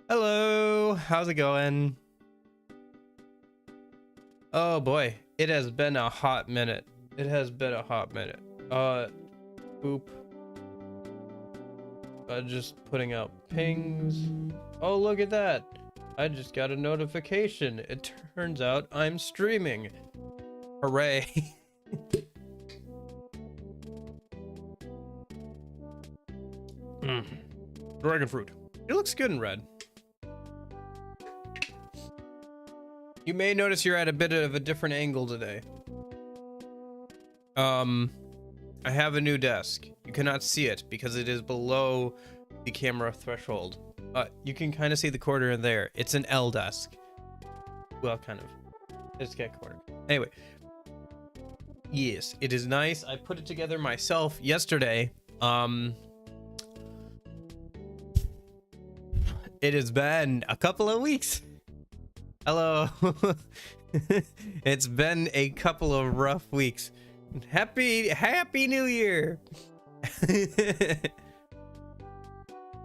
Hello, how's it going? Oh boy, it has been a hot minute. It has been a hot minute. Boop. Just putting out pings. Oh, look at that. I just got a notification. It turns out I'm streaming. Hooray. Dragon fruit. It looks good in red. You may notice you're at a bit of a different angle today. I have a new desk. You cannot see it because it is below the camera threshold. You can kind of see the corner in there. It's an L desk. Well, kind of. It's got corner. Anyway. Yes, it is nice. I put it together myself yesterday. It has been a couple of weeks. Hello. It's been a couple of rough weeks. Happy New Year.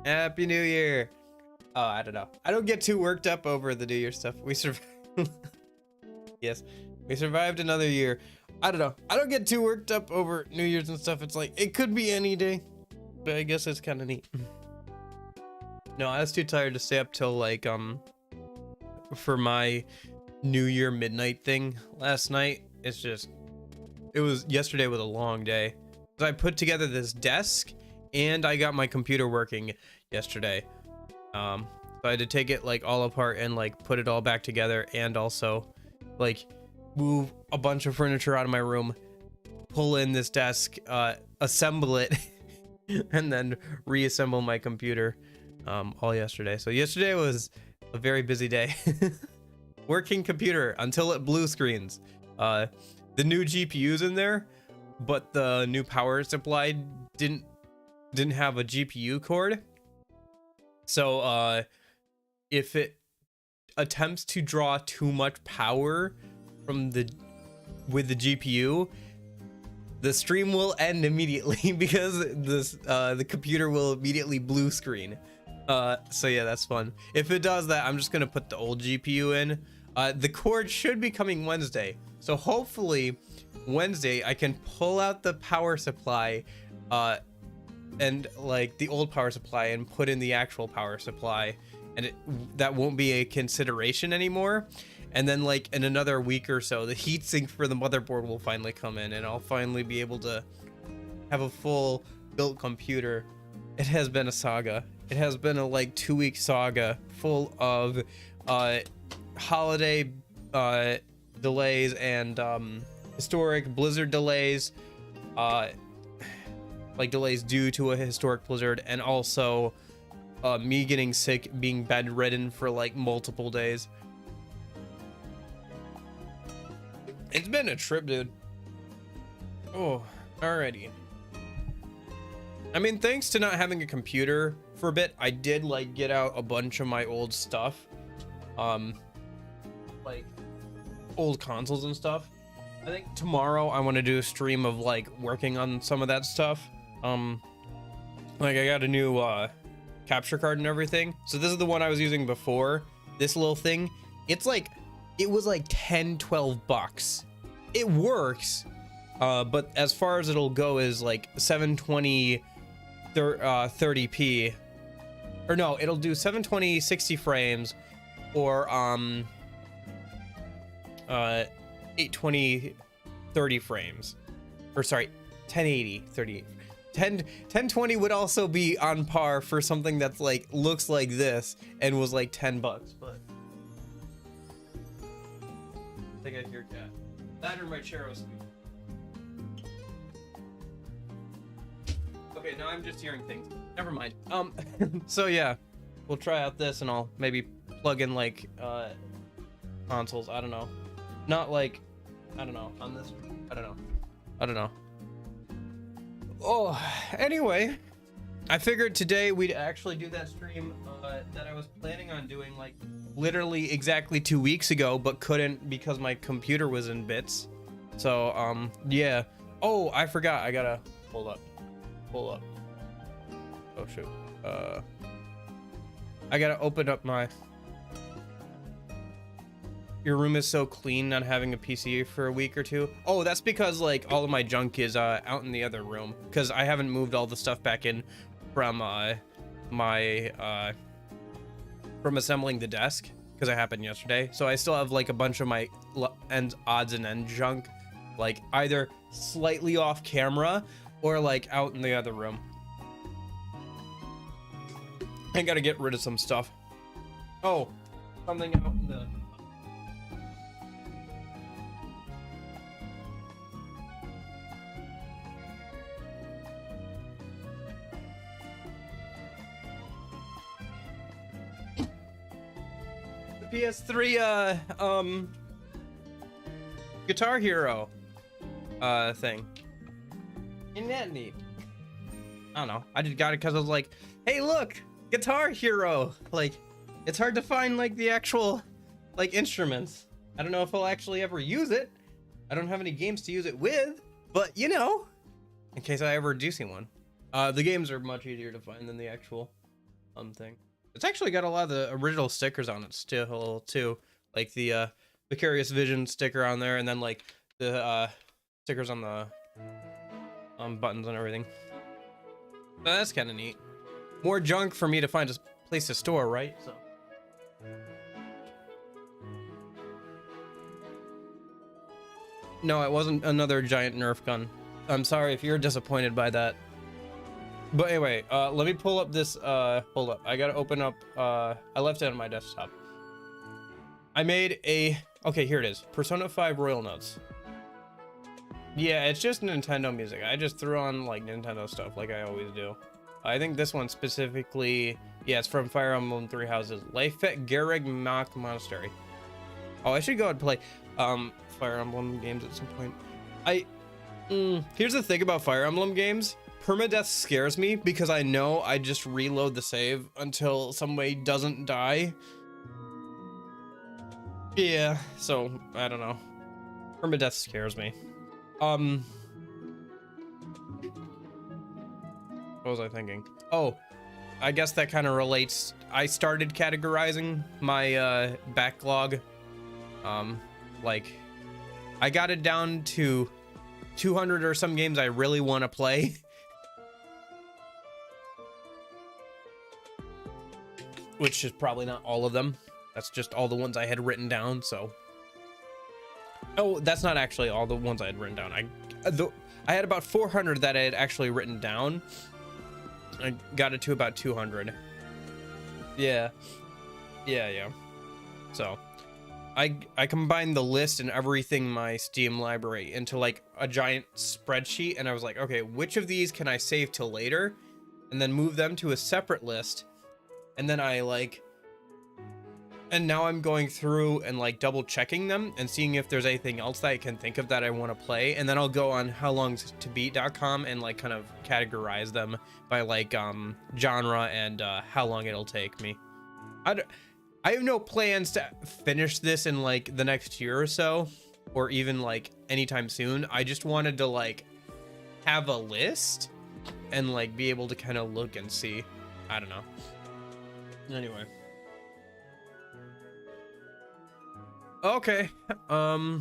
Happy New Year. Oh, I don't know. I don't get too worked up over the New Year stuff. We survived. Yes, we survived another year. I don't know. I don't get too worked up over New Year's and stuff. It's like, it could be any day, but I guess it's kind of neat. No, I was too tired to stay up till like, for my New Year midnight thing last night. Yesterday was a long day. So I put together this desk and I got my computer working yesterday. So I had to take it like all apart and like put it all back together, and also like move a bunch of furniture out of my room, pull in this desk, assemble it, and then reassemble my computer all yesterday. So yesterday was a very busy day. Working computer until it blue screens. The new GPU's in there, but the new power supply didn't have a GPU cord. So if it attempts to draw too much power from with the GPU, the stream will end immediately because the computer will immediately blue screen. So yeah, that's fun. If it does that, I'm just gonna put the old GPU in. The cord should be coming Wednesday, so hopefully Wednesday I can pull out the power supply and like the old power supply and put in the actual power supply, and that won't be a consideration anymore. And then like in another week or so, the heatsink for the motherboard will finally come in, and I'll finally be able to have a full built computer. It has been a saga. It has been a like 2-week saga full of holiday delays and historic blizzard delays, like delays due to a historic blizzard, and also me getting sick, being bedridden for like multiple days. It's been a trip, dude. Oh, alrighty. I mean, thanks to not having a computer for a bit, I did like get out a bunch of my old stuff, like old consoles and stuff. I think tomorrow I want to do a stream of like working on some of that stuff. Like I got a new capture card and everything. So this is the one I was using before. This little thing, it was like 10-12 bucks. It works, but as far as it'll go is like 720 30p, or no, it'll do 720 60 frames, or 820 30 frames, or sorry, 1080 30. 1020 would also be on par for something that's like looks like this and was like 10 bucks, but I think I hear cat. That or my chair was squeaking. Okay, now I'm just hearing things. Never mind. So yeah, we'll try out this, and I'll maybe plug in like consoles. I don't know. Not like, I don't know, on this. I don't know. Oh, anyway, I figured today we'd actually do that stream that I was planning on doing like literally exactly 2 weeks ago, but couldn't because my computer was in bits. So yeah. Oh, I forgot. I gotta hold up. Oh shoot. I gotta open up my... Your room is so clean not having a PC for a week or two. Oh, that's because like all of my junk is out in the other room because I haven't moved all the stuff back in from from assembling the desk because it happened yesterday. So I still have like a bunch of my odds and end junk, like either slightly off camera or like out in the other room. I gotta get rid of some stuff. Oh, something out in the... PS3 Guitar Hero thing. Isn't that neat? I don't know. I just got it because I was like, hey look, Guitar Hero. Like, it's hard to find like the actual like instruments. I don't know if I'll actually ever use it. I don't have any games to use it with, but you know, in case I ever do see one. The games are much easier to find than the actual thing. It's actually got a lot of the original stickers on it still too, like the Vicarious Vision sticker on there, and then like the stickers on the buttons and everything. So that's kind of neat. More junk for me to find a place to store, right? So. No, it wasn't another giant Nerf gun. I'm sorry if you're disappointed by that. But anyway, let me pull up this, hold up. I gotta open up, I left it on my desktop. I made a, okay, here it is. Persona 5 Royal Notes. Yeah, it's just Nintendo music. I just threw on, like, Nintendo stuff, like I always do. I think this one specifically, yeah, it's from Fire Emblem Three Houses. Life at Garreg Mach Monastery. Oh, I should go and play, Fire Emblem games at some point. Here's the thing about Fire Emblem games. Permadeath scares me because I know I just reload the save until somebody doesn't die. Yeah, so I don't know. Permadeath scares me. What was I thinking? Oh, I guess that kind of relates. I started categorizing my backlog. Like I got it down to 200 or some games I really want to play. Which is probably not all of them. That's just all the ones I had written down, so. Oh, that's not actually all the ones I had written down. I had about 400 that I had actually written down. I got it to about 200. Yeah. So, I combined the list and everything in my Steam library into like a giant spreadsheet, and I was like, okay, which of these can I save till later? And then move them to a separate list. And then and now I'm going through and like double checking them and seeing if there's anything else that I can think of that I want to play. And then I'll go on howlongstobeat.com and like kind of categorize them by like genre and how long it'll take me. I have no plans to finish this in like the next year or so, or even like anytime soon. I just wanted to like have a list and like be able to kind of look and see. I don't know. Anyway. Okay. Oh,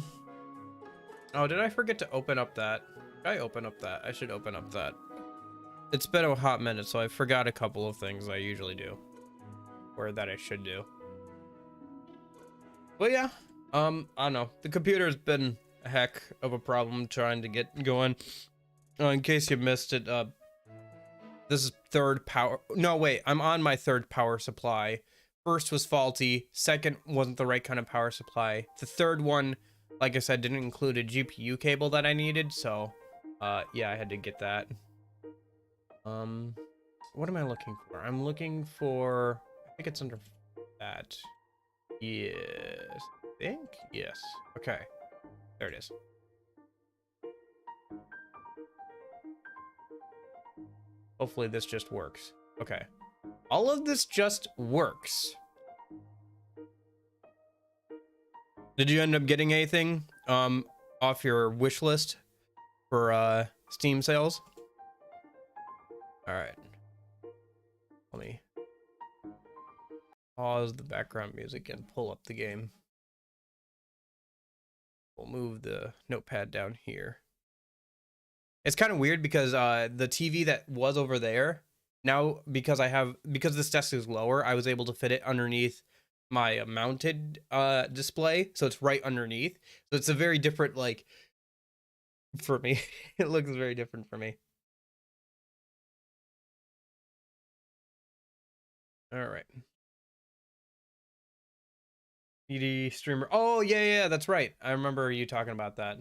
did I forget to open up that? Did I open up that? I should open up that. It's been a hot minute, so I forgot a couple of things I usually do. Or that I should do. Well, yeah. I don't know. The computer's been a heck of a problem trying to get going. In case you missed it, this is third power. No, wait, I'm on my third power supply. First was faulty. Second wasn't the right kind of power supply. The third one, like I said, didn't include a GPU cable that I needed. So, yeah, I had to get that. What am I looking for? I'm looking for, I think it's under that. Yes, I think. Yes. Okay. There it is. Hopefully this just works. Okay. All of this just works. Did you end up getting anything off your wish list for Steam sales? All right. Let me. pause the background music and pull up the game. We'll move the notepad down here. It's kind of weird because the TV that was over there, now because this desk is lower, I was able to fit it underneath my mounted display, so it's right underneath. So it's a very different, like, for me. It looks very different for me. All right. PD streamer. Oh, yeah, that's right. I remember you talking about that.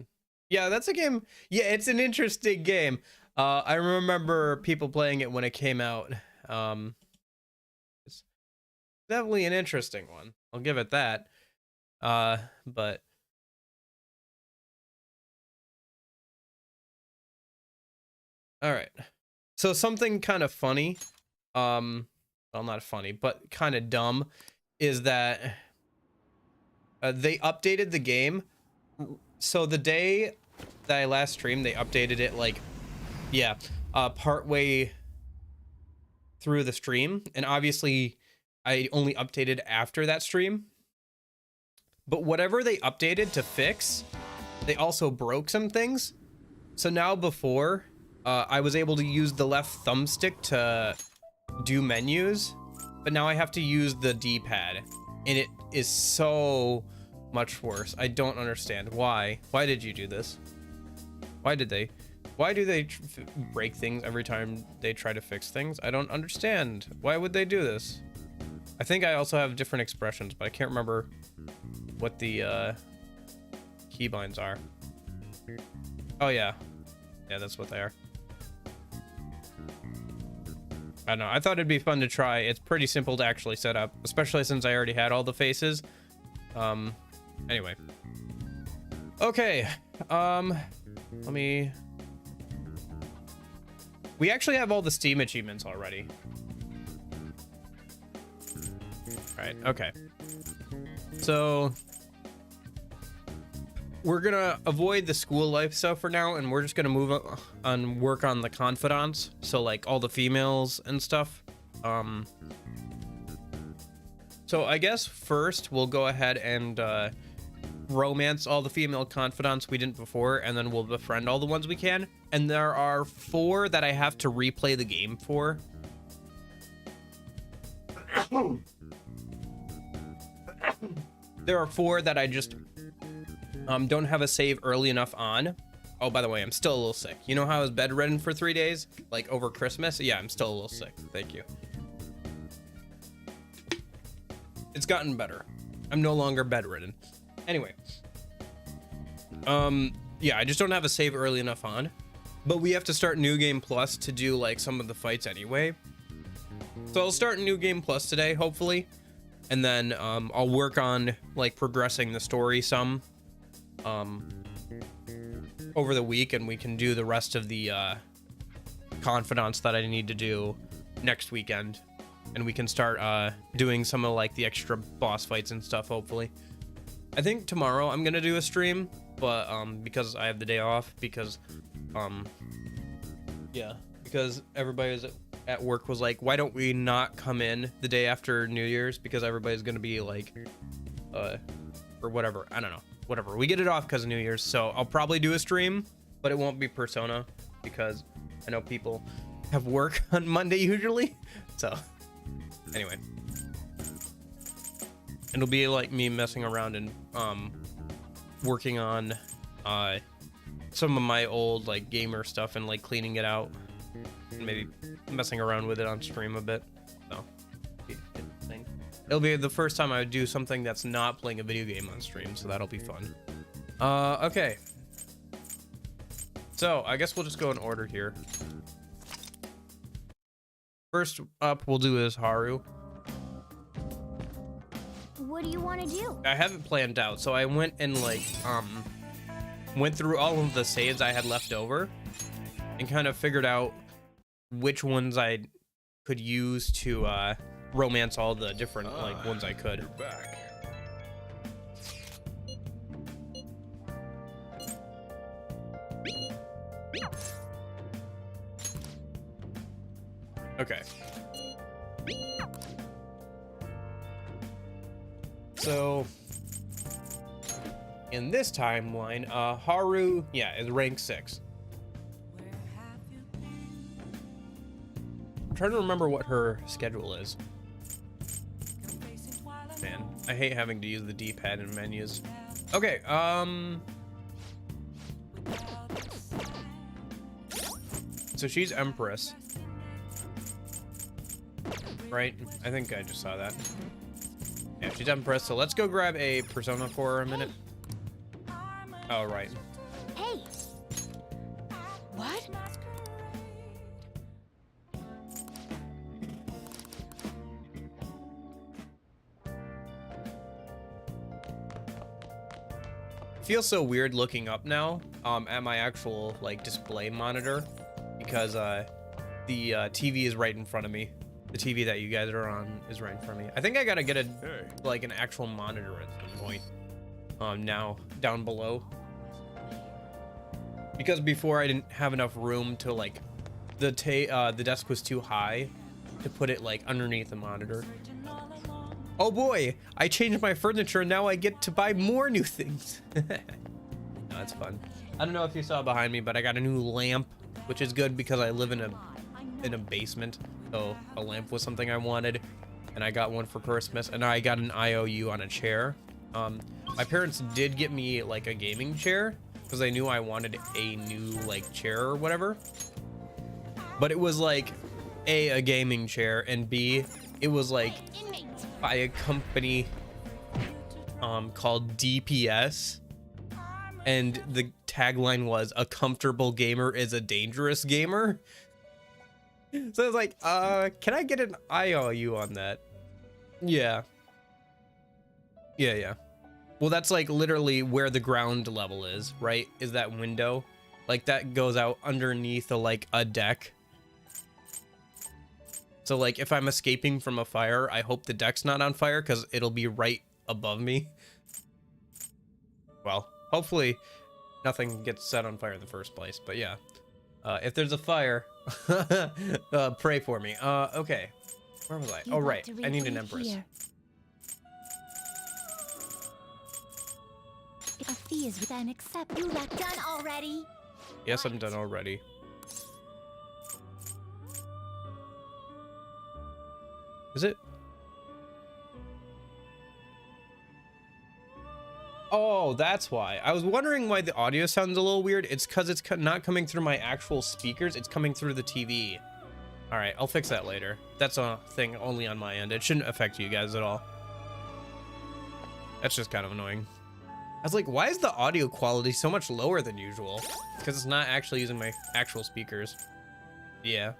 Yeah, that's a game. Yeah, it's an interesting game. I remember people playing it when it came out. It's definitely an interesting one. I'll give it that. But all right. So something kind of funny, well, not funny, but kind of dumb, is that they updated the game. So the day that I last streamed, they updated it, like, yeah, partway through the stream, and obviously I only updated after that stream. But whatever they updated to fix, they also broke some things. So now before, I was able to use the left thumbstick to do menus, but now I have to use the D-pad, and it is so much worse. I don't understand why. Why did you do this? Why do they break things every time they try to fix things? I don't understand. Why would they do this? I think I also have different expressions, but I can't remember what the keybinds are. Oh yeah, that's what they are. I don't know. I thought it'd be fun to try. It's pretty simple to actually set up, especially since I already had all the faces. Anyway. Okay. We actually have all the Steam achievements already. Right, okay. So we're gonna avoid the school life stuff for now, and we're just gonna move on, work on the confidants. So like all the females and stuff. So I guess first we'll go ahead and romance all the female confidants we didn't before, and then we'll befriend all the ones we can. And there are 4 that I have to replay the game for. There are 4 that I just don't have a save early enough on. Oh, by the way, I'm still a little sick. You know how I was bedridden for 3 days, like over Christmas? Yeah, I'm still a little sick. Thank you. It's gotten better. I'm no longer bedridden. Anyway. Yeah, I just don't have a save early enough on. But we have to start New Game Plus to do like some of the fights anyway. So I'll start New Game Plus today, hopefully. And then I'll work on like progressing the story some over the week, and we can do the rest of the confidants that I need to do next weekend. And we can start doing some of like the extra boss fights and stuff, hopefully. I think tomorrow I'm gonna do a stream, but because I have the day off, because because everybody at work was like, why don't we not come in the day after New Year's, because everybody's gonna be like or whatever. I don't know, whatever, we get it off because of New Year's. So I'll probably do a stream, but it won't be Persona because I know people have work on Monday usually. So anyway, it'll be like me messing around and working on some of my old like gamer stuff and like cleaning it out, and maybe messing around with it on stream a bit. So it'll be the first time I would do something that's not playing a video game on stream, so that'll be fun. Okay, so I guess we'll just go in order here. First up we'll do is Haru. What do you want to do? I haven't planned out, so I went and like went through all of the saves I had left over and kind of figured out which ones I could use to romance all the different like ones I could. You're back. Okay. so in this timeline, Haru, yeah, is rank 6. I'm trying to remember what her schedule is. Man, I hate having to use the D-pad in menus. Okay, so she's Empress. Right? I think I just saw that. Yeah, she's Empress, so let's go grab a Persona for a minute. Oh, right. Hey. What? It feels so weird looking up now at my actual like display monitor because the TV is right in front of me. The TV that you guys are on is right in front of me. I think I gotta get a like an actual monitor at some point. Now down below, because before I didn't have enough room to like the desk was too high to put it like underneath the monitor. Oh boy, I changed my furniture and now I get to buy more new things. No, that's fun. I don't know if you saw behind me, but I got a new lamp, which is good because I live in a basement. So a lamp was something I wanted, and I got one for Christmas, and I got an IOU on a chair. My parents did get me like a gaming chair because they knew I wanted a new like chair or whatever. But it was like A, gaming chair, and B, it was like by a company called DPS, and the tagline was "A comfortable gamer is a dangerous gamer." So I was like, can I get an IOU on that? Yeah. Yeah. Well, that's like literally where the ground level is, right? Is that window? Like that goes out underneath a deck. So like if I'm escaping from a fire, I hope the deck's not on fire because it'll be right above me. Well, hopefully nothing gets set on fire in the first place, but yeah. If there's a fire, pray for me. Okay. Where was I? Oh, right. I need an Empress. Here. If a fee is then accept you like done already. Yes, I'm done already. Is it? Oh, that's why. I was wondering why the audio sounds a little weird. It's because it's not coming through my actual speakers. It's coming through the TV. All right, I'll fix that later. That's a thing only on my end. It shouldn't affect you guys at all. That's just kind of annoying. I was like, why is the audio quality so much lower than usual? Because it's not actually using my actual speakers. Yeah.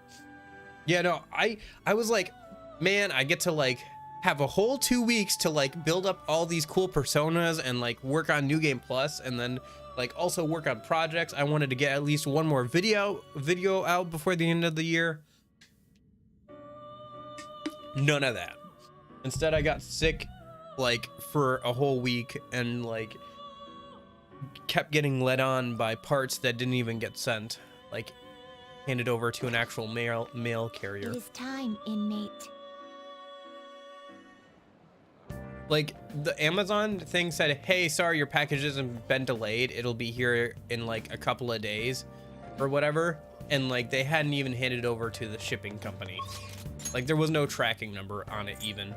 Yeah, no, I was like, man, I get to like have a whole 2 weeks to like build up all these cool personas and like work on New Game Plus and then like also work on projects. I wanted to get at least one more video out before the end of the year. None of that. Instead, I got sick like for a whole week and like kept getting led on by parts that didn't even get sent, like handed over to an actual mail carrier. It is time, inmate. Like the Amazon thing said, hey, sorry, your package hasn't been delayed. It'll be here in like a couple of days or whatever. And like they hadn't even handed it over to the shipping company. Like there was no tracking number on it even.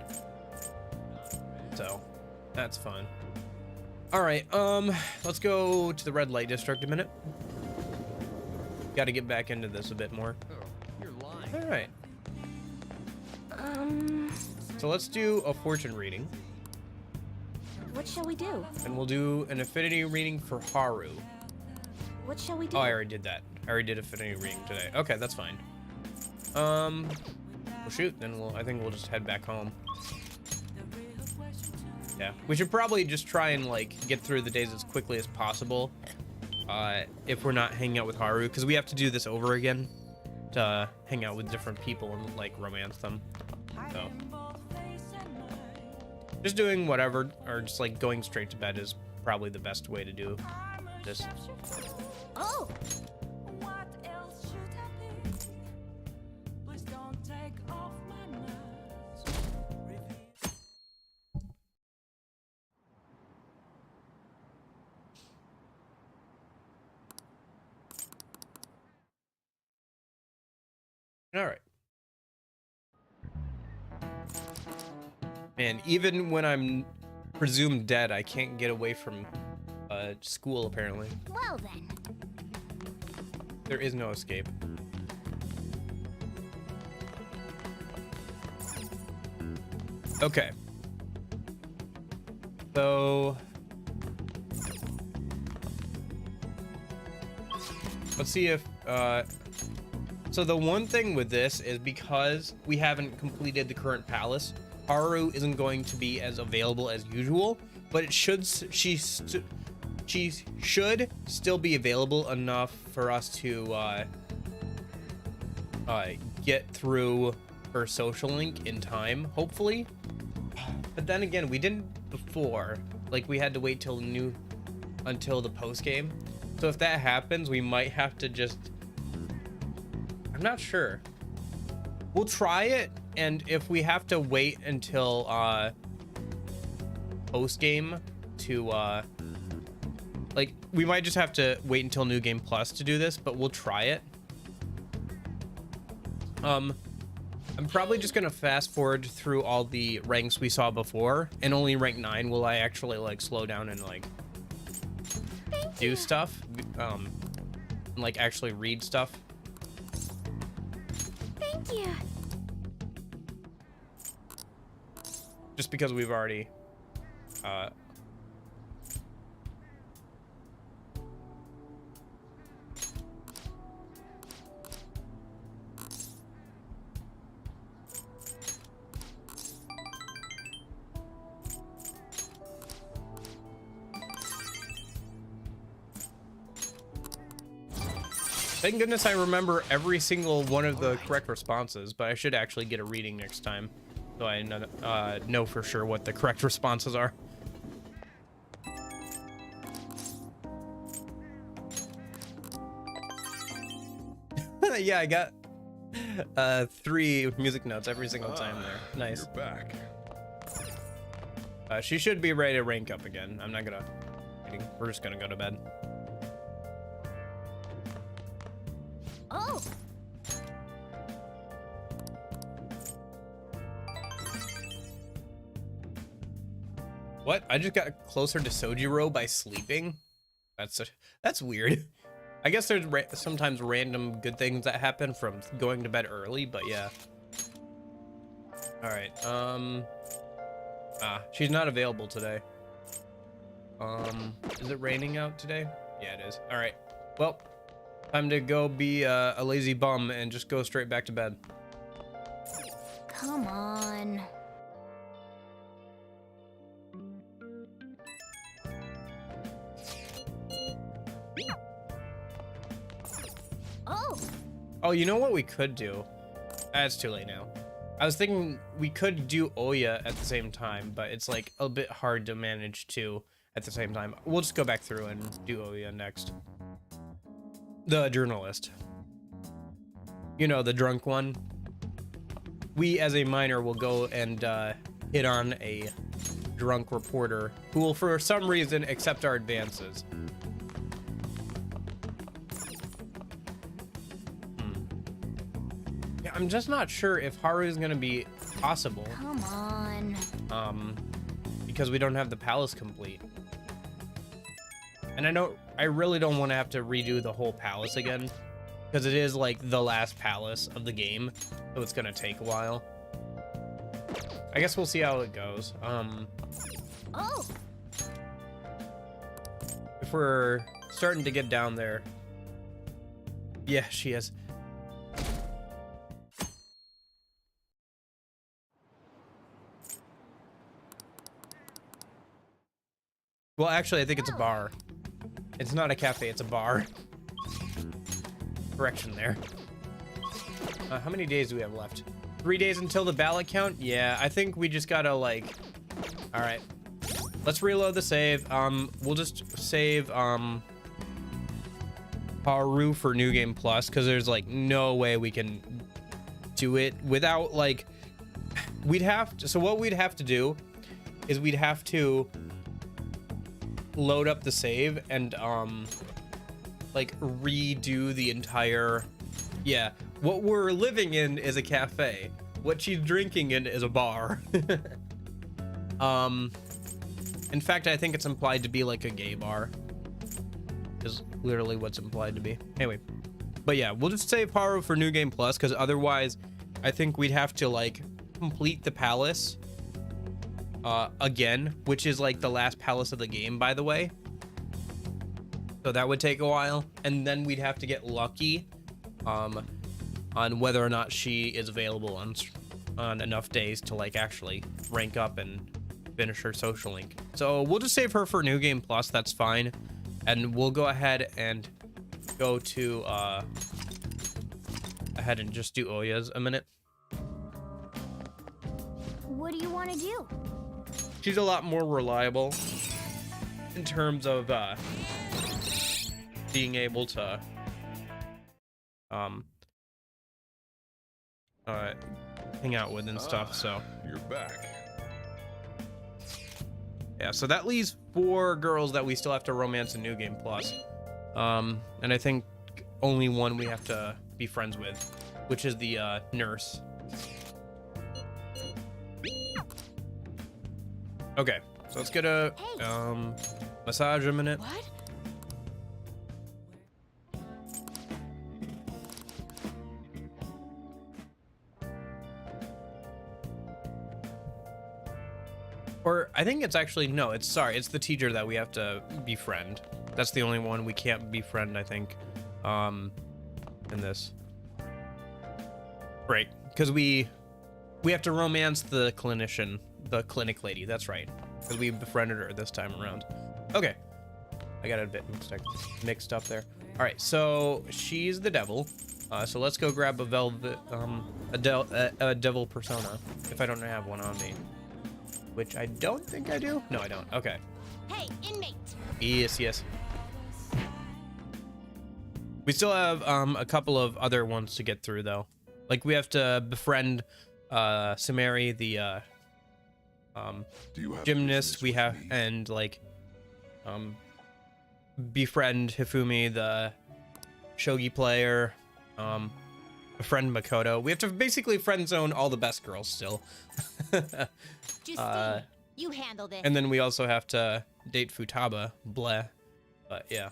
So that's fun. All right, let's go to the red light district a minute. Got to get back into this a bit more. You're lying. All right. So let's do a fortune reading. What shall we do? And we'll do an affinity reading for Haru. What shall we do? Oh, I already did that. I already did affinity reading today. Okay, that's fine. Well, shoot. Then I think we'll just head back home. Yeah, we should probably just try and like get through the days as quickly as possible. If we're not hanging out with Haru, because we have to do this over again to hang out with different people and like romance them. So just doing whatever, or just like going straight to bed is probably the best way to do this. Oh! Man, even when I'm presumed dead, I can't get away from school, apparently. Well then. There is no escape. Okay. So... let's see if... so the one thing with this is because we haven't completed the current palace, Haru isn't going to be as available as usual, but it should... she should still be available enough for us to get through her social link in time, hopefully. But then again, we didn't before. Like, we had to wait until the post game. So if that happens, we might have to just... I'm not sure. We'll try it, and if we have to wait until post game to like, we might just have to wait until New Game Plus to do this, but we'll try it. I'm probably just gonna fast forward through all the ranks we saw before, and only rank 9 will I actually like slow down and like do stuff, and like actually read stuff. Thank you. Just because we've already thank goodness I remember every single one of the correct responses, but I should actually get a reading next time, so I know for sure what the correct responses are. Yeah, I got 3 music notes every single time there. Nice. You're back. She should be ready to rank up again. I'm not gonna... we're just gonna go to bed. Oh. What? I just got closer to Sojiro by sleeping? That's weird. I guess there's sometimes random good things that happen from going to bed early, but yeah. All right. She's not available today. Is it raining out today? Yeah, it is. All right. Well, time to go be a lazy bum and just go straight back to bed. Come on. Oh. Oh, you know what we could do? It's too late now. I was thinking we could do Oya at the same time, but it's like a bit hard to manage two at the same time. We'll just go back through and do Oya next. The journalist. You know, the drunk one. We, as a minor, will go and hit on a drunk reporter who will, for some reason, accept our advances. Yeah, I'm just not sure if Haru is going to be possible. Come on. Because we don't have the palace complete. And I really don't want to have to redo the whole palace again, because it is like the last palace of the game, so it's gonna take a while. I guess we'll see how it goes. Oh. If we're starting to get down there. Yeah, she is. Well, actually, I think it's a bar. It's not a cafe, it's a bar. Correction there. How many days do we have left? 3 days until the ballot count? Yeah, I think we just gotta, like... Alright. Let's reload the save. We'll just save, Haru for New Game Plus, because there's, like, no way we can do it without, like... We'd have to... So what we'd have to do is we'd have to load up the save and like redo the entire... Yeah, what we're living in is a cafe. What she's drinking in is a bar. In fact, I think it's implied to be like a gay bar. Is literally what's implied to be. Anyway, but yeah, we'll just save Haru for New Game Plus, because otherwise I think we'd have to like complete the palace again, which is like the last palace of the game, by the way. So that would take a while, and then we'd have to get lucky on whether or not she is available on enough days to like actually rank up and finish her social link. So we'll just save her for New Game Plus. That's fine, and we'll go ahead and go to ahead and just do Oya's a minute. What do you want to do? She's a lot more reliable in terms of being able to hang out with and stuff. So you're back. Yeah, so that leaves 4 girls that we still have to romance in New Game Plus. And I think only one we have to be friends with, which is the nurse. Okay, so let's get a massage a minute. What? Or I think it's actually, no, it's the teacher that we have to befriend. That's the only one we can't befriend, I think, in this. Right, because we have to romance the clinician, the clinic lady, that's right. Because we befriended her this time around. Okay, I got a bit mixed up there. All right, so she's the devil. So let's go grab a velvet, a devil persona, if I don't have one on me. Which I don't think I do. No, I don't. Okay. Hey, inmate. Yes, yes. We still have a couple of other ones to get through, though. Like, we have to befriend Samari, the gymnast. We have, and like befriend Hifumi, the shogi player. Befriend Makoto. We have to basically friend zone all the best girls still. Justine, you handle this. And then we also have to date Futaba. Bleh. But yeah.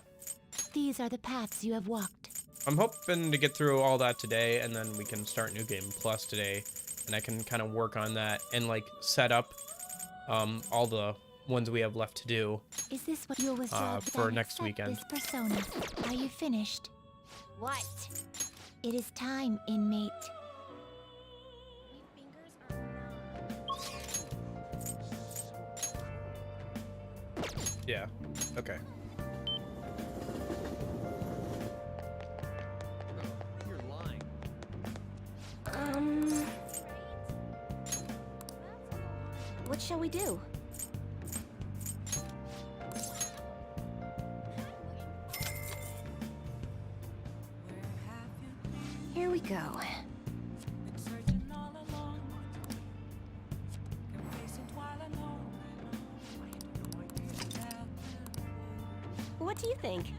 These are the paths you have walked. I'm hoping to get through all that today, and then we can start New Game Plus today, and I can kind of work on that and like set up all the ones we have left to do. Is this what you was for next weekend? This persona. Are you finished? What? It is time, inmate. Yeah. Okay. You're lying. What shall we do? Here we go. What do you think?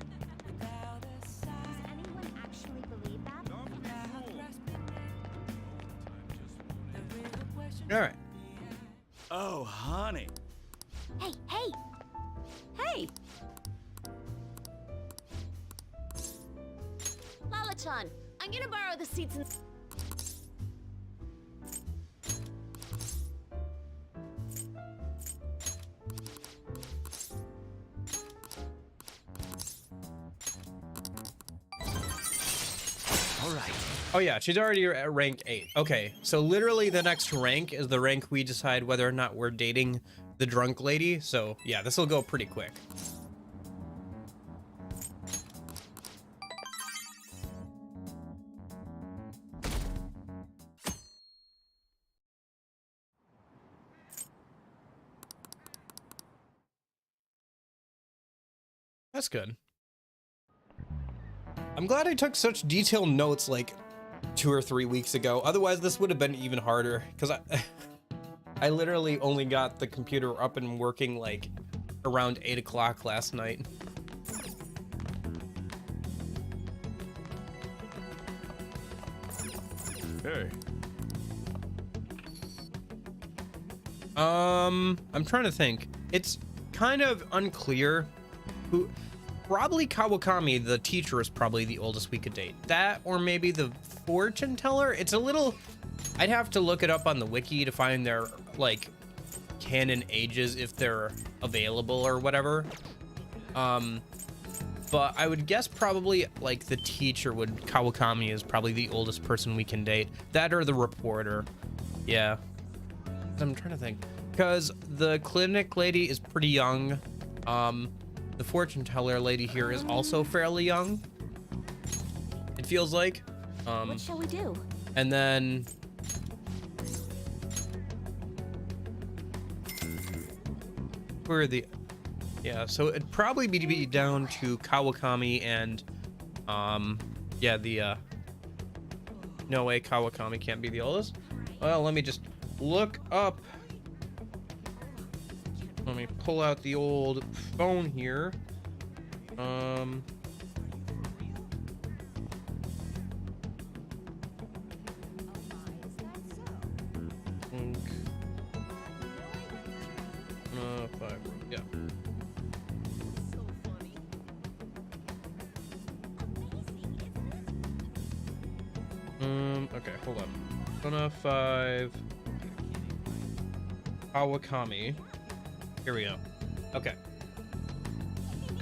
Does anyone actually believe that? All right. Oh, honey. Hey, hey! Hey! Lala-chan, I'm gonna borrow the seats in... All right. Oh yeah, she's already at rank 8. Okay, so literally the next rank is the rank we decide whether or not we're dating the drunk lady. So yeah, this will go pretty quick. That's good. I'm glad I took such detailed notes like 2 or 3 weeks ago. Otherwise, this would have been even harder because I literally only got the computer up and working like around 8 o'clock last night. Hey. I'm trying to think. It's kind of unclear who. Probably Kawakami, the teacher, is probably the oldest we could date. That, or maybe the fortune teller. It's a little. I'd have to look it up on the wiki to find their like canon ages if they're available or whatever. But I would guess probably like the teacher would. Kawakami is probably the oldest person we can date. That or the reporter. Yeah. I'm trying to think. Because the clinic lady is pretty young. The fortune teller lady here is also fairly young. It feels like. What shall we do? And then where are the? Yeah, so it'd probably be down to Kawakami and yeah, the no way Kawakami can't be the oldest. Well, let me just look up. Let me pull out the old phone here. Five. Yeah. Okay, hold on. Persona 5 Kawakami. Here we go. Okay.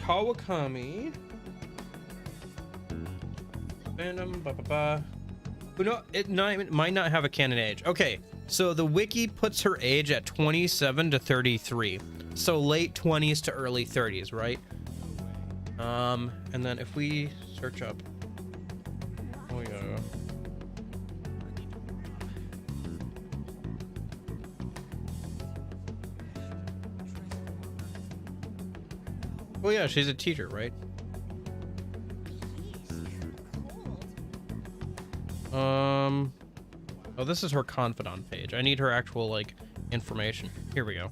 Kawakami. Fandom. Who know it might not have a canon age. Okay, so the wiki puts her age at 27 to 33. So late 20s to early 30s, right? And then if we search up. Oh yeah. Well, yeah, she's a teacher, right? Oh, this is her confidant page. I need her actual, like, information. Here we go.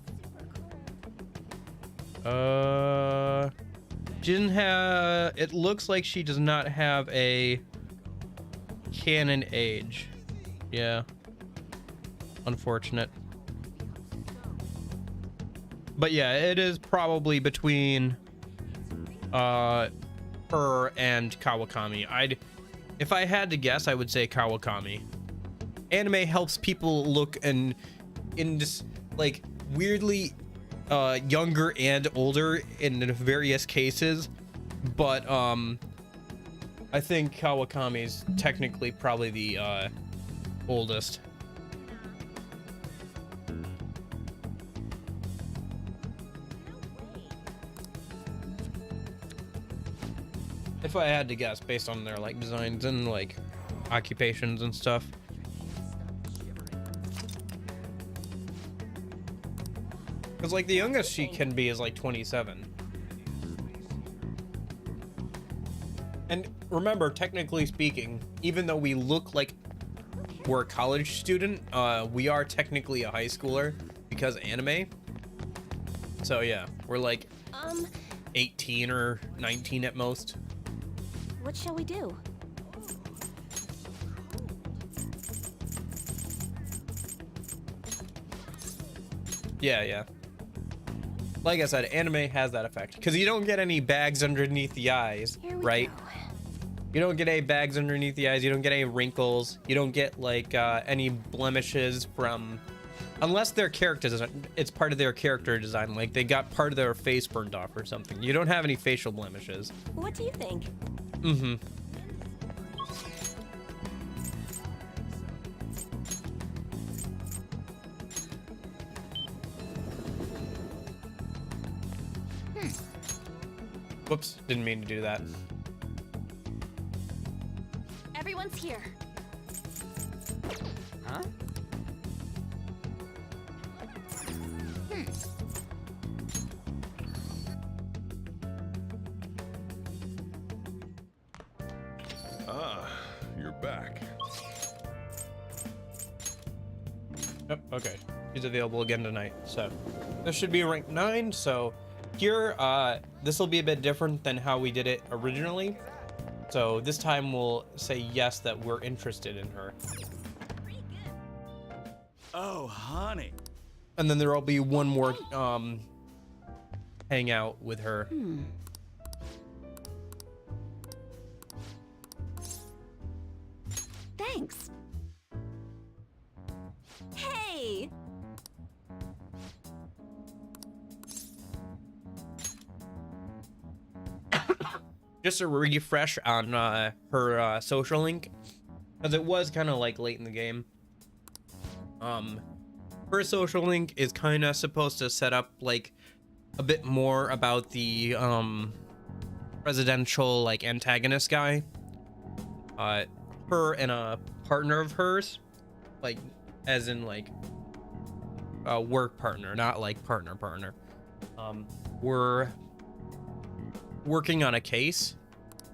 She doesn't have... It looks like she does not have a canon age. Yeah. Unfortunate. But yeah, it is probably between... her and Kawakami. If I had to guess, I would say Kawakami. Anime helps people look in just like weirdly younger and older in various cases, but I think Kawakami is technically probably the oldest. If I had to guess, based on their like designs and like occupations and stuff. Because like the youngest she can be is like 27. And remember, technically speaking, even though we look like we're a college student, we are technically a high schooler because anime. So yeah, we're like 18 or 19 at most. What shall we do? Yeah. Like I said, anime has that effect because you don't get any bags underneath the eyes, right? You don't get any bags underneath the eyes. You don't get any wrinkles. You don't get like any blemishes from, unless their character design. It's part of their character design. Like they got part of their face burned off or something. You don't have any facial blemishes. What do you think? Mm-hmm. Whoops, didn't mean to do that. Everyone's here. Huh? Ah, you're back. Oh, okay. She's available again tonight. So this should be a rank 9. So here, this will be a bit different than how we did it originally. So this time we'll say yes that we're interested in her. Oh, honey. And then there'll be one more hangout with her. Thanks. Hey! Just a refresh on her social link, because it was kind of like late in the game. Her social link is kind of supposed to set up like a bit more about the presidential like antagonist guy. Her and a partner of hers, like as in like a work partner, not like partner, were working on a case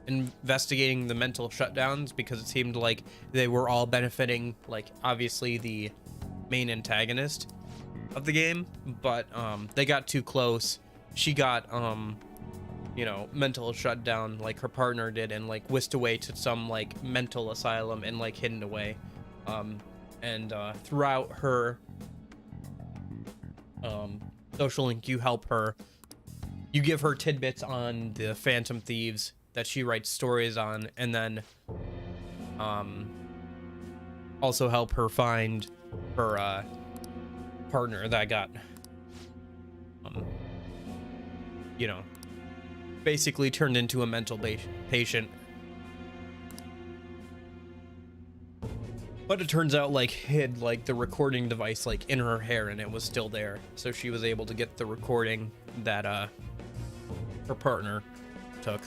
investigating the mental shutdowns, because it seemed like they were all benefiting like obviously the main antagonist of the game, but they got too close. She got you know, mental shutdown like her partner did, and like whisked away to some like mental asylum and like hidden away. And throughout her social link, you help her, you give her tidbits on the Phantom Thieves that she writes stories on, and then also help her find her partner that got you know, basically turned into a mental patient. But it turns out like hid like the recording device like in her hair, and it was still there, so she was able to get the recording that her partner took.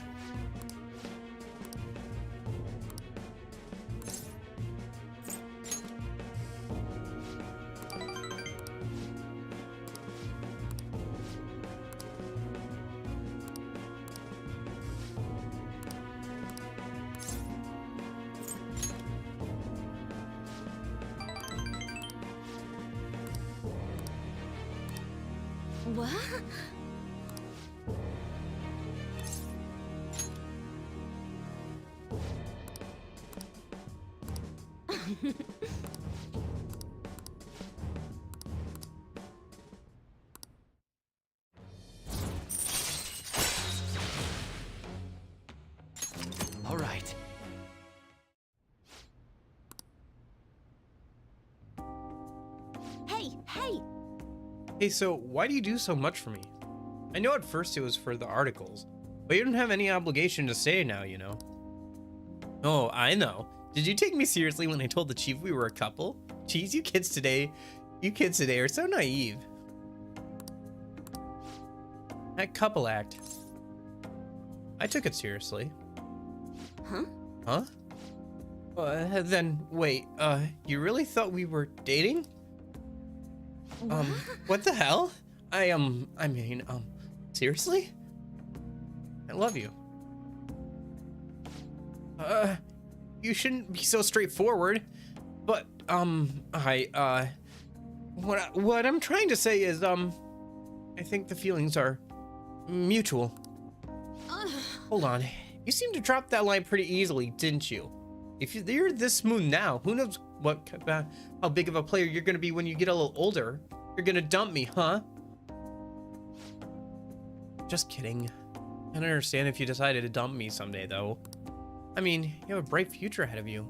What? All right. Hey, hey! Hey, so why do you do so much for me? I know at first it was for the articles, but you don't have any obligation to stay now, you know. Oh, I know. Did you take me seriously when I told the chief we were a couple? Jeez, you kids today are so naive. That couple act. I took it seriously. Huh? Huh? Then wait, you really thought we were dating? What the hell? I mean, seriously? I love you. You shouldn't be so straightforward, but, what I'm trying to say is, I think the feelings are mutual. Hold on. You seemed to drop that line pretty easily, didn't you? If you're this smooth now, who knows how big of a player you're gonna be when you get a little older. You're gonna dump me, huh? Just kidding. I don't understand if you decided to dump me someday, though. I mean, you have a bright future ahead of you.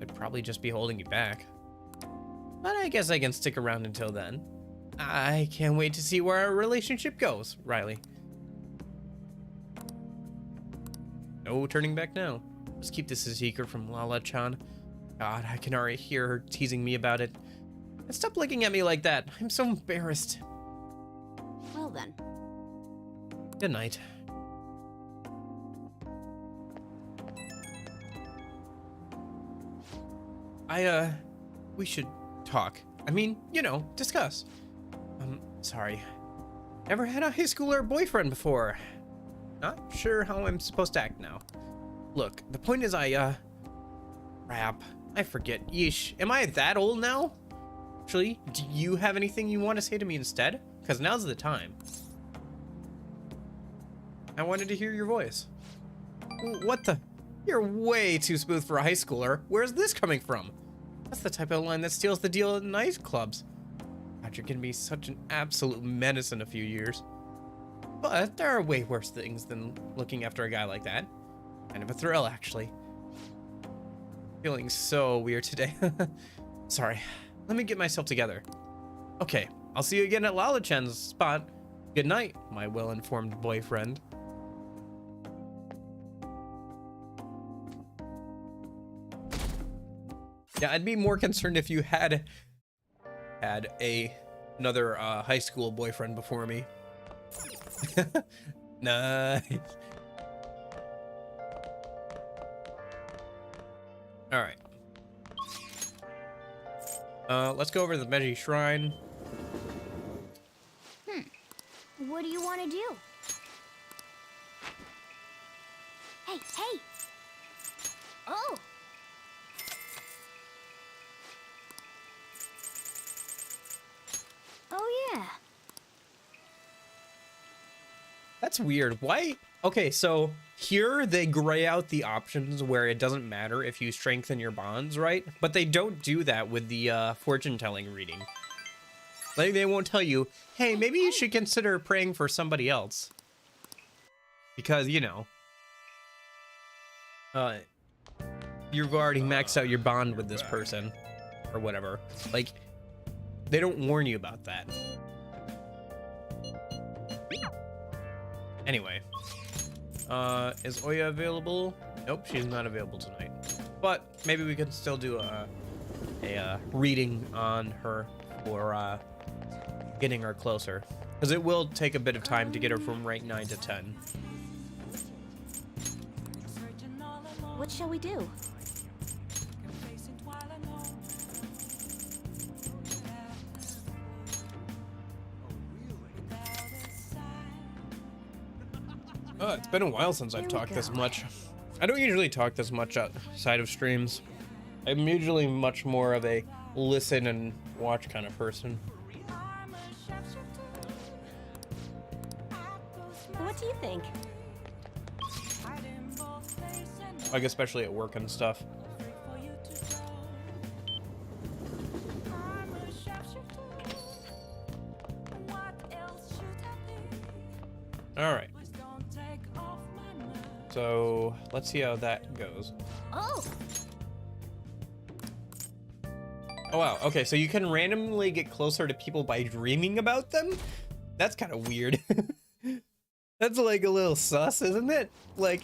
I'd probably just be holding you back. But I guess I can stick around until then. I can't wait to see where our relationship goes, Riley. No turning back now. Just keep this a secret from Lala-chan. God, I can already hear her teasing me about it. And stop looking at me like that. I'm so embarrassed. Well then. Good night. We should talk. I mean, you know, discuss. Sorry. Never had a high schooler boyfriend before. Not sure how I'm supposed to act now. Look, the point is crap. I forget. Yeesh. Am I that old now? Actually, do you have anything you want to say to me instead? Because now's the time. I wanted to hear your voice. What the? You're way too smooth for a high schooler. Where's this coming from? That's the type of line that steals the deal at nightclubs. God, watcher can be such an absolute menace in a few years. But there are way worse things than looking after a guy like that. Kind of a thrill, actually. Feeling so weird today. Sorry. Let me get myself together. Okay, I'll see you again at Lala-chan's spot. Good night, my well-informed boyfriend. Yeah, I'd be more concerned if you had another high school boyfriend before me. Nice. All right. Let's go over to the Meiji Shrine. What do you want to do? Hey, hey! Oh! Oh, yeah. That's weird. Why? Okay, so here they gray out the options where it doesn't matter if you strengthen your bonds, right? But they don't do that with the fortune-telling reading. Like, they won't tell you, hey, maybe you should consider praying for somebody else. Because, you know, you've already maxed out your bond with this person or whatever. Like, they don't warn you about that. Anyway, is Oya available? Nope, she's not available tonight. But maybe we can still do a reading on her for getting her closer, because it will take a bit of time to get her from rank 9 to 10. What shall we do? It's been a while since I've talked this much. I don't usually talk this much outside of streams. I'm usually much more of a listen and watch kind of person. What do you think? Like, especially at work and stuff. All right. So let's see how that goes. Oh! Oh wow, okay, so you can randomly get closer to people by dreaming about them? That's kind of weird. That's like a little sus, isn't it? Like,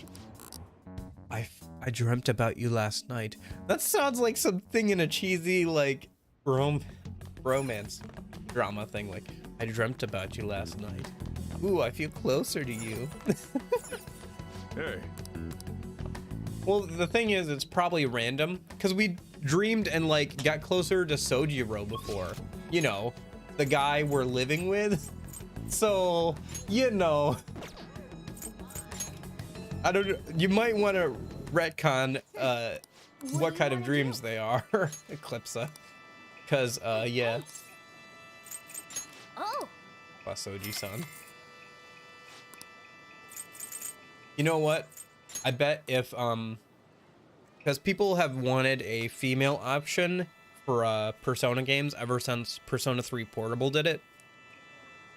I dreamt about you last night. That sounds like something in a cheesy, like, romance drama thing. Like, I dreamt about you last night. Ooh, I feel closer to you. Hey. Well, the thing is, it's probably random, because we dreamed and, like, got closer to Sojiro before. You know, the guy we're living with. So, you know. I don't, you might want to retcon, what kind of dreams they are, Eclipsa. Because, yeah. Oh! Wasoji-san. You know what? I bet if, because people have wanted a female option for, Persona games ever since Persona 3 Portable did it.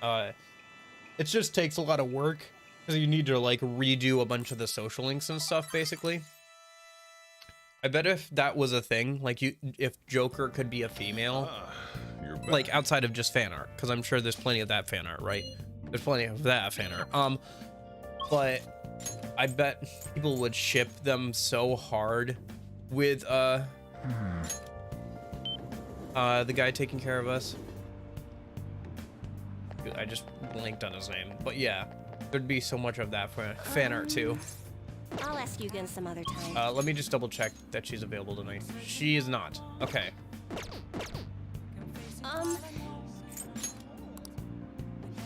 It just takes a lot of work, because you need to, like, redo a bunch of the social links and stuff, basically. I bet if that was a thing, like, if Joker could be a female, You're back. like, outside of just fan art, because I'm sure there's plenty of that fan art, right? There's plenty of that fan art. But I bet people would ship them so hard with the guy taking care of us. I just blanked on his name, but yeah, there'd be so much of that for fan art too. I'll ask you again some other time. Let me just double check that she's available tonight. She is not. Okay.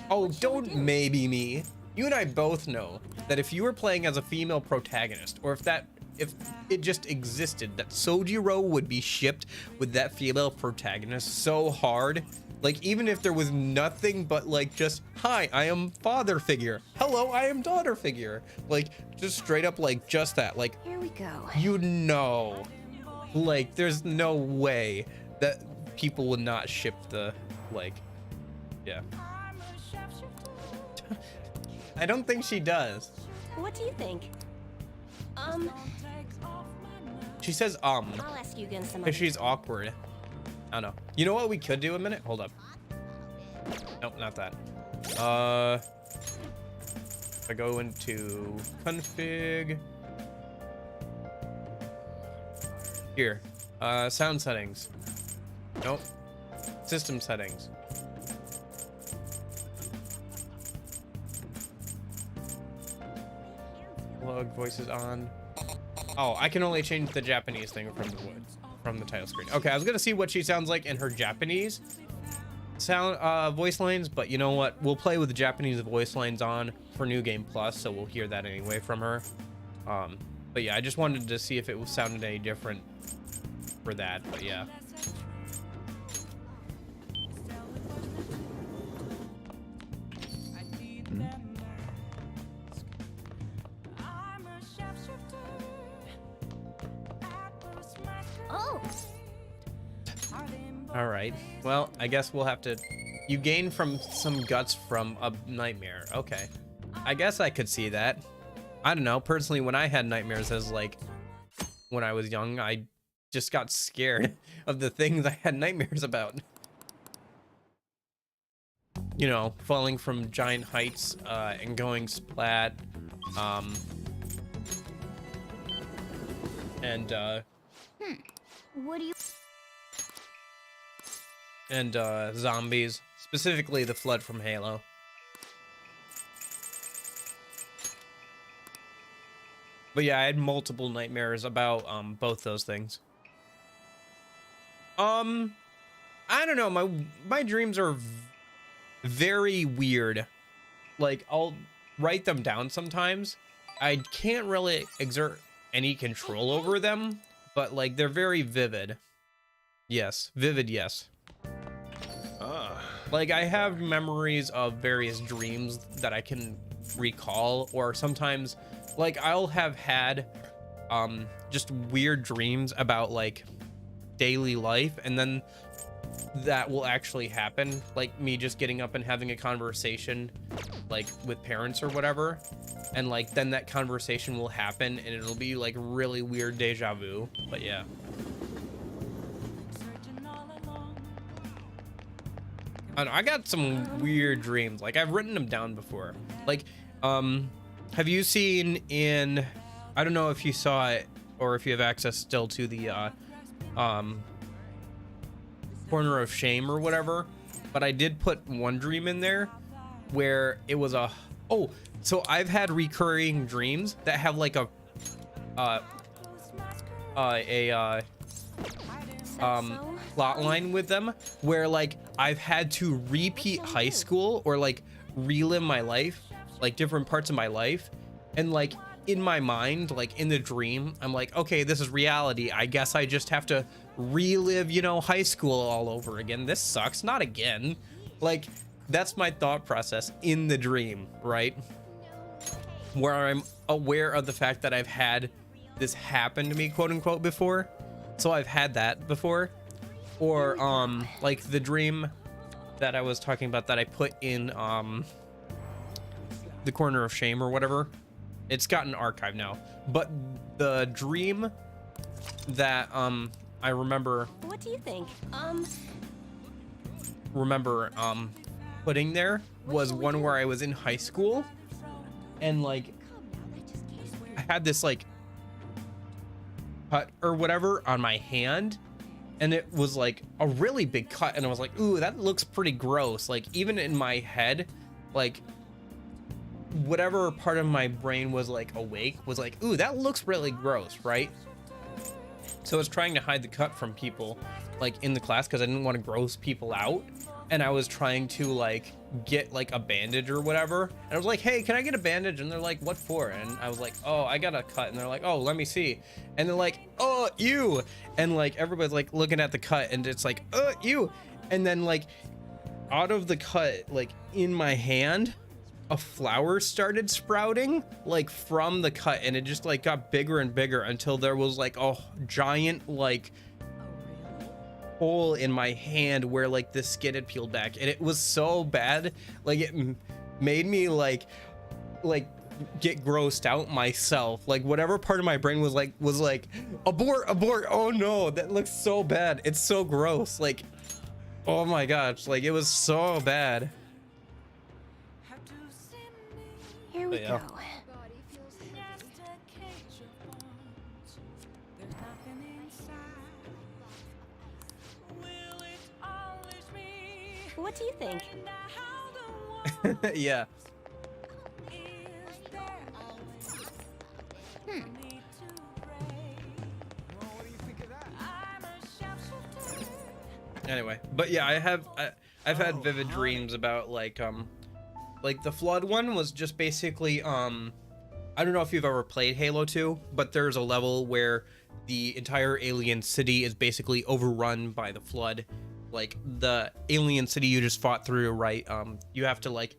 Oh, don't maybe me. You and I both know that if you were playing as a female protagonist, or if it just existed, that Sojiro would be shipped with that female protagonist so hard. Like, even if there was nothing but, like, just, hi, I am father figure. Hello, I am daughter figure. Like, just straight up, like, just that. Like, Here we go. you know. Like, there's no way that people would not ship the, like, Yeah. I don't think she does. What do you think? She says I'll ask you again some because she's awkward. I don't know. You know what we could do a minute? Hold up. Nope, not that. If I go into config. Here. Sound settings. Nope. System settings. Plug voices on. Oh, I can only change the Japanese thing from the title screen. Okay, I was gonna see what she sounds like in her Japanese sound voice lines, but you know what? We'll play with the Japanese voice lines on for New Game Plus, so we'll hear that anyway from her. But yeah, I just wanted to see if it sounded any different for that. But yeah. Oh, All right. Well, I guess we'll have to. You gain from some guts from a nightmare. Okay. I guess I could see that. I don't know. Personally, when I had nightmares as like when I was young, I just got scared of the things I had nightmares about. You know, falling from giant heights and going splat. And what do you? and zombies, specifically the flood from Halo. But yeah, I had multiple nightmares about both those things. I don't know, my dreams are very weird. Like, I'll write them down sometimes. I can't really exert any control over them, but like they're very vivid. Yes, vivid, yes. Like, I have memories of various dreams that I can recall, or sometimes like I'll have had just weird dreams about like daily life, and then that will actually happen, like me just getting up and having a conversation like with parents or whatever, and like then that conversation will happen and it'll be like really weird deja vu. But yeah. I don't know, I got some weird dreams. Like, I've written them down before. Like, have you seen in, I don't know if you saw it or if you have access still to the corner of shame or whatever, but I did put one dream in there where it was a, oh, so I've had recurring dreams that have like a plot line with them, where like I've had to repeat high school or like relive my life, like different parts of my life, and like in my mind, like in the dream, I'm like, okay, this is reality. I guess I just have to relive, you know, high school all over again. This sucks. Not again. Like, that's my thought process in the dream, right? Where I'm aware of the fact that I've had this happen to me, quote unquote, before. So I've had that before. Or like the dream that I was talking about that I put in the corner of shame or whatever. It's got an archive now. But the dream that I remember, What do you think? putting there was one where I was in high school, and like I had this like cut or whatever on my hand, and it was like a really big cut, and I was like, ooh, that looks pretty gross. Like, even in my head, like whatever part of my brain was like awake was like, ooh, that looks really gross, right? So I was trying to hide the cut from people like in the class because I didn't want to gross people out, and I was trying to like get like a bandage or whatever, and I was like, hey, can I get a bandage? And they're like, what for? And I was like, oh, I got a cut. And they're like, oh, let me see. And they're like, oh, you. And like everybody's like looking at the cut, and it's like, oh, you. And then like out of the cut, like in my hand, a flower started sprouting like from the cut, and it just like got bigger and bigger until there was like a giant like hole in my hand where like the skin had peeled back, and it was so bad. Like it made me like get grossed out myself. Like whatever part of my brain was like abort. Oh no, that looks so bad. It's so gross. Like, oh my gosh, like it was so bad. Here we Yeah. go. What do you think? Yeah. Anyway, but yeah, I've had vivid dreams about like the flood one was just basically I don't know if you've ever played Halo 2, but there's a level where the entire alien city is basically overrun by the flood. Like the alien city you just fought through, right? You have to like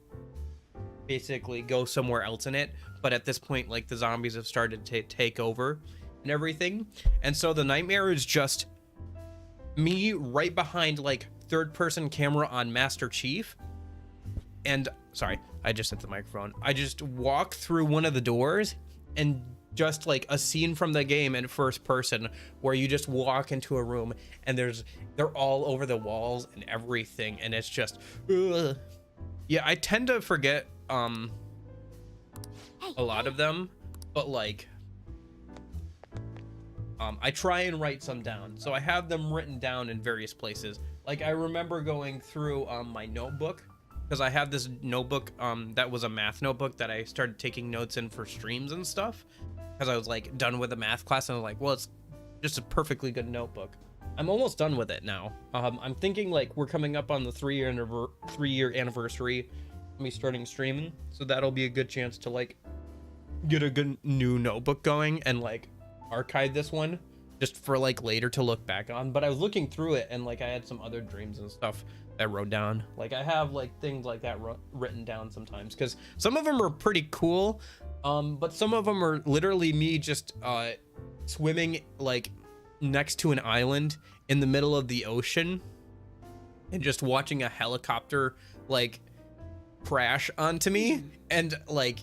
basically go somewhere else in it, but at this point like the zombies have started to take over and everything. And so the nightmare is just me right behind like third person camera on Master Chief. And sorry, I just hit the microphone. I just walk through one of the doors and just like a scene from the game in first person where you just walk into a room and they're all over the walls and everything, and it's just ugh. Yeah, I tend to forget a lot of them, but like I try and write some down, so I have them written down in various places. Like I remember going through my notebook, because I have this notebook that was a math notebook that I started taking notes in for streams and stuff, because I was like done with the math class, and I was like, well, it's just a perfectly good notebook. I'm almost done with it now. I'm thinking like we're coming up on the 3-year anniversary of me starting streaming, so that'll be a good chance to like get a good new notebook going and like archive this one just for like later to look back on. But I was looking through it and like I had some other dreams and stuff that I wrote down. Like I have like things like that written down sometimes, because some of them are pretty cool, but some of them are literally me just swimming like next to an island in the middle of the ocean and just watching a helicopter like crash onto me. And like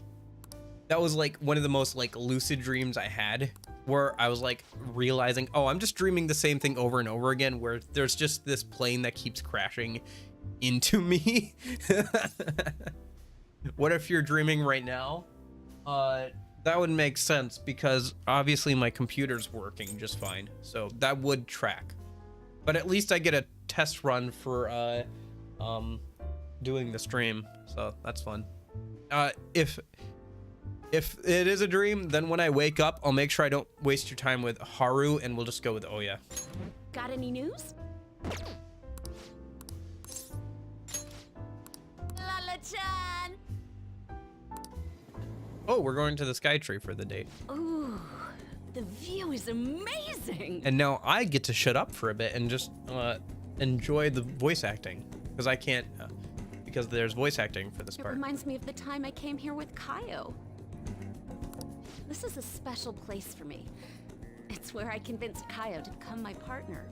that was like one of the most like lucid dreams I had, where I was like realizing, oh, I'm just dreaming the same thing over and over again, where there's just this plane that keeps crashing into me. What if you're dreaming right now? That would make sense, because obviously my computer's working just fine, so that would track. But at least I get a test run for doing the stream, so that's fun. If it is a dream, then when I wake up, I'll make sure I don't waste your time with Haru, and we'll just go with Oya. Got any news? Lala-chan! Oh, we're going to the Sky Tree for the date. Ooh, the view is amazing! And now I get to shut up for a bit and just enjoy the voice acting, because I can't, because there's voice acting for this It part. reminds me of the time I came here with Kaio. This is a special place for me. It's where I convinced Kaio to become my partner.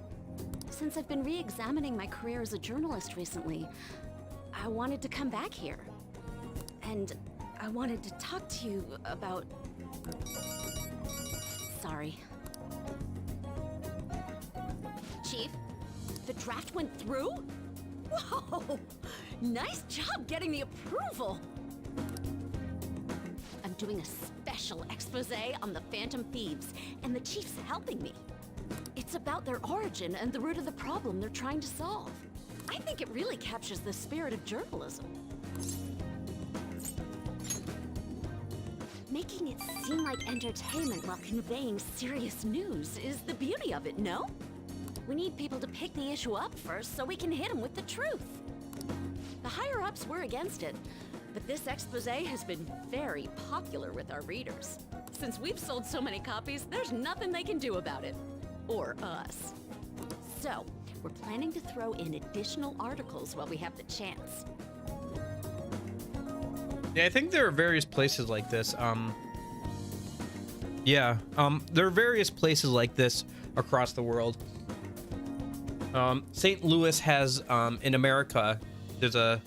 Since I've been re-examining my career as a journalist recently, I wanted to come back here. And I wanted to talk to you about... Sorry. Chief, the draft went through? Whoa! Nice job getting the approval! I'm doing a special expose on the Phantom Thieves, and the Chief's helping me. It's about their origin and the root of the problem they're trying to solve. I think it really captures the spirit of journalism. Making it seem like entertainment while conveying serious news is the beauty of it, no? We need people to pick the issue up first so we can hit them with the truth. The higher-ups were against it, but this expose has been very popular with our readers. Since we've sold so many copies, there's nothing they can do about it. Or us. So, we're planning to throw in additional articles while we have the chance. Yeah, I think there are various places like this. There are various places like this across the world. St. Louis has, in America, there's a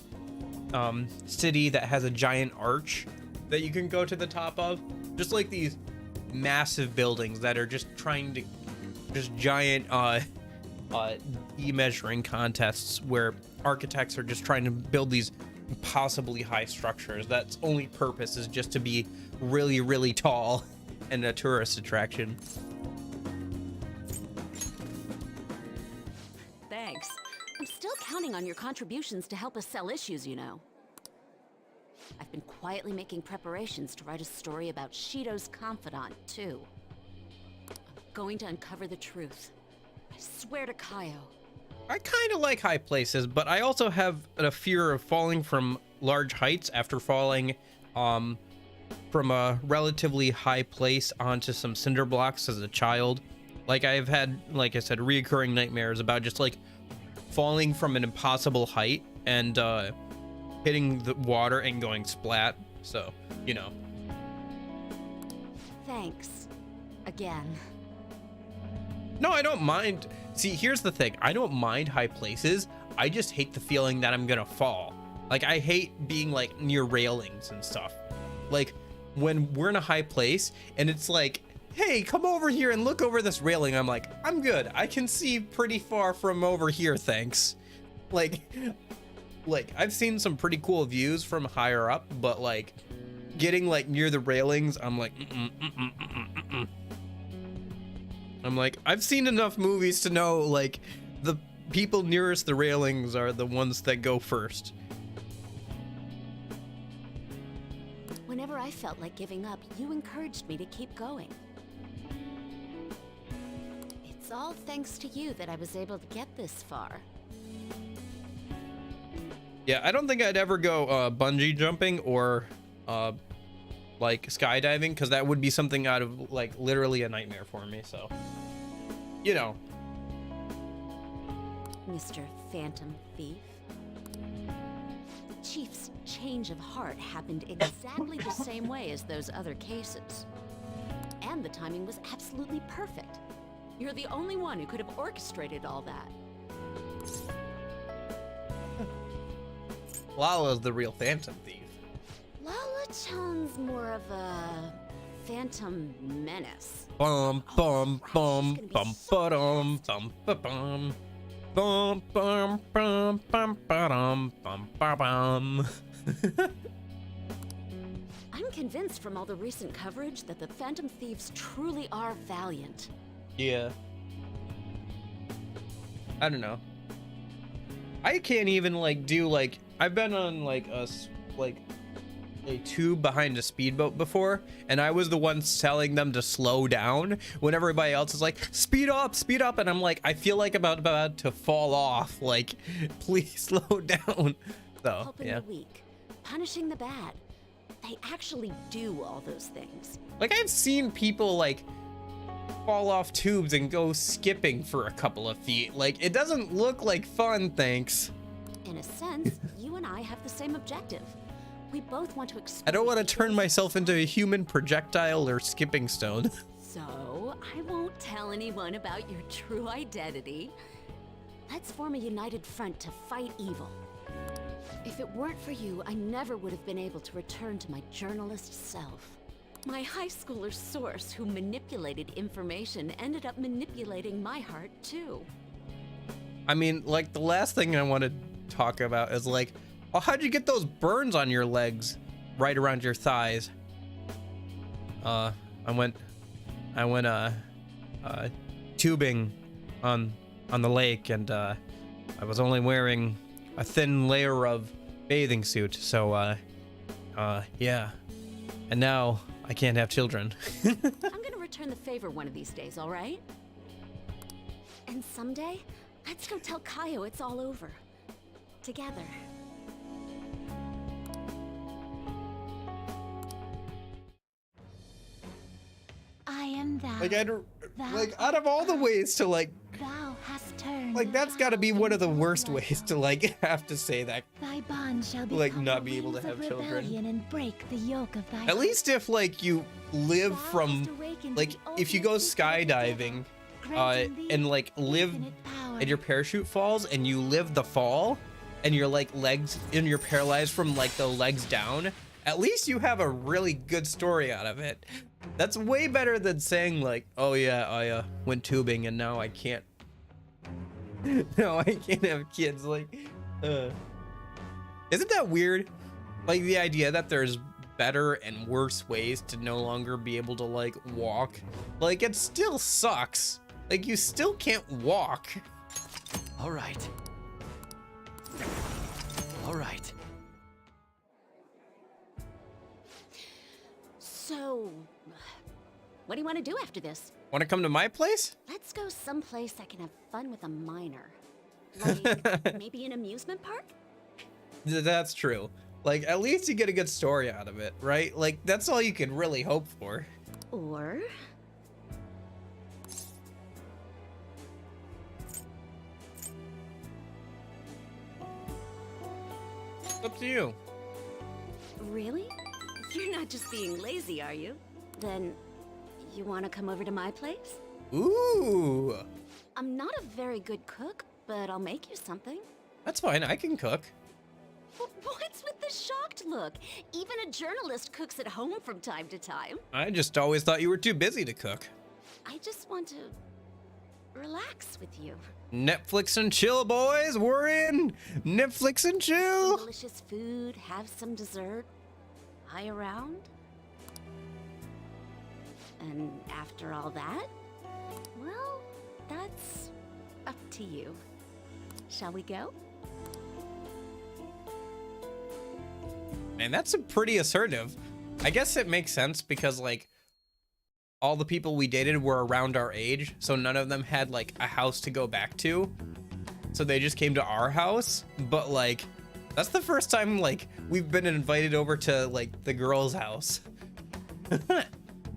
city that has a giant arch that you can go to the top of. Just like these massive buildings that are just trying to, just giant e-measuring contests where architects are just trying to build these impossibly high structures that's only purpose is just to be really, really tall and a tourist attraction. Thanks. I'm still counting on your contributions to help us sell issues, you know. I've been quietly making preparations to write a story about Shido's confidant, too. I'm going to uncover the truth. I swear to Kaio. I kind of like high places, but I also have a fear of falling from large heights after falling from a relatively high place onto some cinder blocks as a child. Like, I've had, like I said, reoccurring nightmares about just like falling from an impossible height and hitting the water and going splat. So, you know. Thanks. Again. No, I don't mind. See, here's the thing. I don't mind high places. I just hate the feeling that I'm gonna fall. Like, I hate being like near railings and stuff. Like, when we're in a high place and it's like, hey, come over here and look over this railing. I'm like, I'm good. I can see pretty far from over here, thanks. Like I've seen some pretty cool views from higher up, but like getting like near the railings, I'm like, I'm like, I've seen enough movies to know like the people nearest the railings are the ones that go first. Whenever I felt like giving up, you encouraged me to keep going. It's all thanks to you that I was able to get this far. Yeah, I don't think I'd ever go bungee jumping or like skydiving, because that would be something out of like literally a nightmare for me. So, you know. Mr. Phantom Thief. The Chief's change of heart happened exactly the same way as those other cases. And the timing was absolutely perfect. You're the only one who could have orchestrated all that. Lala's the real Phantom Thief. Lala-chan's more of a phantom menace. Bum bum bum bum ba-dum bum ba-bum. Bum bum bum bum ba-dum bum ba-bum. I'm convinced from all the recent coverage that the Phantom Thieves truly are valiant. Yeah. I don't know. I can't even like do like, I've been on like a tube behind a speedboat before, and I was the one telling them to slow down when everybody else is like, speed up, and I'm like, I feel like I'm about to fall off. Like, please slow down. So Helping yeah. the weak, punishing the bad. They actually do all those things. Like, I've seen people like fall off tubes and go skipping for a couple of feet. Like, it doesn't look like fun, thanks. In a sense, you and I have the same objective. We both want to experience. I don't want to turn myself into a human projectile or skipping stone. So, I won't tell anyone about your true identity. Let's form a united front to fight evil. If it weren't for you, I never would have been able to return to my journalist self. My high schooler source who manipulated information ended up manipulating my heart too. I mean, like, the last thing I want to talk about is like, oh, how'd you get those burns on your legs right around your thighs? I went tubing on the lake, and I was only wearing a thin layer of bathing suit, so yeah. And now I can't have children. I'm gonna return the favor one of these days, all right? And someday, let's go tell Kaio it's all over. Together. I am thou. Like, out of all the ways to like, Thou hast turned. like, that's got to be one of the worst ways to like have to say that. Thy bond shall be Like, not be able to have children. and break the yoke of thy. At least if like you live from, like, if you go skydiving and like live and your parachute falls and you live the fall and your like legs and you're paralyzed from like the legs down, at least you have a really good story out of it. That's way better than saying like, oh yeah, I went tubing and now I can't. No, I can't have kids. Like, isn't that weird? Like the idea that there's better and worse ways to no longer be able to like walk. Like it still sucks. Like you still can't walk. All right. All right. So, what do you want to do after this? Want to come to my place? Let's go someplace I can have fun with a minor. Like, maybe an amusement park? That's true. Like, at least you get a good story out of it, right? Like, that's all you can really hope for. Or... It's up to you. Really? You're not just being lazy, are you? Then, you want to come over to my place? Ooh. I'm not a very good cook, but I'll make you something. That's fine, I can cook. What's with the shocked look? Even a journalist cooks at home from time to time. I just always thought you were too busy to cook. I just want to relax with you. Netflix and chill, boys. We're in. Netflix and chill. Delicious food, have some dessert. High around. And after all that, well, that's up to you. Shall we go? Man, that's a pretty assertive. I guess it makes sense because like all the people we dated were around our age, so none of them had like a house to go back to. So they just came to our house, but like that's the first time like we've been invited over to like the girl's house.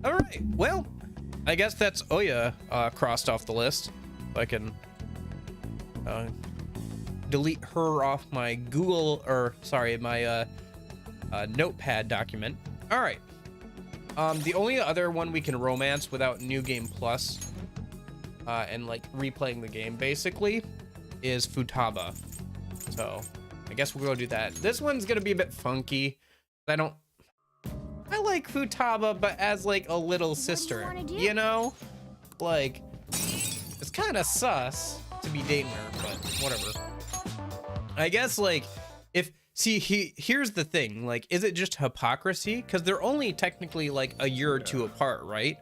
All right, well, I guess that's Oya crossed off the list. I can delete her off my Google, or sorry, my notepad document. All right. The only other one we can romance without New Game Plus and like replaying the game basically is Futaba. So I guess we'll go do that. This one's gonna be a bit funky. I like Futaba, but as like a little sister, you know? Like, it's kind of sus to be dating her, but whatever. I guess like here's the thing, like, is it just hypocrisy? Because they're only technically like a year or two apart, right?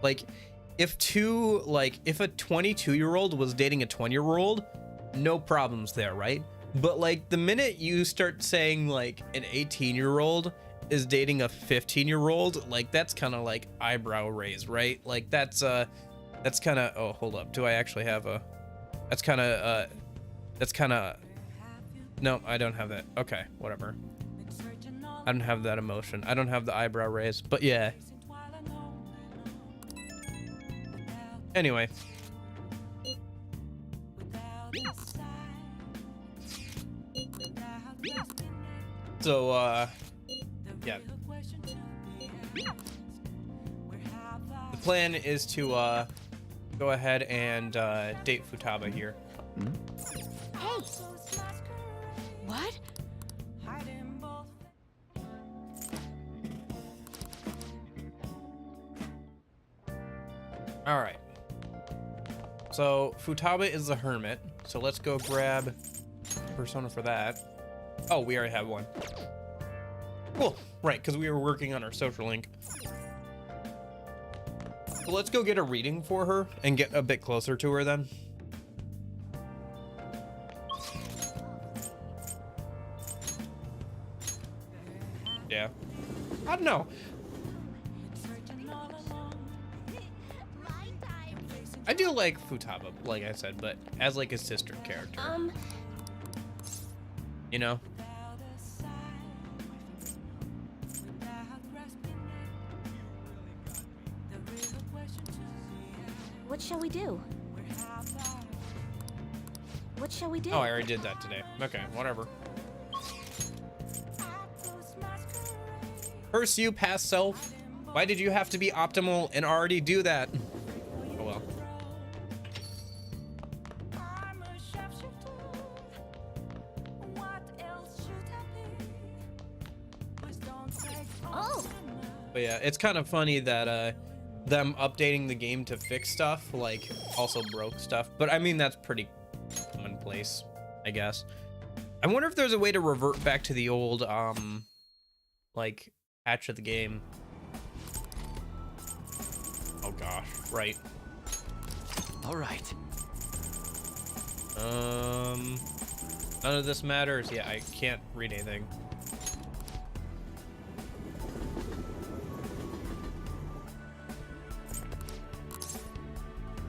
Like, if a 22-year-old was dating a 20-year-old, no problems there, right? But like the minute you start saying like an 18-year-old is dating a 15-year-old, like that's kind of like eyebrow raise, right? Like that's kind of, oh, hold up, do I actually have a, that's kind of no, I don't have that. Okay, whatever. I don't have that emotion. I don't have the eyebrow raise, but yeah. Anyway. So, yeah. The plan is to, go ahead and, date Futaba here. Hey! What? All right. So Futaba is the hermit. So let's go grab persona for that. Oh, we already have one. Cool. Right, because we were working on our social link. So let's go get a reading for her and get a bit closer to her then. Yeah. I don't know. I do like Futaba, like I said, but as like a sister character. You know? What shall we do? What shall we do? Oh, I already did that today. Okay, whatever. Curse you, past self. Why did you have to be optimal and already do that? Oh well. But yeah, it's kind of funny that them updating the game to fix stuff like also broke stuff. But I mean that's pretty commonplace, I guess. I wonder if there's a way to revert back to the old like patch of the game. Oh gosh, right. All right. None of this matters. Yeah, I can't read anything.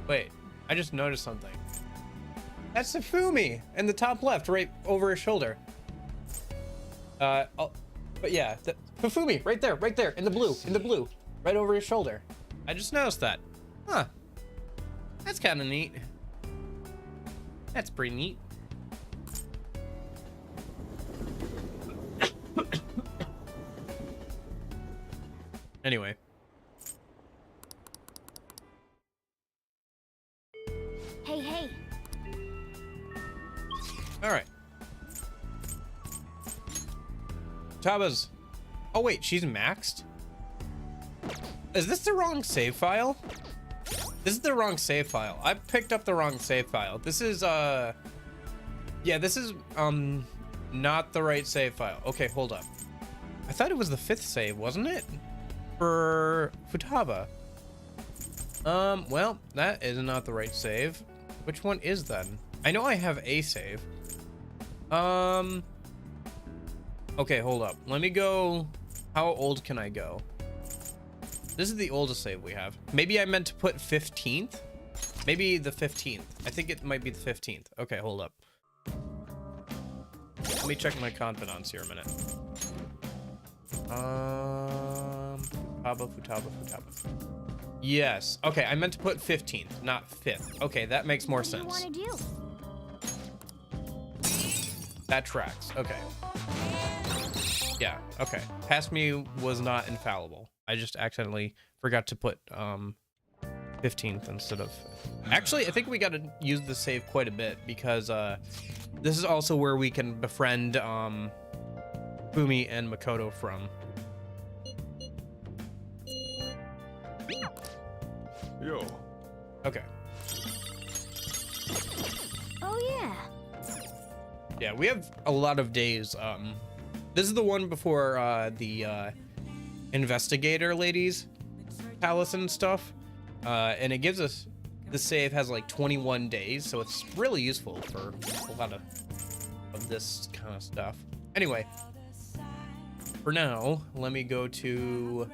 Wait, I just noticed something. That's Safumi in the top left, right over his shoulder. But yeah, Fufumi, right there, in the blue, right over his shoulder. I just noticed that. Huh. That's kind of neat. That's pretty neat. Anyway. Hey, hey. All right. Taba's. Oh wait, she's maxed? Is this the wrong save file? This is the wrong save file. I picked up the wrong save file. This is yeah, this is not the right save file. Okay, hold up. I thought it was the 5th save, wasn't it? For Futaba. Well, that is not the right save. Which one is then? I know I have a save. Okay, hold up. Let me go. How old can I go? This is the oldest save we have. Maybe I meant to put 15th? Maybe the 15th. I think it might be the 15th. Okay, hold up. Let me check my confidants here a minute. Futaba. Yes. Okay, I meant to put 15th, not 5th. Okay, that makes more sense. What do you want to do? That tracks. Okay. Yeah, okay. Past me was not infallible. I just accidentally forgot to put 15th instead of... Actually, I think we got to use the save quite a bit because this is also where we can befriend Fumi and Makoto from. Yo. Okay. Oh, yeah. Yeah, we have a lot of days. This is the one before the investigator ladies palace and stuff, and it gives us, the save has like 21 days, so it's really useful for a lot of this kind of stuff. Anyway, for now, let me go to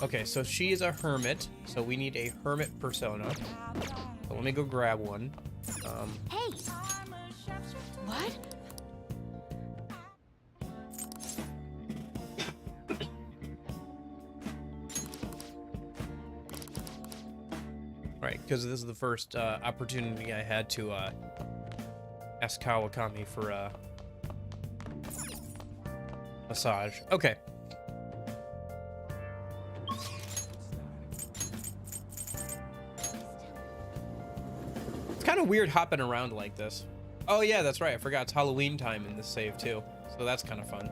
okay, so she is a hermit, so we need a hermit persona. So let me go grab one. Hey. What? Right, because this is the first opportunity I had to ask Kawakami for a massage. Okay. It's kind of weird hopping around like this. Oh yeah, that's right. I forgot it's Halloween time in this save too. So that's kind of fun.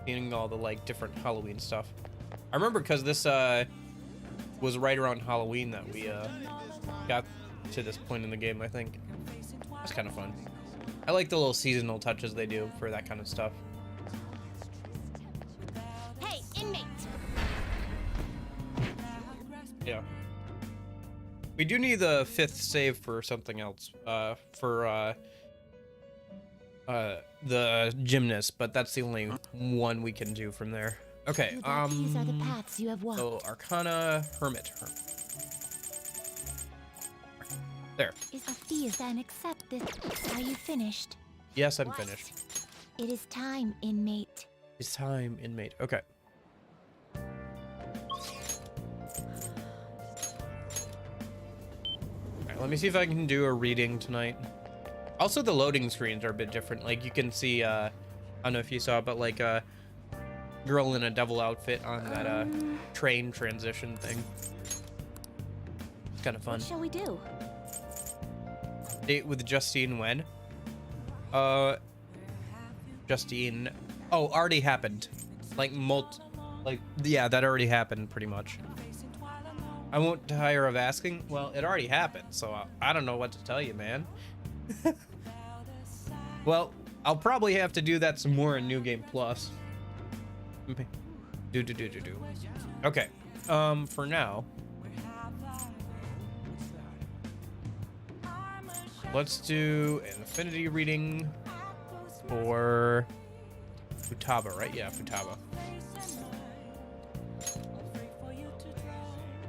Seeing all the like different Halloween stuff. I remember because this was right around Halloween that we got to this point in the game, I think. That's kind of fun. I like the little seasonal touches they do for that kind of stuff. Hey, inmate. Yeah. We do need the 5th save for something else. For the gymnast, but that's the only one we can do from there. Okay, These are the paths you have walked. so Arcana, Hermit. There. Is a thieves and accept this. Are you finished? Yes, I'm finished. It is time, inmate. It's time, inmate. Okay. Alright, let me see if I can do a reading tonight. Also, the loading screens are a bit different. Like, you can see, I don't know if you saw, but like a girl in a devil outfit on that train transition thing. It's kind of fun. What shall we do? Date with Justine when? Justine. Oh, already happened. Yeah, that already happened pretty much. I won't tire of asking. Well, it already happened, so I don't know what to tell you, man. Well, I'll probably have to do that some more in New Game Plus. Do. Okay. For now, let's do an affinity reading for Futaba, right? Yeah, Futaba.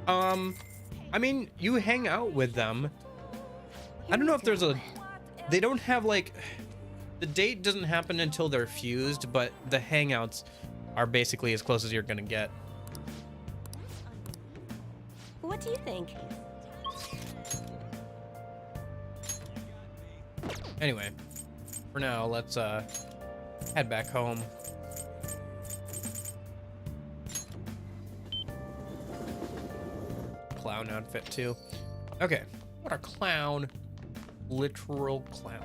I mean, you hang out with them. I don't know if there's they don't have like, the date doesn't happen until they're fused, but the hangouts are basically as close as you're gonna get. What do you think? Anyway, for now, let's head back home. Clown outfit too. Okay, what a clown. Literal clown.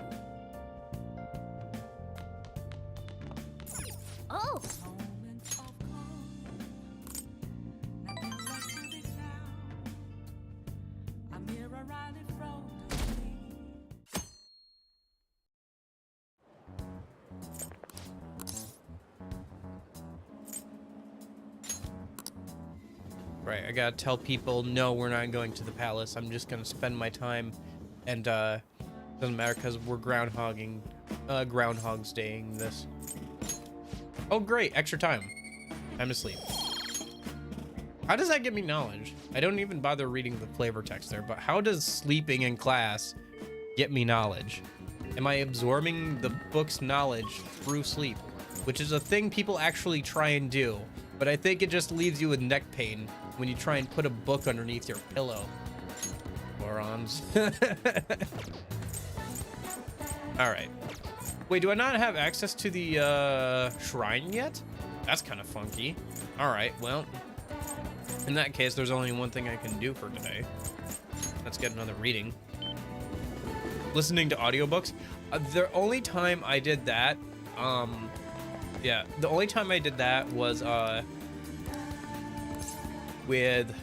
Oh, Right, I gotta tell people, no, we're not going to the palace. I'm just gonna spend my time, and doesn't matter because we're groundhog staying this. Oh, great, extra time. Time to sleep. How does that give me knowledge? I don't even bother reading the flavor text there, but how does sleeping in class get me knowledge? Am I absorbing the book's knowledge through sleep? Which is a thing people actually try and do, but I think it just leaves you with neck pain when you try and put a book underneath your pillow. Morons. Alright. Wait, do I not have access to the shrine yet? That's kind of funky. Alright, well, in that case, there's only one thing I can do for today. Let's get another reading. Listening to audiobooks. The only time I did that, yeah, the only time I did that was with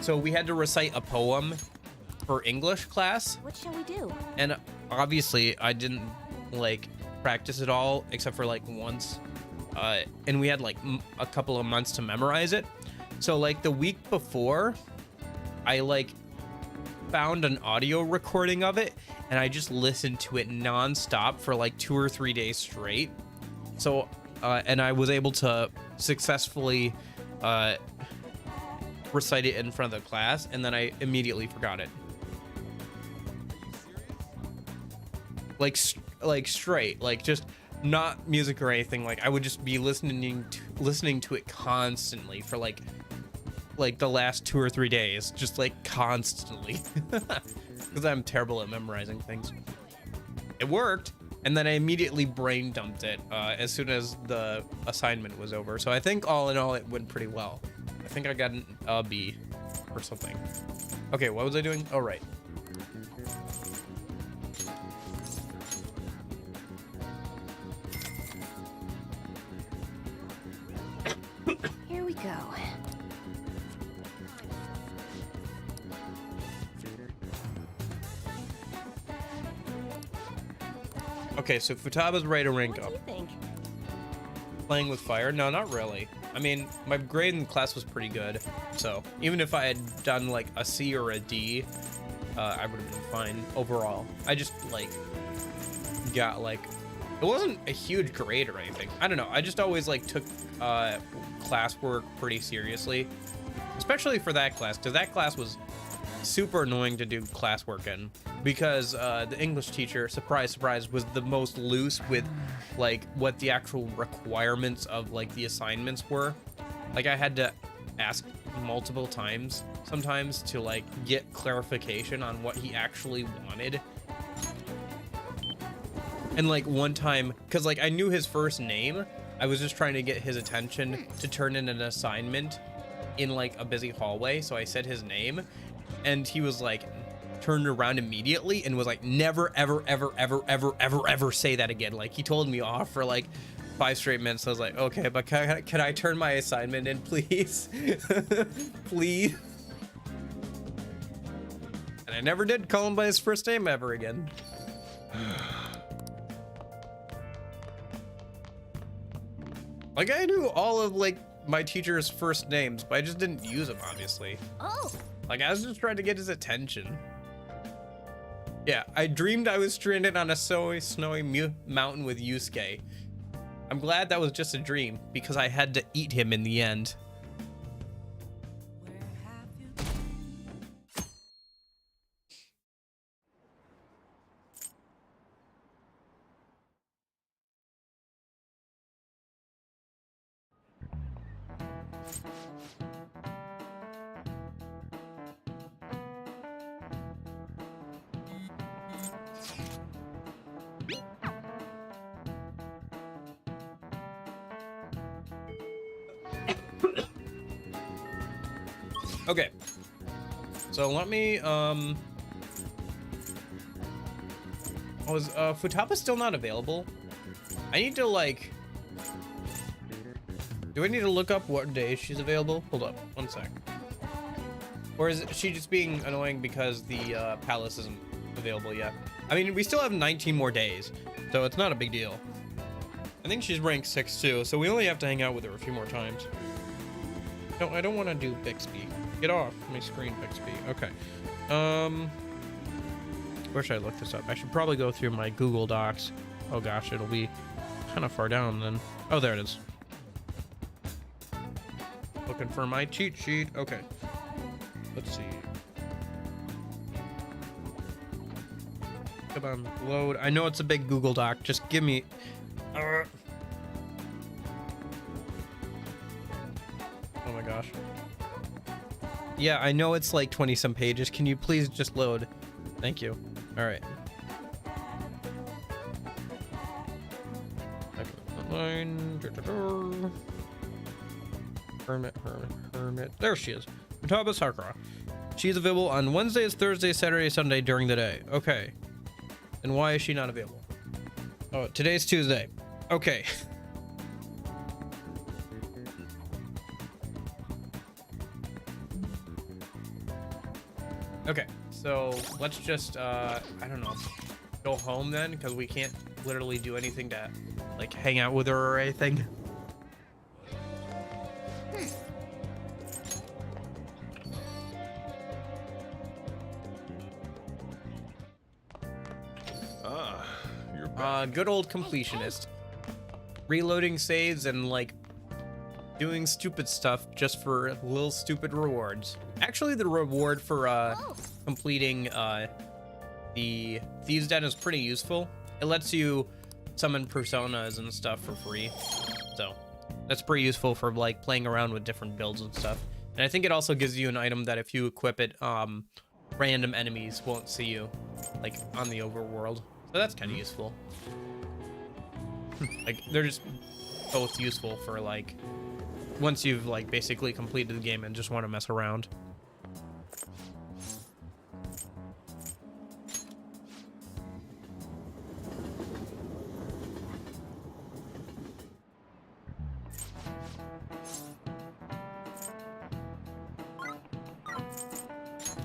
so we had to recite a poem for English class, what shall we do? and obviously I didn't like practice it all except for like once, and we had like a couple of months to memorize it. So like the week before, I like found an audio recording of it and I just listened to it nonstop for like 2 or 3 days straight. So and I was able to successfully recite it in front of the class, and then I immediately forgot it. Like straight, like just not music or anything. Like I would just be listening to it constantly for like the last 2 or 3 days, just like constantly, because I'm terrible at memorizing things. It worked, and then I immediately brain dumped it as soon as the assignment was over. So I think all in all, it went pretty well. I think I got a B or something. Okay, what was I doing? Oh, right. Here we go. Okay, so Futaba's ready to rank What up. do you think? Playing with fire? No, not really. I mean, my grade in class was pretty good, so even if I had done like a C or a D, I would have been fine overall. I just like got like, it wasn't a huge grade or anything. I don't know. I just always like took classwork pretty seriously, especially for that class, because that class was super annoying to do classwork in, because the English teacher, surprise surprise, was the most loose with like what the actual requirements of like the assignments were. Like I had to ask multiple times sometimes to like get clarification on what he actually wanted. And like one time, because like I knew his first name, I was just trying to get his attention to turn in an assignment in like a busy hallway, so I said his name, and he was like turned around immediately and was like, never ever ever ever ever ever ever say that again. Like he told me off for like 5 straight minutes. I was like, okay, but can I turn my assignment in, please? Please. And I never did call him by his first name ever again. Like, I knew all of like my teacher's first names, but I just didn't use them, obviously. Oh, Like, I was just trying to get his attention. Yeah, I dreamed I was stranded on a snowy mountain with Yusuke. I'm glad that was just a dream, because I had to eat him in the end. Okay, so let me, was, Futaba still not available? I need to, like, do I need to look up what day she's available? Hold up, 1 sec. Or is she just being annoying because the, palace isn't available yet? I mean, we still have 19 more days, so it's not a big deal. I think she's rank 6 too, so we only have to hang out with her a few more times. No, I don't want to do Bixby. Get off my screen, Bixby. Okay. Where should I look this up? I should probably go through my Google Docs. Oh gosh, it'll be kind of far down then. Oh, there it is. Looking for my cheat sheet. Okay. Let's see. Come on, load. I know it's a big Google Doc. Just give me... Oh my gosh. Yeah, I know it's like 20 some pages. Can you please just load? Thank you. All right. Hermit. There she is. Futaba Sakura. She's available on Wednesdays, Thursdays, Saturday, Sunday during the day. Okay. And why is she not available? Oh, today's Tuesday. Okay. Okay, so let's just, I don't know, go home then, because we can't literally do anything to, like, hang out with her or anything. Ah, you're back. Good old Completionist. Reloading saves and, like, doing stupid stuff just for little stupid rewards. Actually, the reward for completing the Thieves' Den is pretty useful. It lets you summon personas and stuff for free. So that's pretty useful for like playing around with different builds and stuff. And I think it also gives you an item that if you equip it, random enemies won't see you like on the overworld. So that's kind of useful. Like they're just both useful for like once you've like basically completed the game and just want to mess around.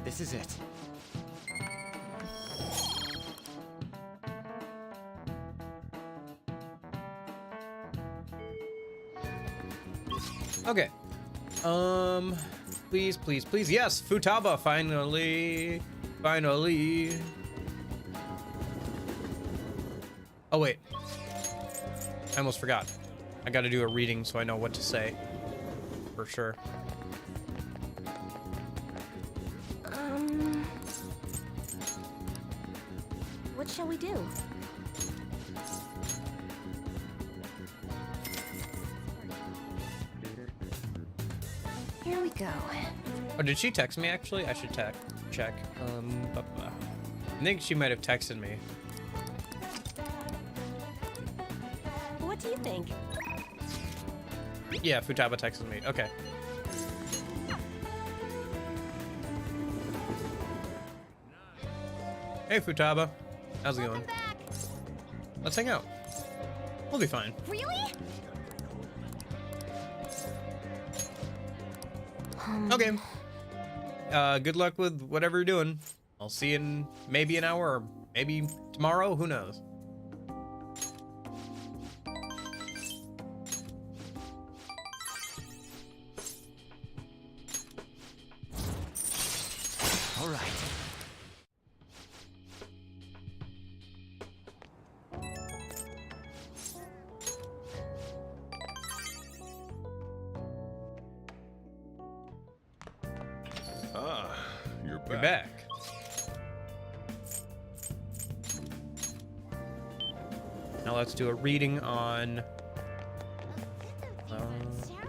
This is it. Okay. Please, please, please. Yes, Futaba, finally. Finally. Oh, wait. I almost forgot. I gotta do a reading so I know what to say. For sure. What shall we do? Here we go. Oh, did she text me actually? I should check. I think she might have texted me. What do you think? Yeah, Futaba texted me. Okay. Hey, Futaba. How's it going? Back. Let's hang out. We'll be fine. Really? Okay. Good luck with whatever you're doing. I'll see you in maybe an hour or maybe tomorrow. Who knows? All right. Ah, you're back. You're back. Now let's do a reading on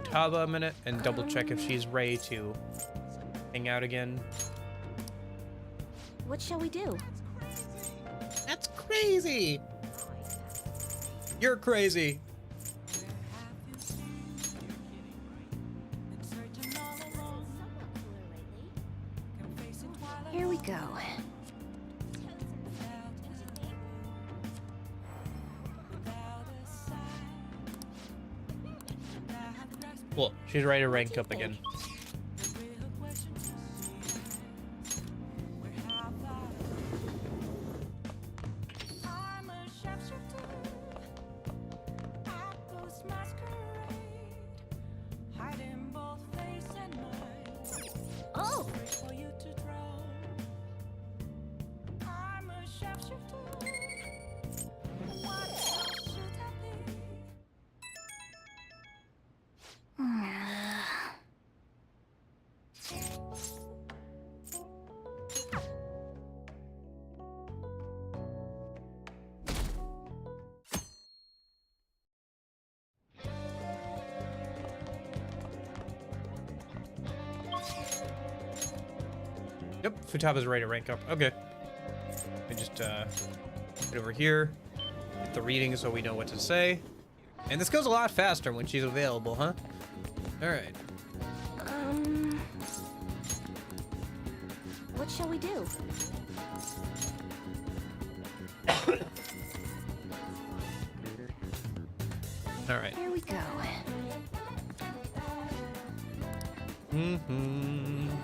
Taba a minute and double check if she's ready to hang out again. What shall we do? That's crazy. You're crazy. Here we go. Cool. She's ready to rank up again. Oh! Yep, Futaba's ready to rank up. Okay. I just get over here, get the reading so we know what to say. And this goes a lot faster when she's available, huh? Alright. What shall we do? Alright. Here we go.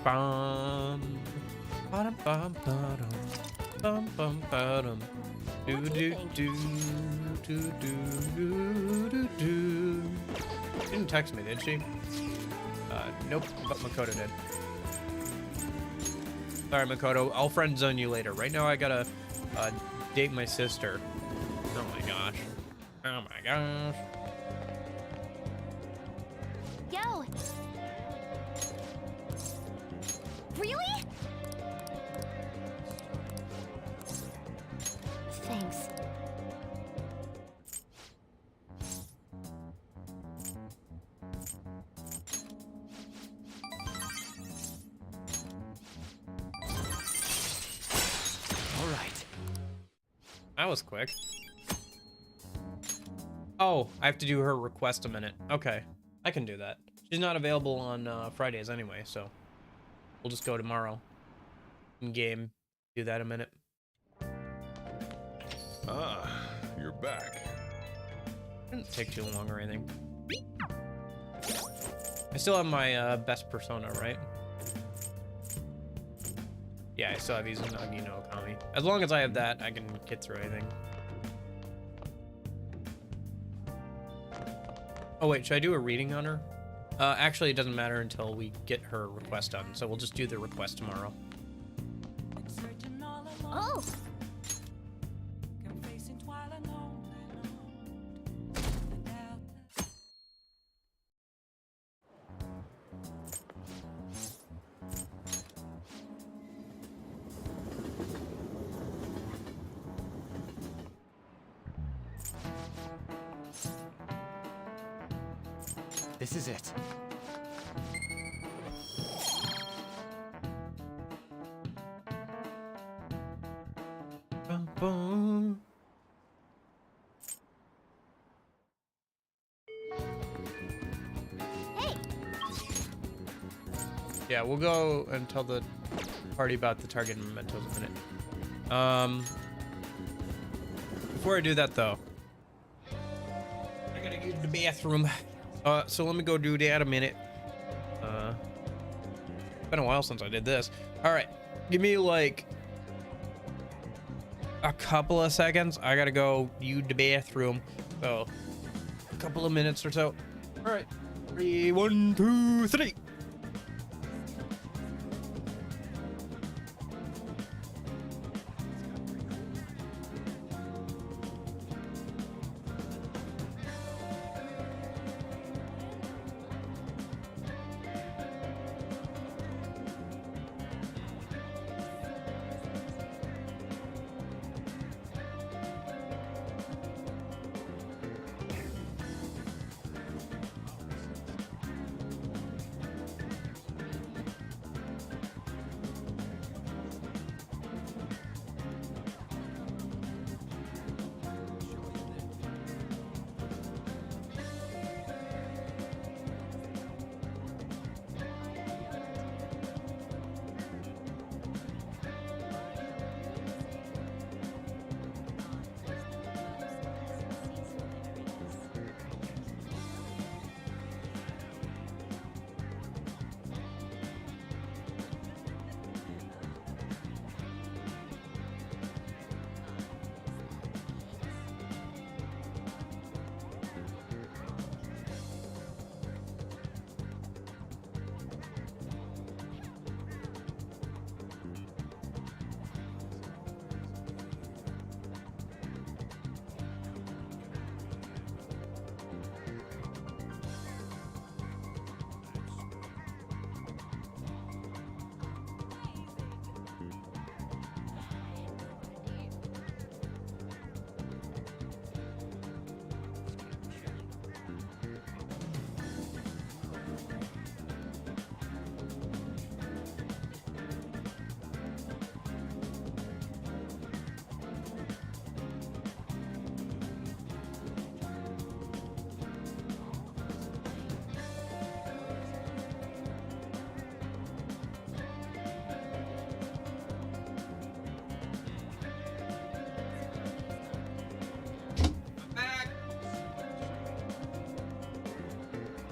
Bum. Bum bum bum bum bum bum. Do What do do you think? do do do do do. She didn't text me, did she? Nope, but Makoto did. Sorry, Makoto. I'll friend zone you later. Right now, I gotta date my sister. Oh my gosh. Oh my gosh. Yo! Really? Thanks. All right. That was quick. Oh, I have to do her request a minute. Okay, I can do that. She's not available on Fridays anyway, so we'll just go tomorrow. In game, do that a minute. Ah, you're back. Didn't take too long or anything. I still have my best persona, right? Yeah, I still have Izanagi no Okami. As long as I have that, I can get through anything. Oh wait, should I do a reading on her? Actually, it doesn't matter until we get her request done, so we'll just do the request tomorrow. Oh! This is it. Bum, bum. Hey! Yeah, we'll go and tell the party about the target mementos in a minute. Before I do that though, I gotta use the bathroom. So let me go do that a minute. Been a while since I did this. All right, give me like a couple of seconds. I gotta go use the bathroom. So a couple of minutes or so. All right, 3, 1, 2, 3.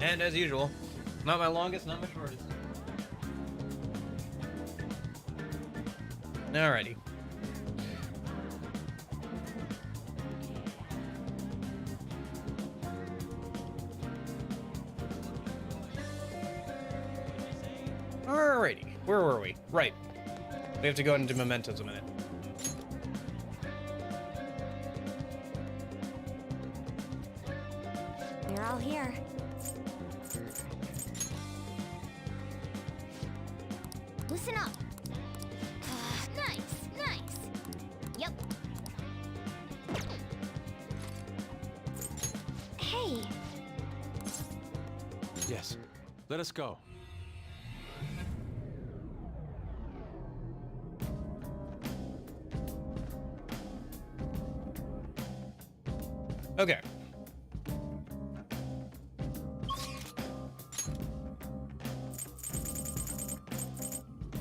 And as usual, not my longest, not my shortest. Alrighty. Alrighty. Where were we? Right. We have to go into mementos a minute. You're all here. Listen up. Nice. Yep. Hey. Yes. Let us go. Okay.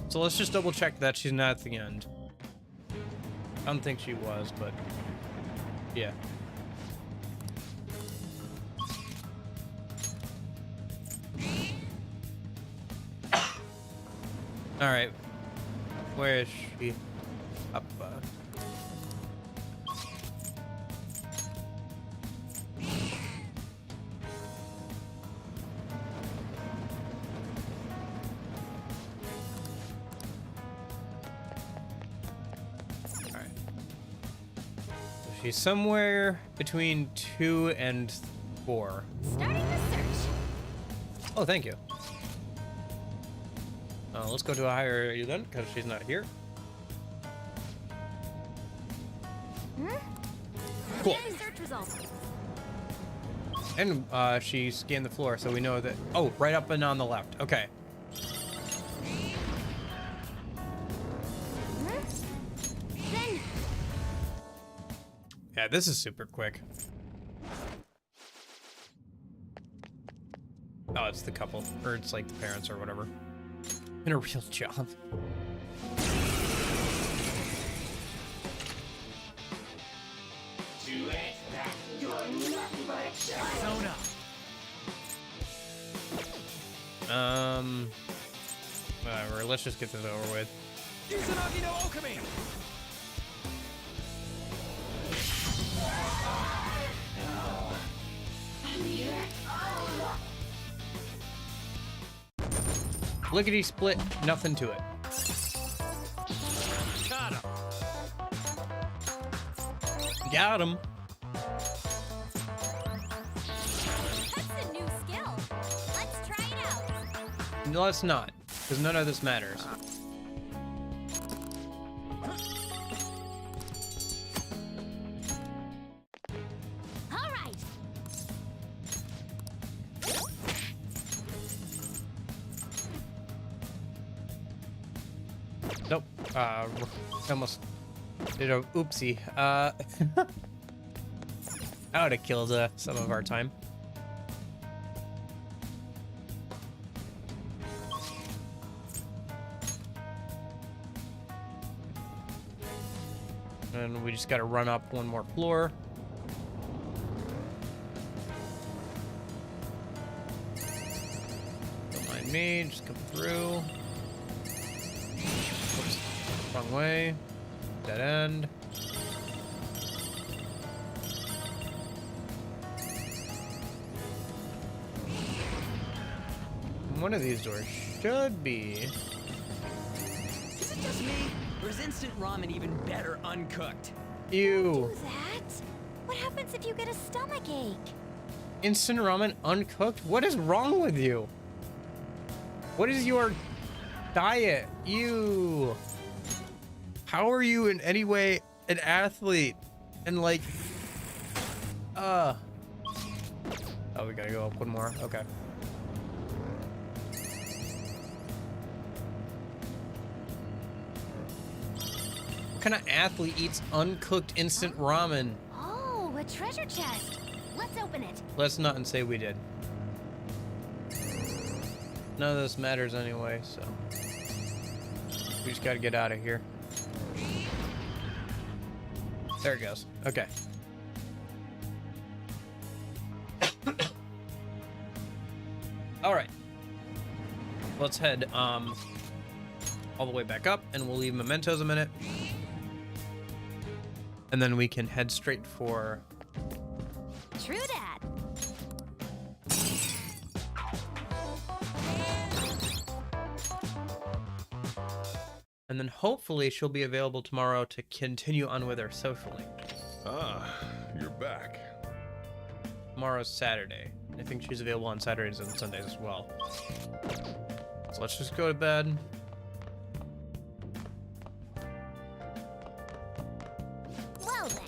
So let's just double check that she's not at the end. I don't think she was, but yeah. All right. Where is she? Up. She's somewhere between 2 and 4. Starting the search. Oh, thank you. Let's go to a higher then, because she's not here. Cool. Yay, search results. And she scanned the floor, so we know that. Oh, right up and on the left. Okay. Then Yeah, this is super quick. Oh, it's the couple, or it's like the parents or whatever. In a real job. Whatever. Let's just get this over with. Izanagi no Okami! Lickety split, nothing to it. Got him! Got him. That's a new skill. Let's try it out. No, let's not, because none of this matters. All right. Nope. Almost did a oopsie. That would have killed some of our time. And we just got to run up one more floor. Don't mind me, just come through. Oops, wrong way. Dead end. One of these doors should be. Is it just me, or is instant ramen even better uncooked? Ew. Do that? What happens if you get a stomach ache? Instant ramen uncooked? What is wrong with you? What is your diet? Ew. How are you in any way an athlete? And like, oh, we gotta go up one more. Okay. What kind of athlete eats uncooked instant ramen? Oh, a treasure chest. Let's open it. Let's not say we did. None of this matters anyway, so we just gotta get out of here. There it goes. Okay. All right. Let's head all the way back up, and we'll leave mementos a minute. And then we can head straight for True that. and then hopefully she'll be available tomorrow to continue on with her socially. Ah, you're back. Tomorrow's Saturday. I think she's available on Saturdays and Sundays as well. So let's just go to bed. Well then.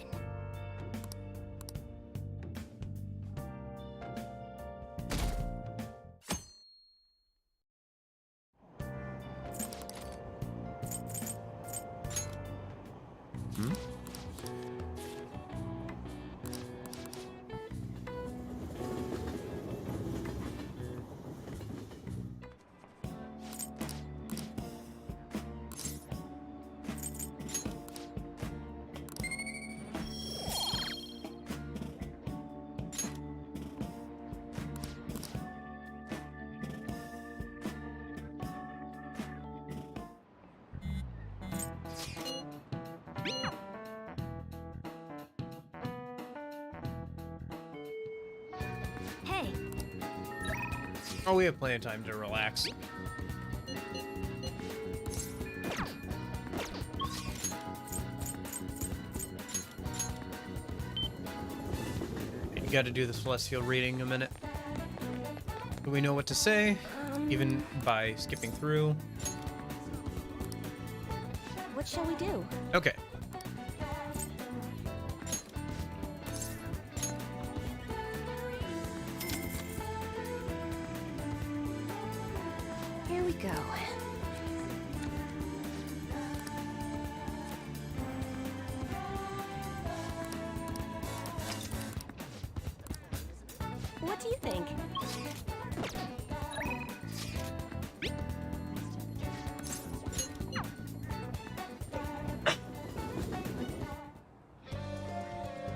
Hey, Oh, we have plenty of time to relax. You got to do the celestial reading a minute. Do we know what to say? Even by skipping through. What shall we do? Okay. Here we go. What do you think?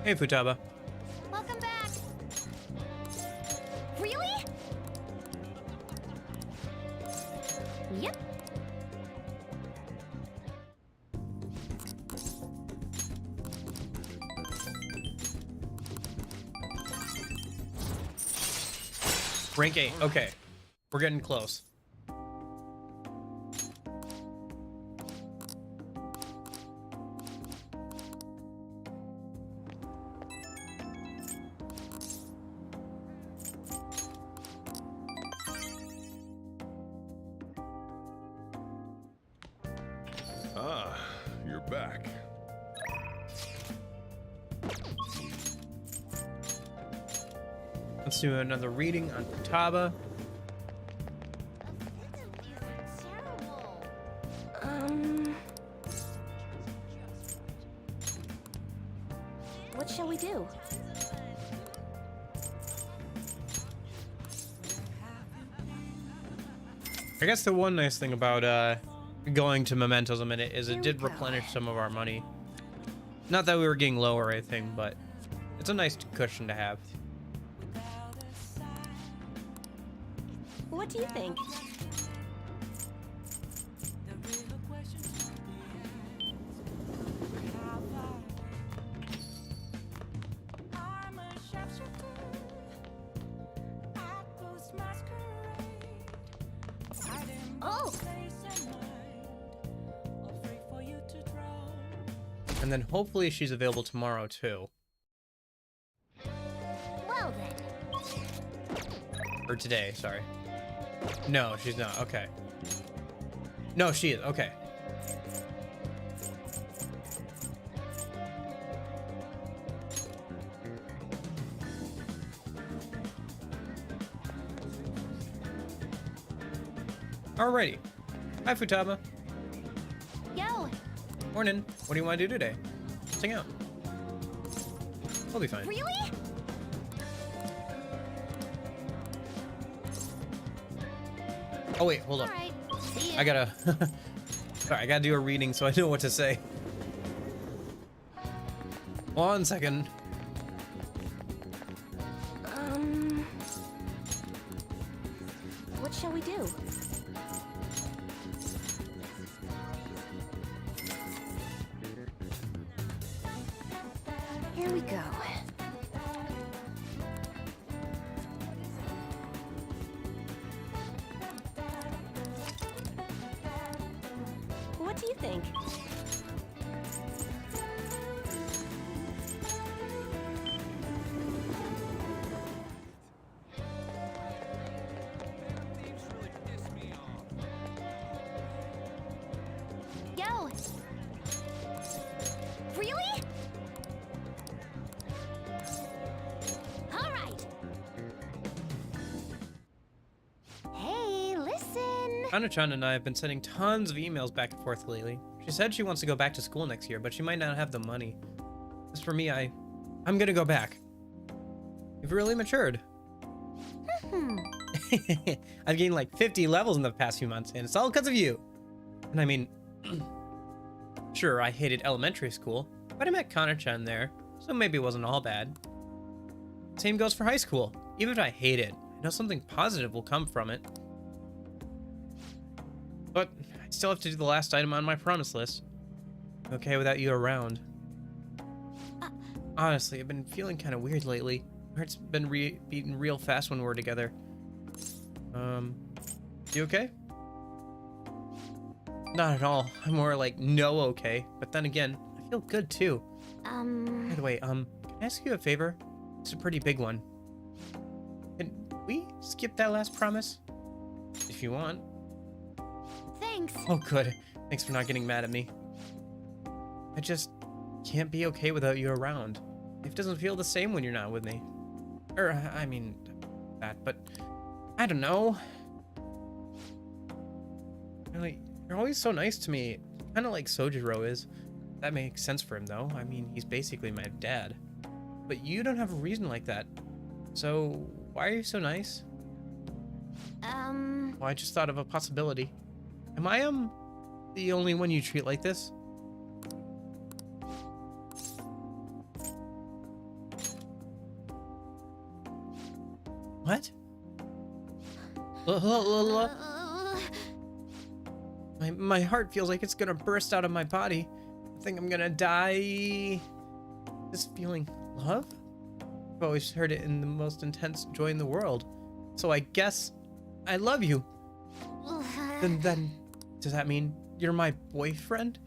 Hey, Futaba. welcome back. Really? Rank 8. Okay. We're getting close. Ah, you're back. Let's do another reading on Futaba. What shall we do? I guess the one nice thing about going to Mementos a minute is Here it we did go. replenish some of our money. Not that we were getting low or anything, but it's a nice cushion to have. What do you think? Oh! And then hopefully she's available tomorrow too. Well then. Or today, sorry. No, she's not. Okay. No, she is. Okay. Alrighty. Hi, Futaba. Yo, Morning. What do you want to do today? Let's hang out. We'll be fine. really? Oh, wait. Hold up. Alright, see ya. I gotta... Sorry, I gotta do a reading so I know what to say. 1 second. What shall we do? Here we go. What do you think? Yo. Really? All right. Hey, listen. Ana-chan and I have been sending tons of emails back and forth lately. She said she wants to go back to school next year, but she might not have the money. As for me, I'm gonna go back. You've really matured. I've gained like 50 levels in the past few months, and it's all because of you. And I mean, sure, I hated elementary school, but I met Kana-chan there, so maybe it wasn't all bad. Same goes for high school. Even if I hate it, I know something positive will come from it. But I still have to do the last item on my promise list. Okay without you around. Honestly, I've been feeling kind of weird lately. My heart's been beating real fast when we're together. You okay? Not at all. I'm more like no okay. But then again, I feel good too. By the way, can I ask you a favor? It's a pretty big one. Can we skip that last promise? If you want. Thanks. Oh, good. Thanks for not getting mad at me. I just can't be okay without you around. It doesn't feel the same when you're not with me. Or, I mean, that, but I don't know. Really, you're always so nice to me. Kind of like Sojiro is. That makes sense for him, though. I mean, he's basically my dad. But you don't have a reason like that. So, why are you so nice? Well, I just thought of a possibility. Am I, the only one you treat like this? What? My heart feels like it's gonna burst out of my body. I think I'm gonna die. This feeling, love? I've always heard it in the most intense joy in the world. So I guess I love you. Then does that mean you're my boyfriend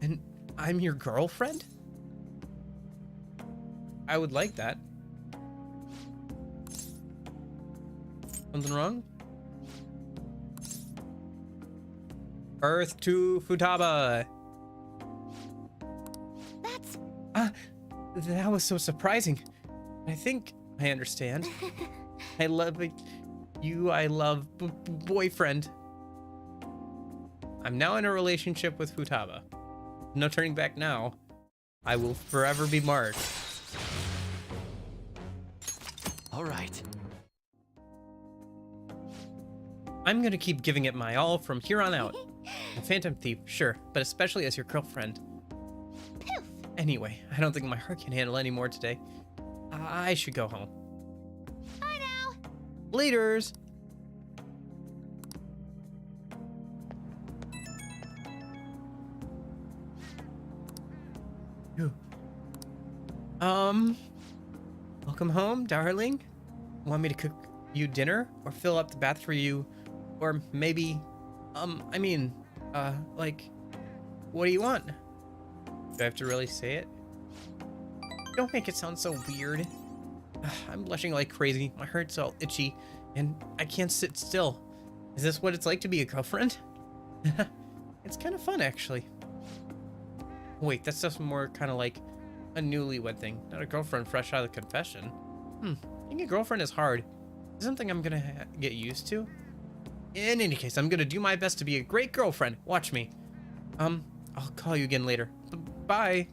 and I'm your girlfriend? I would like that. Something wrong? Earth to Futaba. That's... That was so surprising. I think I understand. I love you. I love boyfriend. I'm now in a relationship with Futaba. No turning back now. I will forever be marked. All right. I'm gonna keep giving it my all from here on out. A phantom thief, sure, but especially as your girlfriend. Poof. Anyway, I don't think my heart can handle any more today. I should go home. Bye now. Laters. Phew. Welcome home, darling. Want me to cook you dinner or fill up the bath for you? Or maybe, like, what do you want? Do I have to really say it? Don't make it sound so weird. I'm blushing like crazy. My heart's all itchy and I can't sit still. Is this what it's like to be a girlfriend? It's kind of fun, actually. Wait, that's just more kind of like a newlywed thing, not a girlfriend fresh out of confession. Being a girlfriend is hard. It's something I'm gonna get used to. In any case, I'm gonna do my best to be a great girlfriend. Watch me. I'll call you again later. Bye.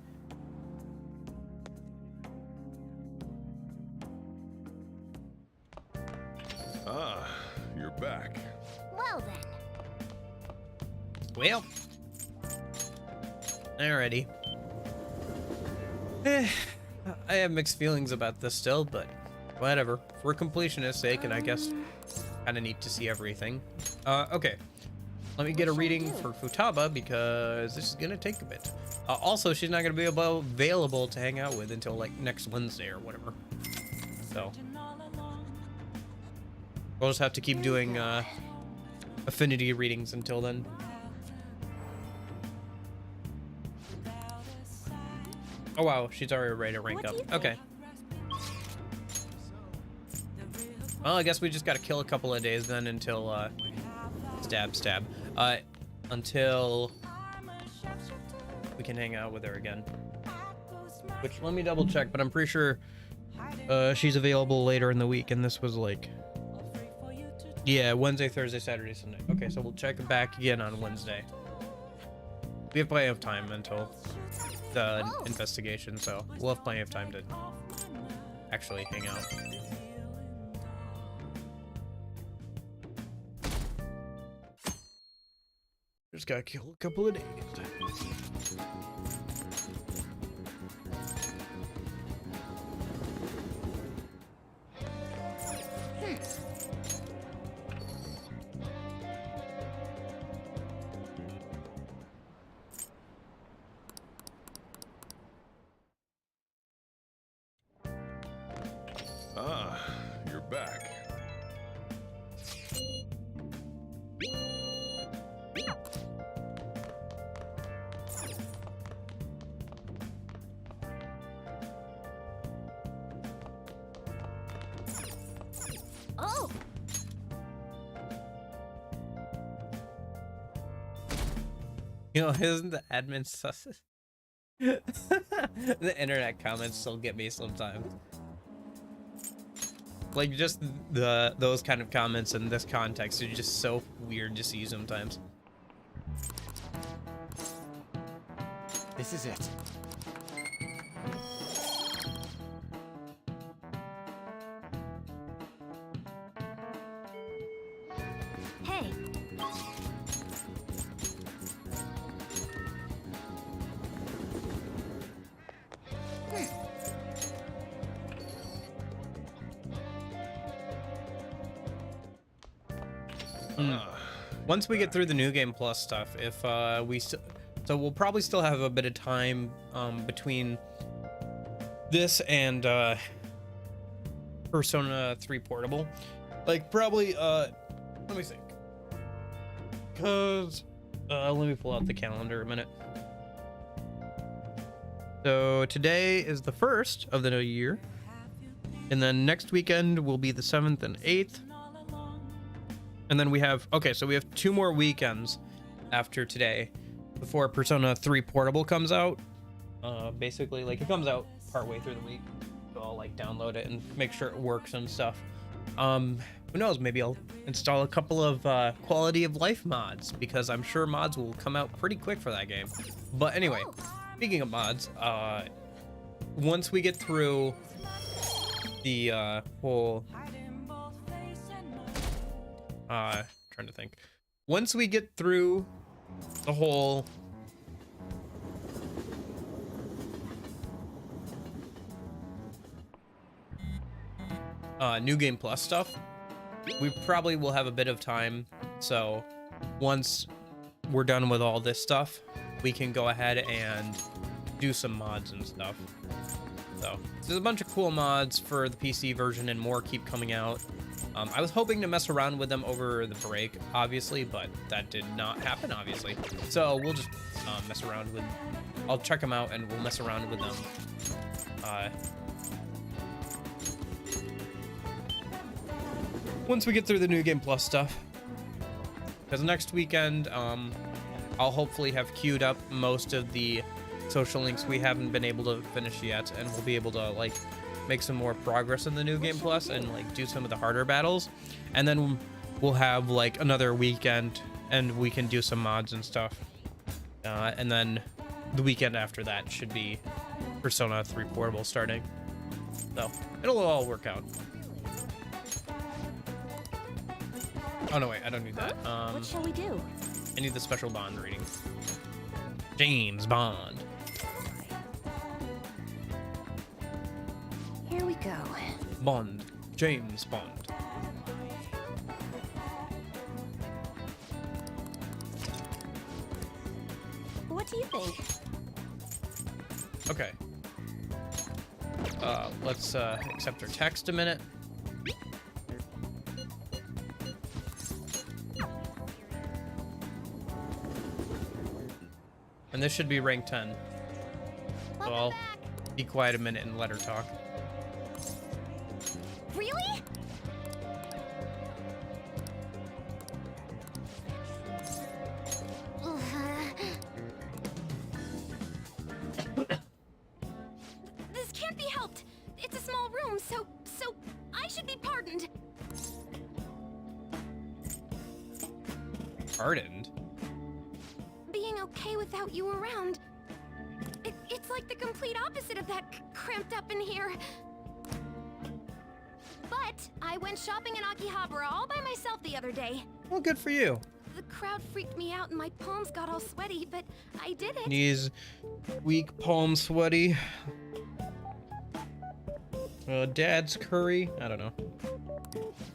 Ah, you're back. Well then. Well. Alrighty. I have mixed feelings about this still, but whatever. For completionist's sake, and I guess kind of neat to see everything. Okay. Let me get a reading for Futaba because this is gonna take a bit. Also, she's not gonna be available to hang out with until like next Wednesday or whatever. So we'll just have to keep doing affinity readings until then. Oh wow, she's already ready to rank up. Okay. Well, I guess we just gotta kill a couple of days then until stab. Until we can hang out with her again. Which, let me double check, but I'm pretty sure she's available later in the week, and this was like, yeah, Wednesday, Thursday, Saturday, Sunday. Okay, so we'll check back again on Wednesday. We have plenty of time until the investigation, so we'll have plenty of time to actually hang out. Just gotta kill a couple of days. Ah, you're back. Oh. You know, isn't the admin sus? The internet comments still get me sometimes. Like, just those kind of comments in this context are just so weird to see sometimes. This is it. Hey. Once we get through the new game plus stuff, if so we'll probably still have a bit of time between this and Persona 3 Portable. Like probably let me think. Cause let me pull out the calendar a minute. So today is the 1st of the new year. And then next weekend will be the 7th and 8th. And then we have, okay, so we have 2 more weekends after today before Persona 3 Portable comes out. Basically, like, it comes out partway through the week. So I'll, like, download it and make sure it works and stuff. Who knows, maybe I'll install a couple of quality of life mods, because I'm sure mods will come out pretty quick for that game. But anyway, speaking of mods, once we get through the whole trying to think, once we get through the whole New Game Plus stuff, we probably will have a bit of time. So once we're done with all this stuff, we can go ahead and do some mods and stuff. So there's a bunch of cool mods for the PC version, and more keep coming out. I was hoping to mess around with them over the break, obviously, but that did not happen, obviously. So we'll just mess around with, I'll check them out and we'll mess around with them. Once we get through the New Game Plus stuff. Because next weekend, I'll hopefully have queued up most of the social links we haven't been able to finish yet, and we'll be able to, like, make some more progress in the New Game Plus and, like, do some of the harder battles. And then we'll have, like, another weekend and we can do some mods and stuff. And then the weekend after that should be Persona 3 Portable starting. So it'll all work out. Oh no, wait, I don't need that. What shall we do? I need the special Bond reading. James Bond. Here we go. Bond. James Bond. What do you think? Okay. Let's accept our text a minute. And this should be rank 10. So I'll be quiet a minute and let her talk. Really? This can't be helped. It's a small room, so I should be pardoned. Pardoned? Being okay without you around. It's like the complete opposite of that cramped up in here. But I went shopping in Akihabara all by myself the other day. Well, good for you. The crowd freaked me out and my palms got all sweaty, but I did it. Knees weak, palms sweaty. Dad's curry? I don't know.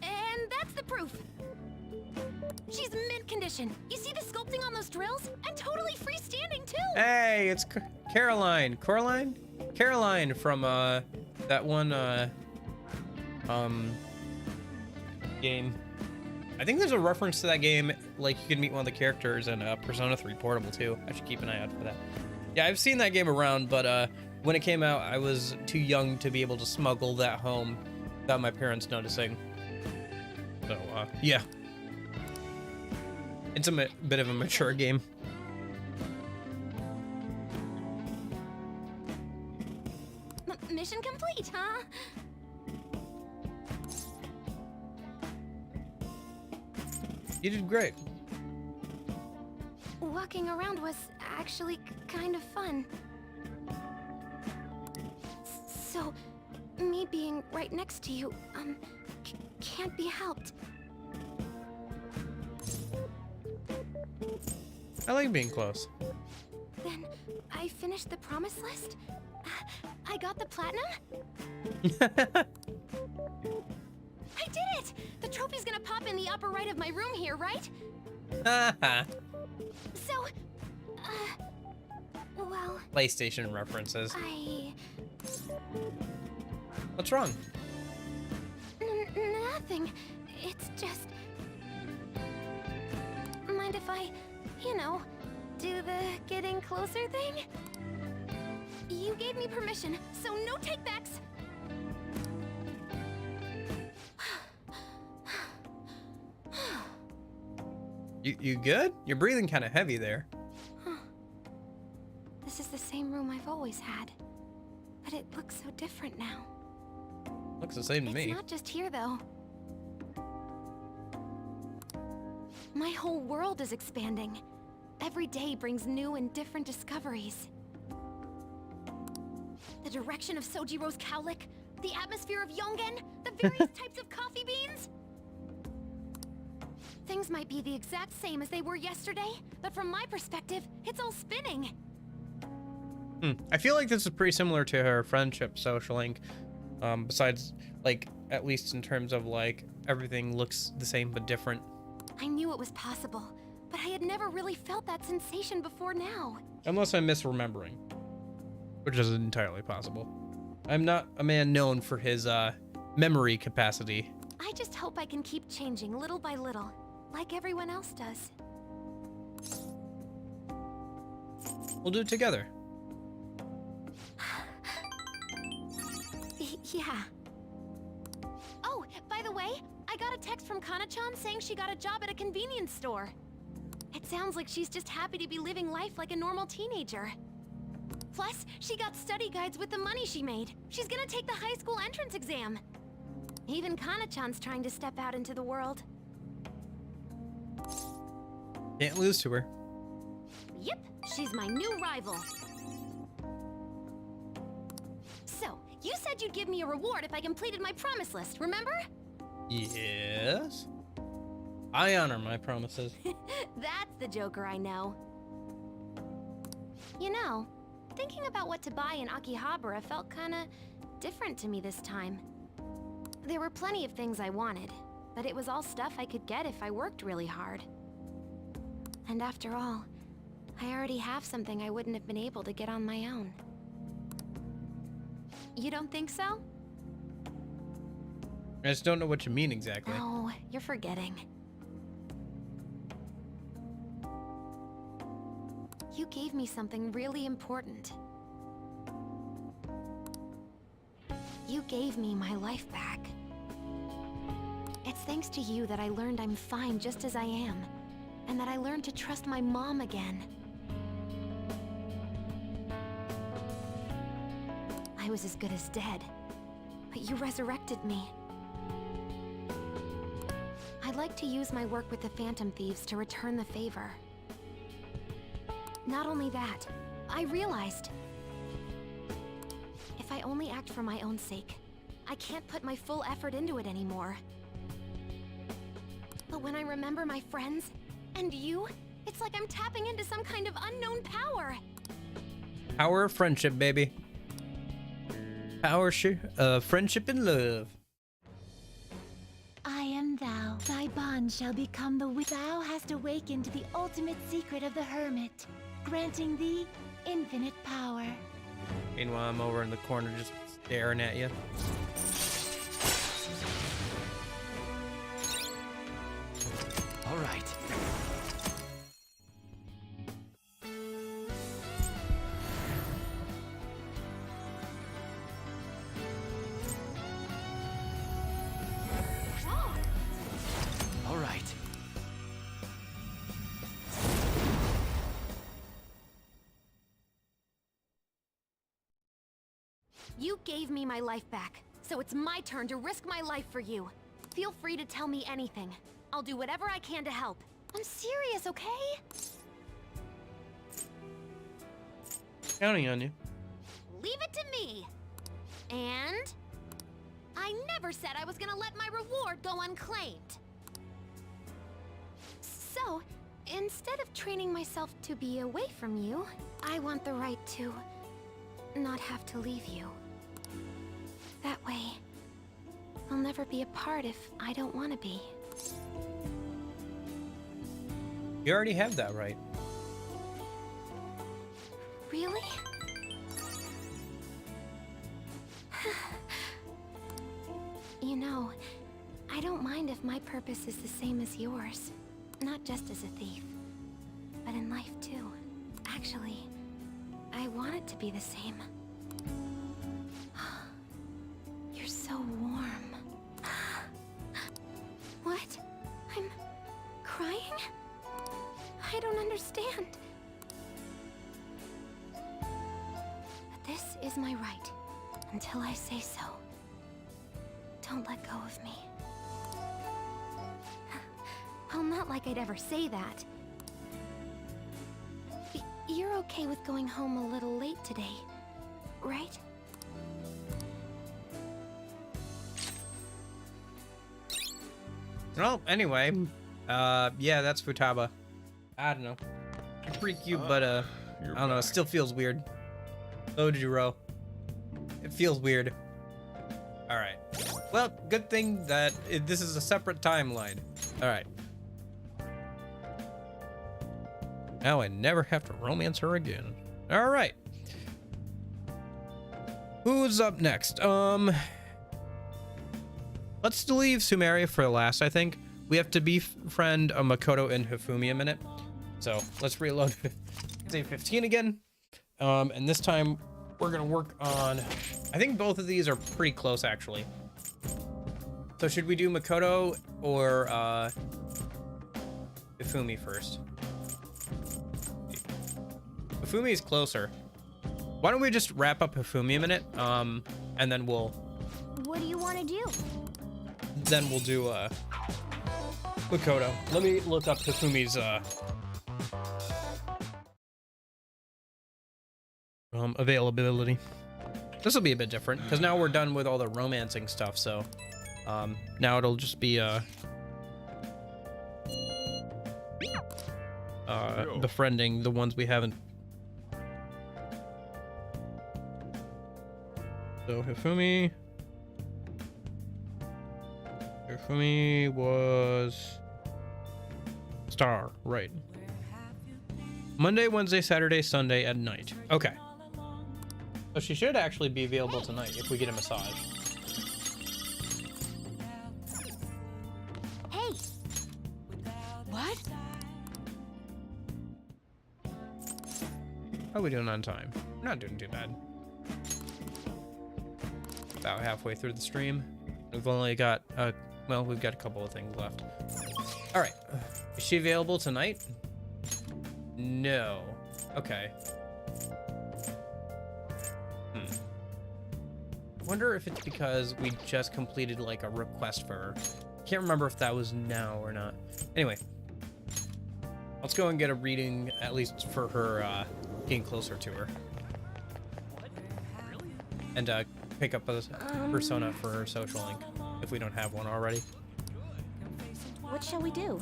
And that's the proof. She's mint condition. You see the sculpting on those drills? And totally freestanding too. Hey, it's Caroline. Coraline? Caroline from that one game. I think there's a reference to that game, like you can meet one of the characters in Persona 3 Portable too. I should keep an eye out for that. Yeah, I've seen that game around, but when it came out, I was too young to be able to smuggle that home without my parents noticing. So, yeah. It's a bit of a mature game. Mission complete, huh? You did great. Walking around was actually kind of fun. So, me being right next to you, can't be helped. I like being close. Then, I finished the promise list. I got the platinum. I did it! The trophy's gonna pop in the upper right of my room here, right? So, well... PlayStation references. What's What's wrong? Nothing. It's just... Mind if I, you know, do the getting closer thing? You gave me permission, so no takebacks. You good? You're breathing kind of heavy there. This is the same room I've always had, but it looks so different now. Looks the same to me. It's not just here, though. My whole world is expanding. Every day brings new and different discoveries. The direction of Sojiro's cowlick, the atmosphere of Yongen, the various types of coffee beans. Things might be the exact same as they were yesterday, but from my perspective, it's all spinning. I feel like this is pretty similar to her friendship social link. Besides, like, at least in terms of, like, everything looks the same but different. I knew it was possible, but I had never really felt that sensation before now. Unless I'm misremembering, which is entirely possible. I'm not a man known for his, memory capacity. I just hope I can keep changing little by little, like everyone else does. We'll do it together. Yeah. Oh, by the way, I got a text from Kana-chan saying she got a job at a convenience store. It sounds like she's just happy to be living life like a normal teenager. Plus, she got study guides with the money she made. She's gonna take the high school entrance exam. Even Kana-chan's trying to step out into the world. Can't lose to her. Yep, she's my new rival. So, you said you'd give me a reward if I completed my promise list, remember? Yes. I honor my promises. That's the Joker I know. You know, thinking about what to buy in Akihabara felt kinda different to me this time. There were plenty of things I wanted, but it was all stuff I could get if I worked really hard. And after all, I already have something I wouldn't have been able to get on my own. You don't think so? I just don't know what you mean exactly. No, you're forgetting. You gave me something really important. You gave me my life back. It's thanks to you that I learned I'm fine just as I am, and that I learned to trust my mom again. I was as good as dead, but you resurrected me. I'd like to use my work with the Phantom Thieves to return the favor. Not only that, I realized if I only act for my own sake, I can't put my full effort into it anymore. But when I remember my friends and you, it's like I'm tapping into some kind of unknown power. Power of friendship, baby. Power of friendship and love. I am thou. Thy bond shall become the Thou hast awakened the ultimate secret of the hermit, granting thee infinite power. Meanwhile, I'm over in the corner just staring at you. All right. All right. You gave me my life back, so it's my turn to risk my life for you. Feel free to tell me anything. I'll do whatever I can to help. I'm serious, okay? Counting on you. Leave it to me. And I never said I was gonna let my reward go unclaimed. So, instead of training myself to be away from you, I want the right to not have to leave you. That way, I'll never be apart if I don't want to be. You already have that right. Really? You know, I don't mind if my purpose is the same as yours. Not just as a thief, but in life too. Actually, I want it to be the same. You're so warm. What? I'm crying? I don't understand. But this is my right, until I say so. Don't let go of me. Well, not like I'd ever say that. You're okay with going home a little late today, right? Well, anyway, yeah, that's Futaba. I don't know. You're pretty cute, but I don't know. It still feels weird. Ojiro. It feels weird. All right. Well, good thing that this is a separate timeline. All right. Now I never have to romance her again. All right. Who's up next? Let's leave Sumeria for last, I think. We have to befriend Makoto and Hifumi a minute. So let's reload day 15 again. And this time we're gonna work on, I think both of these are pretty close actually. So should we do Makoto or Hifumi first? Hifumi is closer. Why don't we just wrap up Hifumi a minute? And then we'll... What do you want to do? Then we'll do Makoto. Let me look up Hifumi's availability. This will be a bit different because now we're done with all the romancing stuff. So now it'll just be befriending the ones we haven't. So Hifumi was Star, right? Monday, Wednesday, Saturday, Sunday at night. Okay. So she should actually be available tonight if we get a massage. Hey! What? How are we doing on time? We're not doing too bad. About halfway through the stream. We've only got well, we've got a couple of things left. All right. Is she available tonight? No. Okay. Wonder if it's because we just completed like a request for her. Can't remember if that was now or not. Anyway, let's go and get a reading at least for her getting closer to her. And pick up a persona for her social link if we don't have one already. What shall we do?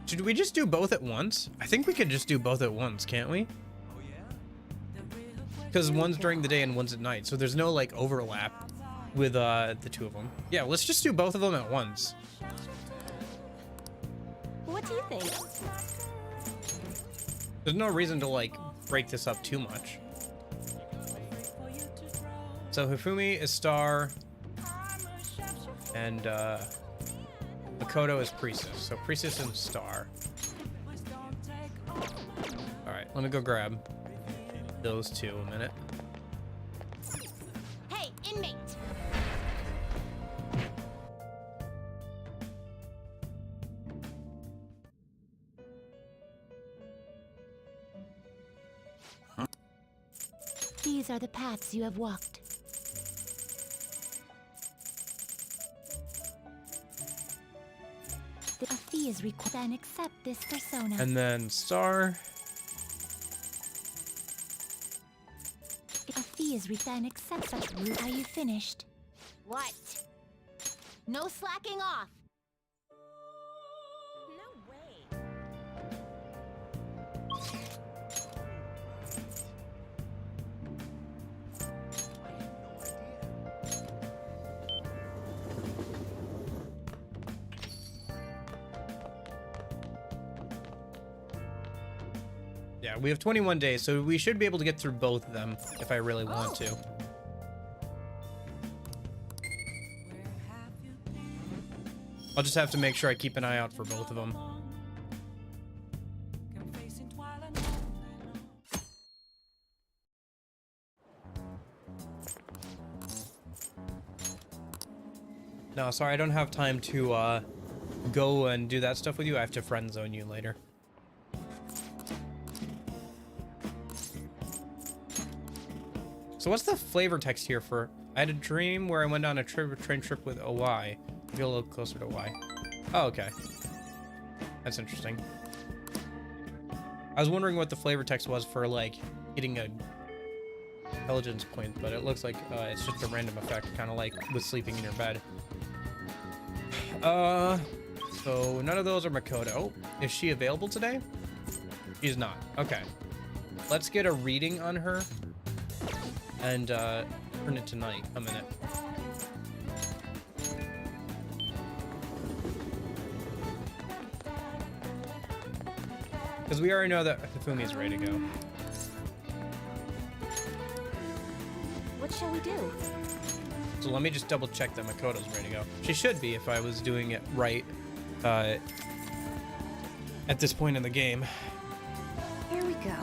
Should we just do both at once? I think we could just do both at once, can't we? Because one's during the day and one's at night, so there's no like overlap with the two of them. Yeah, let's just do both of them at once. What do you think? There's no reason to like break this up too much. So Hifumi is Star, and Makoto is Priestess. So Priestess and Star. All right, let me go grab those two a minute. Hey, inmate! These are the paths you have walked. A fee is required, then accept this persona. And then Star. A fee is then accept such route. Are you finished? What? No slacking off! No way! Yeah, Yeah, we have 21 days, so we should be able to get through both of them if I really want to. I'll just have to make sure I keep an eye out for both of them. No, sorry, I don't have time to go and do that stuff with you. I have to friend zone you later. So what's the flavor text here for? I had a dream where I went on a train trip with OY. I feel a little closer to Y. Oh, okay. That's interesting. I was wondering what the flavor text was for, like, getting a intelligence point, but it looks like it's just a random effect, kind of like with sleeping in your bed. So none of those are Makoto. Is she available today? She's not. Okay. Let's get a reading on her and turn it tonight. A minute. Because we already know that Hifumi is ready to go. What shall we do? So let me just double check that Makoto's ready to go. She should be if I was doing it right at this point in the game. Here we go.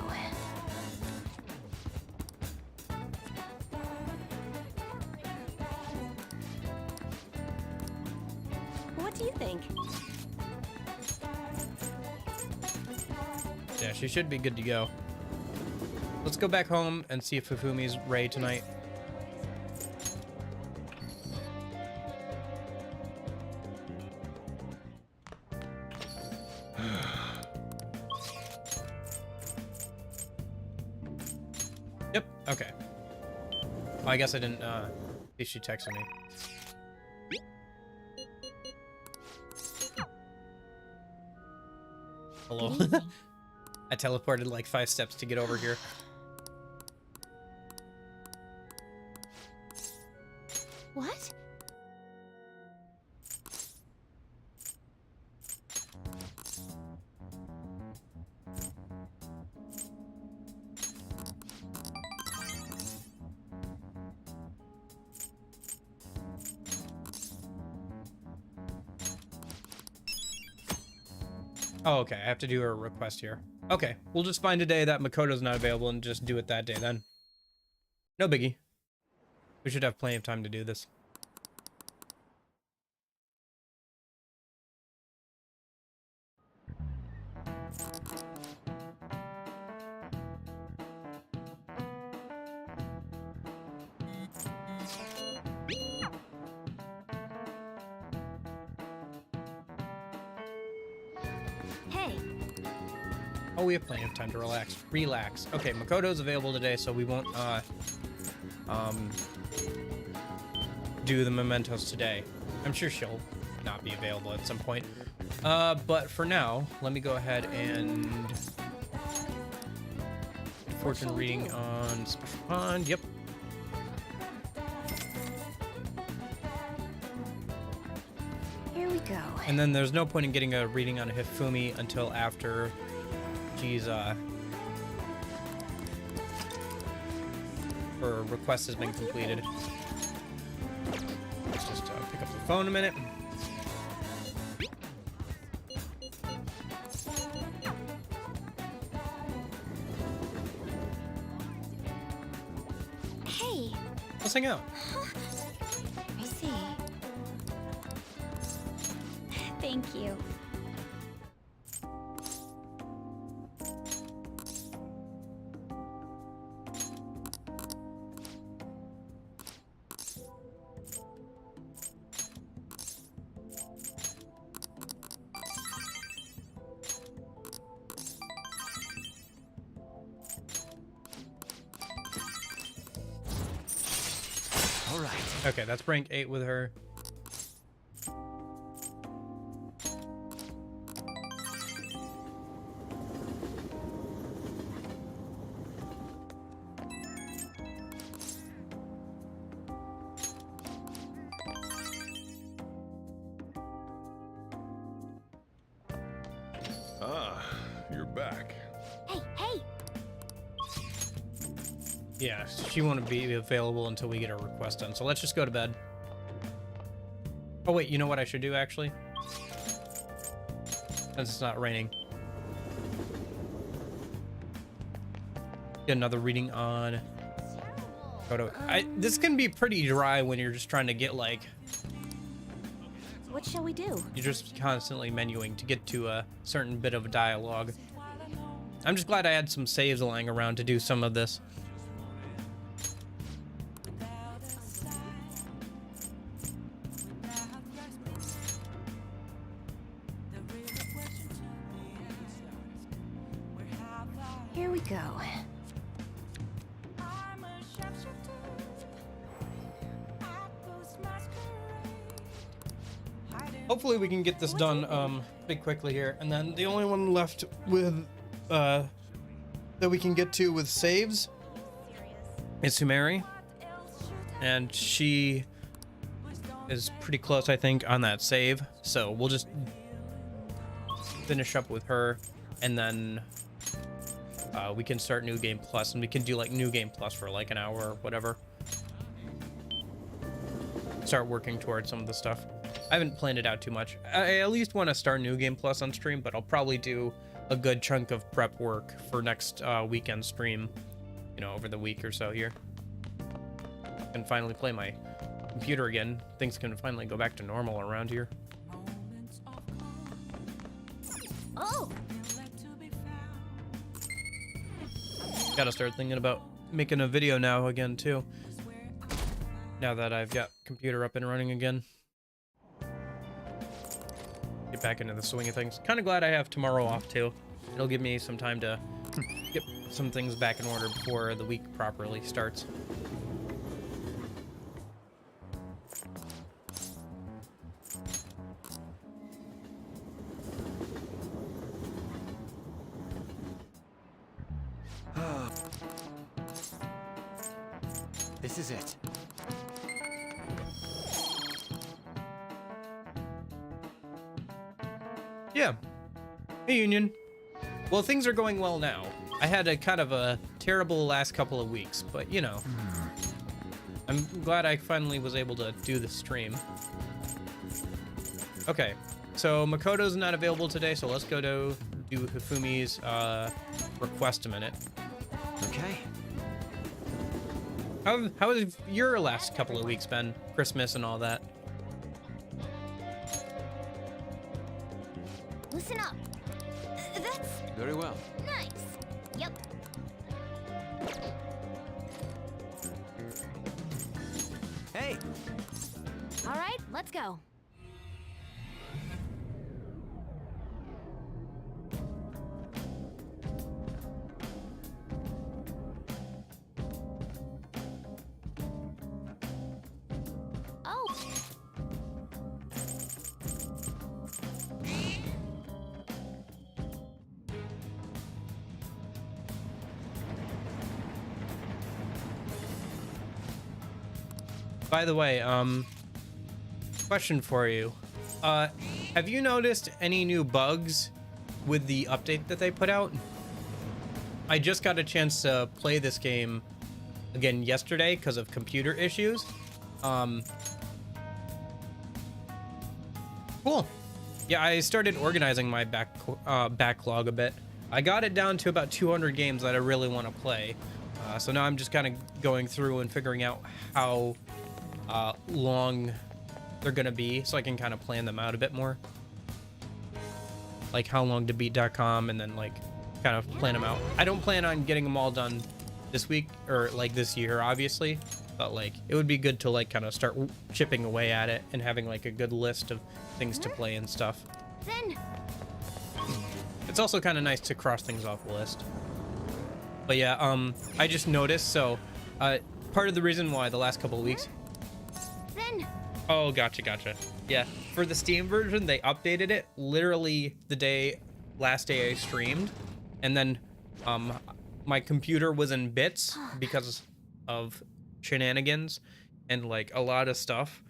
What do you think? Yeah, she should be good to go. Let's go back home and see if Hifumi's ready tonight. Yep, okay. Oh, I guess I didn't see if she texted me. Hello. I teleported like 5 steps to get over here. What? Oh, okay. I have to do a request here. Okay, we'll just find a day that Makoto's not available and just do it that day then. No biggie. We should have plenty of time to do this. Hey, Oh, we have plenty of time to relax. Relax. Okay, Makoto's available today, so we won't do the mementos today. I'm sure she'll not be available at some point. But for now, let me go ahead and fortune reading on Special Pond. Yep. here we go. And then there's no point in getting a reading on Hifumi until after she's her request has been completed. Let's just pick up the phone a minute. Hey, Let's hang out. I see. Thank you. All right. Okay, that's rank 8 with her. Ah, you're back. Hey, hey! Yeah, she won't be available until we get her request done. So let's just go to bed. Oh wait, you know what I should do actually? Since it's not raining. Get another reading on photo. This can be pretty dry when you're just trying to get like, What shall we do? you're just constantly menuing to get to a certain bit of dialogue. I'm just glad I had some saves lying around to do some of this. Here we go. Hopefully we can get this done pretty quickly here. And then the only one left with that we can get to with saves is Sumeri. And she is pretty close, I think, on that save. So we'll just finish up with her, and then we can start New Game Plus, and we can do like New Game Plus for like an hour or whatever. Start working towards some of the stuff. I haven't planned it out too much. I at least want to start New Game Plus on stream, but I'll probably do a good chunk of prep work for next weekend stream, you know, over the week or so here. And finally play my computer again. Things can finally go back to normal around here. Oh! Gotta start thinking about making a video now again too. Now that I've got computer up and running again. Get back into the swing of things. Kind of glad I have tomorrow off too. It'll give me some time to get some things back in order before the week properly starts. This is it. Yeah. Hey, Union. Well, things are going well now. I had a kind of a terrible last couple of weeks, but you know, I'm glad I finally was able to do the stream. Okay, so Makoto's not available today, so let's go to do Hifumi's request a minute. Okay. How has your last couple of weeks been? Christmas and all that. Listen up. That's Very well. nice. Yep. Hey, All right, let's go. Oh. By the way, question for you. Have you noticed any new bugs with the update that they put out? I just got a chance to play this game again yesterday because of computer issues. Cool. Yeah, I started organizing my backlog a bit. I got it down to about 200 games that I really want to play. So now I'm just kind of going through and figuring out how long they're gonna be, so I can kind of plan them out a bit more. Like how long to beat.com, and then like kind of plan them out. I don't plan on getting them all done this week or like this year, obviously, but like it would be good to like kind of start chipping away at it and having like a good list of things to play and stuff. Then It's also kind of nice to cross things off the list. But yeah, I just noticed, so part of the reason why the last couple of weeks. Oh, gotcha. Yeah, for the Steam version, they updated it literally the last day I streamed, and then my computer was in bits because of shenanigans and like a lot of stuff.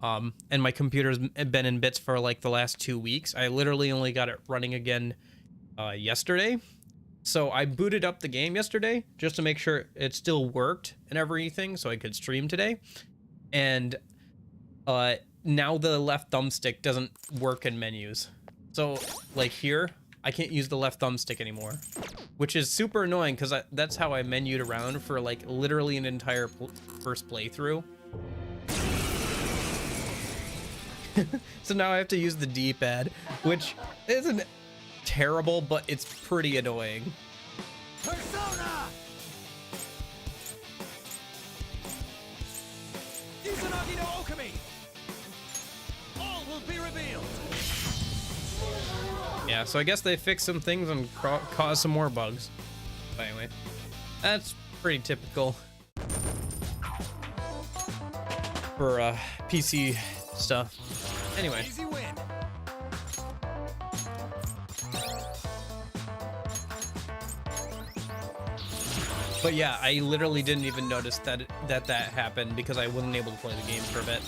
And my computer's been in bits for like the last 2 weeks. I literally only got it running again yesterday, So I booted up the game yesterday just to make sure it still worked and everything so I could stream today. And now the left thumbstick doesn't work in menus. So like here, I can't use the left thumbstick anymore, which is super annoying because that's how I menued around for like literally an entire first playthrough. So now I have to use the D-pad, which isn't terrible, but it's pretty annoying. Persona! Izanagi no Okami! All will be revealed! Yeah, so I guess they fixed some things and caused some more bugs. But anyway, that's pretty typical for PC stuff. Anyway. Easy win. But yeah, I literally didn't even notice that happened because I wasn't able to play the game for a bit.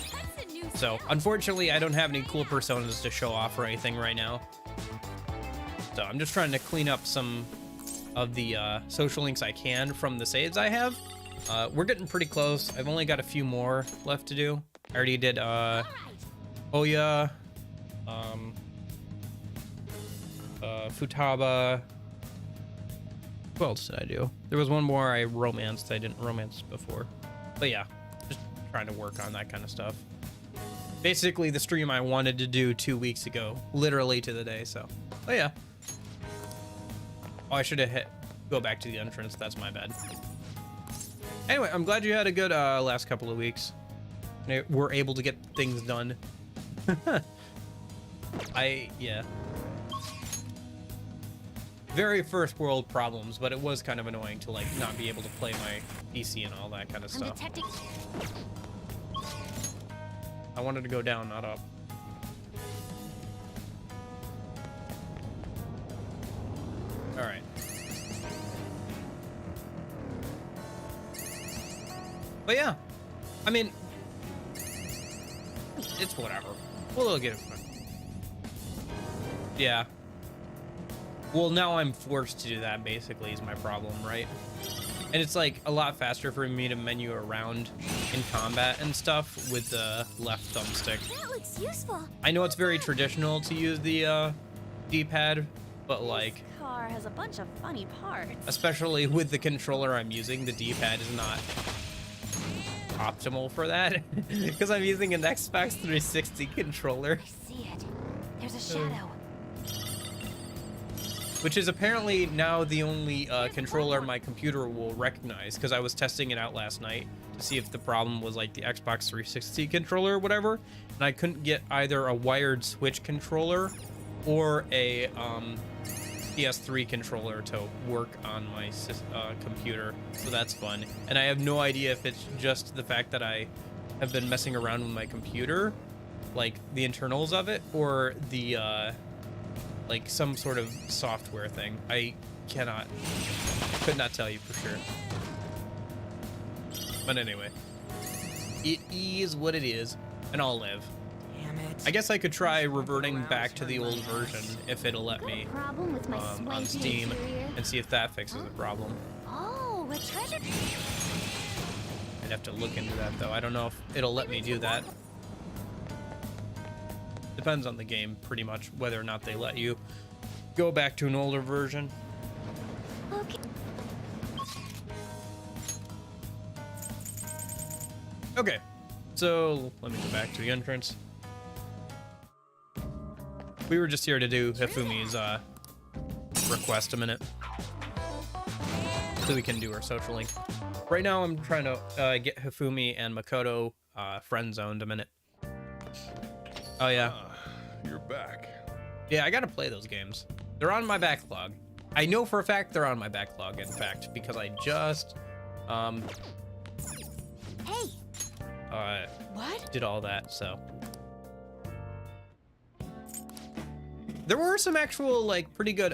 So unfortunately, I don't have any cool personas to show off or anything right now. So I'm just trying to clean up some of the social links I can from the saves I have. We're getting pretty close. I've only got a few more left to do. I already did Oya, Futaba. What else did I do? There was one more I romanced. I didn't romance before. But yeah, just trying to work on that kind of stuff. Basically the stream I wanted to do 2 weeks ago, literally to the day, so. Oh yeah. Oh, I should have go back to the entrance. That's my bad. Anyway, I'm glad you had a good last couple of weeks. We're able to get things done. Yeah. Very first world problems, but it was kind of annoying to like not be able to play my PC and all that kind of stuff. I wanted to go down, not up. All right. But yeah, I mean, it's whatever. We'll get it fun. Yeah. Well, now I'm forced to do that, basically, is my problem, right? And it's like a lot faster for me to menu around in combat and stuff with the left thumbstick. That looks useful. I know it's very traditional to use the D-pad, but like, This car has a bunch of funny parts. especially with the controller I'm using, the D-pad is not optimal for that because I'm using an Xbox 360 controller, I see it. There's a shadow. which is apparently now the only controller my computer will recognize, because I was testing it out last night to see if the problem was like the Xbox 360 controller or whatever, and I couldn't get either a wired Switch controller or a PS3 controller to work on my computer, so that's fun. And I have no idea if it's just the fact that I have been messing around with my computer, like the internals of it, or the like some sort of software thing. I could not tell you for sure. But anyway, it is what it is, and I'll live. Damn it. I guess I could try reverting back to the old version if it'll let me Problem with my on swanky Steam interior? and see if that fixes the problem. Oh, a treasure. I'd have to look into that though. I don't know if it'll let me do that. Depends on the game pretty much whether or not they let you go back to an older version. Okay. Okay, so let me go back to the entrance. We were just here to do Hifumi's request a minute, so we can do our social link. Right now I'm trying to get Hifumi and Makoto friend zoned a minute. Oh yeah. You're back. Yeah, I gotta play those games. They're on my backlog. I know for a fact they're on my backlog, in fact, because I just Hey, what? did all that, so. There were some actual, like, pretty good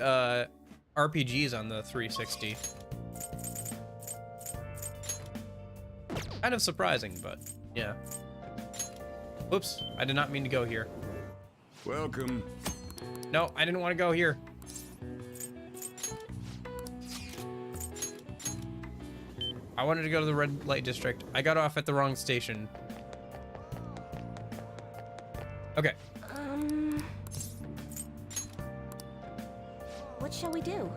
RPGs on the 360. Kind of surprising, but yeah. Whoops, I did not mean to go here. Welcome. No, I didn't want to go here. I wanted to go to the red light district. I got off at the wrong station. Okay. What shall we do?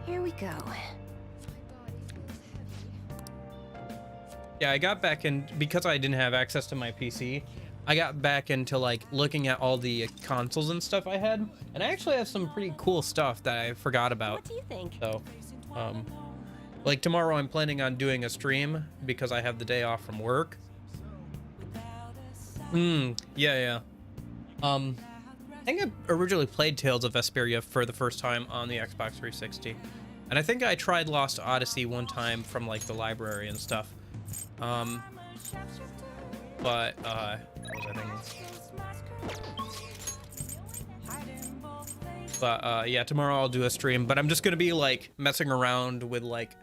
Here we go. Yeah, I got back in because I didn't have access to my PC. I got back into like looking at all the consoles and stuff I had, and I actually have some pretty cool stuff that I forgot about. What do you think? So, like tomorrow I'm planning on doing a stream because I have the day off from work. Yeah. I think I originally played Tales of Vesperia for the first time on the Xbox 360, and I think I tried Lost Odyssey one time from like the library and stuff. But yeah, tomorrow I'll do a stream, but I'm just gonna be like messing around with like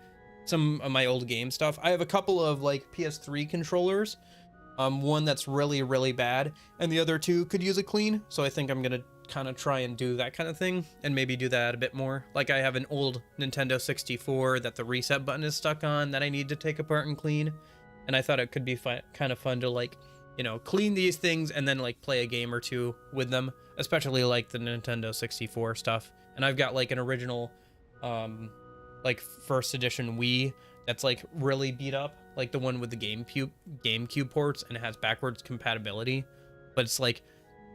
some of my old game stuff. I have a couple of like PS3 controllers, one that's really, really bad, and the other two could use a clean, so I think I'm gonna kind of try and do that kind of thing, and maybe do that a bit more. Like I have an old Nintendo 64 that the reset button is stuck on that I need to take apart and clean, and I thought it could be kind of fun to like, you know, clean these things and then like play a game or two with them, especially like the Nintendo 64 stuff. And I've got like an original like first edition Wii that's like really beat up, like the one with the GameCube ports, and it has backwards compatibility, but it's like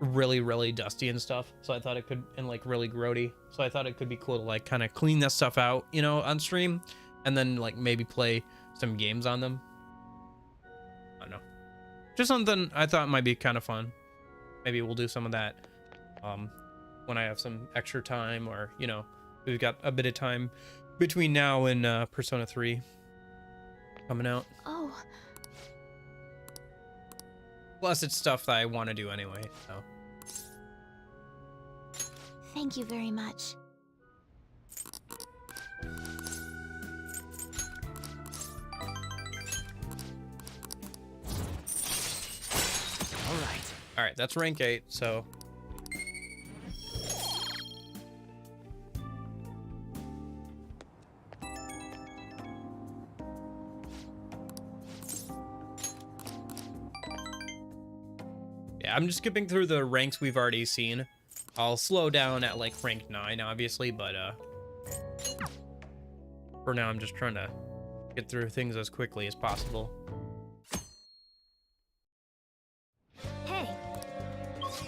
really, really dusty and stuff. So I thought it could, and like really grody, so I thought it could be cool to like kind of clean that stuff out, you know, on stream, and then like maybe play some games on them. I don't know, just something I thought might be kind of fun. Maybe we'll do some of that when I have some extra time, or you know, we've got a bit of time between now and Persona 3 coming out. Oh. Plus, it's stuff that I want to do anyway, so. Thank you very much. All right, that's rank 8, so. Yeah, I'm just skipping through the ranks we've already seen. I'll slow down at like rank 9, obviously, but for now I'm just trying to get through things as quickly as possible. Hey.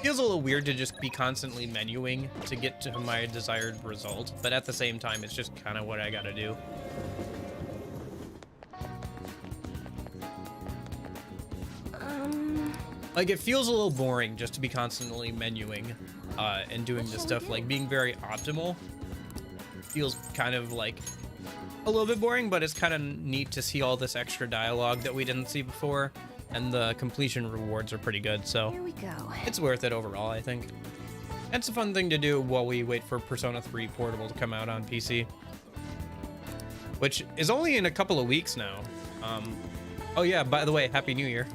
Feels a little weird to just be constantly menuing to get to my desired result, but at the same time, it's just kind of what I gotta do. Like, it feels a little boring just to be constantly menuing and doing this stuff, like being very optimal. Feels kind of like a little bit boring, but it's kind of neat to see all this extra dialogue that we didn't see before, and the completion rewards are pretty good, so Here we go. it's worth it overall, I think. It's a fun thing to do while we wait for Persona 3 Portable to come out on PC, which is only in a couple of weeks now. Oh yeah, by the way, Happy New Year.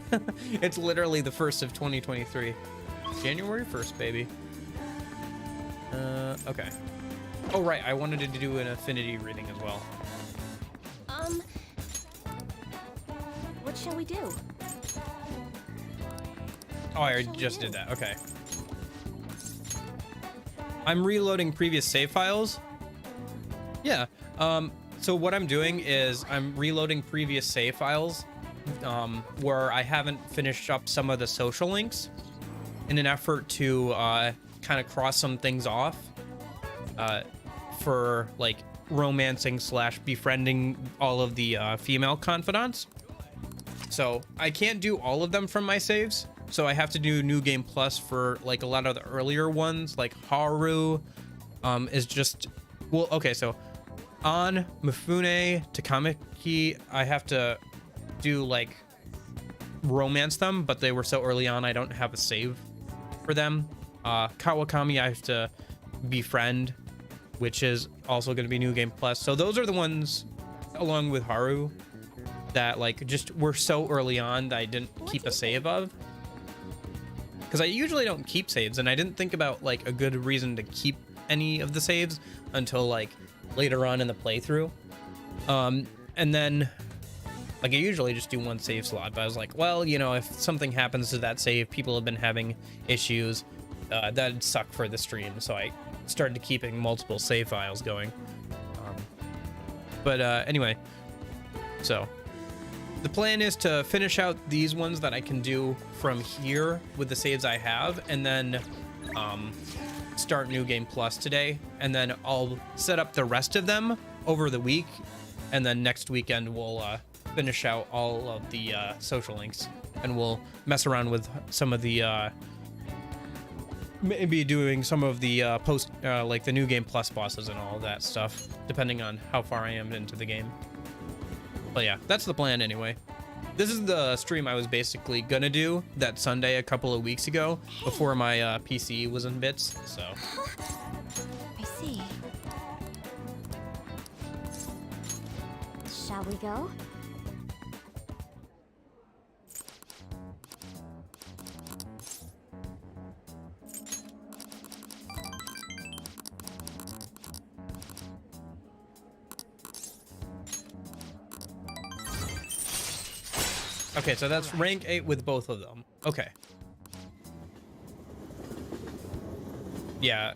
It's literally the 1st of 2023. January 1st, baby. Okay. Oh right, I wanted to do an affinity reading as well. What shall we do? Oh, I already just did that, okay. I'm reloading previous save files. Yeah, so what I'm doing is I'm reloading previous save files where I haven't finished up some of the social links in an effort to kind of cross some things off for like romancing / befriending all of the female confidants. So I can't do all of them from my saves, so I have to do New Game Plus for like a lot of the earlier ones, like Haru is just, well, okay, so on Mifune, Takamaki, I have to do like romance them, but they were so early on I don't have a save for them. Kawakami I have to befriend, which is also going to be New Game Plus. So those are the ones, along with Haru, that like just were so early on that I didn't keep a save of. because I usually don't keep saves, and I didn't think about like a good reason to keep any of the saves until like later on in the playthrough. And then like I usually just do one save slot, but I was like, well, you know, if something happens to that save, people have been having issues, that'd suck for the stream. So I started keeping multiple save files going. But anyway, so the plan is to finish out these ones that I can do from here with the saves I have, and then start New Game Plus today, and then I'll set up the rest of them over the week, and then next weekend we'll finish out all of the social links, and we'll mess around with some of the maybe doing some of the post like the New Game Plus bosses and all of that stuff, depending on how far I am into the game. But yeah, that's the plan anyway. This is the stream I was basically gonna do that Sunday a couple of weeks ago before my PC was in bits, so. I see. Shall we go? Okay, so that's rank 8 with both of them. Okay. Yeah,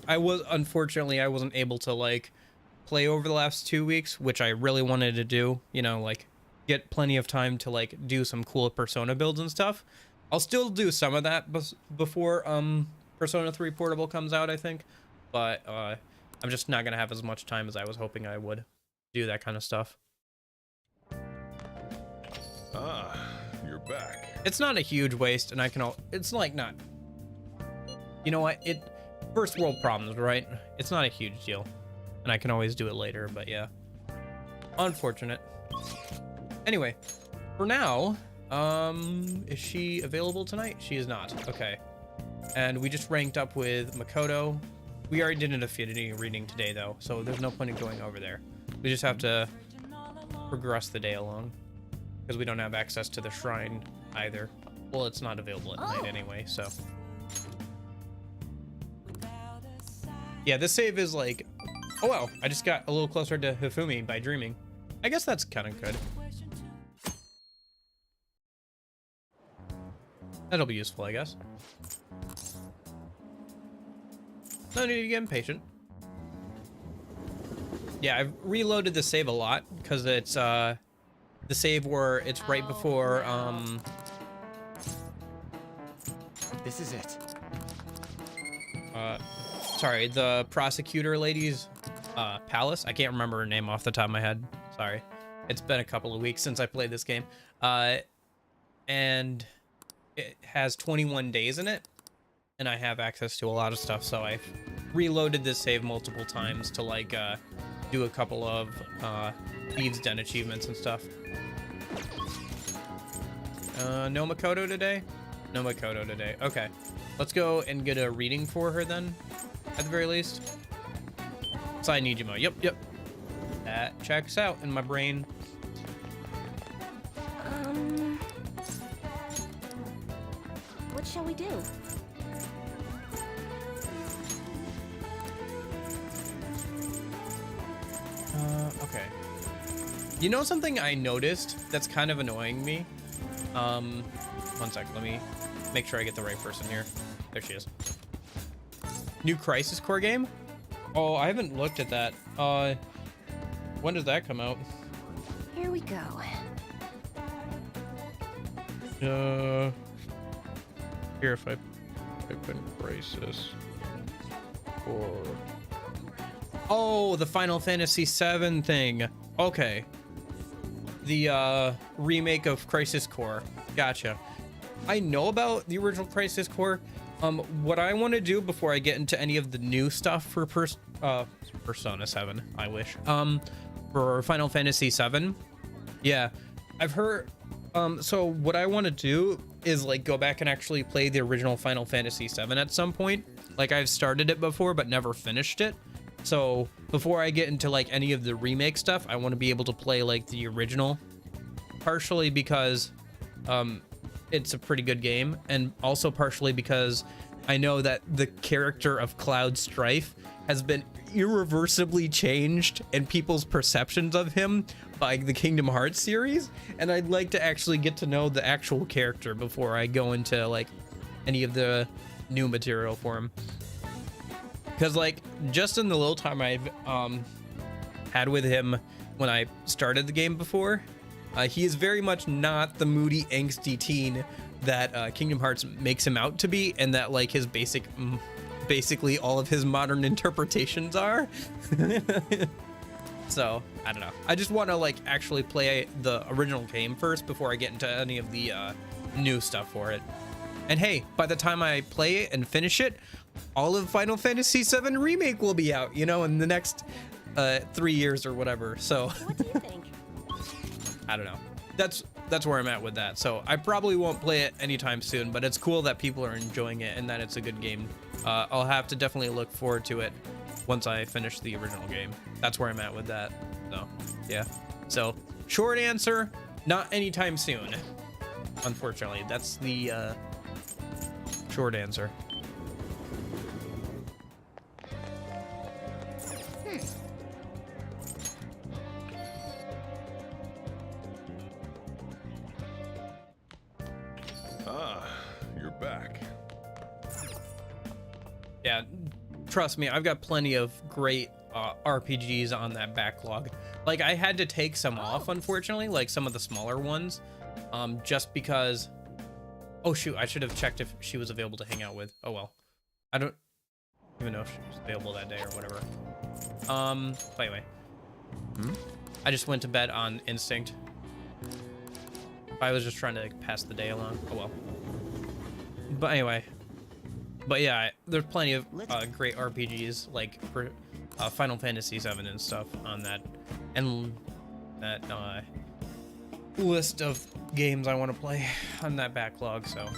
unfortunately I wasn't able to like play over the last 2 weeks, which I really wanted to do, you know, like get plenty of time to like do some cool Persona builds and stuff. I'll still do some of that before Persona 3 Portable comes out, I think, but I'm just not gonna have as much time as I was hoping I would do that kind of stuff. Ah, you're back. It's not a huge waste, and it's like not, you know what, first world problems, right? It's not a huge deal, and I can always do it later, but yeah, unfortunate. Anyway, for now, is she available tonight? She is not. Okay, and we just ranked up with Makoto. We already did an affinity reading today though, so there's no point in going over there. We just have to progress the day along, because we don't have access to the shrine either. Well, it's not available at night anyway, so. Yeah, this save is like, oh wow, I just got a little closer to Hifumi by dreaming. I guess that's kind of good. That'll be useful, I guess. No need to get impatient. Yeah, I've reloaded the save a lot, because it's, the save where it's right before This is it. sorry, the prosecutor lady's palace. I can't remember her name off the top of my head, sorry. It's been a couple of weeks since I played this game, and it has 21 days in it, and I have access to a lot of stuff, so I've reloaded this save multiple times to like do a couple of thieves den achievements and stuff. No Makoto today? No Makoto today. Okay. Let's go and get a reading for her then, at the very least. Sai Nijima. Yep. That checks out in my brain. What shall we do? Okay. You know something I noticed that's kind of annoying me? One sec, let me make sure I get the right person here. There she is. New Crisis Core game? Oh, I haven't looked at that. When does that come out? Here we go. Here, if I type in Crisis Core. Oh, the Final Fantasy VII thing. Okay. The remake of Crisis Core. Gotcha. I know about the original Crisis Core. What I want to do before I get into any of the new stuff for Persona 7, I wish. For Final Fantasy 7. Yeah, I've heard. So what I want to do is like go back and actually play the original Final Fantasy 7 at some point. Like I've started it before, but never finished it. So before I get into like any of the remake stuff, I want to be able to play like the original, partially because it's a pretty good game, and also partially because I know that the character of Cloud Strife has been irreversibly changed in people's perceptions of him by the Kingdom Hearts series, and I'd like to actually get to know the actual character before I go into like any of the new material for him. Because like just in the little time I've had with him when I started the game before, he is very much not the moody, angsty teen that Kingdom Hearts makes him out to be, and that like his basically all of his modern interpretations are. So I don't know. I just want to like actually play the original game first before I get into any of the new stuff for it. And hey, by the time I play it and finish it, all of Final Fantasy VII Remake will be out, you know, in the next 3 years or whatever. So What do you think? I don't know. That's where I'm at with that. So I probably won't play it anytime soon, but it's cool that people are enjoying it and that it's a good game. I'll have to definitely look forward to it once I finish the original game. That's where I'm at with that. So yeah. So short answer, not anytime soon. Unfortunately, that's the short answer. You're back. Yeah, trust me, I've got plenty of great RPGs on that backlog. Like, I had to take some off, unfortunately, like some of the smaller ones, just because... Oh, shoot, I should have checked if she was available to hang out with. Oh, well. I don't even know if she was available that day or whatever. But anyway. I just went to bed on instinct. I was just trying to pass the day along. Oh, well. But anyway. But yeah, there's plenty of great RPGs, like for Final Fantasy VII and stuff on that, and that list of games I want to play on that backlog, so.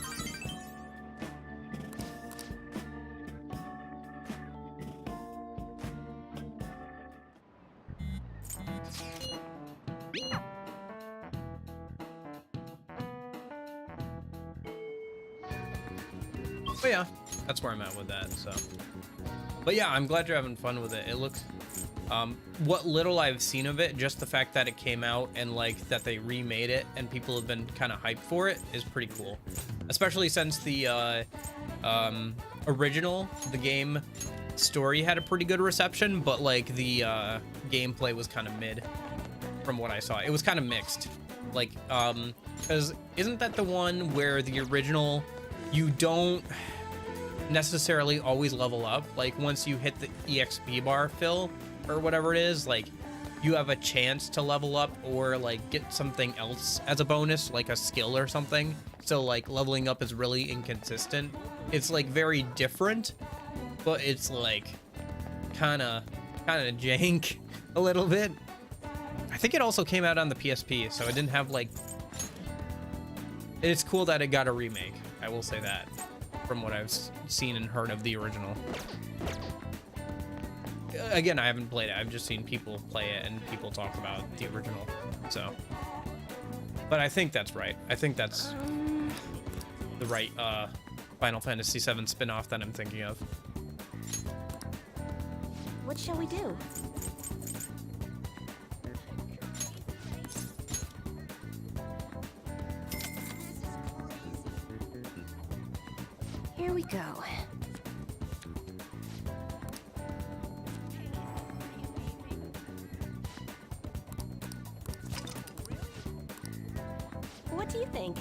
But yeah, that's where I'm at with that, so. But yeah, I'm glad you're having fun with it. It looks, what little I've seen of it, just the fact that it came out and like that they remade it and people have been kind of hyped for it is pretty cool. Especially since the original, the game story had a pretty good reception, but like the gameplay was kind of mid from what I saw. It was kind of mixed. Like, because isn't that the one where the original, you don't necessarily always level up? Like once you hit the EXP bar fill or whatever it is, like you have a chance to level up or like get something else as a bonus, like a skill or something. So like leveling up is really inconsistent. It's like very different, but it's like kind of jank a little bit. I think it also came out on the PSP, so it didn't have like, it's cool that it got a remake. I will say that, from what I've seen and heard of the original. Again, I haven't played it. I've just seen people play it and people talk about the original. So, but I think that's right. I think that's the right Final Fantasy VII spin-off that I'm thinking of. What shall we do? Here we go. What do you think?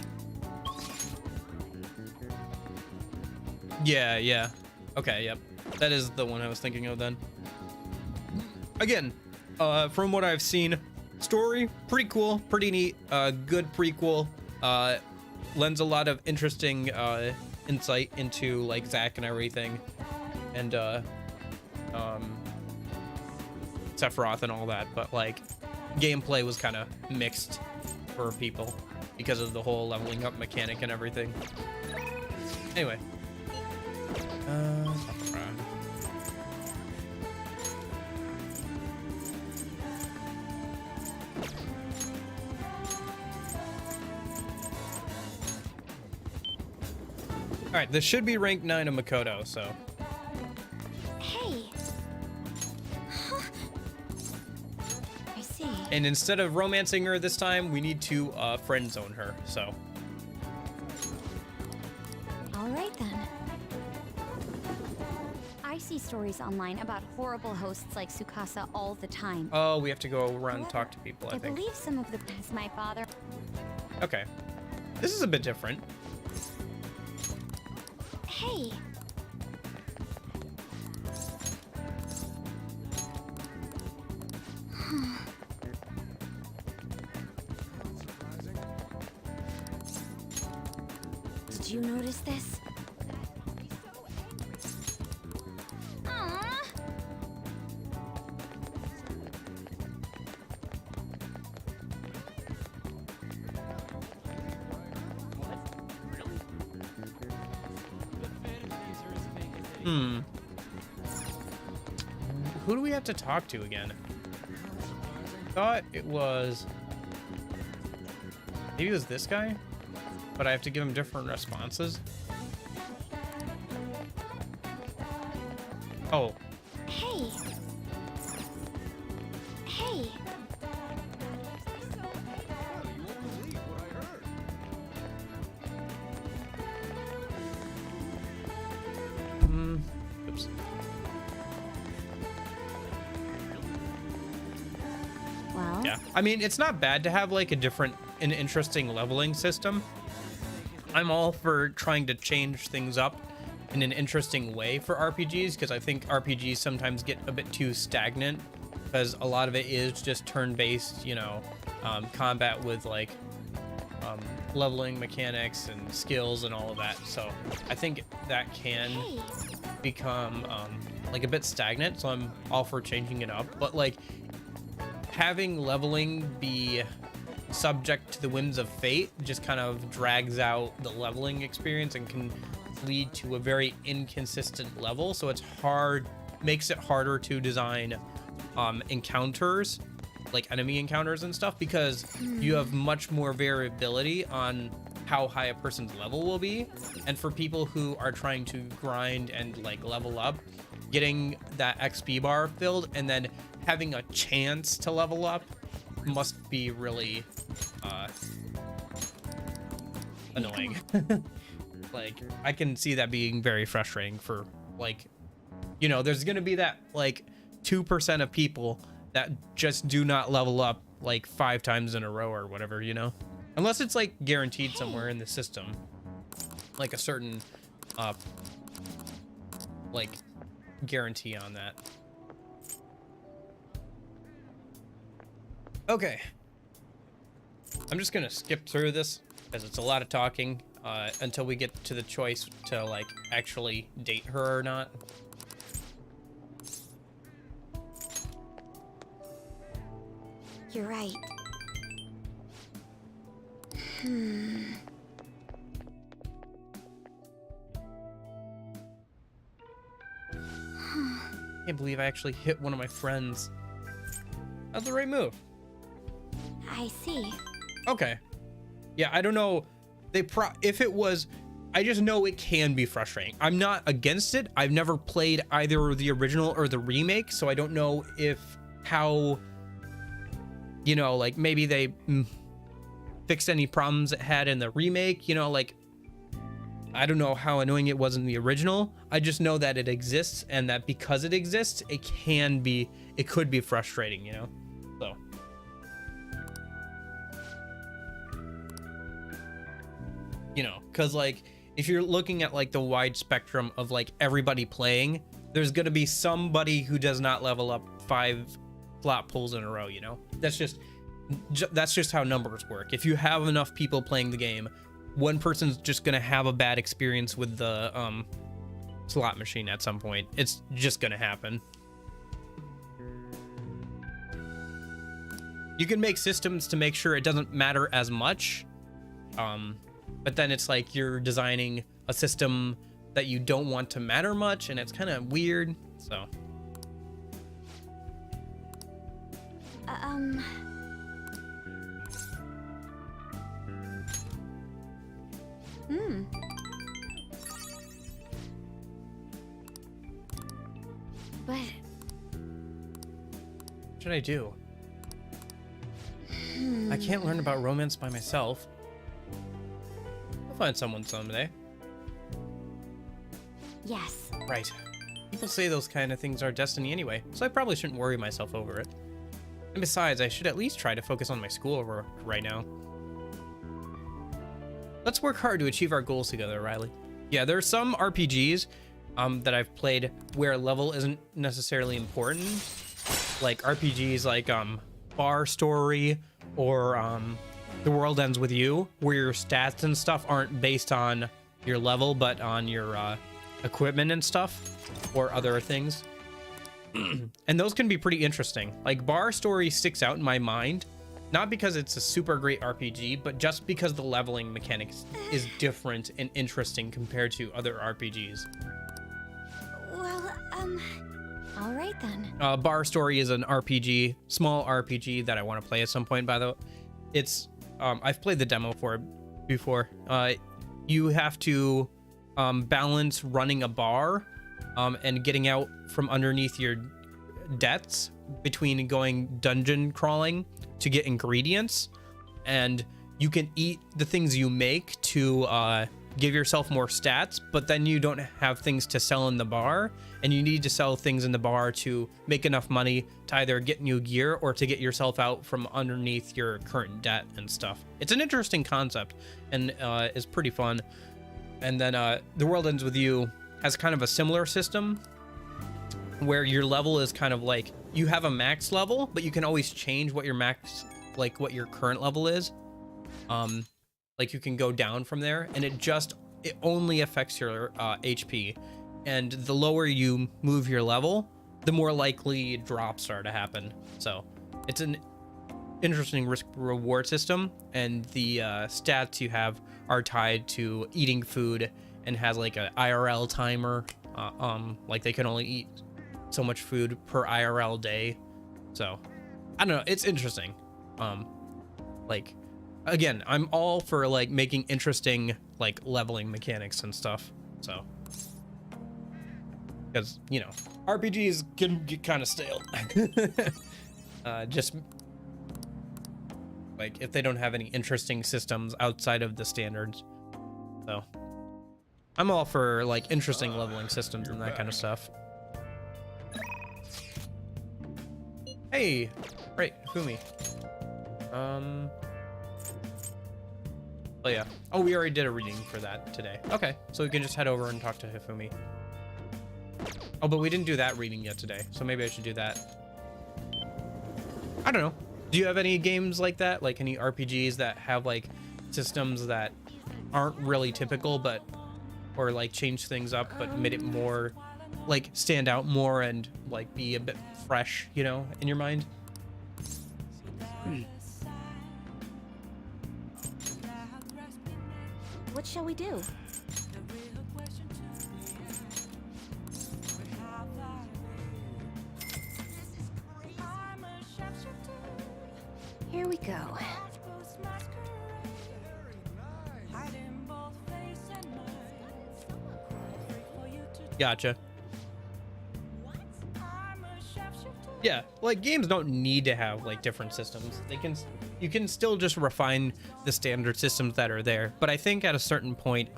Yeah. Okay, yep. That is the one I was thinking of then. Again, from what I've seen, story, pretty cool, pretty neat, good prequel, lends a lot of interesting insight into like Zack and everything, and Sephiroth and all that, but like gameplay was kind of mixed for people because of the whole leveling up mechanic and everything. Anyway. All right, this should be rank 9 of Makoto, so. Hey. Huh. I see. And instead of romancing her this time, we need to friend zone her, so. All right then. I see stories online about horrible hosts like Tsukasa all the time. Oh, we have to go around and talk to people, I I think. believe some of the is my father. Okay. This is a bit different. Hey. Did you notice this? Aww. Who do we have to talk to again? Thought it was... Maybe it was this guy? But I have to give him different responses? Oh. Hey. Hey. Oops. Well. Yeah. I mean, it's not bad to have like an interesting leveling system. I'm all for trying to change things up in an interesting way for RPGs, because I think RPGs sometimes get a bit too stagnant, because a lot of it is just turn-based, you know, combat with like leveling mechanics and skills and all of that. So I think that can become like a bit stagnant, so I'm all for changing it up. But like having leveling be subject to the whims of fate just kind of drags out the leveling experience and can lead to a very inconsistent level, so it's hard, makes it harder to design encounters, like enemy encounters and stuff, because you have much more variability on how high a person's level will be. And for people who are trying to grind and like level up, getting that XP bar filled and then having a chance to level up must be really annoying. Like, I can see that being very frustrating for, like, you know, there's gonna be that like 2% of people that just do not level up like 5 times in a row or whatever, you know, unless it's like guaranteed somewhere in the system, like a certain like guarantee on that. Okay, I'm just gonna skip through this because it's a lot of talking until we get to the choice to like actually date her or not. You're right. Can't believe I actually hit one of my friends. That's the right move. I see. Okay. Yeah, I don't know. If it was, I just know it can be frustrating. I'm not against it. I've never played either the original or the remake, so I don't know how, you know, like maybe they fixed any problems it had in the remake, you know, like I don't know how annoying it was in the original. I just know that it exists, and that because it exists, it could be frustrating, you know? So. You know, because like if you're looking at like the wide spectrum of like everybody playing, there's gonna be somebody who does not level up 5 slot pulls in a row, you know? That's just how numbers work. If you have enough people playing the game, one person's just gonna have a bad experience with the slot machine at some point. It's just gonna happen. You can make systems to make sure it doesn't matter as much, but then it's like you're designing a system that you don't want to matter much, and it's kind of weird. So but What should I do? I can't learn about romance by myself. I'll find someone someday. yes. Right. People say those kind of things are destiny anyway, so I probably shouldn't worry myself over it. And besides, I should at least try to focus on my schoolwork right now. Let's work hard to achieve our goals together, Riley. Yeah, there are some RPGs that I've played where level isn't necessarily important. Like RPGs like Bar Story or The World Ends With You, where your stats and stuff aren't based on your level, but on your equipment and stuff, or other things. And those can be pretty interesting. Like Bar Story sticks out in my mind, not because it's a super great RPG, but just because the leveling mechanics is different and interesting compared to other RPGs. Well, all right then. Bar Story is an RPG, small RPG that I want to play at some point. By the way, it's I've played the demo for it before. You have to balance running a bar and getting out from underneath your debts between going dungeon crawling to get ingredients, and you can eat the things you make to give yourself more stats, but then you don't have things to sell in the bar, and you need to sell things in the bar to make enough money to either get new gear or to get yourself out from underneath your current debt and stuff. It's an interesting concept and is pretty fun. And then The World Ends With You has kind of a similar system where your level is kind of like you have a max level, but you can always change what your max, like what your current level is. Like you can go down from there, and it only affects your HP. And the lower you move your level, the more likely drops are to happen. So it's an interesting risk reward system, and the stats you have are tied to eating food, and has like a IRL timer. Like they can only eat so much food per IRL day. So I don't know, it's interesting. Like again, I'm all for like making interesting like leveling mechanics and stuff. So because, you know, RPGs can get kind of stale. Just like if they don't have any interesting systems outside of the standards. So I'm all for like interesting leveling systems and that kind of stuff. Hey, right, Fumi. Oh yeah. Oh, we already did a reading for that today. Okay, so we can just head over and talk to Hifumi. Oh, but we didn't do that reading yet today, so maybe I should do that. I don't know. Do you have any games like that? Like any RPGs that have like systems that aren't really typical, but or like change things up, but made it more like stand out more and like be a bit fresh, you know, in your mind? What shall we do? Here we go. Gotcha. Yeah, like games don't need to have like different systems. You can still just refine the standard systems that are there. But I think at a certain point,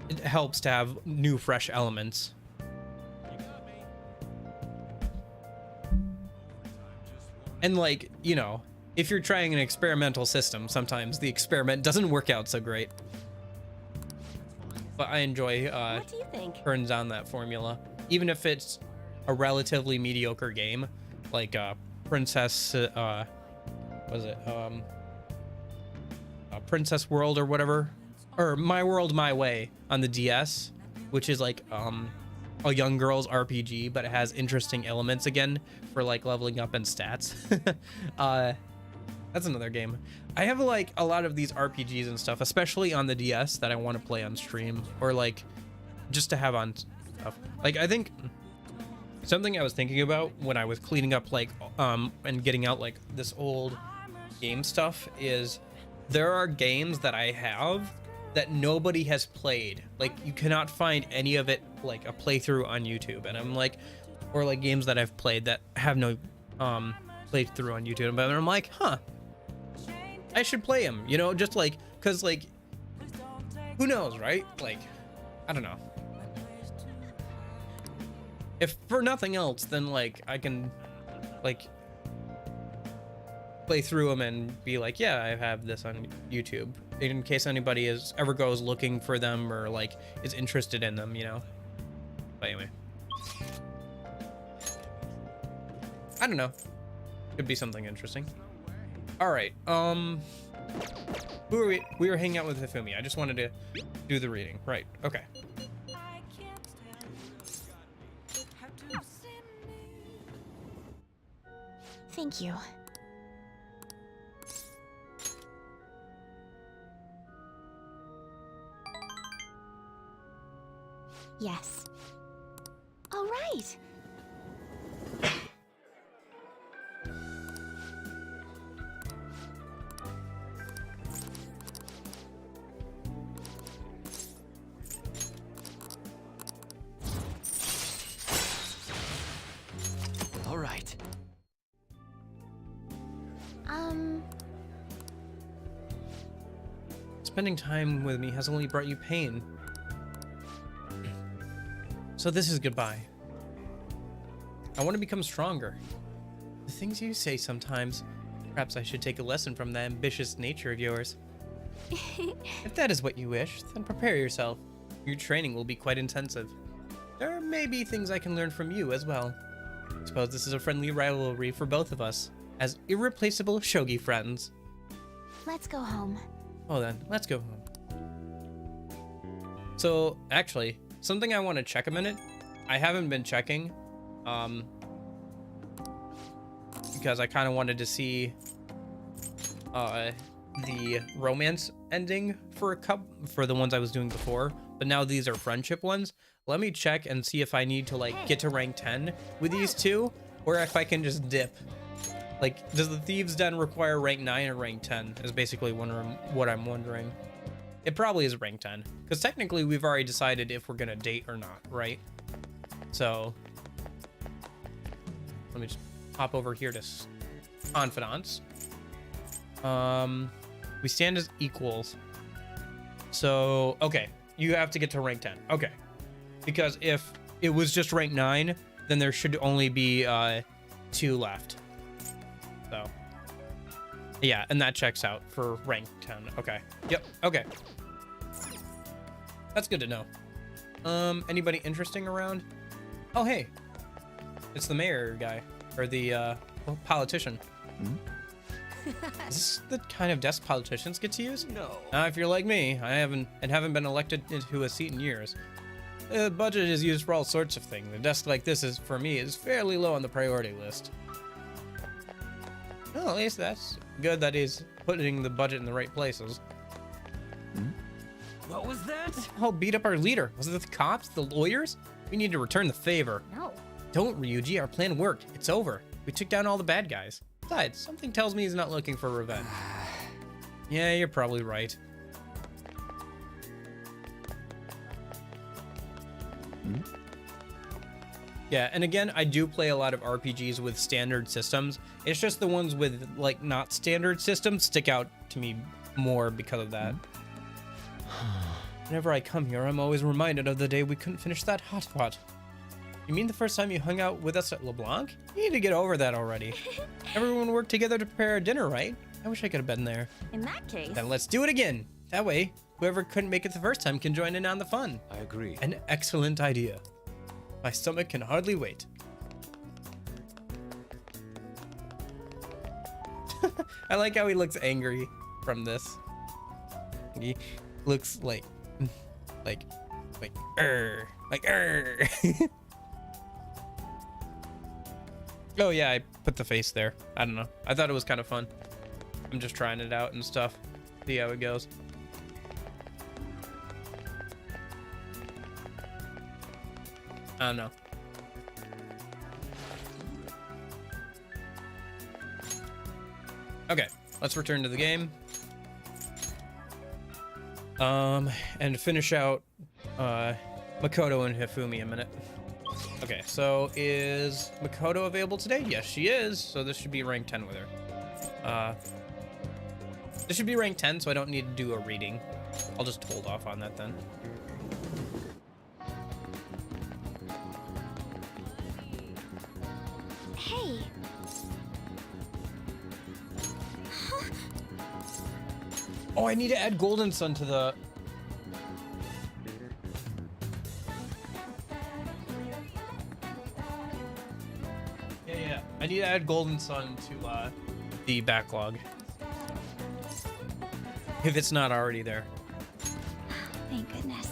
it helps to have new, fresh elements. And like, you know, if you're trying an experimental system, sometimes the experiment doesn't work out so great. But I enjoy What do you think? turns on that formula, even if it's a relatively mediocre game, like Princess Princess World or whatever, or My World My Way on the DS, which is like a young girl's RPG, but it has interesting elements again for like leveling up and stats. That's another game. I have like a lot of these RPGs and stuff, especially on the DS, that I want to play on stream or like just to have on stuff. Like I think something I was thinking about when I was cleaning up like and getting out like this old game stuff is there are games that I have that nobody has played. Like you cannot find any of it like a playthrough on YouTube, and I'm like, or like games that I've played that have no playthrough on YouTube, but I'm like, huh, I should play them, you know, just like, cause like, who knows, right? Like, I don't know. If for nothing else, then like I can like play through them and be like, yeah, I have this on YouTube in case anybody ever goes looking for them or like is interested in them, you know. But anyway, I don't know, could be something interesting. All right, who are we were hanging out with Hifumi. I just wanted to do the reading, right? Okay. Thank you. Yes. All right. All right. Spending time with me has only brought you pain. So this is goodbye. I want to become stronger. The things you say sometimes, perhaps I should take a lesson from the ambitious nature of yours. If that is what you wish, then prepare yourself. Your training will be quite intensive. There may be things I can learn from you as well. I suppose this is a friendly rivalry for both of us, as irreplaceable shogi friends. Let's go home. Oh then, let's go home. So, actually, something I want to check a minute. I haven't been checking, because I kind of wanted to see, the romance ending for the ones I was doing before, but now these are friendship ones. Let me check and see if I need to like get to rank 10 with these two, or if I can just dip. Like, does the Thieves Den require rank 9 or rank 10? Is basically what I'm wondering. It probably is rank 10, because technically we've already decided if we're gonna date or not, right? So, let me just hop over here to confidants. We stand as equals. So, okay, you have to get to rank 10. Okay, because if it was just rank 9, then there should only be 2 left. So, yeah, and that checks out for rank 10. Okay. Yep. Okay. That's good to know. Anybody interesting around? Oh, hey. It's the mayor guy, or the politician. Is this the kind of desk politicians get to use? No. If you're like me, I haven't been elected to a seat in years. The budget is used for all sorts of things. A desk like this is, for me, is fairly low on the priority list. Well, at least that's good that he's putting the budget in the right places. What was that? Oh, beat up our leader. Was it the cops? The lawyers? We need to return the favor. No. Don't, Ryuji. Our plan worked. It's over. We took down all the bad guys. Besides, something tells me he's not looking for revenge. Yeah, you're probably right. Yeah, and again, I do play a lot of RPGs with standard systems. It's just the ones with, like, not standard systems stick out to me more because of that. Whenever I come here, I'm always reminded of the day we couldn't finish that hot pot. You mean the first time you hung out with us at LeBlanc? You need to get over that already. Everyone worked together to prepare our dinner, right? I wish I could have been there. In that case... Then let's do it again. That way, whoever couldn't make it the first time can join in on the fun. I agree. An excellent idea. My stomach can hardly wait. I like how he looks angry from this. He looks like, Oh yeah, I put the face there. I don't know. I thought it was kind of fun. I'm just trying it out and stuff. See how it goes. I don't know. Okay, let's return to the game. And finish out Makoto and Hifumi a minute. Okay, so is Makoto available today? Yes, she is. So this should be rank 10 with her. This should be rank 10, so I don't need to do a reading. I'll just hold off on that then. Hey. Oh, I need to add Golden Sun to the... Yeah. I need to add Golden Sun to the backlog. If it's not already there. Thank goodness.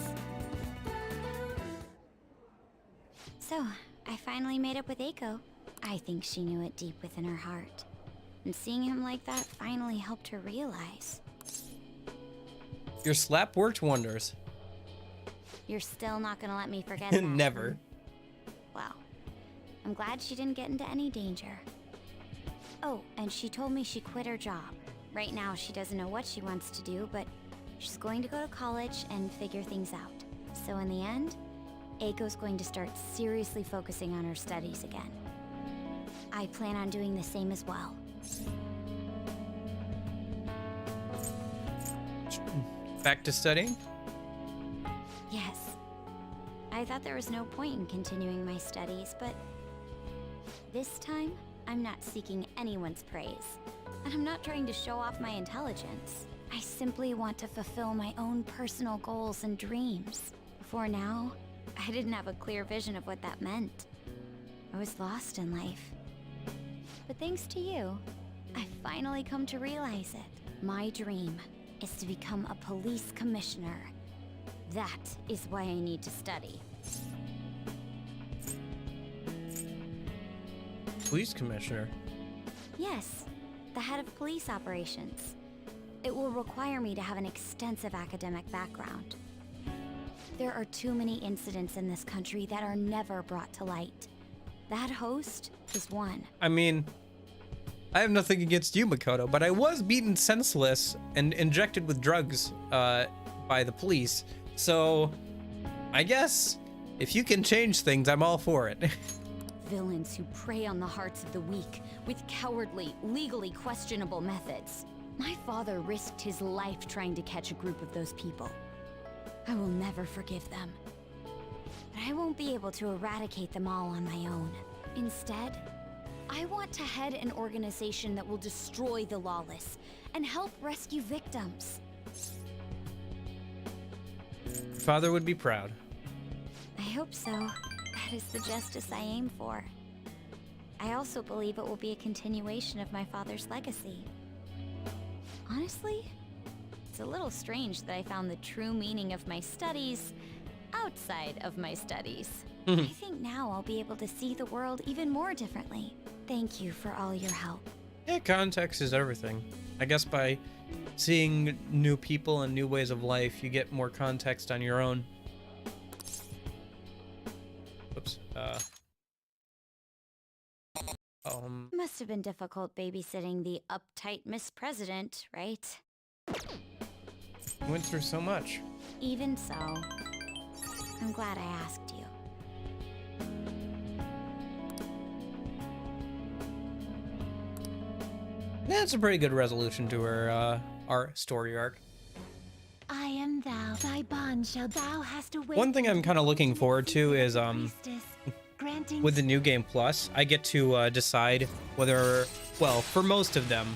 So, I finally made up with Eiko. I think she knew it deep within her heart. And seeing him like that finally helped her realize. Your slap worked wonders. You're still not gonna let me forget that. Never. Well, I'm glad she didn't get into any danger. Oh, and she told me she quit her job. Right now, she doesn't know what she wants to do, but she's going to go to college and figure things out. So in the end, Eiko's going to start seriously focusing on her studies again. I plan on doing the same as well. Back to studying? Yes. I thought there was no point in continuing my studies, but this time, I'm not seeking anyone's praise. And I'm not trying to show off my intelligence. I simply want to fulfill my own personal goals and dreams. Before now, I didn't have a clear vision of what that meant. I was lost in life. But thanks to you, I finally come to realize it. My dream is to become a police commissioner. That is why I need to study. Police commissioner? Yes, the head of police operations. It will require me to have an extensive academic background. There are too many incidents in this country that are never brought to light. That host is one. I mean, I have nothing against you, Makoto, but I was beaten senseless and injected with drugs by the police. So, I guess if you can change things, I'm all for it. Villains who prey on the hearts of the weak with cowardly, legally questionable methods. My father risked his life trying to catch a group of those people. I will never forgive them. But I won't be able to eradicate them all on my own. Instead, I want to head an organization that will destroy the lawless and help rescue victims. Father would be proud. I hope so. That is the justice I aim for. I also believe it will be a continuation of my father's legacy. Honestly, it's a little strange that I found the true meaning of my studies outside of my studies. I think now I'll be able to see the world even more differently. Thank you for all your help. Yeah, context is everything. I guess by seeing new people and new ways of life, you get more context on your own. Oops. Must have been difficult babysitting the uptight Miss President, right? Went through so much. Even so, I'm glad I asked you. That's a pretty good resolution to her our story arc. I am thou, thy bond shall thou hast awaited. One thing I'm kind of looking forward to is granting with the new game plus, I get to decide whether, well, for most of them,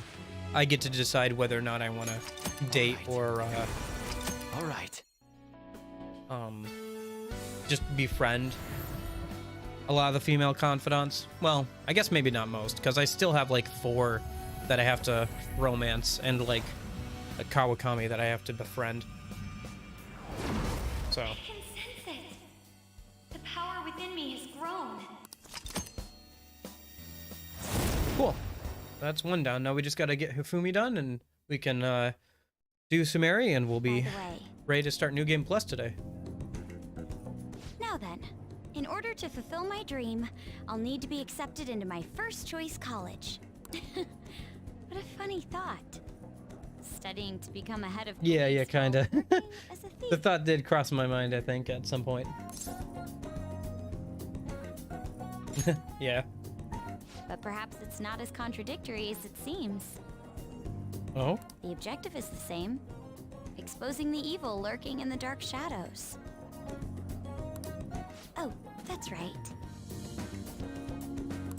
I get to decide whether or not I want to date or All right. just befriend a lot of the female confidants. Well, I guess maybe not most, because I still have like 4 that I have to romance and like a Kawakami that I have to befriend. So. I can sense it. The power within me has grown. Cool. That's one down. Now we just gotta get Hifumi done and we can do Sumeri and we'll be By the way, ready to start New Game Plus today. now then, in order to fulfill my dream, I'll need to be accepted into my first choice college. What a funny thought. Studying to become a head of Yeah, police yeah, kinda. while working as a The thief. thought did cross my mind, I think, at some point. Yeah. But perhaps it's not as contradictory as it seems. Oh? The objective is the same. Exposing the evil lurking in the dark shadows. Oh, that's right.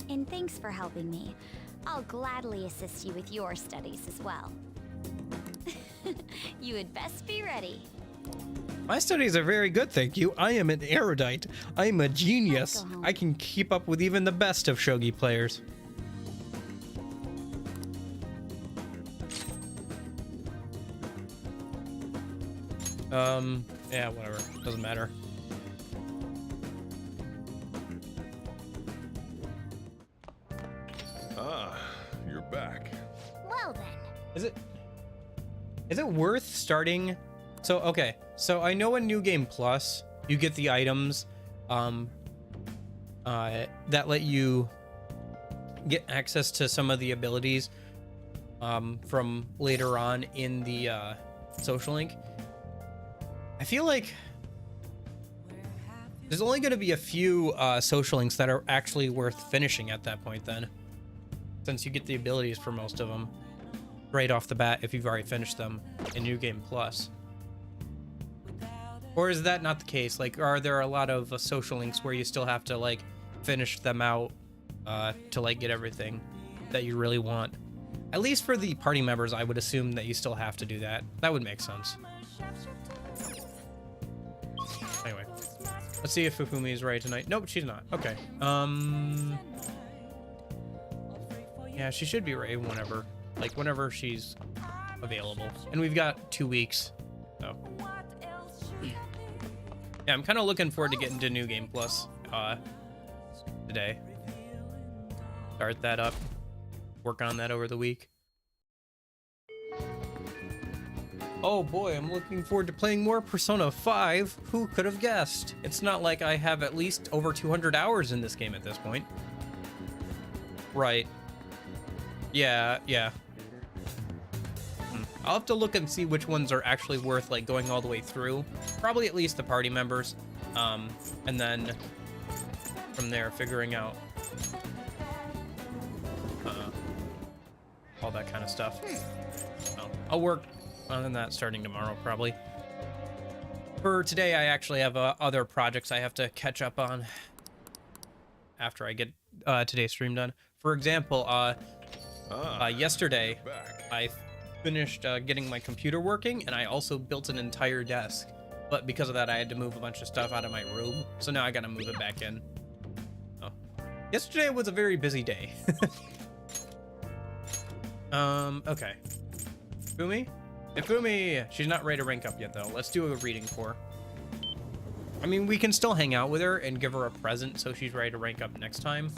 And thanks for helping me. I'll gladly assist you with your studies as well. You had best be ready. My studies are very good, thank you. I am an erudite. I am a genius. Let's go home. I can keep up with even the best of shogi players. Yeah, whatever. Doesn't matter. Ah, you're back. Well then. Is it worth starting? So, okay. So I know in New Game Plus, you get the items that let you get access to some of the abilities from later on in the social link. I feel like there's only going to be a few social links that are actually worth finishing at that point then, since you get the abilities for most of them right off the bat if you've already finished them in New Game Plus. Or is that not the case? Like, are there a lot of social links where you still have to like finish them out to like get everything that you really want? At least for the party members, I would assume that you still have to do that. That would make sense. Anyway, let's see if Fufumi is right tonight. Nope, she's not. Okay. Yeah, she should be right whenever she's available. And we've got 2 weeks. So yeah, I'm kind of looking forward to getting to New Game Plus today. Start that up. Work on that over the week. Oh boy, I'm looking forward to playing more Persona 5. Who could have guessed? It's not like I have at least over 200 hours in this game at this point. Right. Yeah. I'll have to look and see which ones are actually worth like going all the way through. Probably at least the party members. And then from there figuring out all that kind of stuff. So I'll work on that starting tomorrow probably. For today, I actually have other projects I have to catch up on after I get today's stream done. For example, yesterday Back. I finished getting my computer working, and I also built an entire desk. But because of that, I had to move a bunch of stuff out of my room, so now I gotta move it back in. Oh. Yesterday was a very busy day. Okay. Fumi? Ifumi! She's not ready to rank up yet, though. Let's do a reading for her. I mean, we can still hang out with her and give her a present so she's ready to rank up next time.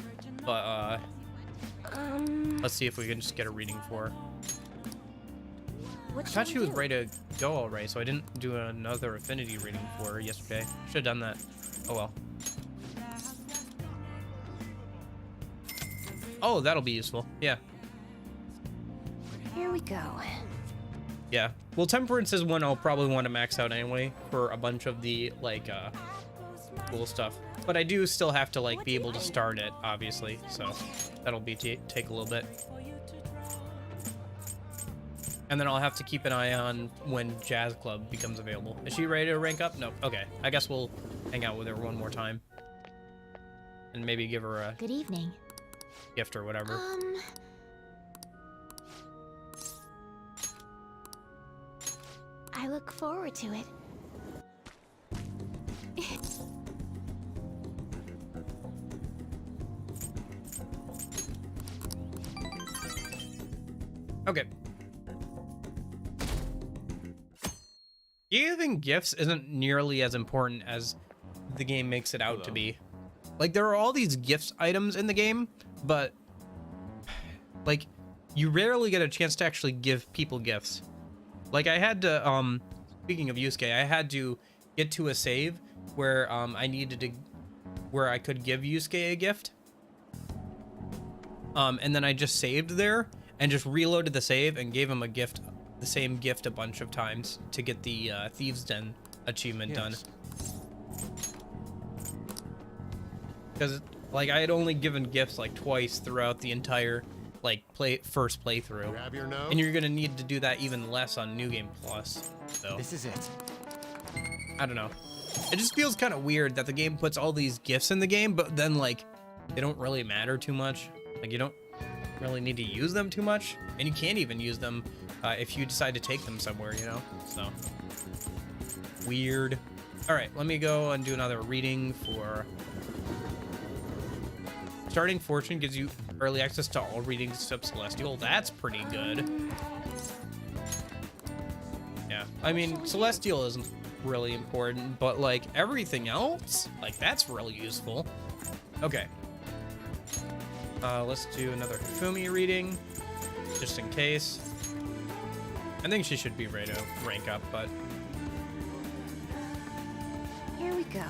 But, let's see if we can just get a reading for her. What I thought should she we was do? ready to go already, so I didn't do another affinity reading for her yesterday. Should have done that. Oh well. Oh, that'll be useful. Yeah. Here we go. Yeah. Well, Temperance is one I'll probably want to max out anyway for a bunch of the, like, cool stuff. But I do still have to, like, be able to start it, obviously. So that'll be take a little bit. And then I'll have to keep an eye on when Jazz Club becomes available. Is she ready to rank up? No. Okay. I guess we'll hang out with her one more time. And maybe give her a Good evening. gift or whatever. I look forward to it. Okay. Giving gifts isn't nearly as important as the game makes it out to be. Like, there are all these gifts items in the game, but like, you rarely get a chance to actually give people gifts. Like, I had to, speaking of Yusuke, I had to get to a save where where I could give Yusuke a gift. And then I just saved there and just reloaded the save and gave him a gift the same gift a bunch of times to get the Thieves Den achievement done. Because like I had only given gifts like twice throughout the entire like first playthrough, Grab your nose. and you're gonna need to do that even less on New Game Plus. So This is it. I don't know. It just feels kind of weird that the game puts all these gifts in the game, but then like they don't really matter too much. Like you don't really need to use them too much, and you can't even use them if you decide to take them somewhere, you know. So weird. All right, let me go and do another reading for Starting Fortune. Gives you early access to all readings except Celestial. That's pretty good. Yeah, I mean Celestial isn't really important, but like everything else, like that's really useful. Okay, let's do another Hifumi reading just in case. I think she should be ready to rank up, but Here we go.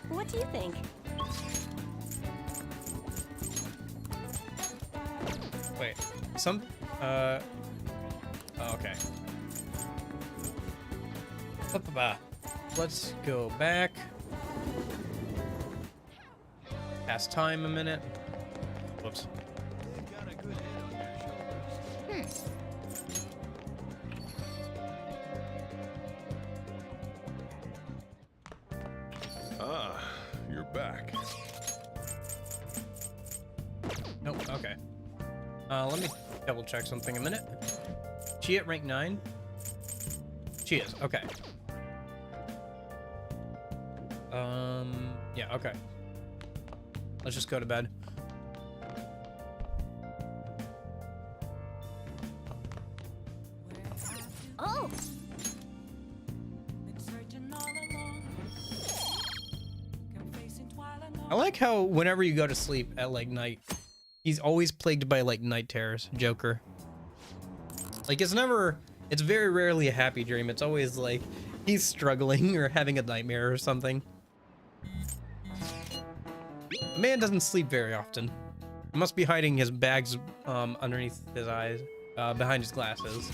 What do you think? wait, okay. Let's go back. Pass time a minute. Whoops. Ah, you're back. Nope, okay. Let me double check something a minute. She at rank 9? She is, okay. Yeah, okay. Let's just go to bed. Oh! I like how whenever you go to sleep at like night, he's always plagued by like night terrors, Joker. Like it's very rarely a happy dream. It's always like he's struggling or having a nightmare or something. The man doesn't sleep very often. He must be hiding his bags underneath his eyes, behind his glasses.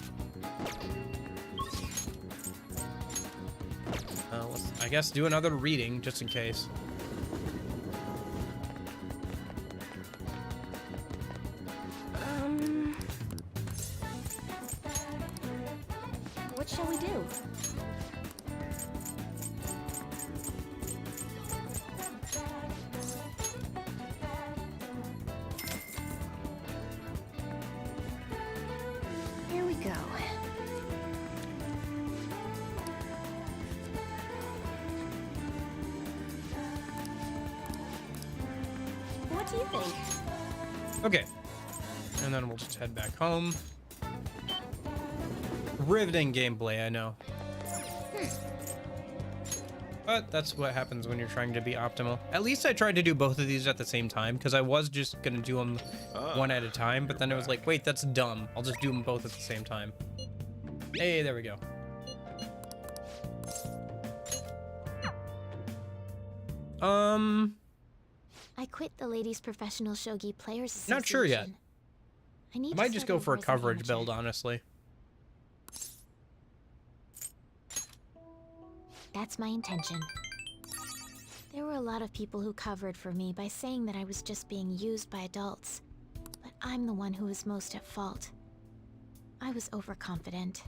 Let's, I guess, do another reading just in case. What shall we do? Here we go. What do you think? Okay. And then we'll just head back home. Riveting gameplay, I know. But that's what happens when you're trying to be optimal. At least I tried to do both of these at the same time, because I was just going to do them one at a time, but then it was like, wait, that's dumb. I'll just do them both at the same time. Hey, there we go. I quit the Ladies Professional Shogi Players Association. Not sure yet. I need I to might just start go for a over as an coverage amateur. build, honestly. That's my intention. There were a lot of people who covered for me by saying that I was just being used by adults. But I'm the one who was most at fault. I was overconfident.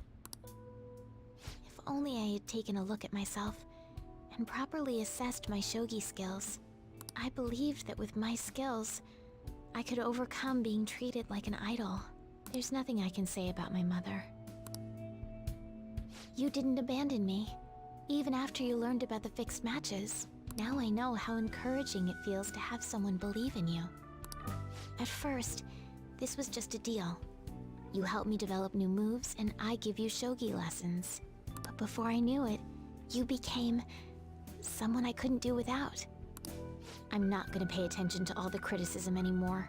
If only I had taken a look at myself and properly assessed my shogi skills. I believed that with my skills, I could overcome being treated like an idol. There's nothing I can say about my mother. You didn't abandon me, even after you learned about the fixed matches. Now I know how encouraging it feels to have someone believe in you. At first, this was just a deal. You help me develop new moves, and I give you shogi lessons. But before I knew it, you became someone I couldn't do without. I'm not gonna pay attention to all the criticism anymore.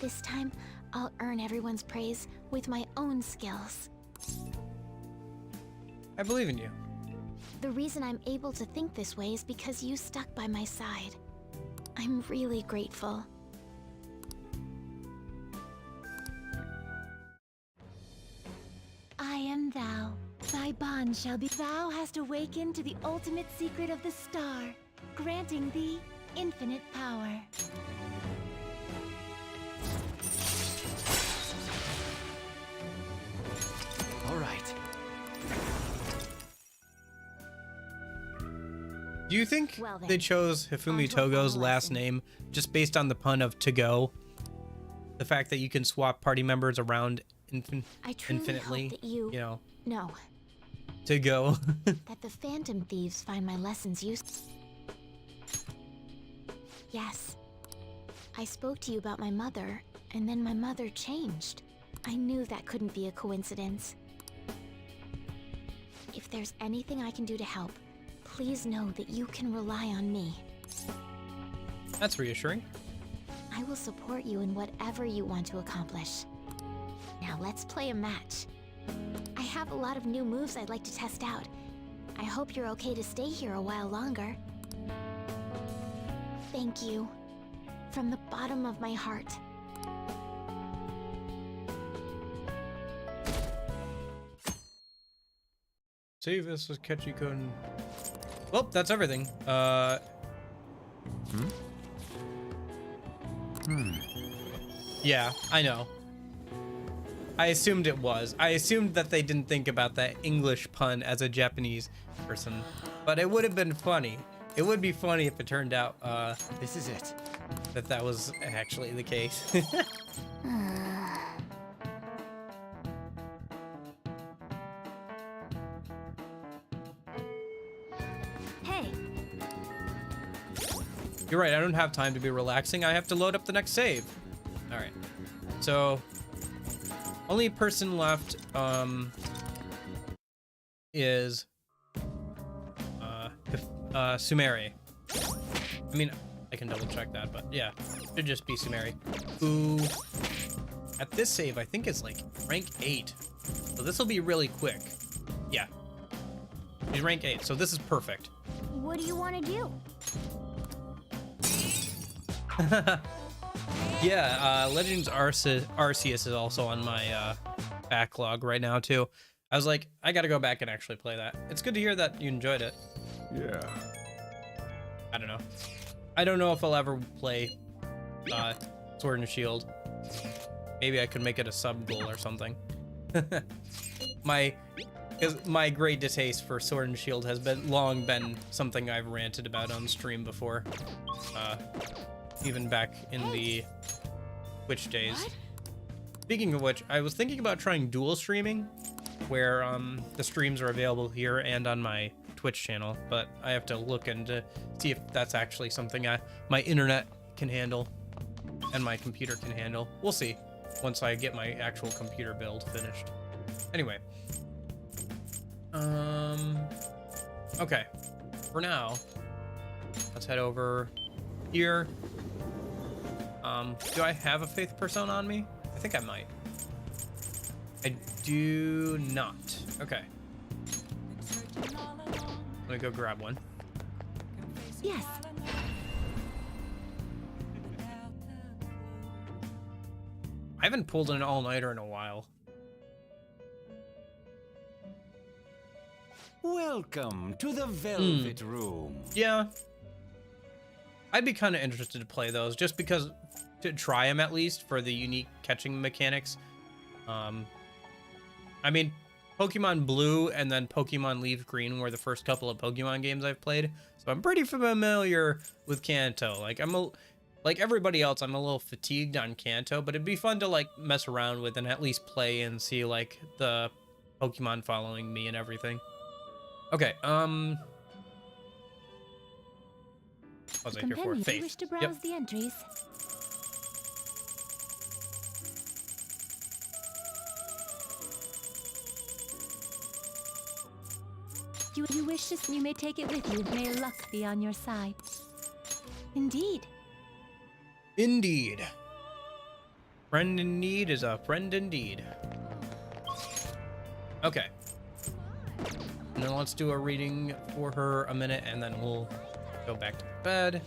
This time, I'll earn everyone's praise with my own skills. I believe in you. The reason I'm able to think this way is because you stuck by my side. I'm really grateful. I am thou. Thy bond shall be. Thou hast awakened to the ultimate secret of the star, granting thee infinite power. All right. Do you think Well then, they chose Hifumi on to our Togo's final last lesson. name just based on the pun of to go? The fact that you can swap party members around I truly infinitely, hope that you know, know to go. that the phantom thieves find my lessons useful. Yes. I spoke to you about my mother, and then my mother changed. I knew that couldn't be a coincidence. If there's anything I can do to help, please know that you can rely on me. That's reassuring. I will support you in whatever you want to accomplish. Now let's play a match. I have a lot of new moves I'd like to test out. I hope you're okay to stay here a while longer. Thank you. From the bottom of my heart. Save this with Ketchikun. Well, that's everything. Yeah, I know. I assumed it was. I assumed that they didn't think about that English pun as a Japanese person. But it would have been funny. It would be funny if it turned out This is it. that was actually the case. Hey, You're right, I don't have time to be relaxing. I have to load up the next save. All right. So, only person left is Sumeri. I mean, I can double check that, but yeah, should just be Sumeri. Who, at this save, I think is like rank 8. So this will be really quick. Yeah. He's rank 8, so this is perfect. what do you want to do? Yeah, Legends Arceus is also on my backlog right now too. I was like, I gotta go back and actually play that. It's good to hear that you enjoyed it. Yeah. I don't know. I don't know if I'll ever play Sword and Shield. Maybe I could make it a sub goal or something. Because my great distaste for Sword and Shield has long been something I've ranted about on stream before. Even back in the Twitch days. What? Speaking of which, I was thinking about trying dual streaming, where the streams are available here and on my Twitch channel, but I have to look and see if that's actually something my internet can handle and my computer can handle. We'll see once I get my actual computer build finished. Anyway. Okay. For now, let's head over here. Do I have a faith persona on me? I think I might. I do not. Okay. Let me go grab one. Yes. I haven't pulled an all-nighter in a while. Welcome to the Velvet Room. Yeah. I'd be kind of interested to play those, just because to try them at least for the unique catching mechanics. I mean, Pokemon Blue and then Pokemon Leaf Green were the first couple of Pokemon games I've played, so I'm pretty familiar with Kanto. Like everybody else, I'm a little fatigued on Kanto, but it'd be fun to like mess around with and at least play and see like the Pokemon following me and everything. Okay, what was I here for? Companions, Faith. you wish to browse the entries. You wish to, you may take it with you. May luck be on your side. Indeed. Indeed. Friend in need is a friend indeed. Okay. then let's do a reading for her a minute, and then we'll go back to bed.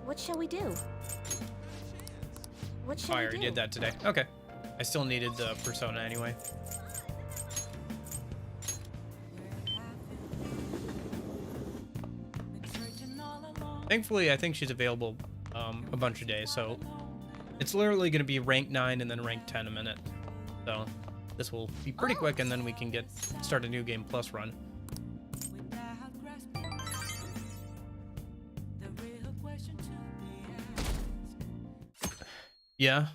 What shall we do? What Oh, shall I we already do? did that today. Okay. I still needed the persona anyway. Thankfully, I think she's available a bunch of days, so it's literally going to be rank 9 and then rank 10 a minute. So this will be pretty quick, and then we can start a new game plus run. Yeah.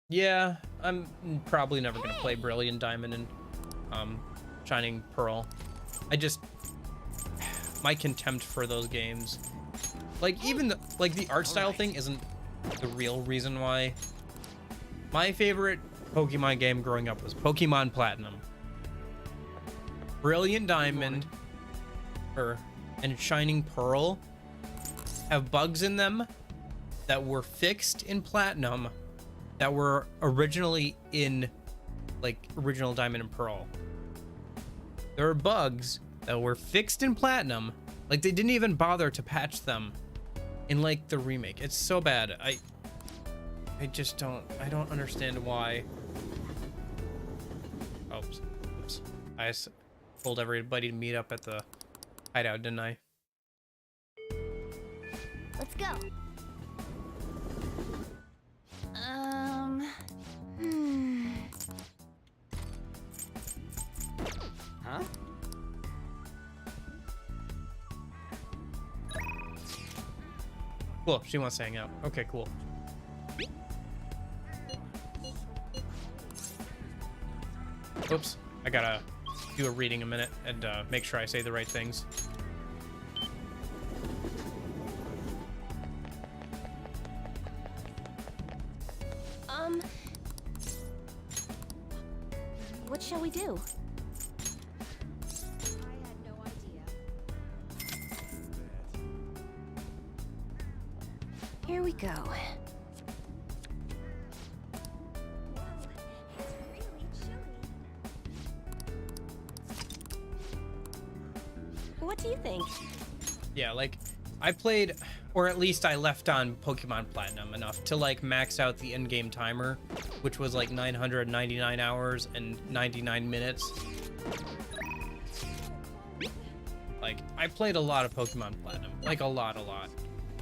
Yeah, I'm probably never going to play Brilliant Diamond and Shining Pearl. My contempt for those games. Like, even the art style thing isn't the real reason why. My favorite Pokemon game growing up was Pokemon Platinum. Brilliant Diamond and Shining Pearl have bugs in them that were fixed in Platinum that were originally in original Diamond and Pearl. There are bugs that were fixed in Platinum, they didn't even bother to patch them in the remake. It's so bad. I don't understand why. Oops. I told everybody to meet up at the hideout, didn't I? Let's go. Huh? Cool, she wants to hang out. Okay, cool. Oops, I gotta do a reading a minute and make sure I say the right things. What shall we do? Here we go. What do you think? Yeah, I played, or at least I left on Pokemon Platinum enough to max out the in-game timer, which was 999 hours and 99 minutes. I played a lot of Pokemon Platinum, a lot.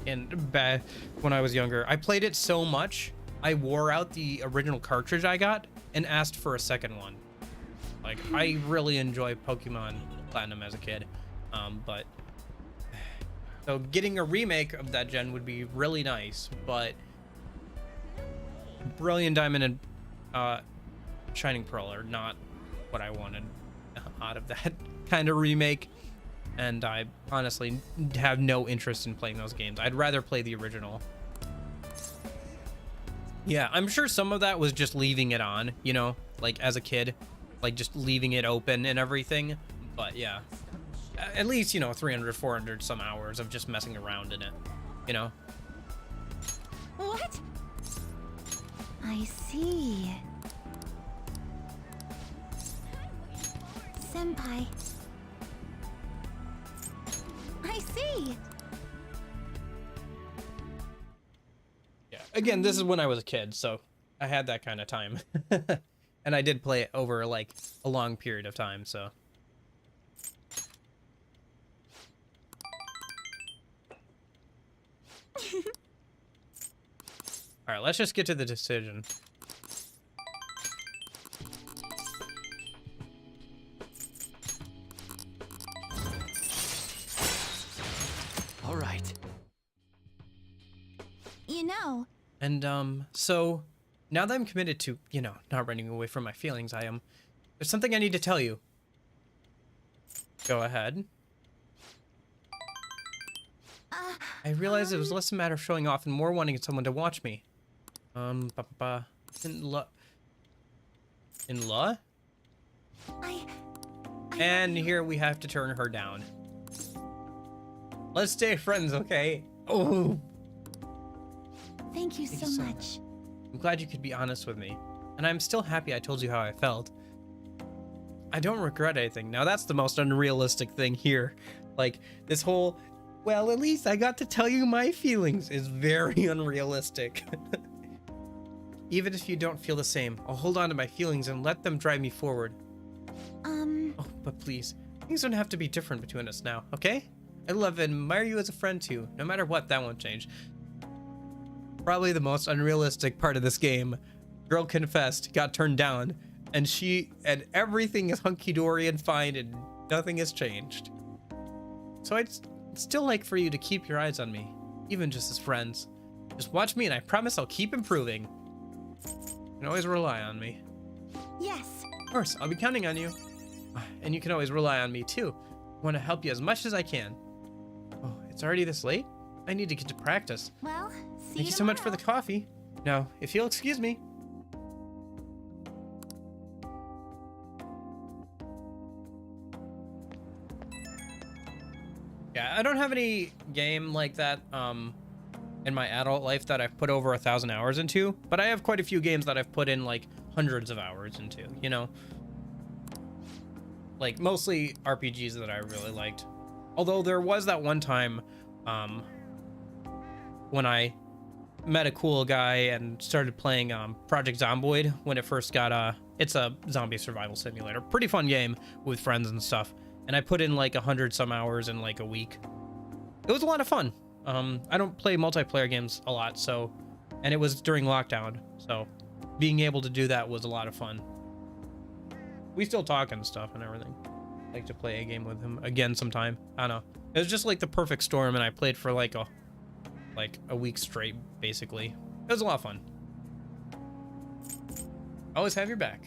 And back when I was younger, I played it so much, I wore out the original cartridge I got and asked for a second one. I really enjoy Pokemon Platinum as a kid, but so getting a remake of that gen would be really nice, but Brilliant Diamond and Shining Pearl are not what I wanted out of that kind of remake, and I honestly have no interest in playing those games. I'd rather play the original. Yeah, I'm sure some of that was just leaving it on, as a kid, just leaving it open and everything, but yeah. At least, 300, 400 some hours of just messing around in it, What? I see. Senpai. I see. Yeah. Again, this is when I was a kid, so I had that kind of time. And I did play it over, a long period of time, so. All right, let's just get to the decision. All right. And So now that I'm committed to, not running away from my feelings, there's something I need to tell you. Go ahead. I realized it was less a matter of showing off and more wanting someone to watch me. In law? And here we have to turn her down. Let's stay friends, okay? Oh, thank you Thank so you so much. I'm glad you could be honest with me. and I'm still happy I told you how I felt. I don't regret anything. Now that's the most unrealistic thing here. Like, this whole, well, at least I got to tell you my feelings is very unrealistic. Even if you don't feel the same, I'll hold on to my feelings and let them drive me forward. Oh, but please, things don't have to be different between us now, okay? I love and admire you as a friend too. No matter what, that won't change. Probably the most unrealistic part of this game. Girl confessed, got turned down, and everything is hunky-dory and fine and nothing has changed. So I'd still like for you to keep your eyes on me, even just as friends. Just watch me and I promise I'll keep improving. You can always rely on me. Yes. Of course, I'll be counting on you. And you can always rely on me too. I want to help you as much as I can. Oh, it's already this late? I need to get to practice. Well, see Thank you so much for the coffee. Now, if you'll excuse me. Yeah, I don't have any game like that in my adult life that I've put over 1,000 hours into, but I have quite a few games that I've put in like hundreds of hours into, you know? Like mostly RPGs that I really liked. Although there was that one time when I met a cool guy and started playing Project Zomboid when it first got it's a zombie survival simulator. Pretty fun game with friends and stuff. And I put in like 100 some hours in like a week. It was a lot of fun. I don't play multiplayer games a lot, so, and it was during lockdown, so being able to do that was a lot of fun. We still talk and stuff and everything. I'd like to play a game with him again sometime. I don't know. It was just like the perfect storm, and I played for like a week straight, basically. It was a lot of fun. Always have your back.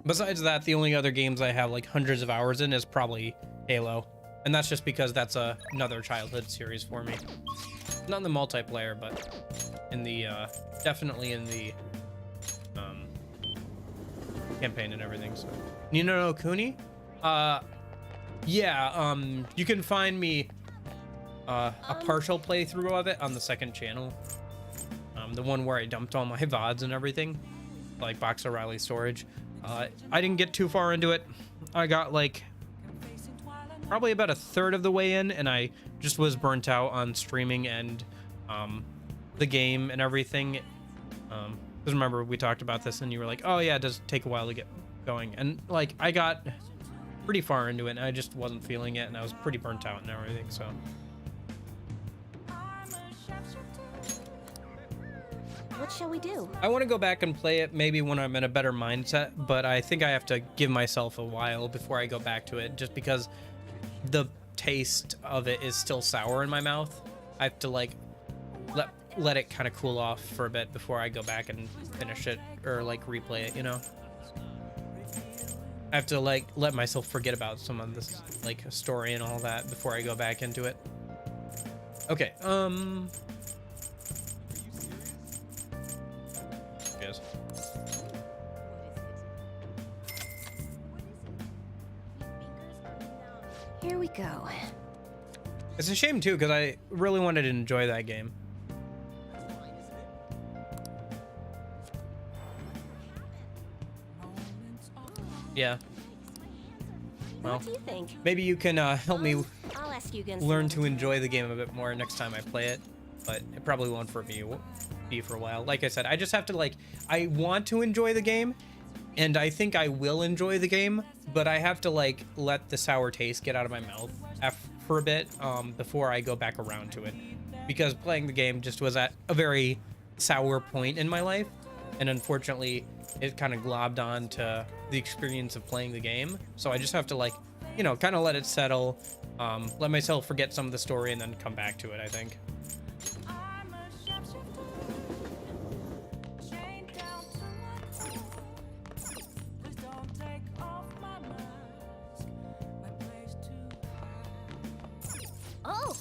Besides that, the only other games I have like hundreds of hours in is probably Halo. And that's just because that's another childhood series for me. Not in the multiplayer, but in the, definitely in the campaign and everything, so. Nino no Kuni? Yeah, you can find me a partial playthrough of it on the second channel. The one where I dumped all my VODs and everything, like Box O'Reilly storage. I didn't get too far into it. I got like probably about a third of the way in, and I just was burnt out on streaming and the game and everything. Because remember we talked about this and you were like, oh yeah, it does take a while to get going, and like I got pretty far into it and I just wasn't feeling it, and I was pretty burnt out and everything. So What shall we do? I want to go back and play it maybe when I'm in a better mindset, but I think I have to give myself a while before I go back to it, just because the taste of it is still sour in my mouth. I have to like let it kind of cool off for a bit before I go back and finish it or like replay it, you know? I have to like let myself forget about some of this like story and all that before I go back into it. Okay, yes. Here we go. It's a shame too, because I really wanted to enjoy that game. Yeah. Well, What do you think? maybe you can help me I'll ask you again. learn to enjoy the game a bit more next time I play it, but it probably won't be for a while. Like I said, I just have to I want to enjoy the game, and I think I will enjoy the game, but I have to like let the sour taste get out of my mouth for a bit before I go back around to it, because playing the game just was at a very sour point in my life, and unfortunately it kind of globbed on to the experience of playing the game. So I just have to kind of let it settle, let myself forget some of the story, and then come back to it, I think. Oh!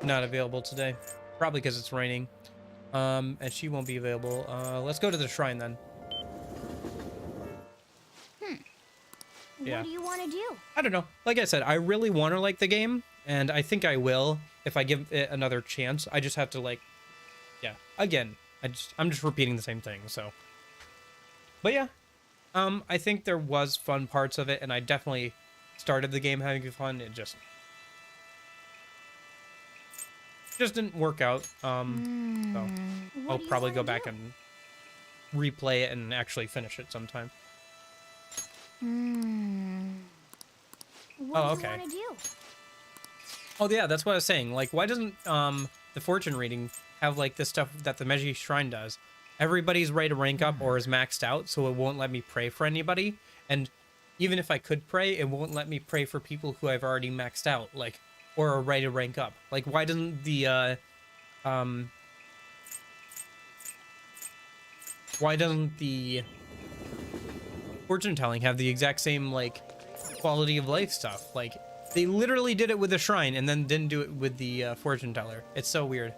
not available today. Probably because it's raining. And she won't be available. Let's go to the shrine then. Yeah. What do you want to do? I don't know. Like I said, I really want to like the game, and I think I will if I give it another chance. I just have to like, yeah. Again, I'm just repeating the same thing. So, but yeah, I think there was fun parts of it, and I definitely started the game having fun. It just didn't work out. So I'll probably go back and replay it and actually finish it sometime. What Oh, do you okay. want to do? Oh yeah, that's what I was saying. Like, why doesn't the fortune reading have like this stuff that the Meiji Shrine does? Everybody's ready to rank up or is maxed out, so it won't let me pray for anybody. And even if I could pray, it won't let me pray for people who I've already maxed out, like, or are ready to rank up. Like, why doesn't the fortune telling have the exact same like quality of life stuff? Like, they literally did it with the shrine and then didn't do it with the fortune teller. It's so weird.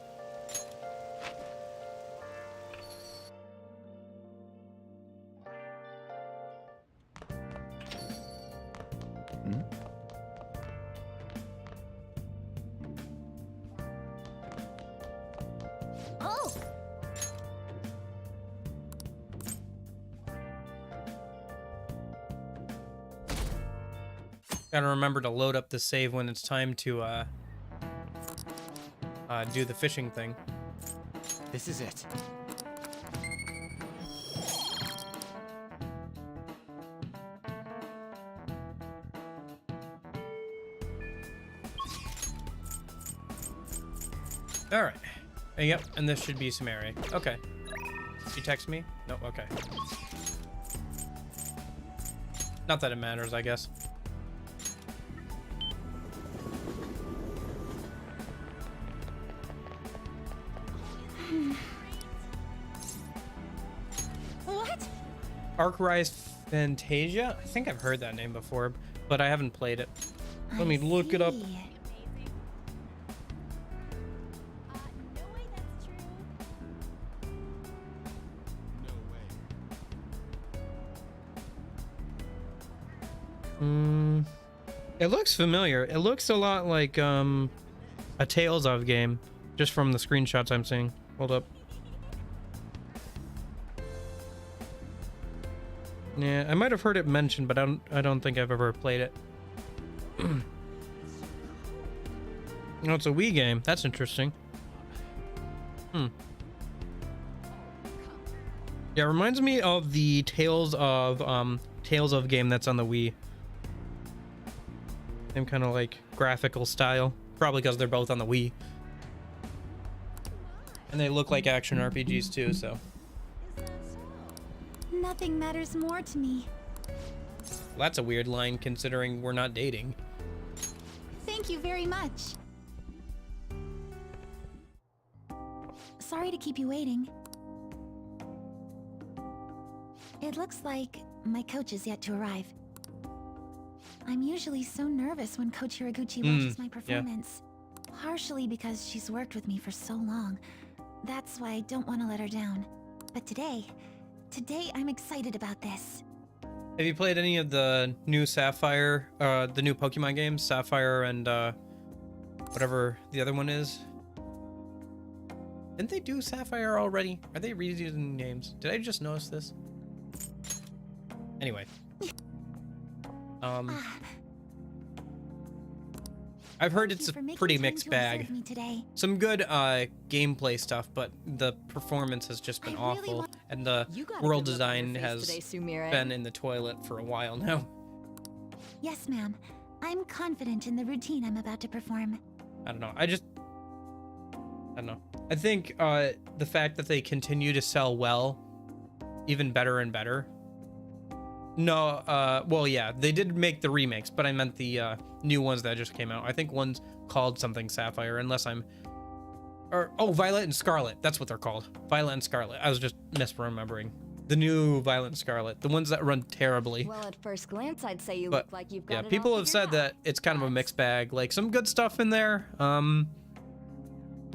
Oh, Gotta remember to load up the save when it's time to do the fishing thing. This is it. All right. Yep, and this should be Sumeri. Okay. She text me? No, okay. Not that it matters, I guess. what? Arc-Rise Fantasia? I think I've heard that name before, but I haven't played it. Let me look it up. See. It looks familiar. It looks a lot like a Tales of game, just from the screenshots I'm seeing. Hold up. Yeah, I might have heard it mentioned, but I don't think I've ever played it. No, it's a Wii game. That's interesting. Yeah, it reminds me of the Tales of game that's on the Wii. Same kind of like graphical style, probably because they're both on the Wii. And they look like action RPGs too, so. Nothing matters more to me. Well, that's a weird line considering we're not dating. Thank you very much. Sorry to keep you waiting. It looks like my coach is yet to arrive. I'm usually so nervous when Coach Hiraguchi watches my performance. Partially because she's worked with me for so long. That's why I don't want to let her down. But today I'm excited about this. Have you played any of the new Sapphire, the new Pokemon games? Sapphire and whatever the other one is? Didn't they do Sapphire already? Are they redoing games? Did I just notice this? Anyway. I've heard it's a pretty mixed bag. Some good gameplay stuff, but the performance has just been awful, and the world design has been in the toilet for a while now. Yes, ma'am. I'm confident in the routine I'm about to perform. I don't know. I don't know. I think the fact that they continue to sell well, even better and better. No, well, yeah, they did make the remakes, but I meant the new ones that just came out. I think one's called something Sapphire, unless I'm... oh, Violet and Scarlet. That's what they're called. Violet and Scarlet. I was just misremembering. The new Violet and Scarlet. The ones that run terribly. Well, at first glance, I'd say you But, look like you've got yeah, it people all have said figured that it's kind of a mixed bag. Like, some good stuff in there.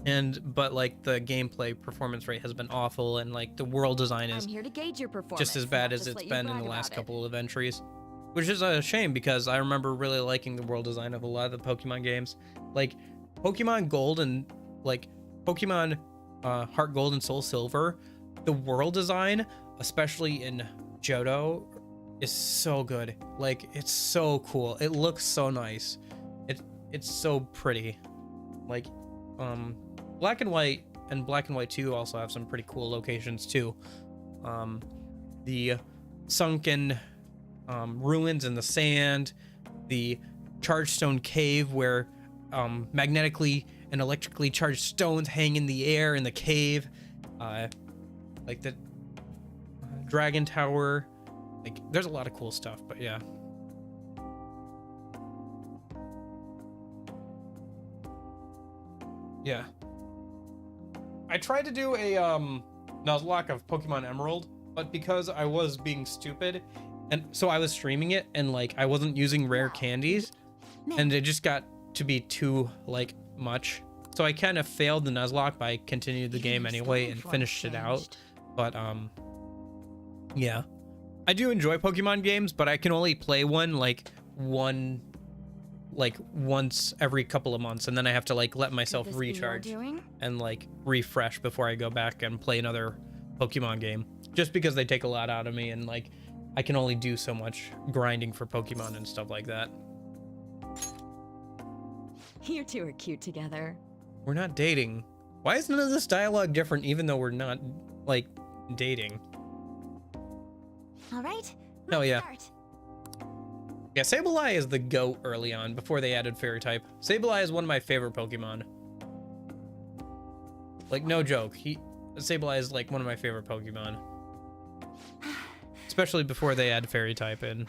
but like the gameplay performance rate has been awful, and like the world design is I'm here to gauge your performance. just as bad not as just it's let you been in brag the last about it. couple of entries, which is a shame because I remember really liking the world design of a lot of the Pokemon games, like Pokemon Gold and like Pokemon Heart Gold and Soul Silver. The world design, especially in Johto, is so good. Like, it's so cool. It looks so nice. It's so pretty. Like, Black and White and Black and White 2 also have some pretty cool locations too. The sunken ruins in the sand, the charged stone cave where magnetically and electrically charged stones hang in the air in the cave, like the dragon tower. Like, there's a lot of cool stuff, but yeah. Yeah. I tried to do a Nuzlocke of Pokemon Emerald, but because I was being stupid, and so I was streaming it, and like I wasn't using rare candies, and it just got to be too like much. So I kind of failed the Nuzlocke, but I continued the game anyway and finished it out. But yeah. I do enjoy Pokemon games, but I can only play one once every couple of months, and then I have to like let myself recharge and like refresh before I go back and play another Pokemon game, just because they take a lot out of me, and like I can only do so much grinding for Pokemon and stuff like that. You two are cute together. We're not dating. Why is none of this dialogue different even though we're not like dating? All right. Hell yeah. Start. Yeah, Sableye is the GOAT early on, before they added Fairy type. Sableye is one of my favorite Pokemon. Like, no joke. Sableye is like one of my favorite Pokemon. Especially before they add Fairy type in.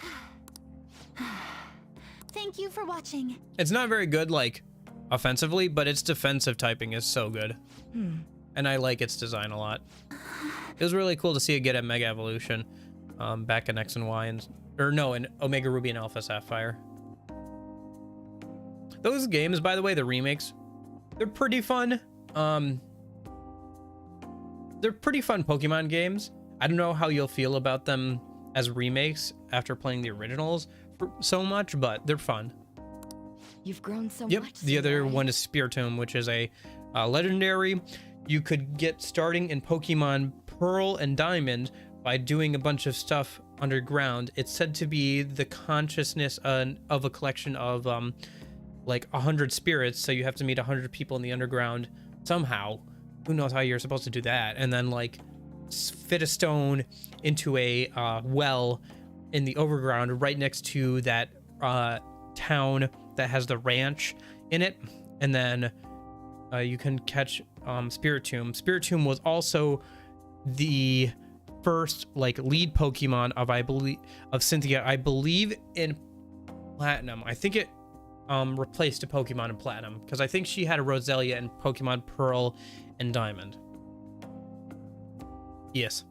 Thank you for watching. It's not very good, like, offensively, but its defensive typing is so good. And I like its design a lot. It was really cool to see it get a Mega Evolution back in X and Y, in Omega Ruby and Alpha Sapphire. Those games, by the way, the remakes, they're pretty fun. They're pretty fun Pokemon games. I don't know how you'll feel about them as remakes after playing the originals for so much, but they're fun. You've grown so Yep. much. The other Sableye. one is Spiritomb, which is a legendary. You could get starting in Pokemon Pearl and Diamond by doing a bunch of stuff underground. It's said to be the consciousness of a collection of like 100 spirits, so you have to meet 100 people in the underground somehow. Who knows how you're supposed to do that? And then like fit a stone into a well in the overground right next to that town that has the ranch in it, and then you can catch Spiritomb. Spiritomb was also the first like lead Pokemon of Cynthia, I believe, in Platinum. I think it replaced a Pokemon in Platinum, because I think she had a Roselia in Pokemon Pearl and Diamond. Yes.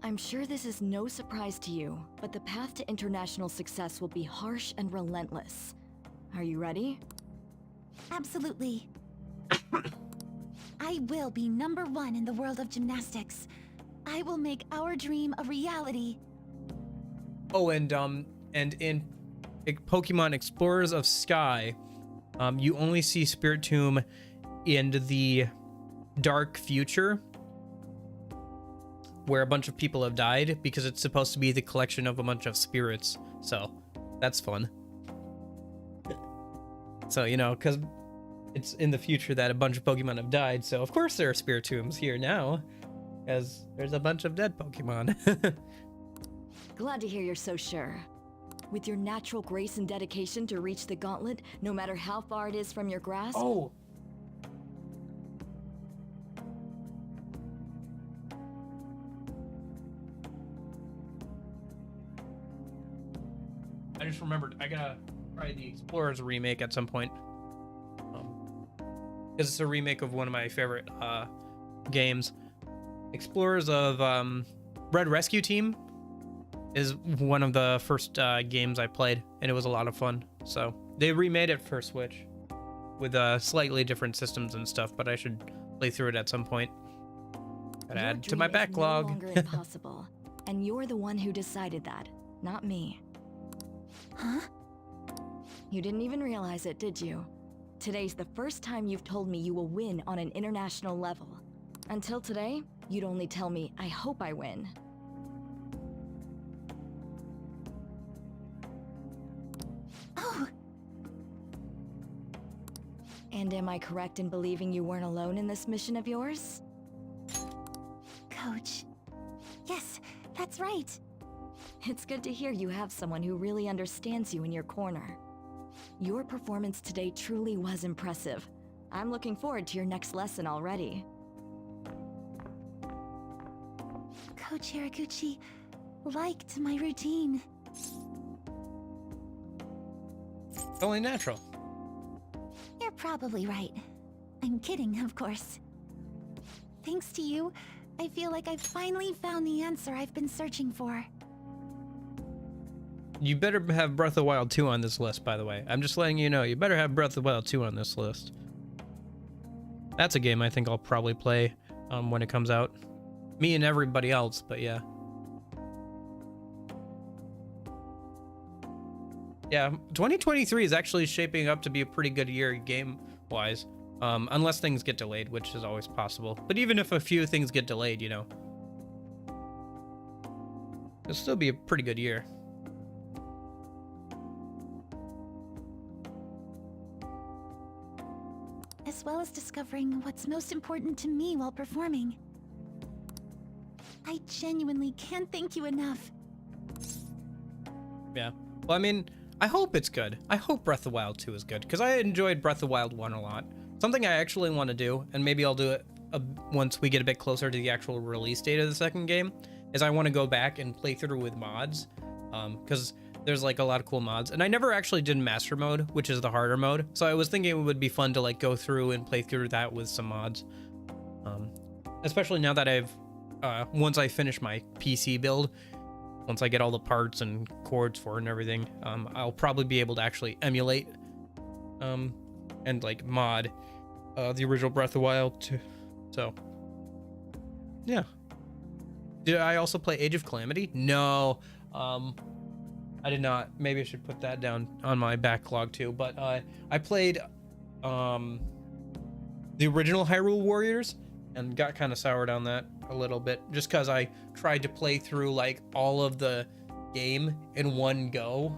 I'm sure this is no surprise to you, but the path to international success will be harsh and relentless. Are you ready? Absolutely. I will be #1 in the world of gymnastics. I will make our dream a reality. Oh, and in Pokemon Explorers of Sky, you only see Spiritomb in the dark future, where a bunch of people have died, because it's supposed to be the collection of a bunch of spirits. So that's fun. So, you know, because it's in the future that a bunch of Pokemon have died, so of course there are Spiritombs here now, as there's a bunch of dead Pokemon. Glad to hear you're so sure. With your natural grace and dedication to reach the gauntlet, no matter how far it is from your grasp. Oh. I just remembered, I gotta try the Explorers remake at some point. Because it's a remake of one of my favorite games. Explorers of Red Rescue Team is one of the first games I played, and it was a lot of fun. So they remade it for Switch. with slightly different systems and stuff, but I should play through it at some point. Gotta Your add to my dream is no backlog. longer impossible, and you're the one who decided that, not me. Huh? You didn't even realize it, did you? Today's the first time you've told me you will win on an international level. Until today, you'd only tell me, I hope I win. Oh, And am I correct in believing you weren't alone in this mission of yours? Coach. Yes, that's right. It's good to hear you have someone who really understands you in your corner. Your performance today truly was impressive. I'm looking forward to your next lesson already. Coach Hiraguchi liked my routine. It's only natural. You're probably right. I'm kidding, of course. Thanks to you, I feel like I've finally found the answer I've been searching for. You better have Breath of the Wild 2 on this list, by the way. I'm just letting you know. You better have Breath of the Wild 2 on this list. That's a game I think I'll probably play when it comes out. Me and everybody else, but yeah. Yeah, 2023 is actually shaping up to be a pretty good year game-wise. Unless things get delayed, which is always possible. But even if a few things get delayed, you know. It'll still be a pretty good year. As well as discovering what's most important to me while performing. I genuinely can't thank you enough. Yeah. Well, I mean, I hope it's good. I hope Breath of the Wild 2 is good, because I enjoyed Breath of the Wild 1 a lot. Something I actually want to do, and maybe I'll do it once we get a bit closer to the actual release date of the second game, is I want to go back and play through with mods, because there's like a lot of cool mods. And I never actually did Master Mode, which is the harder mode, so I was thinking it would be fun to like go through and play through that with some mods. Especially now that I've, once I finish my PC build, once I get all the parts and cords for it and everything, I'll probably be able to actually emulate and like mod the original Breath of the Wild too. So yeah. Did I also play Age of Calamity? No, I did not. Maybe I should put that down on my backlog too. But I played the original Hyrule Warriors and got kind of soured on that a little bit, just because I tried to play through like all of the game in one go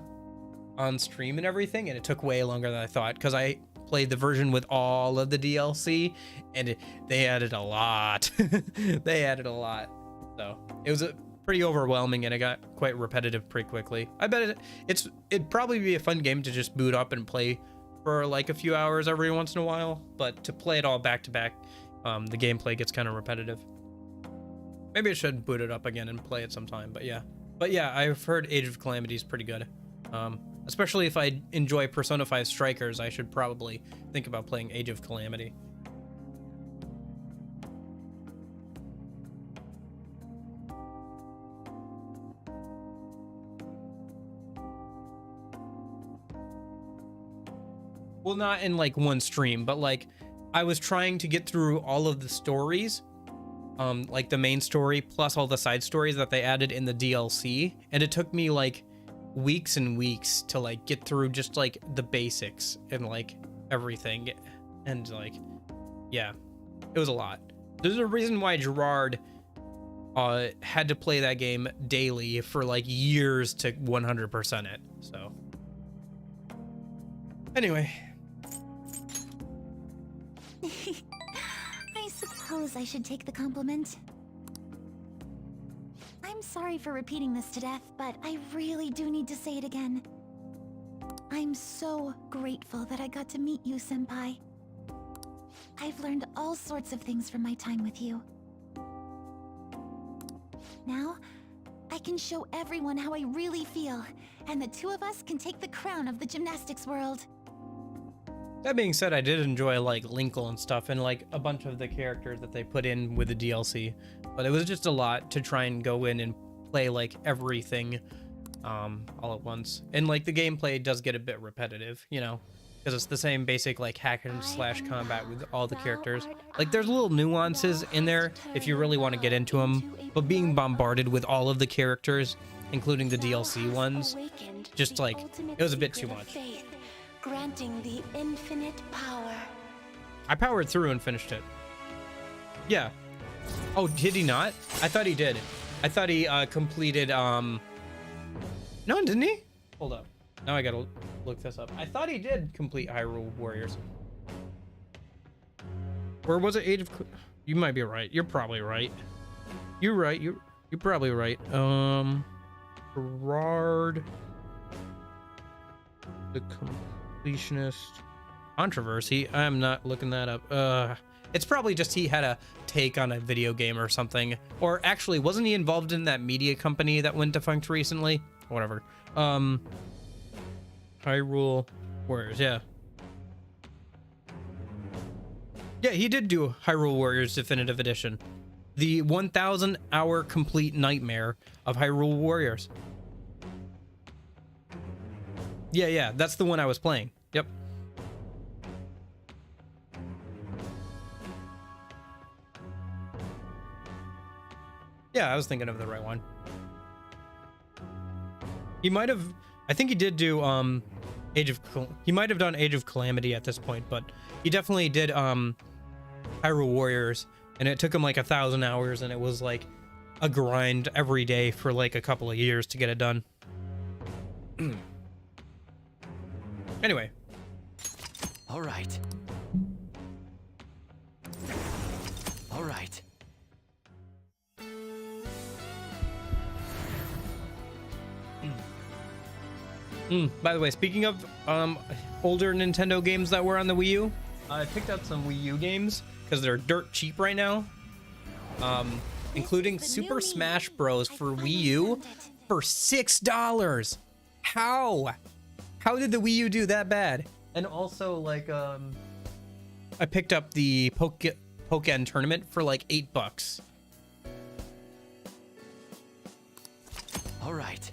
on stream and everything, and it took way longer than I thought, because I played the version with all of the DLC, and they added a lot. They added a lot, so it was pretty overwhelming, and it got quite repetitive pretty quickly. I bet it'd probably be a fun game to just boot up and play for like a few hours every once in a while, but to play it all back to back, the gameplay gets kind of repetitive. Maybe I should boot it up again and play it sometime, but yeah. But yeah, I've heard Age of Calamity is pretty good. Especially if I enjoy Persona 5 Strikers, I should probably think about playing Age of Calamity. Well, not in like one stream, but like I was trying to get through all of the stories, like the main story plus all the side stories that they added in the DLC, and it took me like weeks and weeks to like get through just like the basics and like everything, and like yeah, it was a lot. There's a reason why Gerard had to play that game daily for like years to 100% it. So anyway. I suppose I should take the compliment. I'm sorry for repeating this to death, but I really do need to say it again. I'm so grateful that I got to meet you, Senpai. I've learned all sorts of things from my time with you. Now, I can show everyone how I really feel, and the two of us can take the crown of the gymnastics world. That being said, I did enjoy like Linkle and stuff, and like a bunch of the characters that they put in with the DLC, but it was just a lot to try and go in and play like everything all at once, and like the gameplay does get a bit repetitive, you know. because it's the same basic like hack and slash combat with all the characters. Like there's little nuances in there if you really want to get into them, but being bombarded with all of the characters, including the DLC ones, just like it was a bit too much. Granting the infinite power. I powered through and finished it. Yeah. Oh, did he not? I thought he did. I thought he completed no, didn't he? Hold up. Now I gotta look this up. I thought he did complete Hyrule Warriors. Or was it Age of... You might be right. You're probably right. You're right. You're probably right. Gerard... The Completionist... Controversy. I'm not looking that up. It's probably just he had a take on a video game or something. Or actually, wasn't he involved in that media company that went defunct recently? Whatever. Hyrule Warriors, yeah. Yeah, he did do Hyrule Warriors Definitive Edition. The 1,000 hour complete nightmare of Hyrule Warriors. Yeah, that's the one I was playing. Yep. Yeah, I was thinking of the right one. He might have... I think he did do he might have done Age of Calamity at this point, but he definitely did Hyrule Warriors, and it took him like 1,000 hours, and it was like a grind every day for like a couple of years to get it done. Anyway. All right. All right. By the way, speaking of older Nintendo games that were on the Wii U, I picked up some Wii U games because they're dirt cheap right now, including Super Smash Bros. For Wii U for $6. How did the Wii U do that bad? And also, like, I picked up the Pokken Tournament for like $8. All right.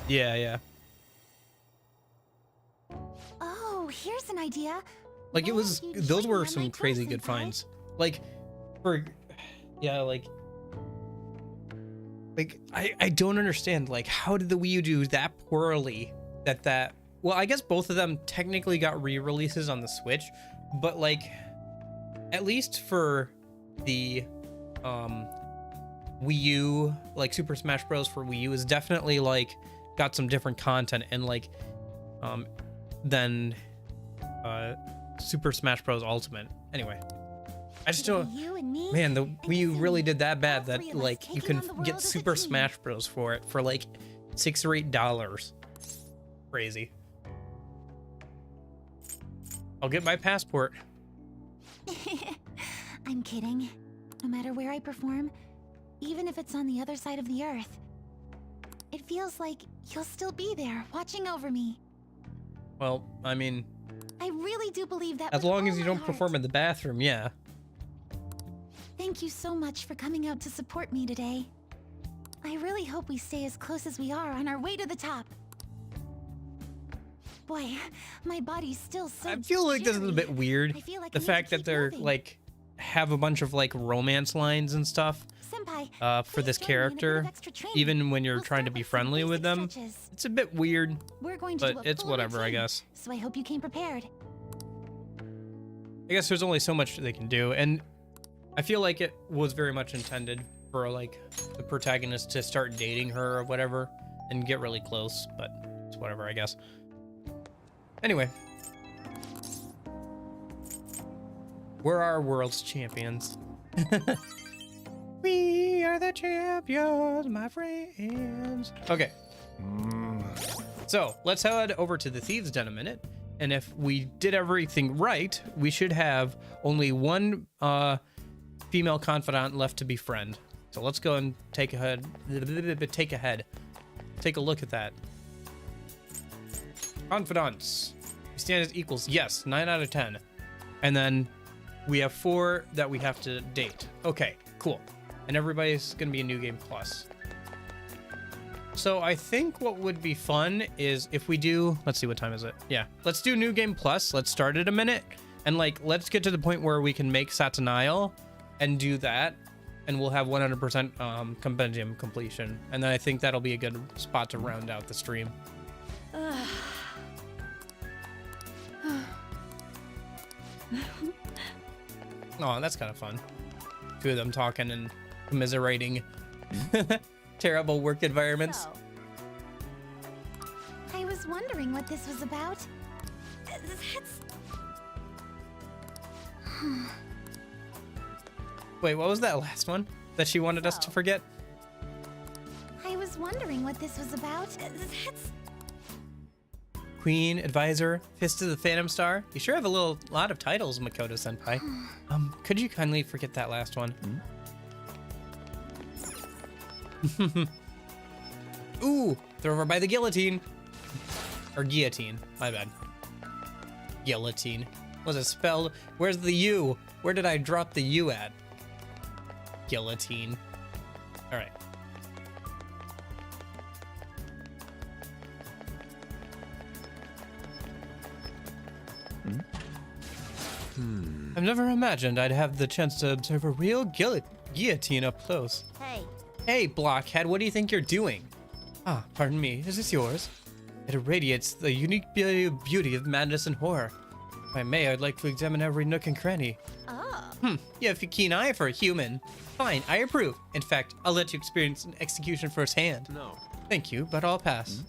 Yeah. Oh, here's an idea. Like it Why was, don't you those join were me on some my crazy tour, good senpai? finds. Like, I don't understand. Like, how did the Wii U do that poorly? Well, I guess both of them technically got re-releases on the Switch, but like, at least for the Wii U, like Super Smash Bros. For Wii U is definitely like got some different content and like than Super Smash Bros. Ultimate. Anyway, I just don't. You and me, Man, the and Wii U soon, really did that bad all that three of us like you taking can on the get world as a Super team. Smash Bros. For it for like $6 or $8. Crazy. I'll get my passport. I'm kidding. No matter where I perform, even if it's on the other side of the earth, it feels like you'll still be there, watching over me. Well, I mean, I really do believe that. as with long all as you my don't heart. perform in the bathroom, yeah. Thank you so much for coming out to support me today. I really hope we stay as close as we are on our way to the top. Boy, my body's still so I feel like this is a jittery. bit weird. I feel like The I need fact to that keep they're moving. like have a bunch of like romance lines and stuff Senpai, for this please join me in a bit of character, extra training. even when you're We'll trying to start be with some friendly with basic them. stretches. It's a bit weird, We're going to but do a it's full whatever, I routine, guess. So I hope you came prepared. I guess there's only so much they can do, and I feel like it was very much intended for like the protagonist to start dating her or whatever and get really close, but it's whatever, I guess. Anyway, we're our world's champions. We are the champions, my friends. Okay. So let's head over to the Thieves Den a minute. And if we did everything right, we should have only one female confidant left to befriend. So let's go and take a look at that. Confidants. We stand as equals. Yes, 9 out of 10. And then we have 4 that we have to date. Okay, cool. And everybody's gonna be a new game plus. So I think what would be fun is if we do, let's see, what time is it? Yeah, let's do New Game Plus. Let's start it a minute. And like, let's get to the point where we can make Satanile and do that. And we'll have 100% compendium completion. And then I think that'll be a good spot to round out the stream. Oh, that's kind of fun. Two of them talking and commiserating terrible work environments. So, I was wondering what this was about. Wait, what was that last one that she wanted us to forget? I was wondering what this was about. Queen, Advisor, Fist of the Phantom Star. You sure have a lot of titles, Makoto Senpai. Could you kindly forget that last one? Ooh, throw over by the guillotine. Or guillotine, my bad. Guillotine. Was it spelled? Where's the U? Where did I drop the U at? Guillotine. All right. I've never imagined I'd have the chance to observe a real guillotine up close. Hey, Hey, Blockhead, what do you think you're doing? Ah, pardon me, is this yours? It irradiates the unique beauty of madness and horror. If I may, I'd like to examine every nook and cranny. oh, You have a keen eye for a human. Fine, I approve. In fact, I'll let you experience an execution firsthand. No. Thank you, but I'll pass.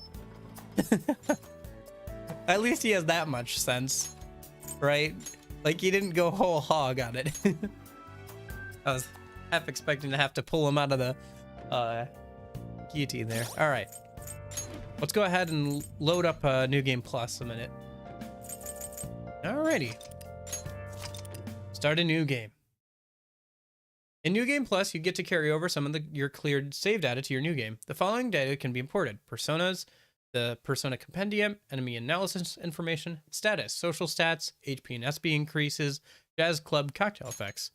At least he has that much sense, right? Like, he didn't go whole hog on it. I was half expecting to have to pull him out of the guillotine there. All right. Let's go ahead and load up New Game Plus a minute. Alrighty. Start a new game. In New Game Plus, you get to carry over some of your cleared save data to your new game. The following data can be imported: personas, the persona compendium, enemy analysis information, status, social stats, HP and SB increases, jazz club cocktail effects,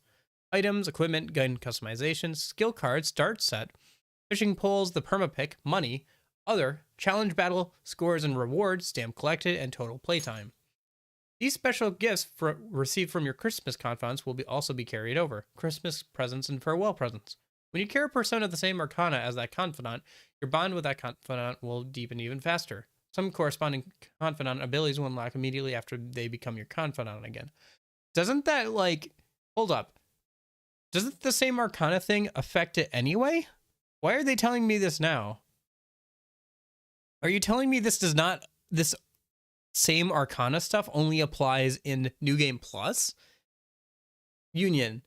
items, equipment, gun customization, skill cards, start set, fishing poles, the permapick, money, other, challenge battle, scores and rewards, stamp collected, and total playtime. These special gifts received from your Christmas confidants will also be carried over. Christmas presents and farewell presents. When you carry a persona of the same arcana as that confidant, your bond with that confidant will deepen even faster. Some corresponding confidant abilities will unlock immediately after they become your confidant again. Doesn't that, like... Hold up. Doesn't the same arcana thing affect it anyway? Why are they telling me this now? Are you telling me this does not... This same arcana stuff only applies in New Game Plus? Union,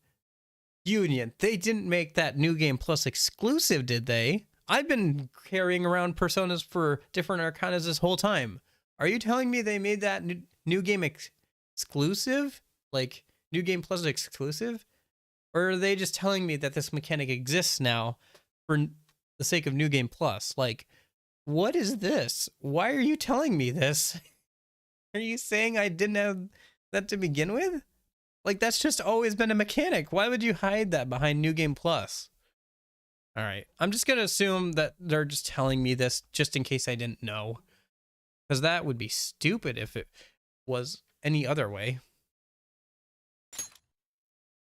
they didn't make that New Game Plus exclusive, did they? I've been carrying around personas for different arcanas this whole time. Are you telling me they made that New Game exclusive? Like, New Game Plus exclusive? Or are they just telling me that this mechanic exists now for the sake of New Game Plus? Like, what is this? Why are you telling me this? Are you saying I didn't have that to begin with? Like, that's just always been a mechanic. Why would you hide that behind New Game Plus? All right. I'm just going to assume that they're just telling me this just in case I didn't know. Because that would be stupid if it was any other way.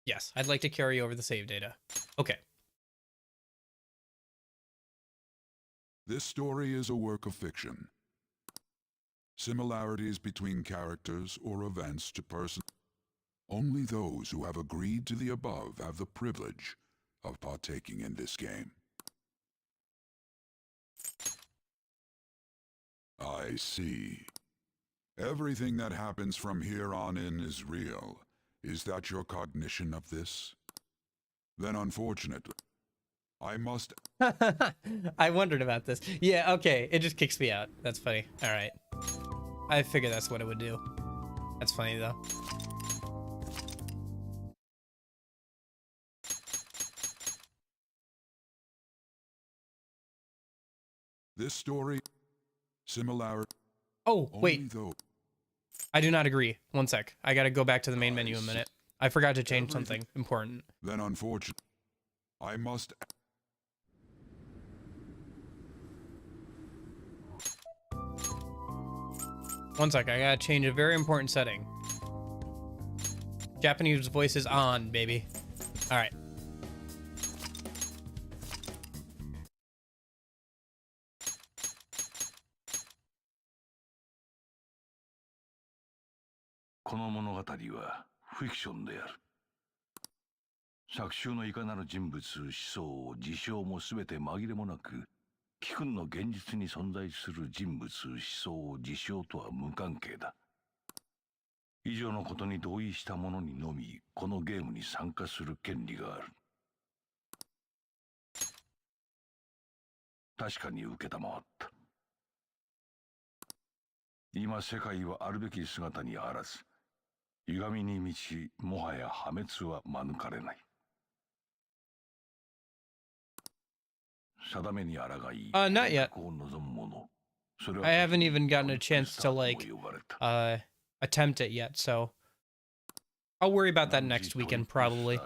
Yes, I'd like to carry over the save data. Okay. This story is a work of fiction. Similarities between characters or events to person. Only those who have agreed to the above have the privilege of partaking in this game. I see. Everything that happens from here on in is real. Is that your cognition of this? Then unfortunately, I must... I wondered about this. Yeah, okay. It just kicks me out. That's funny. All right. I figured that's what it would do. That's funny, though. This story... Similar... Oh, wait. Only though... I do not agree. One sec. I gotta go back to the main menu a minute. I forgot to change something important. Then unfortunately, I must... One sec, I gotta change a very important setting. Japanese voice is on, baby. All right. この物語はフィクションである。作中のいかなる人物、思想、事象もすべて紛れもなく、貴君の現実に存在する人物、思想、事象とは無関係だ。以上のことに同意した者にのみ、このゲームに参加する権利がある。確かに承った。今世界はあるべき姿にあらず、歪みに満ち、もはや破滅は免れない。定めに抗い、not yet. を望む者。I haven't even gotten a chance to like attempt it yet, so I'll worry about that next weekend probably.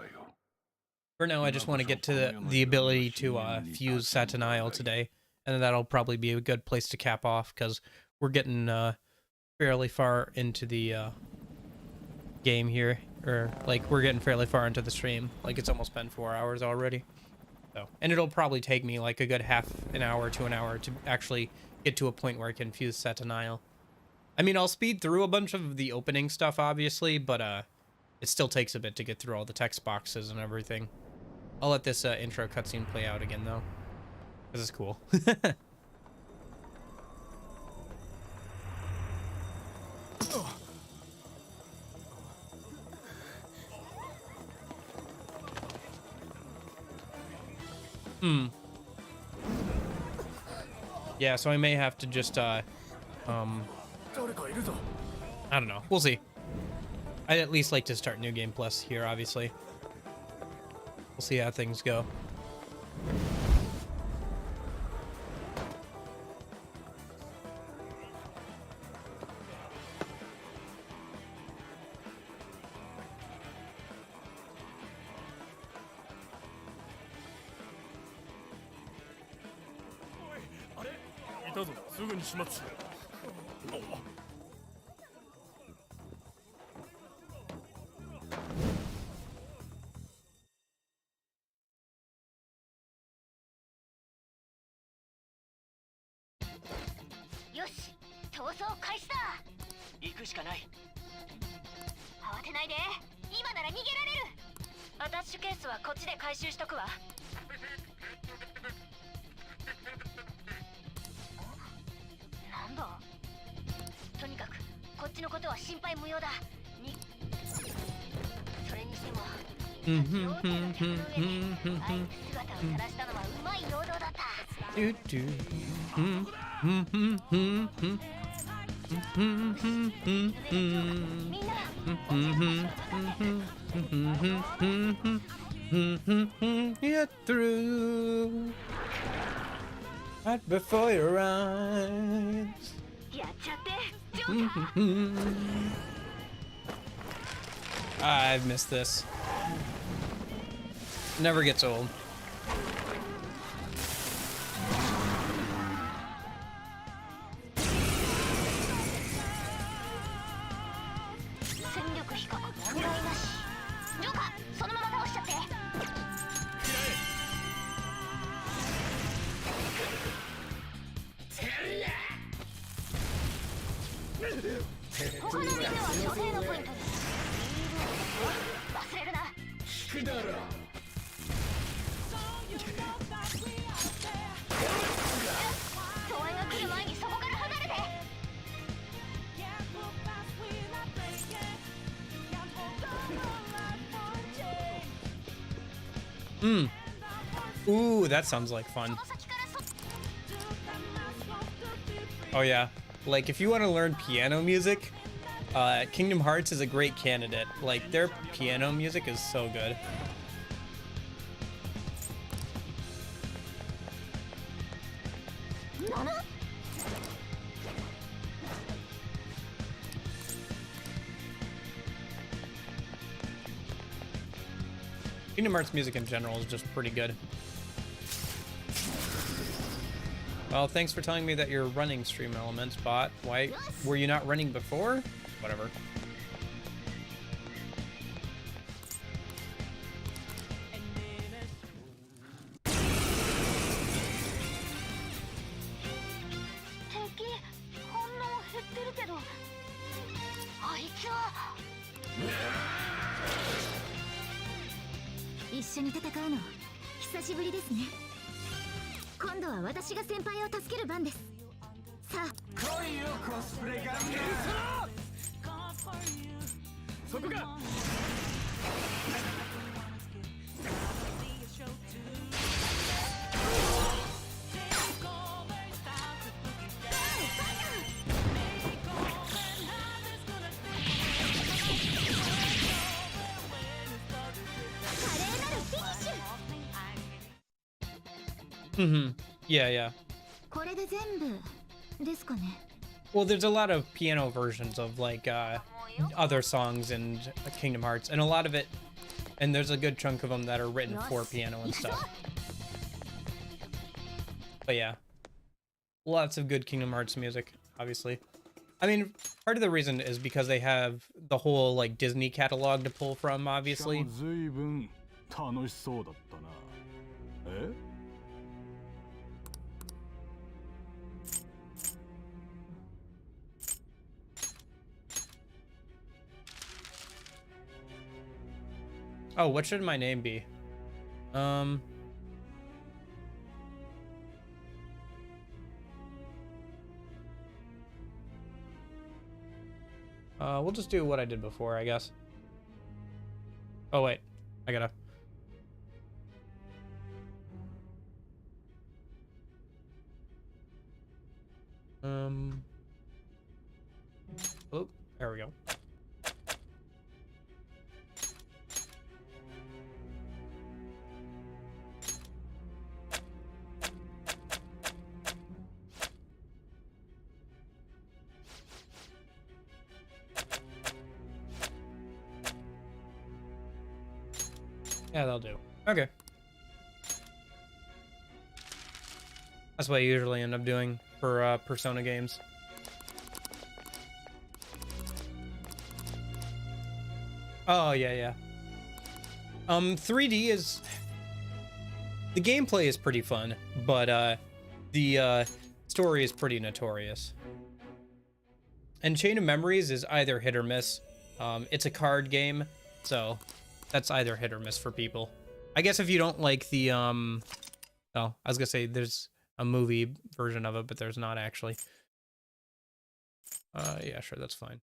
For now, I just want to get to the ability to fuse Satin Isle today, and then that'll probably be a good place to cap off because we're getting fairly far into the game here, or like we're getting fairly far into the stream. Like it's almost been 4 hours already. So, and it'll probably take me like a good half an hour to an hour to actually get to a point where I can fuse Satin Isle. I mean, I'll speed through a bunch of the opening stuff, obviously, but it still takes a bit to get through all the text boxes and everything. I'll let this intro cutscene play out again, though. This is cool. Yeah, so I may have to just, I don't know. We'll see. I'd at least like to start New Game Plus here, obviously. We'll see how things go. Yoshi, 逃走開始だ。行くしかない。慌てないで。今なら逃げられる。アタッシュケースはこっちで回収しとくわ。なんだ。とにかくこっちのことは心配無用だ。それにしても。姿を晒したのはうまい陽動だった。Get through right before your eyes. やっちゃって、ジョーカー。I've missed this. Never gets old. Ooh, that sounds like fun. Oh yeah, like if you want to learn piano music, Kingdom Hearts is a great candidate. Like their piano music is so good. Kingdom Hearts music in general is just pretty good. Well, thanks for telling me that you're running Stream Elements, bot. Why were you not running before? Whatever. Yeah. Well, there's a lot of piano versions of like other songs in Kingdom Hearts, and a lot of it, and there's a good chunk of them that are written for piano and stuff. But yeah, lots of good Kingdom Hearts music, obviously. I mean, part of the reason is because they have the whole like Disney catalog to pull from, obviously. Oh, what should my name be? We'll just do what I did before, I guess. Oh, wait. I gotta... Oh, there we go. Yeah, that'll do. Okay. That's what I usually end up doing for Persona games. Oh, yeah. 3D is... The gameplay is pretty fun, but the story is pretty notorious. And Chain of Memories is either hit or miss. It's a card game, so that's either hit or miss for people. I guess if you don't like the oh, I was gonna say there's a movie version of it, but there's not actually. Yeah, sure, that's fine.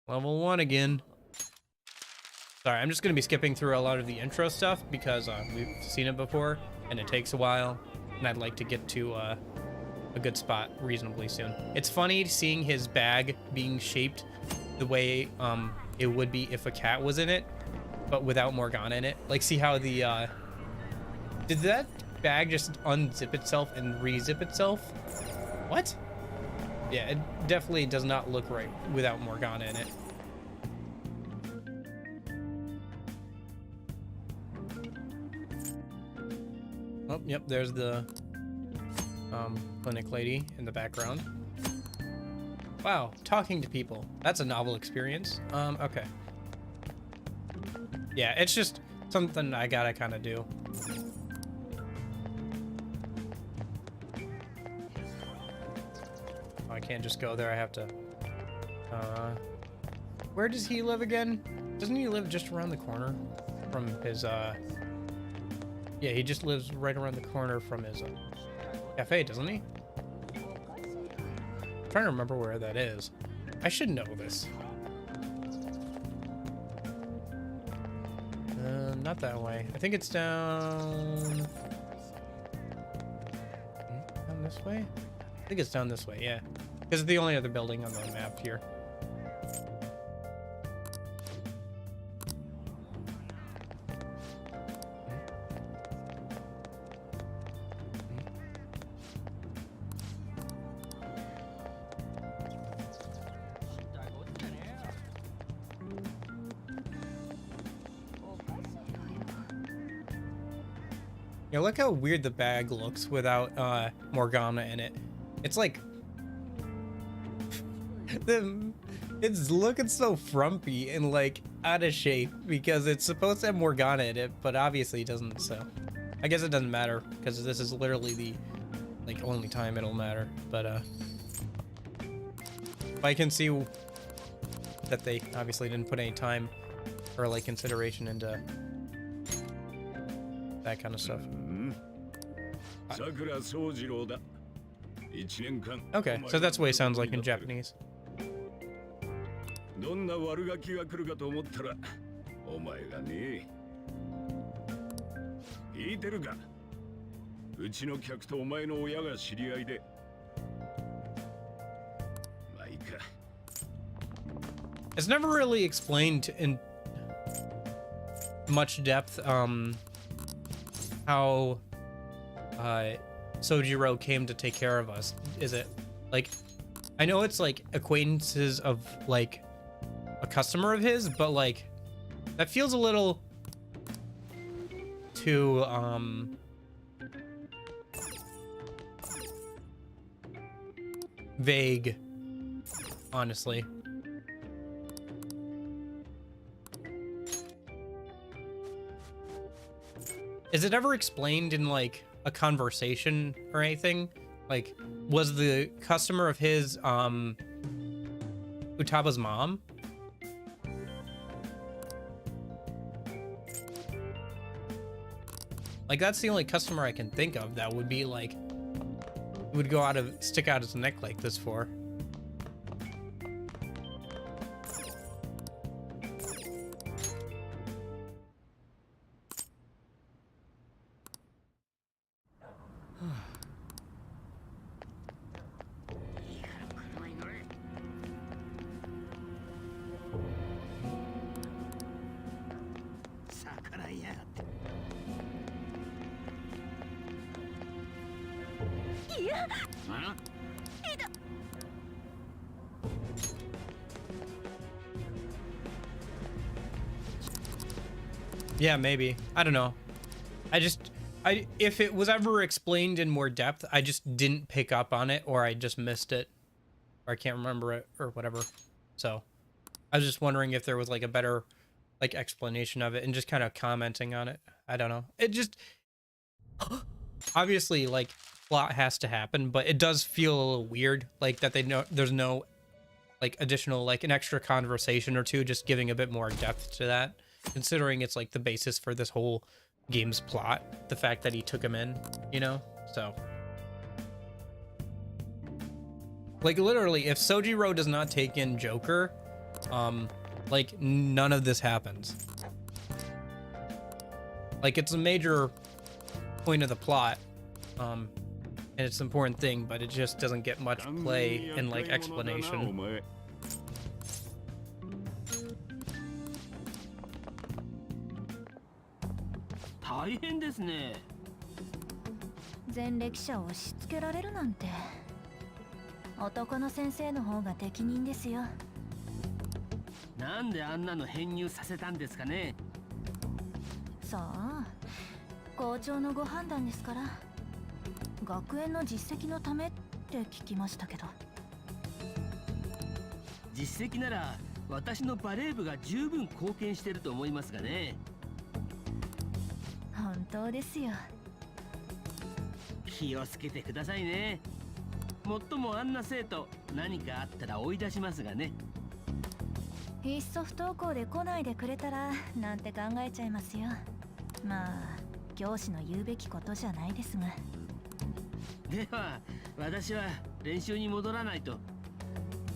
Level 1 again. Sorry, I'm just gonna be skipping through a lot of the intro stuff because we've seen it before and it takes a while, and I'd like to get to a good spot reasonably soon. It's funny seeing his bag being shaped the way it would be if a cat was in it, but without Morgana in it. Like, see how the did that bag just unzip itself and re-zip itself? What? Yeah, it definitely does not look right without Morgana in it. Oh, yep, there's the clinic lady in the background. Wow, talking to people. That's a novel experience. Okay. Yeah, it's just something I gotta kind of do. Oh, I can't just go there. I have to... Where does he live again? Doesn't he live just around the corner from his, Yeah, he just lives right around the corner from his, cafe, doesn't he? I'm trying to remember where that is. I should know this. Not that way. I think it's down... Down this way? I think it's down this way, yeah. Because it's the only other building on the map here. Yeah, look how weird the bag looks without Morgana in it. It's like it's looking so frumpy and like out of shape because it's supposed to have Morgana in it, but obviously it doesn't. So I guess it doesn't matter because this is literally the like only time it'll matter. But I can see that they obviously didn't put any time or like consideration into that kind of stuff. Okay, so that's what it sounds like in Japanese. どんな悪ガキが来るかと思ったらお前がね聞いてるかうちの客とお前の親が知り合いでまあいいか It's never really explained in much depth how Sojiro came to take care of us. Is it like I know it's like acquaintances of like a customer of his, but like that feels a little too vague, honestly. Is it ever explained in like a conversation or anything? Like, was the customer of his Utaba's mom? Like, that's the only customer I can think of that would be like would go out of stick out his neck like this for. Yeah, maybe. I don't know. If it was ever explained in more depth, I just didn't pick up on it, or I just missed it, or I can't remember it, or whatever. So I was just wondering if there was like a better like explanation of it and just kind of commenting on it. I don't know. It just obviously like plot has to happen, but it does feel a little weird like that they know there's no like additional like an extra conversation or two just giving a bit more depth to that, considering it's like the basis for this whole game's plot, the fact that he took him in, you know? So like literally if Sojiro does not take in Joker, like none of this happens. Like it's a major point of the plot, and it's an important thing, but it just doesn't get much play and like explanation. 大変ですね。前歴者を押し付けられるなんて。男の先生の方が適任ですよ。なんであんなの編入させたんですかね。さあ、校長のご判断ですから。学園の実績のためって聞きましたけど。実績なら私のバレー部が十分貢献してると思いますがね。本当ですよ。気をつけてくださいね。もっともあんな生徒何かあったら追い出しますがね。いっそ不登校で来ないでくれたらなんて考えちゃいますよ。まあ教師の言うべきことじゃないですが。では私は練習に戻らないと。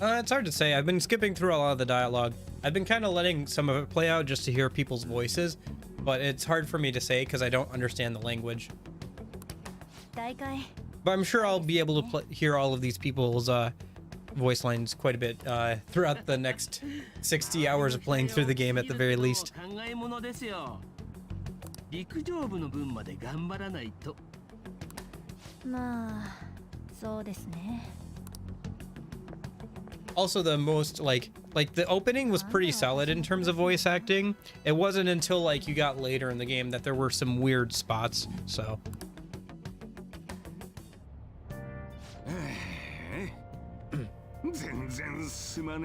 It's hard to say. I've been skipping through a lot of the dialogue. I've been kind of letting some of it play out just to hear people's voices, but it's hard for me to say because I don't understand the language. But I'm sure I'll be able to hear all of these people's voice lines quite a bit throughout the next 60 hours of playing through the game at the very least. 陸上部の分まで頑張らないと。まあ、そうですね。also the most like the opening was pretty solid in terms of voice acting. It wasn't until like you got later in the game that there were some weird spots. So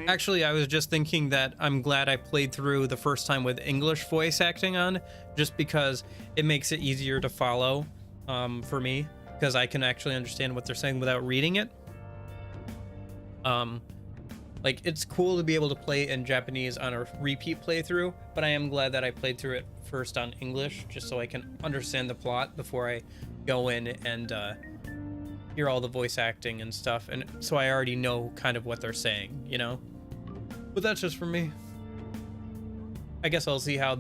actually, I was just thinking that I'm glad I played through the first time with English voice acting on, just because it makes it easier to follow for me, because I can actually understand what they're saying without reading it. Like, it's cool to be able to play in Japanese on a repeat playthrough, but I am glad that I played through it first on English, just so I can understand the plot before I go in and hear all the voice acting and stuff, and so I already know kind of what they're saying, you know? But that's just for me. I guess I'll see how,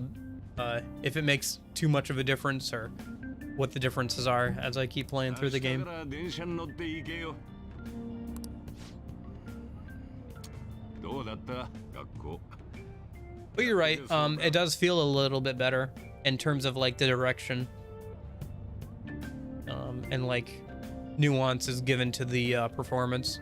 if it makes too much of a difference, or what the differences are as I keep playing through the game. But you're right, it does feel a little bit better in terms of like the direction, and like nuances given to the performance.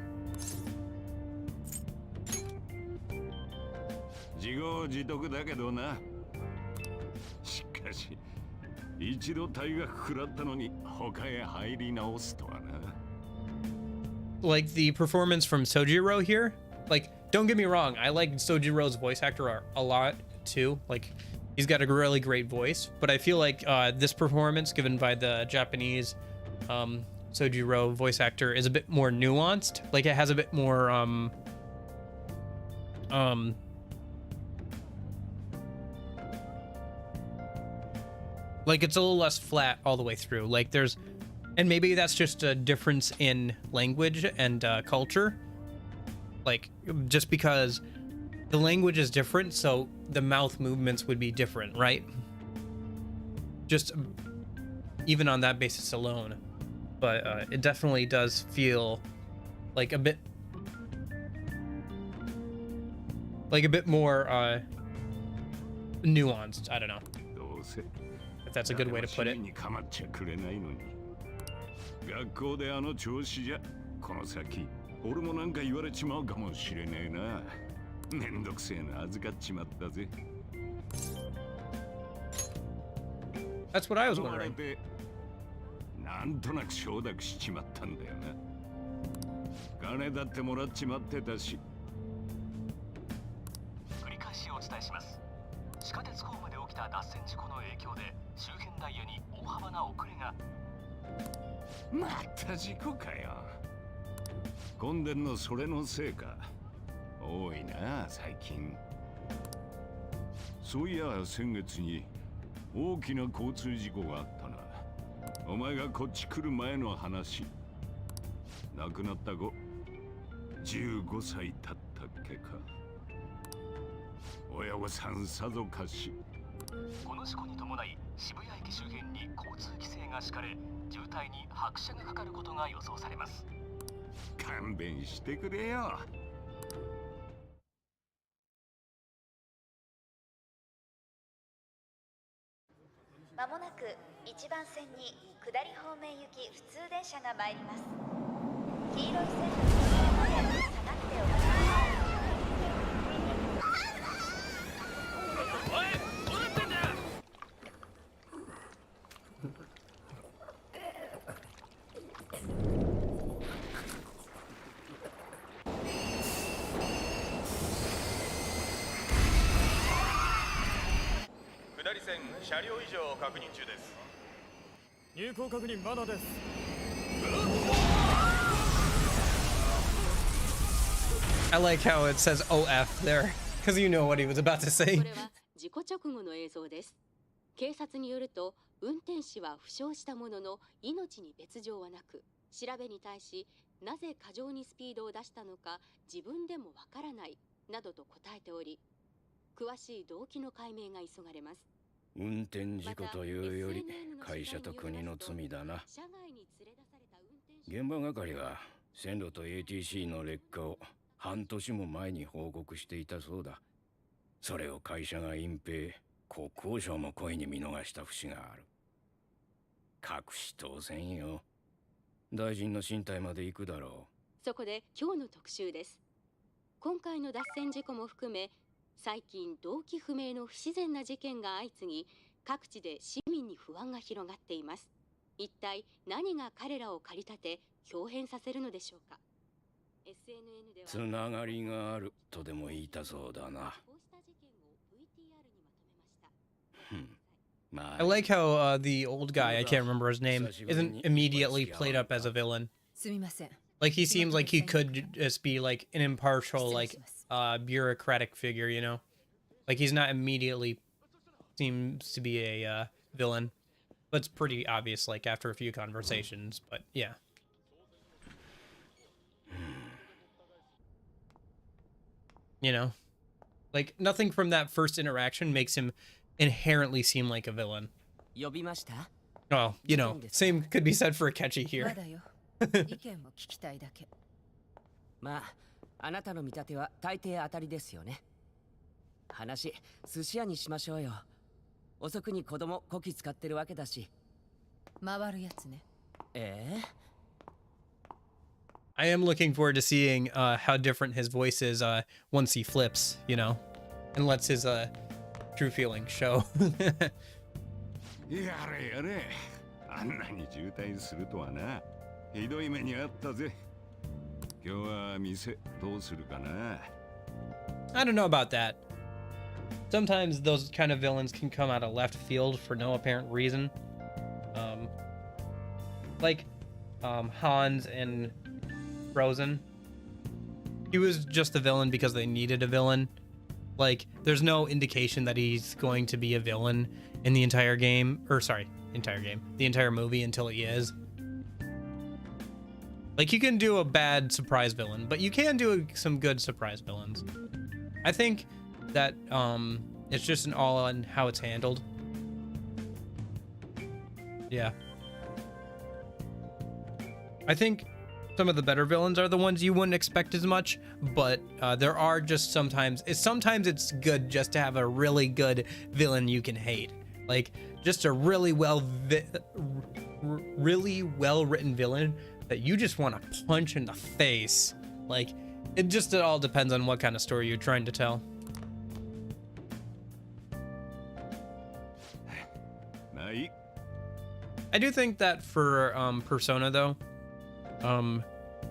Like the performance from Sojiro here, like, don't get me wrong, I like Sojiro's voice actor a lot too. Like, he's got a really great voice, but I feel like this performance given by the Japanese Sojiro voice actor is a bit more nuanced. Like, it has a bit more like, it's a little less flat all the way through. Like, there's, and maybe that's just a difference in language and culture, like, just because the language is different, so the mouth movements would be different, right? Just even on that basis alone. But it definitely does feel like a bit more nuanced. I don't know if that's a good way to put it. That's what I was wondering. なんとなく承諾しちまったんだよな。金だってもらっちまってたし。繰り返しお伝えします。地下鉄ホームで起きた脱線事故の影響で周辺ダイヤに大幅な遅れが。また事故かよ。混んでんのそれのせいか。多いな最近。そういや先月に大きな交通事故があったな。お前がこっち来る前の話。亡くなった子15歳経ったっけか。親御さんさぞかし。この事故に伴い渋谷駅周辺に交通規制が敷かれ、渋滞に拍車がかかることが予想されます。勘弁してくれよ。まもなく1番線に下り方面行き普通電車が参ります。黄色い線の外まで下がってお待ちください。おい、どうなってんだよ。下り線車両異常を確認中です。入港確認まだです。I like how it says OF there, because you know what he was about to say. これは事故直後の映像です。警察によると運転士は負傷したものの命に別状はなく、調べに対しなぜ過剰にスピードを出したのか自分でもわからないなどと答えており、詳しい動機の解明が急がれます。運転事故というより会社と国の罪だな。現場係は線路と ATC の劣化を半年も前に報告していたそうだ。それを会社が隠蔽、国交省も故意に見逃した節がある。隠し当然よ。大臣の進退まで行くだろう。そこで今日の特集です。今回の脱線事故も含め、最近動機不明の不自然な事件が相次ぎ、各地で市民に不安が広がっています。一体何が彼らを駆り立て、豹変させるのでしょうか。SNN ではつながりがあるとでも言いたそうだな。I like how the old guy, I can't remember his name, isn't immediately played up as a villain. Like he seems like he could just be like an impartial, like bureaucratic figure, you know? Like he's not immediately seems to be a villain. But it's pretty obvious, like after a few conversations, but yeah. You know? Like nothing from that first interaction makes him inherently seem like a villain. Well, you know, same could be said for Akechi here. まあ、あなたの見立ては大抵当たりですよね。話、寿司屋にしましょうよ。遅くに子供こき使ってるわけだし。回るやつね。I am looking forward to seeing how different his voice is once he flips, you know, and lets his true feelings show. やれやれ、あんなに渋滞するとはな。ひどい目にあったぜ。今日は店どうするかな。I don't know about that. Sometimes those kind of villains can come out of left field for no apparent reason. Like Hans in Frozen. He was just a villain because they needed a villain. Like, there's no indication that he's going to be a villain in the entire game. Or, sorry, the entire movie until he is. Like, you can do a bad surprise villain, but you can do some good surprise villains. I think that it's just an all on how it's handled. Yeah. I think some of the better villains are the ones you wouldn't expect as much, but there are just sometimes it's good just to have a really good villain you can hate. Like just a really well written villain that you just want to punch in the face. Like it all depends on what kind of story you're trying to tell. I do think that for Persona though,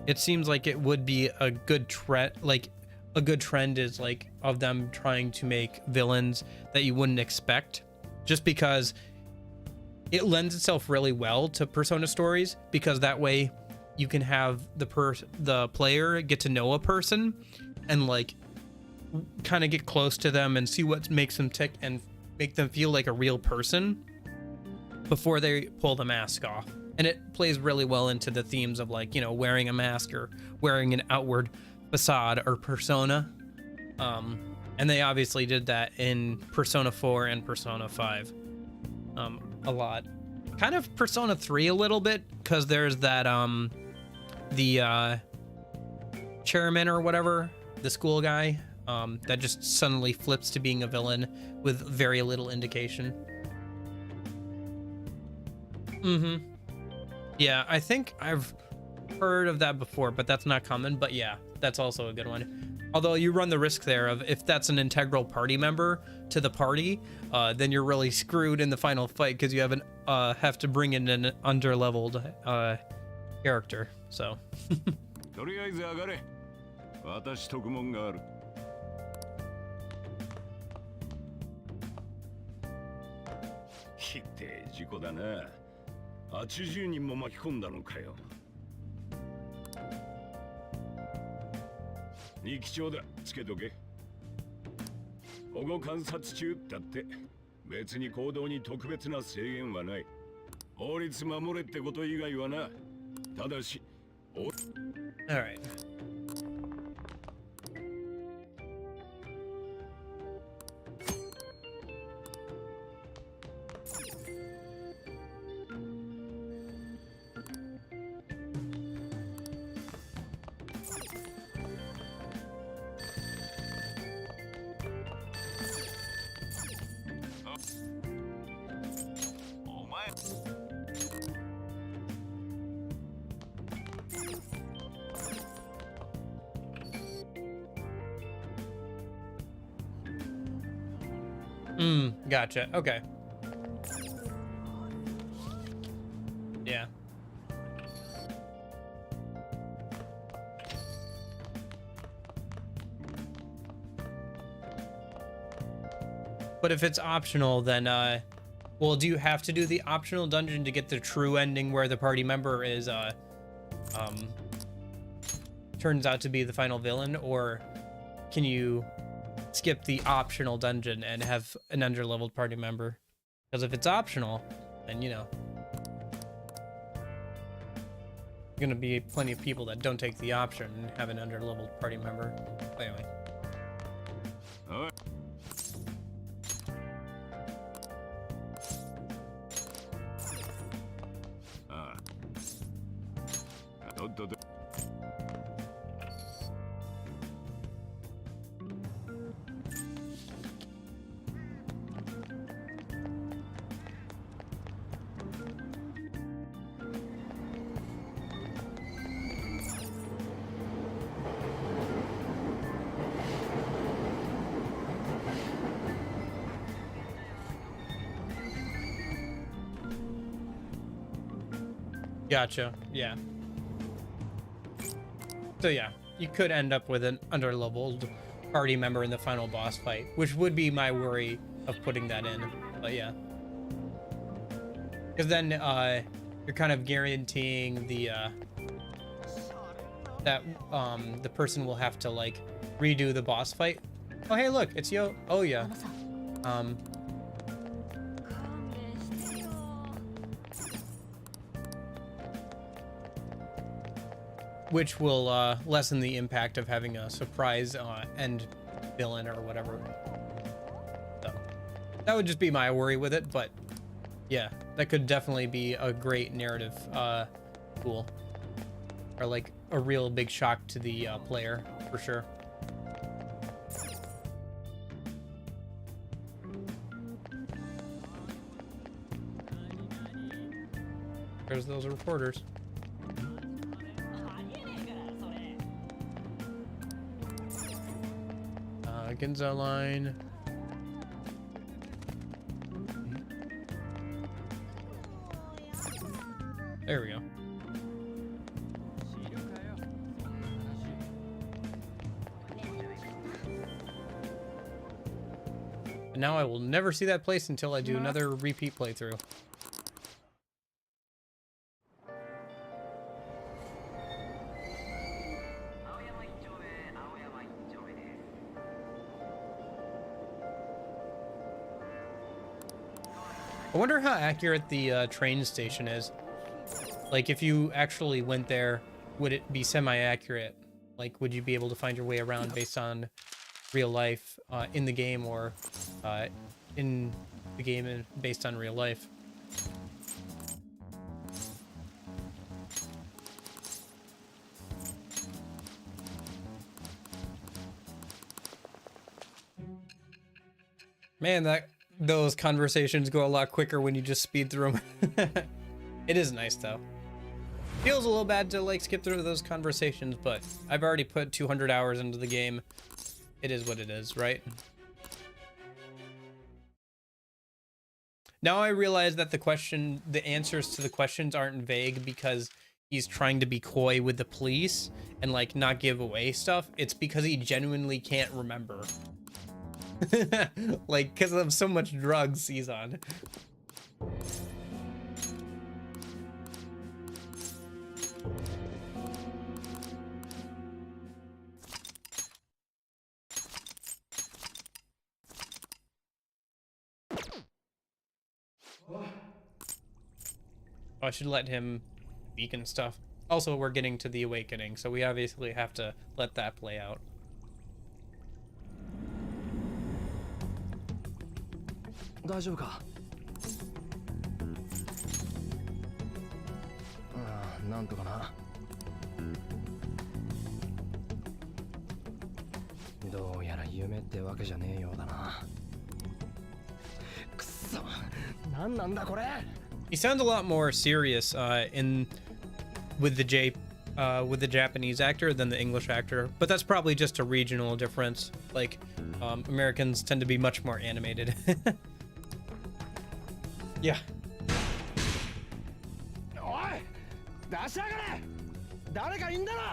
it seems like it would be a good trend. Like a good trend is like of them trying to make villains that you wouldn't expect, just because it lends itself really well to Persona stories, because that way you can have the player get to know a person and like kind of get close to them and see what makes them tick and make them feel like a real person before they pull the mask off. And it plays really well into the themes of like, you know, wearing a mask or wearing an outward facade or persona. And they obviously did that in Persona 4 and Persona 5 a lot. Kind of Persona 3 a little bit, because there's that the chairman or whatever, the school guy, that just suddenly flips to being a villain with very little indication. Yeah, I think I've heard of that before, but that's not common. But yeah, that's also a good one. Although you run the risk there of, if that's an integral party member to the party, then you're really screwed in the final fight, because you have to bring in an underleveled character. So. とりあえず上がれ。私特問がある。ひって事故だな。80人も巻き込んだのかよ。二機長だ、つけとけ。保護観察中だって。別に行動に特別な制限はない。法律守れってこと以外はな。ただし、All right. Gotcha. Okay. Yeah. But if it's optional, then, well, do you have to do the optional dungeon to get the true ending where the party member is, turns out to be the final villain, or can you skip the optional dungeon and have an underleveled party member? Because if it's optional, then, you know, gonna be plenty of people that don't take the option and have an underleveled party member. But anyway. All right. Gotcha. Yeah. So yeah, you could end up with an underleveled party member in the final boss fight, which would be my worry of putting that in. But yeah, because then you're kind of guaranteeing the that the person will have to like redo the boss fight. Oh hey, look, it's Yo. Oh yeah. Which will lessen the impact of having a surprise end villain or whatever. So that would just be my worry with it, but yeah, that could definitely be a great narrative tool, or like a real big shock to the player for sure. There's those reporters. Ginza line. There we go. And now I will never see that place until I do another repeat playthrough. I wonder how accurate the train station is. Like, if you actually went there, would it be semi-accurate? Like, would you be able to find your way around based on real life in the game, or in the game and based on real life? Man, those conversations go a lot quicker when you just speed through them. It is nice though. Feels a little bad to like skip through those conversations, but I've already put 200 hours into the game. It is what it is, right? Now I realize that the answers to the questions aren't vague because he's trying to be coy with the police and like not give away stuff. It's because he genuinely can't remember. Like, because of so much drugs he's on. I should let him speak and stuff. Also, we're getting to the awakening, so we obviously have to let that play out. 大丈夫かなんとかなどうやら夢ってわけじゃねえようだなくそなんなんだこれ He sounds a lot more serious with the Japanese actor than the English actor, but that's probably just a regional difference. Like, Americans tend to be much more animated. Yeah.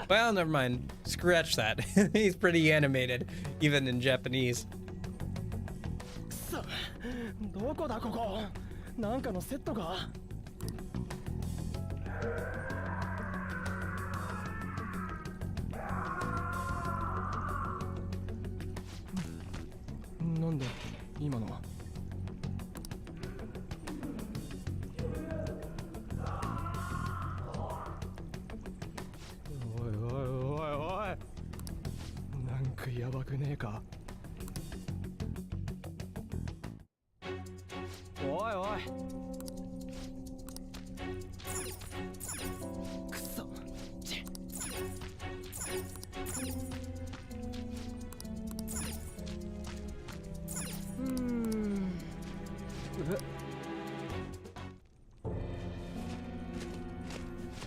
Well, never mind. Scratch that. He's pretty animated, even in Japanese. どこだここなんかのセットかなんだ今のはおいおいおいおいなんかやばくねえかおいおいくそち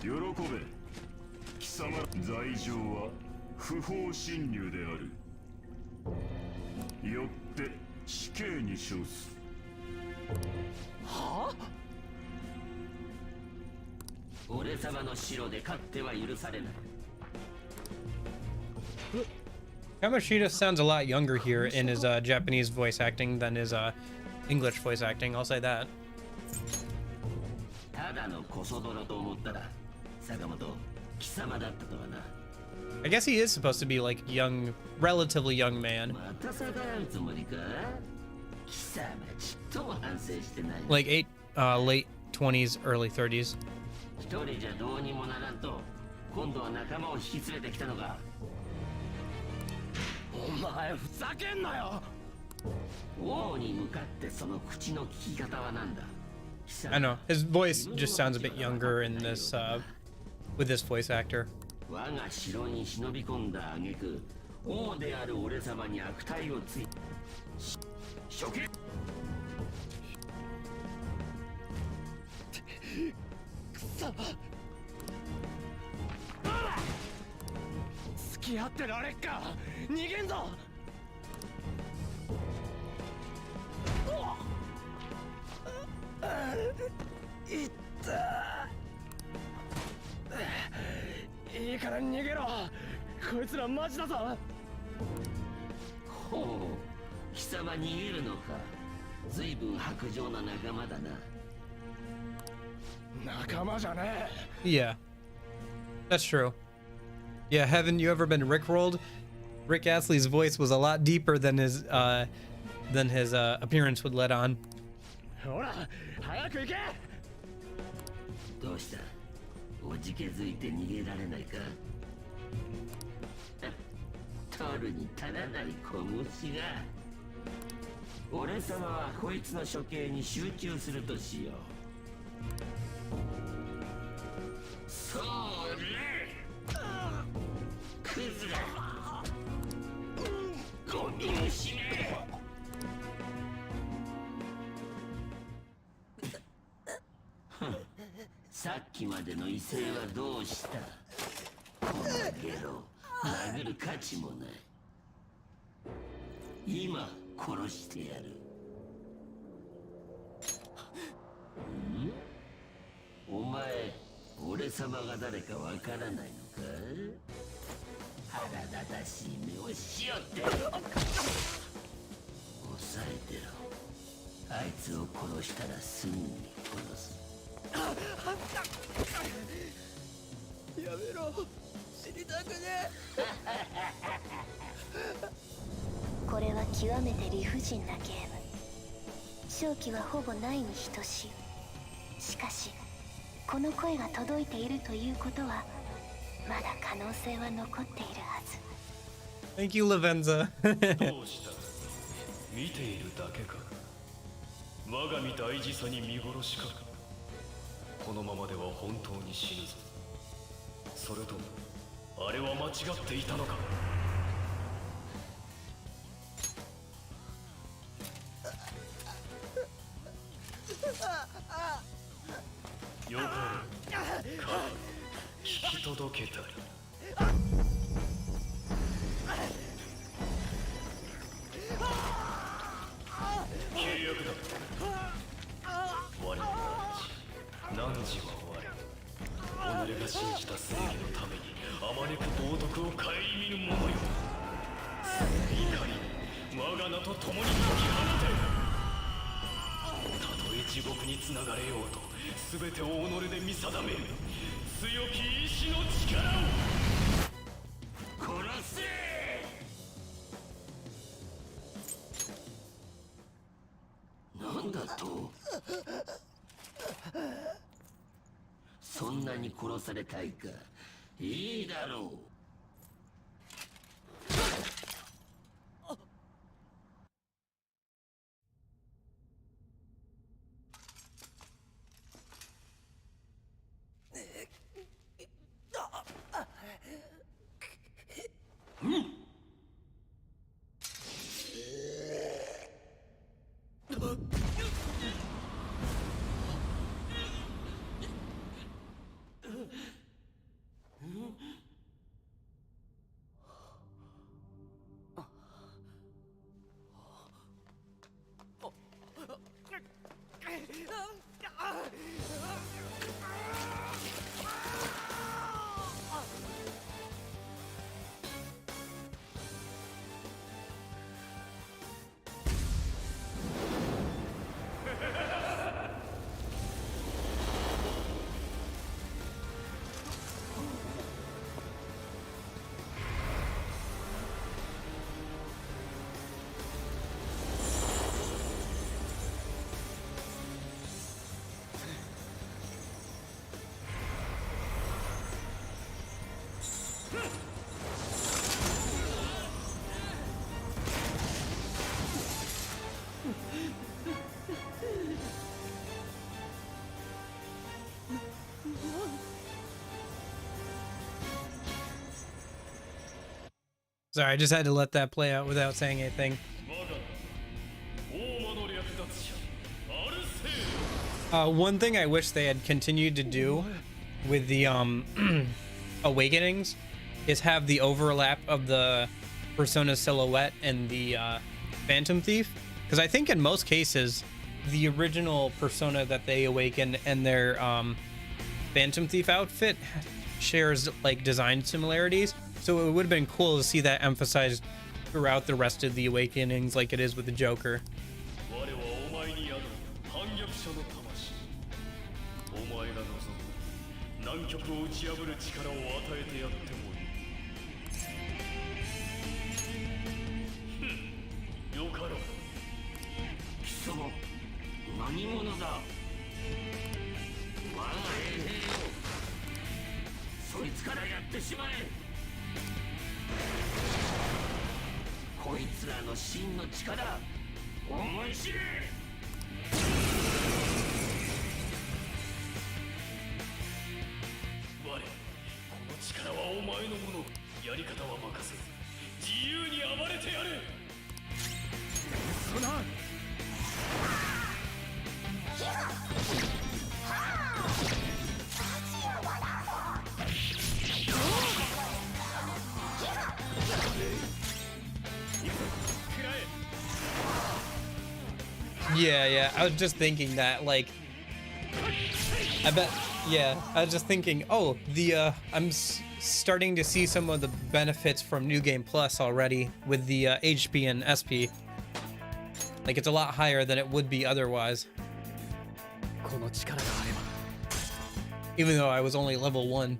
喜べ貴様罪状は不法侵入であるよって死刑に処すはあ俺様の城で勝っては許されない Kamoshida sounds a lot younger here in his Japanese voice acting than his English voice acting, I'll say that. ただのコソ泥と思ったら坂本貴様だったとはな I guess he is supposed to be like young, relatively young man. また逆らうつもりか貴様ちっとも反省してない Like late 20s, early 30s. 一人じゃどうにもならんと今度は仲間を引き連れてきたのかお前ふざけんなよ王に向かってその口の聞き方はなんだ I know, his voice just sounds a bit younger in this, with this voice actor. 我が城に忍び込んだ挙句王である俺様に悪態をつい処刑くそ付き合ってられっか逃げんぞいったいいから逃げろこいつらマジだぞほう貴様逃げるのか随分薄情な仲間だな仲間じゃねえ Yeah, that's true. Yeah, haven't you ever been Rickrolled? Rick Astley's voice was a lot deeper than his appearance would let on. ほら早く行けどうしたおじけづいて逃げられないか取るに足らない小虫が俺様はこいつの処刑に集中するとしようそれクズがゴミ虫めさっきまでの威勢はどうしたこのゲロ殴る価値もない今殺してやるお前俺様が誰かわからないのか腹立たしい目をしよって抑えてろあいつを殺したらすぐに殺すやめろ死にたくねこれは極めて理不尽なゲーム勝機はほぼないに等しいしかしこの声が届いているということはまだ可能性は残っているはず Thank you, Lavenza. どうした見ているだけか我が身大事さに見殺しかこのままでは本当に死ぬぞそれともあれは間違っていたのかよかったか聞き届けたり信じた正義のためにあまねく冒涜を顧みぬ者よ。怒り我が名と共に解き放て。たとえ地獄につながれようと全てを己で見定める強き意志の力を殺せ。なんだと？そんなに殺されたいか？いいだろう。Sorry, I just had to let that play out without saying anything. One thing I wish they had continued to do with the Awakenings is have the overlap of the Persona Silhouette and the Phantom Thief, because I think in most cases the original Persona that they awaken and their Phantom Thief outfit shares like design similarities, so it would have been cool to see that emphasized throughout the rest of the Awakenings like it is with the Joker. Yeah, I was just thinking that, like, I bet, yeah, I was just thinking, oh, the, I'm starting to see some of the benefits from New Game Plus already with the HP and SP. Like, it's a lot higher than it would be otherwise. Even though I was only level 1.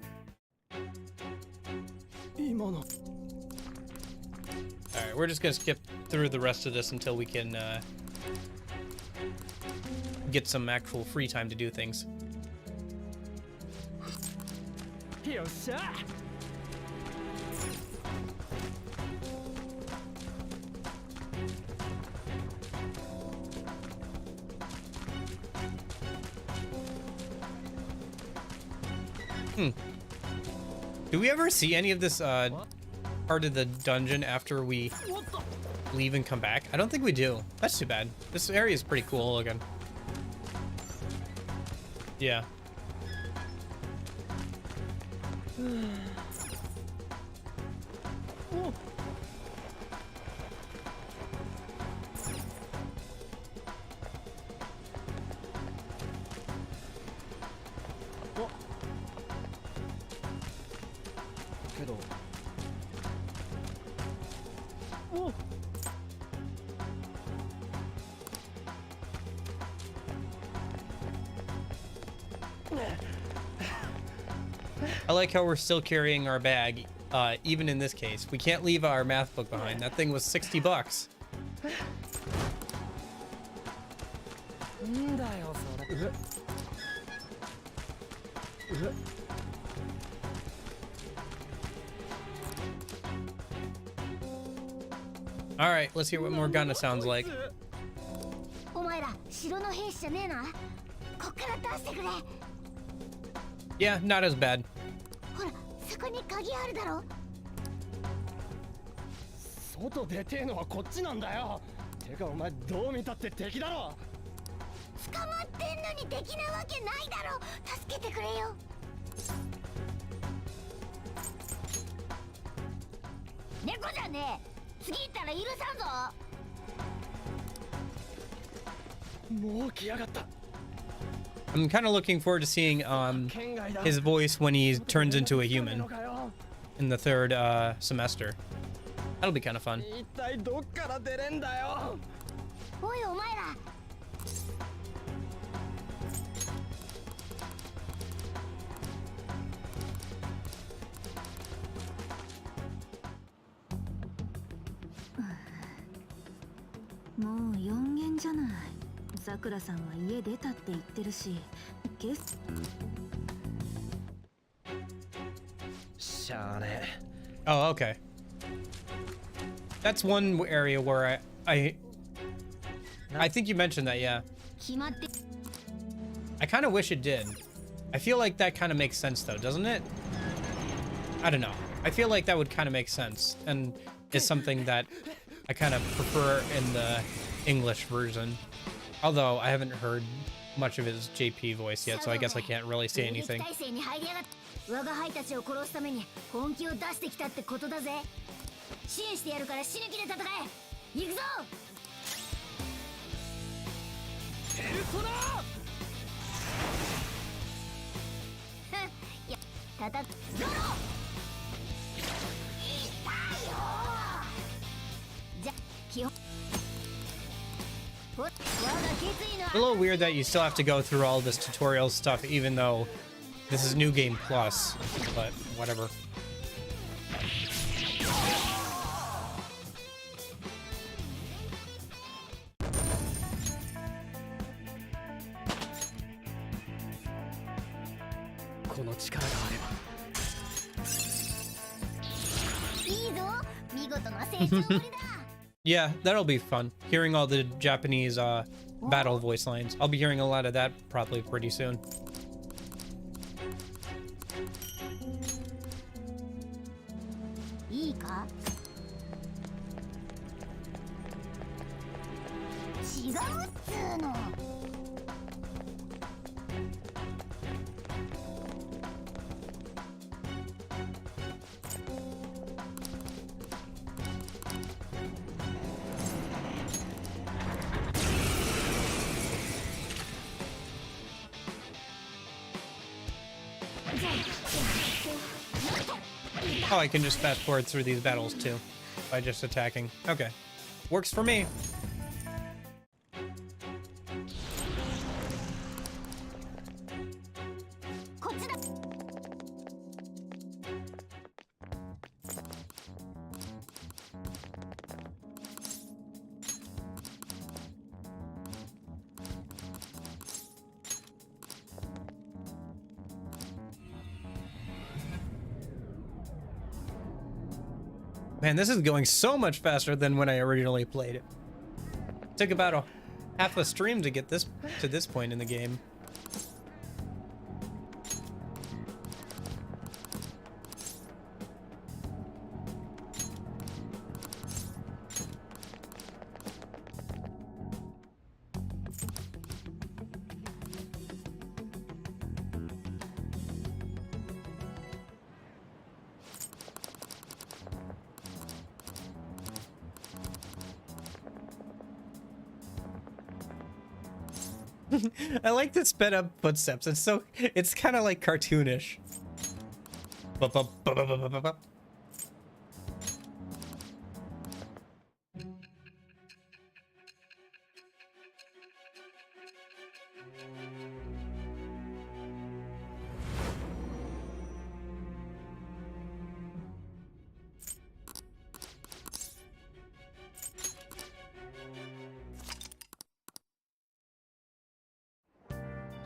Alright, we're just gonna skip through the rest of this until we can, get some actual free time to do things. Do we ever see any of this part of the dungeon after we leave and come back? I don't think we do. That's too bad. This area is pretty cool looking. Yeah. I like how we're still carrying our bag, even in this case. We can't leave our math book behind. That thing was 60 bucks. All right, let's hear what Morgana sounds like. Yeah, not as bad. I'm kind of looking forward to seeing his voice when he turns into a human in the third semester. That'll be kind of fun. Oh, okay. That's one area where I think you mentioned that, yeah. I kind of wish it did. I feel like that kind of makes sense though, doesn't it? I don't know. I feel like that would kind of make sense and is something that I kind of prefer in the English version. Although I haven't heard much of his JP voice yet, so I guess I can't really say anything. A little weird that you still have to go through all this tutorial stuff, even though this is New Game Plus, but whatever. Yeah, that'll be fun. Hearing all the Japanese battle voice lines. I'll be hearing a lot of that probably pretty soon. Oh, I can just fast forward through these battles too by just attacking. Okay, works for me. Man, this is going so much faster than when I originally played it. Took about half a stream to get this to this point in the game. I like the sped up footsteps. It's kind of like cartoonish.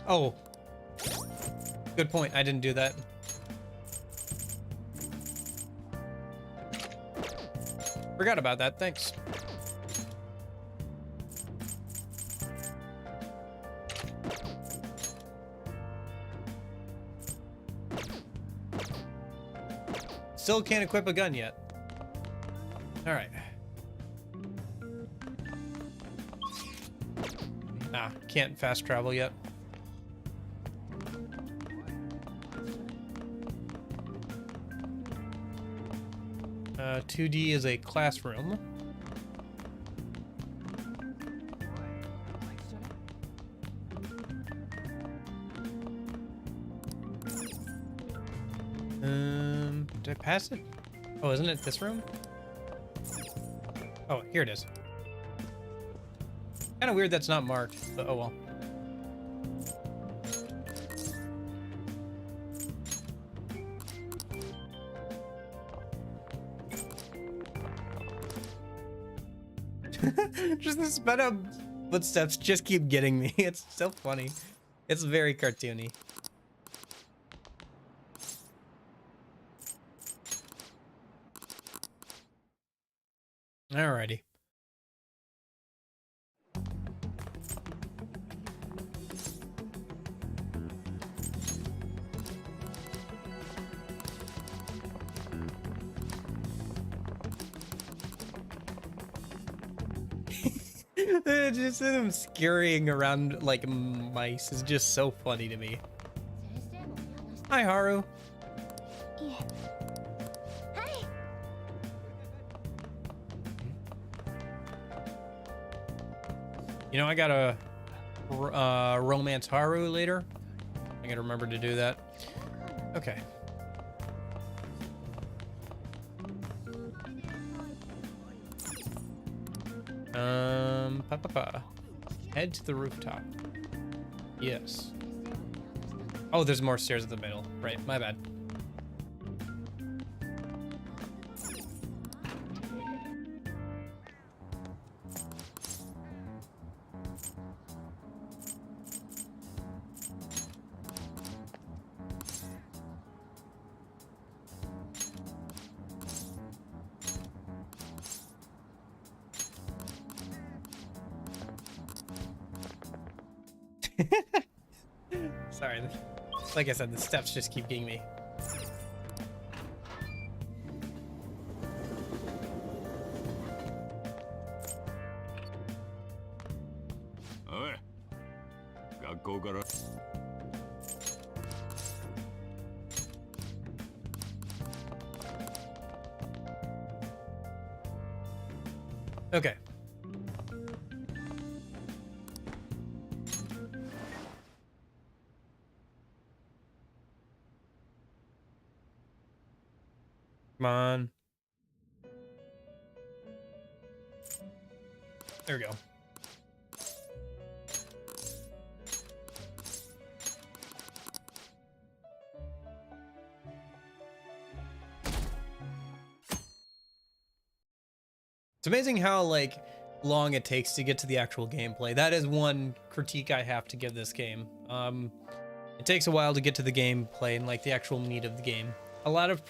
Oh. Good point. I didn't do that. Forgot about that. Thanks. Still can't equip a gun yet. All right. Ah, can't fast travel yet. Uh, 2D is a classroom. Did I pass it? Oh, isn't it this room? Oh, here it is. Kind of weird that's not marked, but oh well. Just the sped up footsteps just keep getting me. It's so funny. It's very cartoony. Alrighty. Just them scurrying around like mice is just so funny to me. Hi, Haru. You know, I gotta romance Haru later. I gotta remember to do that. Okay. Head to the rooftop. Yes. Oh, there's more stairs at the middle. Right, my bad. Sorry, like I said, the steps just keep getting me. Okay. Come on. There we go. It's amazing how like long it takes to get to the actual gameplay. That is one critique I have to give this game. It takes a while to get to the gameplay and like the actual meat of the game. A lot of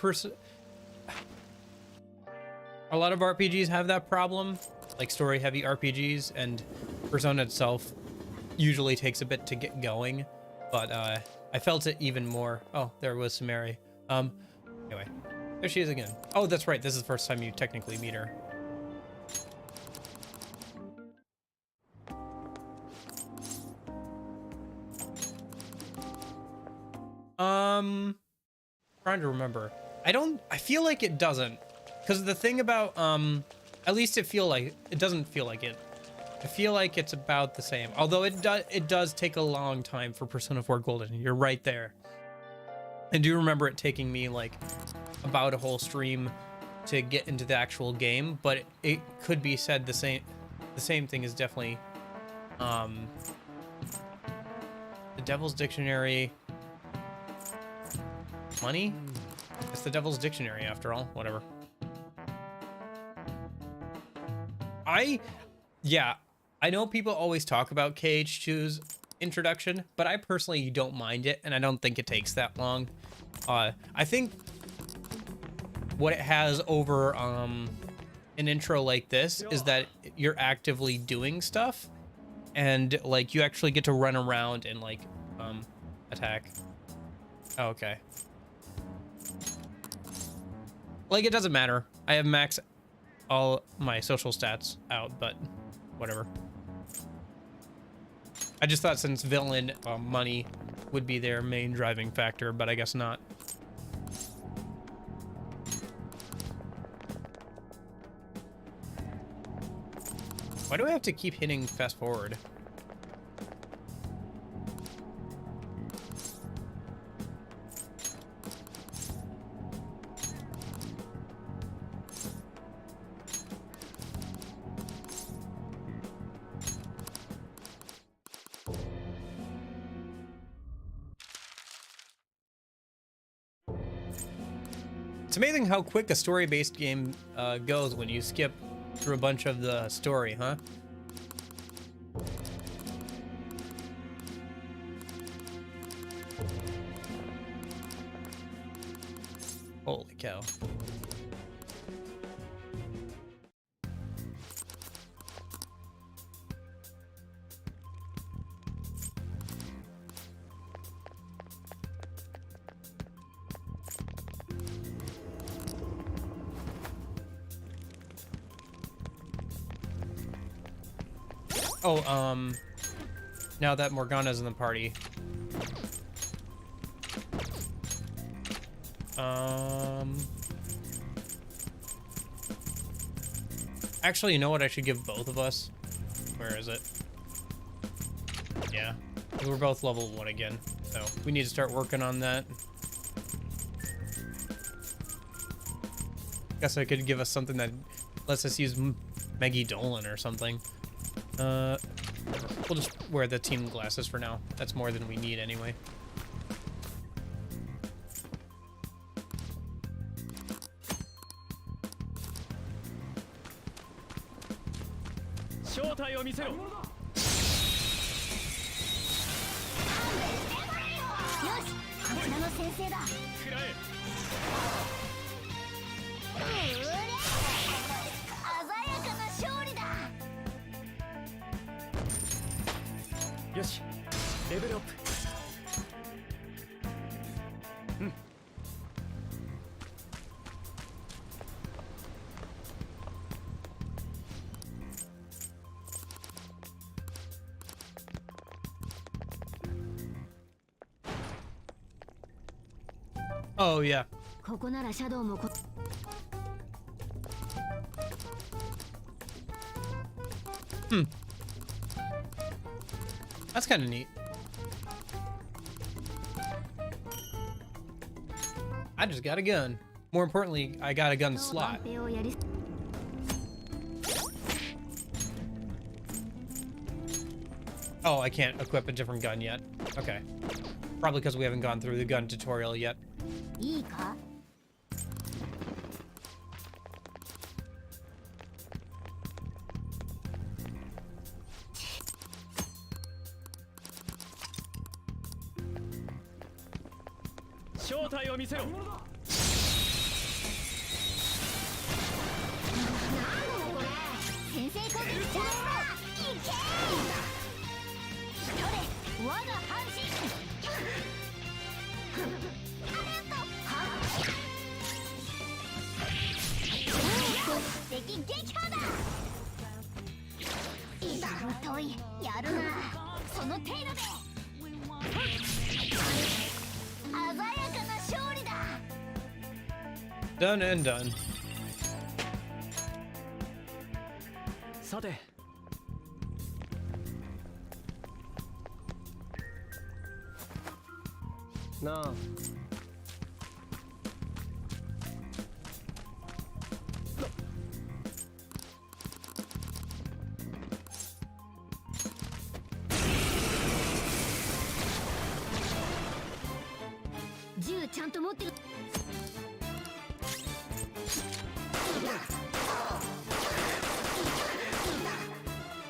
RPGs have that problem, like story-heavy RPGs, and Persona itself usually takes a bit to get going, but I felt it even more. Oh, there was Samari. Anyway, there she is again. Oh, that's right. This is the first time you technically meet her. Trying to remember. I feel like it doesn't. Because the thing about, at least it doesn't feel like it. I feel like it's about the same. Although it does take a long time for Persona 4 Golden. You're right there. I do remember it taking me like about a whole stream to get into the actual game, but it could be said the same thing is definitely, the Devil's Dictionary. Money? It's the Devil's Dictionary after all. Whatever. I know people always talk about KH2's introduction, but I personally don't mind it, and I don't think it takes that long. I think what it has over an intro like this is that you're actively doing stuff, and like you actually get to run around and like attack. Oh, okay. Like, it doesn't matter. I have max all my social stats out, but whatever. I just thought since villain money would be their main driving factor, but I guess not. Why do I have to keep hitting fast forward? It's amazing how quick a story-based game goes when you skip through a bunch of the story, huh? Holy cow. Oh, now that Morgana's in the party. Actually, you know what? I should give both of us. Where is it? Yeah, we're both level 1 again, so we need to start working on that. Guess I could give us something that lets us use Maggie Dolan or something. We'll just wear the team glasses for now. That's more than we need anyway. Oh, yeah. That's kind of neat. I just got a gun. More importantly, I got a gun slot. Oh, I can't equip a different gun yet. Okay. Probably because we haven't gone through the gun tutorial yet. Done and done. No.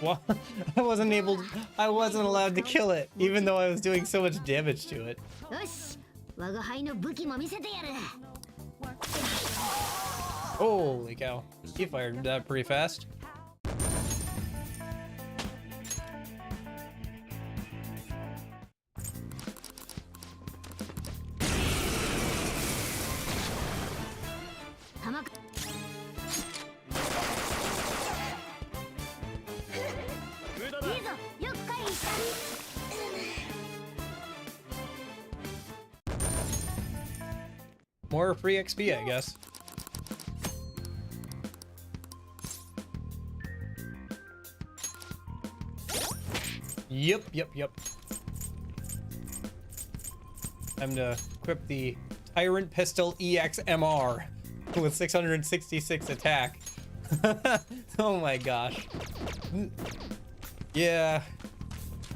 What? I wasn't allowed to kill it, even though I was doing so much damage to it. Holy cow. He fired that pretty fast. More free XP, I guess. Yep. Time to equip the Tyrant Pistol EXMR with 666 attack. Oh my gosh. Yeah.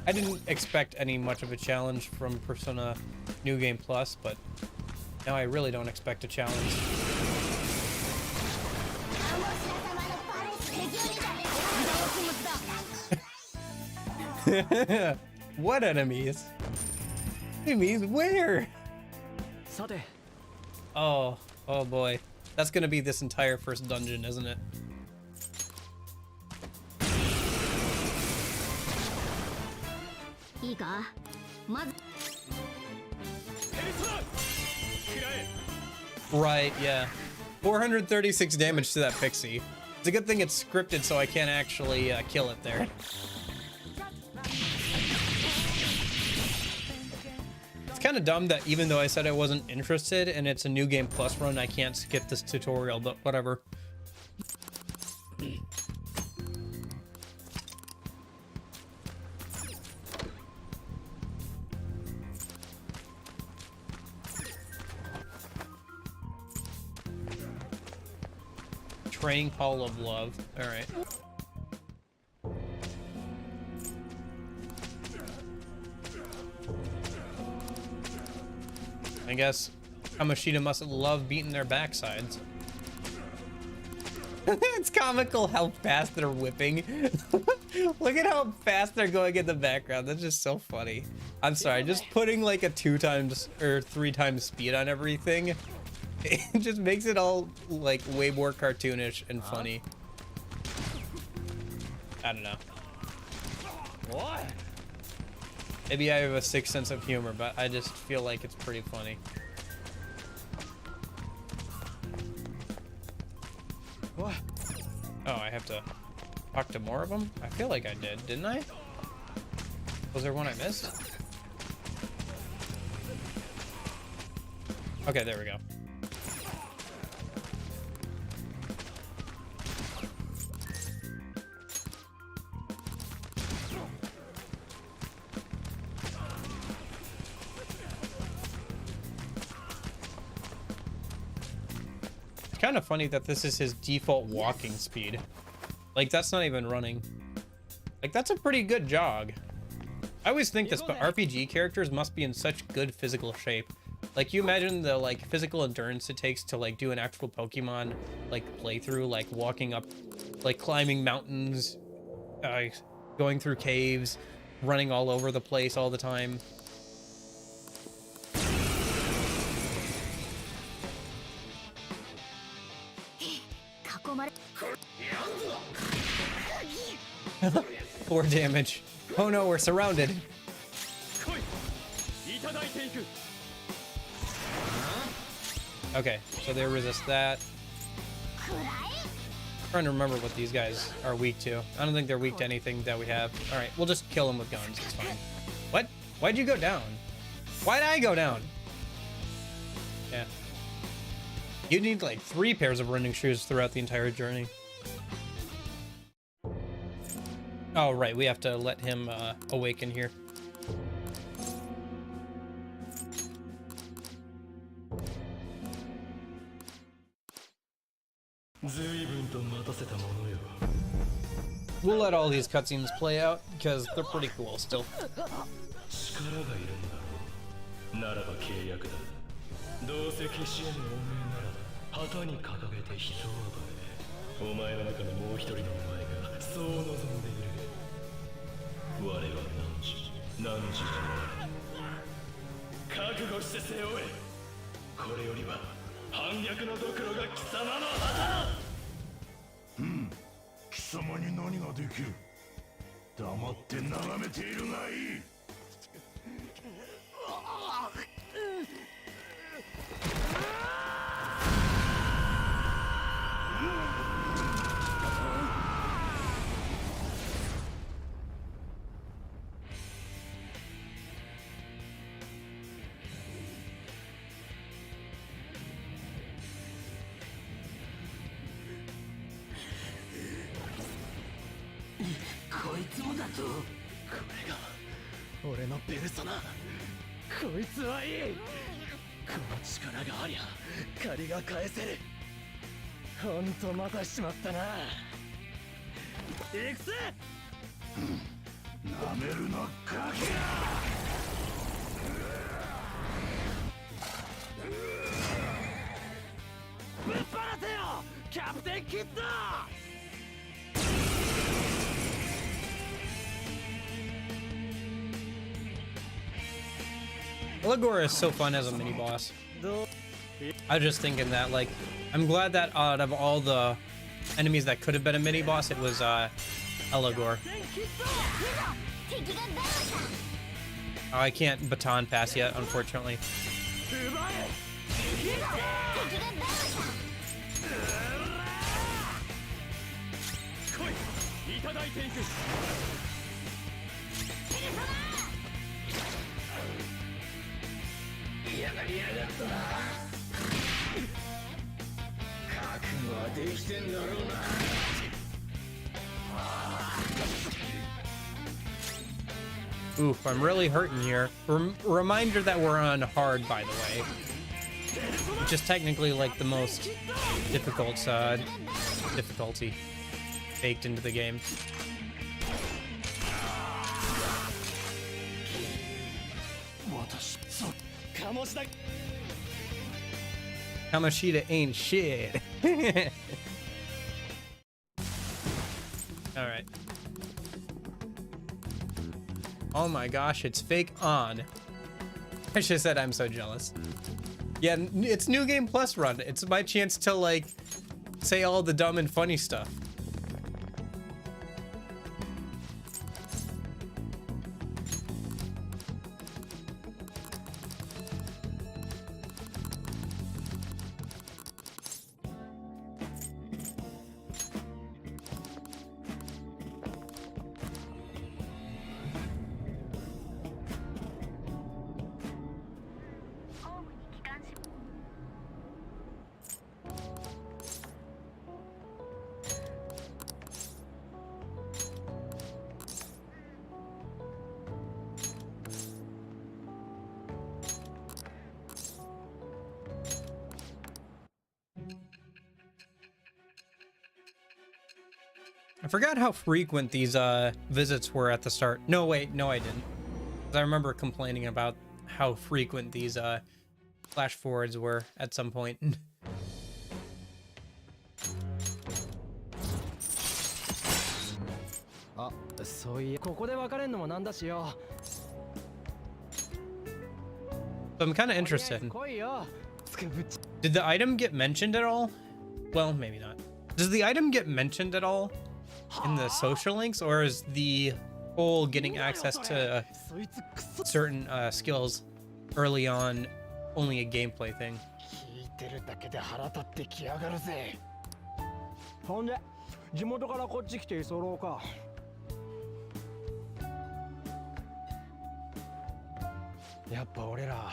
I didn't expect any much of a challenge from Persona New Game Plus, but now I really don't expect a challenge. What enemies? Enemies where? Oh boy. That's gonna be this entire first dungeon, isn't it? Right, yeah. 436 damage to that pixie. It's a good thing it's scripted so I can't actually kill it there. It's kind of dumb that even though I said I wasn't interested and it's a New Game Plus run, I can't skip this tutorial, but whatever. Training Hall of Love. Alright. I guess Kamoshida must love beating their backsides. It's comical how fast they're whipping. Look at how fast they're going in the background. That's just so funny. I'm sorry, just putting like a 2 times or 3 times speed on everything. It just makes it all like way more cartoonish and funny. I don't know. What? Maybe I have a sick sense of humor, but I just feel like it's pretty funny. What? Oh, I have to talk to more of them? I feel like I did, didn't I? Was there one I missed? Okay, there we go. Kind of funny that this is his default walking speed. Like, that's not even running. Like, that's a pretty good jog. I always think this, but RPG characters must be in such good physical shape. Like, you imagine the like physical endurance it takes to like do an actual Pokemon like playthrough, like walking up, like climbing mountains, going through caves, running all over the place all the time. Poor damage. Oh no, we're surrounded. Okay, so they resist that. I'm trying to remember what these guys are weak to. I don't think they're weak to anything that we have. Alright, we'll just kill them with guns. It's fine. What? Why'd you go down? Why'd I go down? Yeah. You need like 3 pairs of running shoes throughout the entire journey. Oh, right. We have to let him awaken here. We'll let all these cutscenes play out because they're pretty cool still. ち覚悟して背負え。これよりは反逆のドクロが貴様の旗。貴様に何ができる。黙って眺めているがいい。こいつもだと。これが俺のペルソナ。こいつはいい。この力がありゃ借りが返せる。ほんとまたしまったな。行くぜ。なめるなガキが。ぶっ放せよキャプテンキッド。Allegor is so fun as a mini boss. I was just thinking that, like, I'm glad that out of all the enemies that could have been a mini boss, it was Allegor. Oh, I can't baton pass yet, unfortunately. Oof, I'm really hurting here. Reminder that we're on hard, by the way. Which is technically like the most difficult difficulty baked into the game. Kamashita ain't shit. Alright. Oh my gosh, it's fake on. I should have said I'm so jealous. Yeah, it's New Game Plus run. It's my chance to, like, say all the dumb and funny stuff. I forgot how frequent these visits were at the start. No, wait, no, I didn't. 'Cause I remember complaining about how frequent these flash forwards were at some point. So I'm kind of interested. Did the item get mentioned at all? Well, maybe not. Does the item get mentioned at all in the social links, or is the whole getting access to certain skills early on only a gameplay thing? ほんで地元からこっち来て居候か。やっぱ俺ら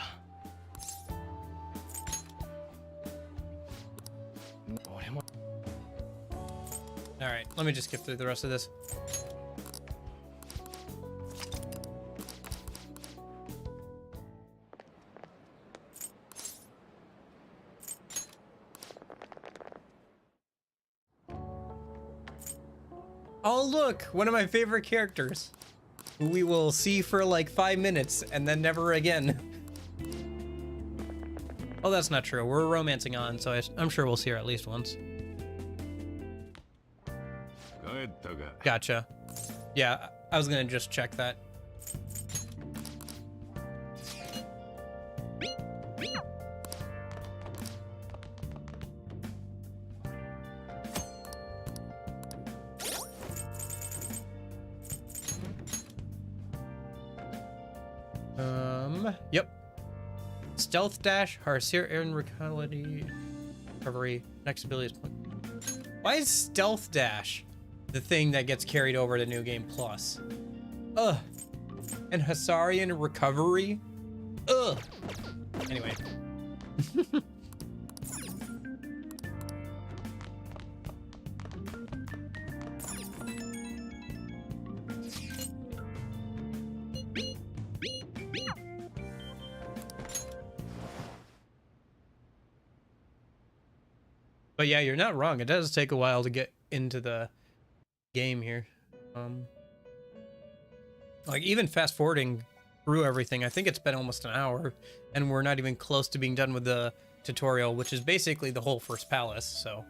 俺も All right, let me just skip through the rest of this. Oh, look, one of my favorite characters, who we will see for like 5 minutes and then never again. Oh, that's not true. We're romancing on, so I'm sure we'll see her at least once. Gotcha. Yeah, I was gonna just check that. Yep. Stealth dash, Harseer and recovery. Next ability is. Why is stealth dash the thing that gets carried over to New Game Plus? Ugh. And Hasarian recovery? Ugh. Anyway. But yeah, you're not wrong. It does take a while to get into the game here. Like even fast forwarding through everything, I think it's been almost an hour, and we're not even close to being done with the tutorial, which is basically the whole first palace, so.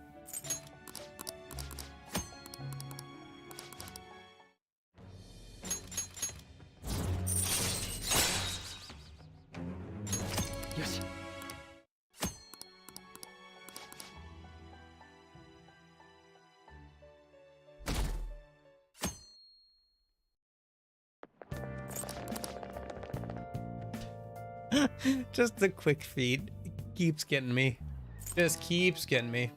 Yes. Just the quick feed keeps getting me. Just keeps getting me.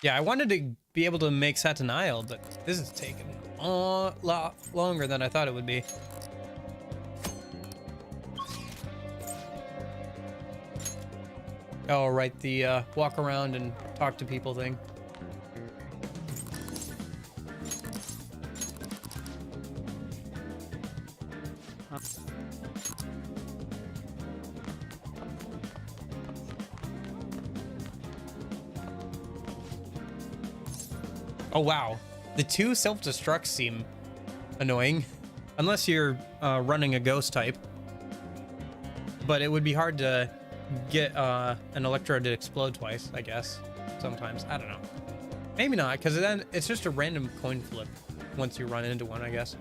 Yeah, I wanted to be able to make Satin Isle, but this is taking a lot longer than I thought it would be. Oh, right, the walk around and talk to people thing. Oh wow, the two self-destructs seem annoying, unless you're running a ghost type. But it would be hard to get an electrode to explode twice, I guess. Sometimes, I don't know. Maybe not, because then it's just a random coin flip once you run into one, I guess.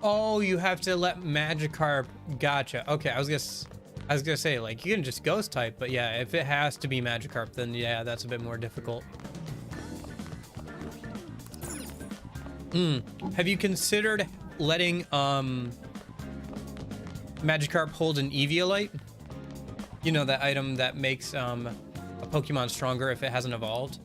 Oh, you have to let Magikarp. Gotcha. Okay, I was gonna say, like, you can just ghost type, but yeah, if it has to be Magikarp, then yeah, that's a bit more difficult. Have you considered letting Magikarp hold an Eviolite? You know, that item that makes a Pokemon stronger if it hasn't evolved?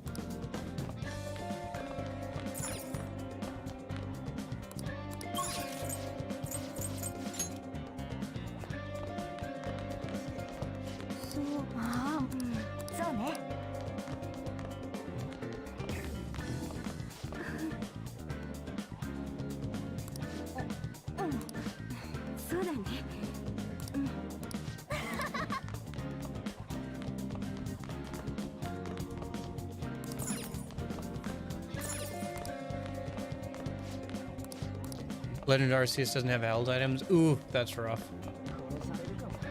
Legendary Arceus doesn't have held items. Ooh, that's rough.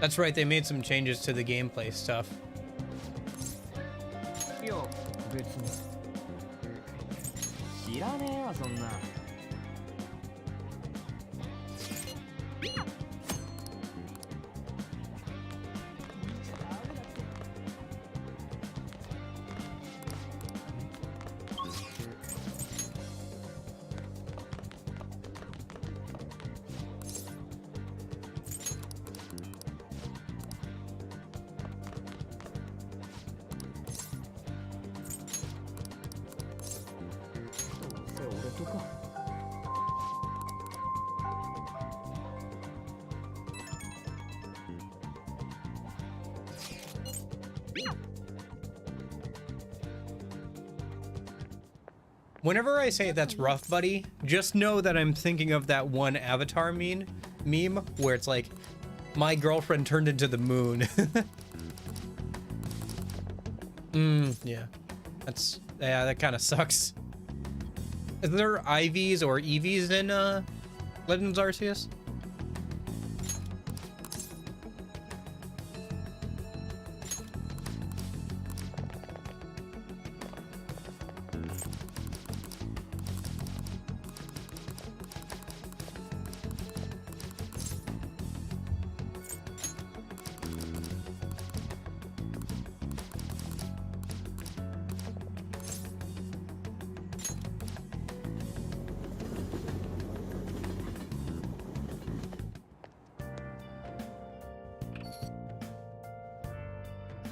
That's right, they made some changes to the gameplay stuff. ことか。Whenever I say that's rough, buddy, just know that I'm thinking of that one Avatar meme where it's like, my girlfriend turned into the moon. Yeah. That kind of sucks. Is there IVs or EVs in Legends Arceus?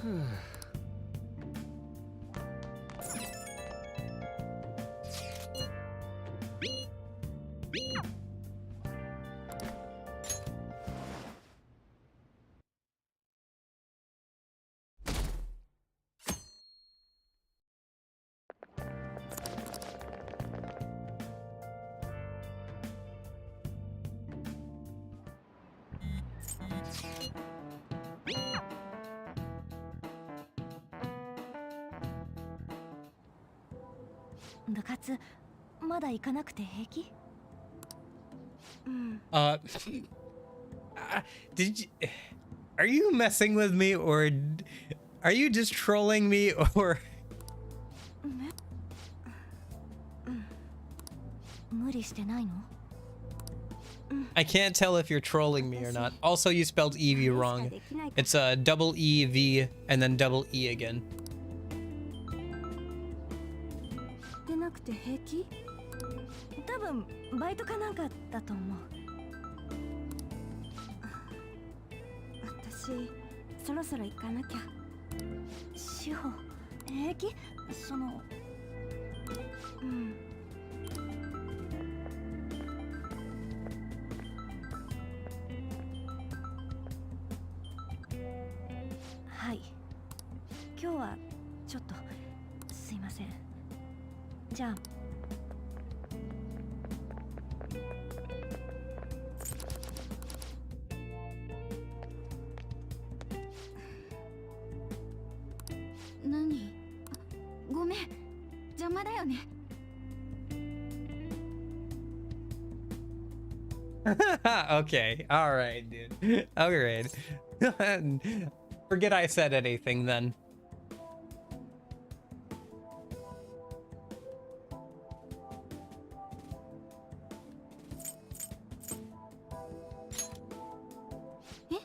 Hmm. 部活まだ行かなくて平気？Did you? Are you messing with me, or are you just trolling me, or? 無理してないの？ I can't tell if you're trolling me or not. Also, you spelled EV wrong. It's a double EV and then double E again. 出なくて平気？多分バイトかなんかだと思う。私そろそろ行かなきゃ。志保、平気？その、はい。今日はちょっとすいません。じゃあ。何？ごめん。邪魔だよね。Okay, all right, dude. All right. Forget I said anything then. Eh?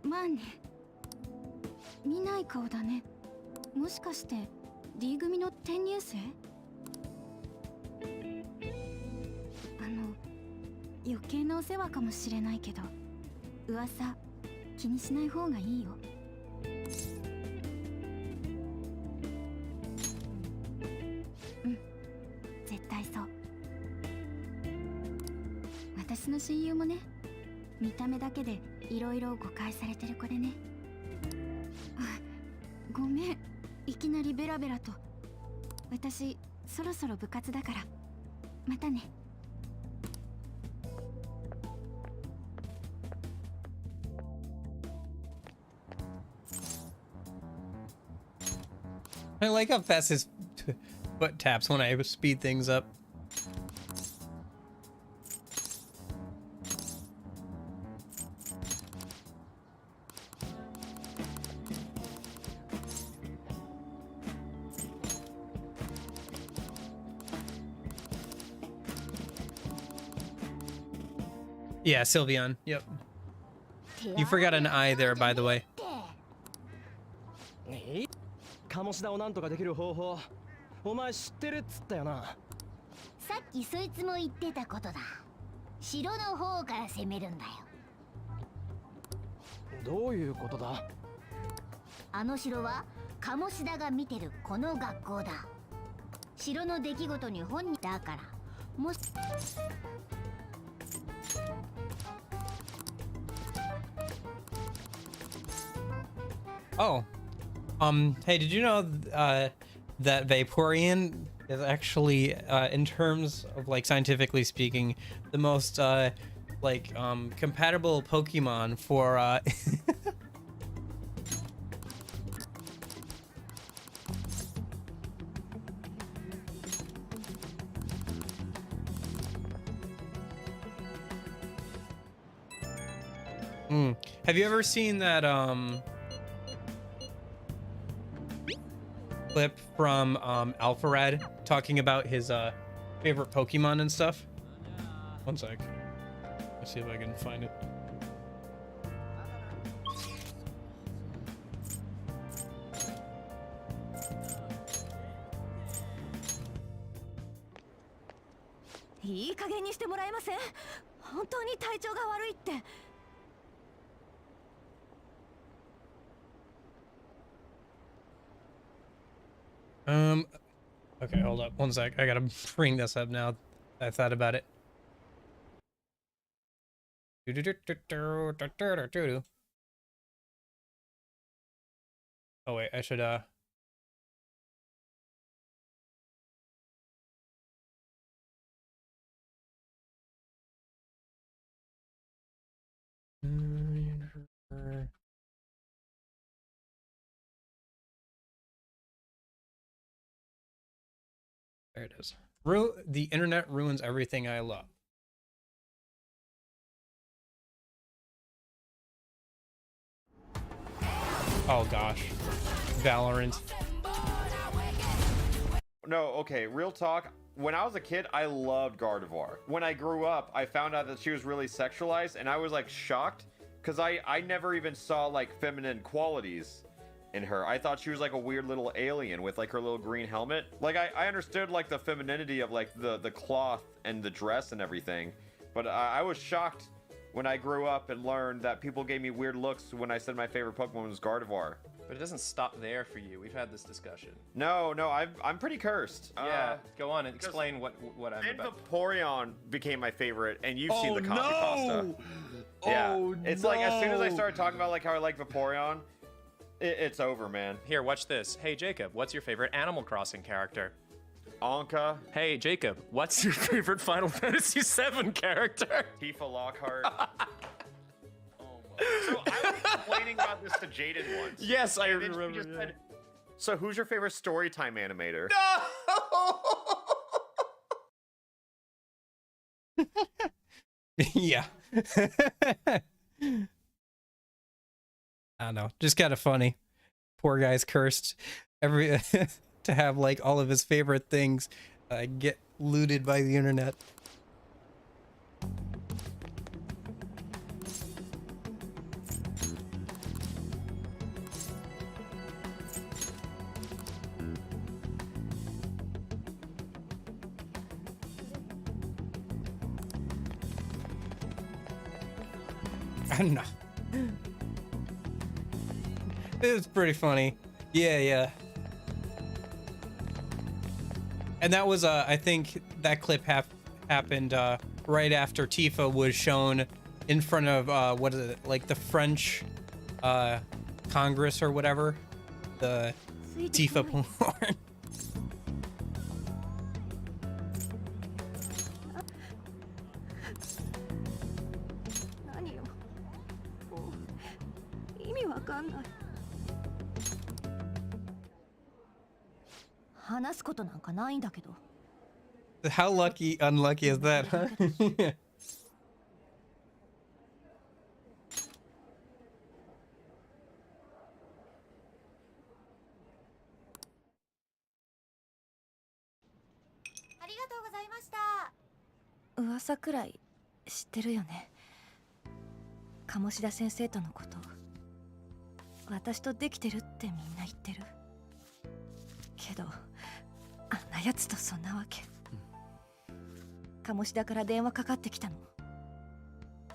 まあね。見ない顔だね。もしかしてD組の転入生？余計なお世話かもしれないけど、噂気にしない方がいいよ。絶対そう。私の親友もね、見た目だけでいろいろ誤解されてる子でね。ごめん、いきなりベラベラと。私そろそろ部活だから、またね。I like how fast his foot taps when I speed things up. Yeah, Sylveon. Yep. You forgot an I there, by the way. 鴨志田をなんとかできる方法、お前知ってるっつったよな。さっきそいつも言ってたことだ。城の方から攻めるんだよ。どういうことだ？あの城は鴨志田が見てるこの学校だ。城の出来事に本人だからもし Oh, hey, did you know that Vaporeon is actually, in terms of like scientifically speaking, the most compatible Pokemon for Have you ever seen that clip from Alpharad talking about his favorite Pokemon and stuff? One sec. Let's see if I can find it. Okay, hold up. One sec. I gotta bring this up now. I thought about it. Oh wait, I should there it is. The internet ruins everything I love. Oh gosh. Valorant. No, okay, real talk. When I was a kid, I loved Gardevoir. When I grew up, I found out that she was really sexualized, and I was like shocked because I never even saw like feminine qualities in her. I thought she was like a weird little alien with like her little green helmet. Like I understood like the femininity of like the cloth and the dress and everything, but I was shocked when I grew up and learned that people gave me weird looks when I said my favorite Pokemon was Gardevoir. But it doesn't stop there for you. We've had this discussion. No, I'm pretty cursed. Yeah, go on and explain what I'm and about. Vaporeon became my favorite, and you've seen the Coffee no! Pasta. Yeah, Oh, it's like as soon as I started talking about like how I like Vaporeon, it's over, man. Here, watch this. Hey, Jacob, what's your favorite Animal Crossing character? Anka. Hey, Jacob, what's your favorite Final Fantasy VII character? Tifa Lockhart. So I was complaining about this to Jaden once. Yes, I And then she remember, just yeah. said, so who's your favorite Storytime animator? Yeah. I don't know. Just kind of funny. Poor guy's cursed. To have like all of his favorite things get looted by the internet. I don't know. It was pretty funny. Yeah. And that was, I think that clip happened right after Tifa was shown in front of, what is it, like the French Congress or whatever? The Tifa porn. How unlucky is that, huh?「噂くらい知ってるよね。鴨志田先生とのこと。私とできてるってみんな言ってる。けど、あんなやつとそんなわけ。鴨志田から電話かかってきたの。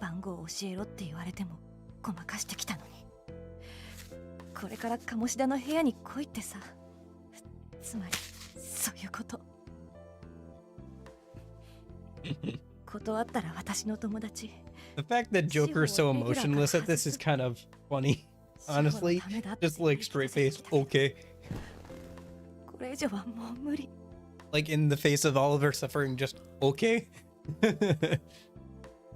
番号を教えろって言われてもごまかしてきたのに。これから鴨志田の部屋に来いってさ。つまりそういうこと。断ったら私の友達。 The fact that Joker is so emotionless at this is kind of funny, honestly. Just like straight face, okay. これ以上はもう無理。 Like in the face of all of her suffering, just okay.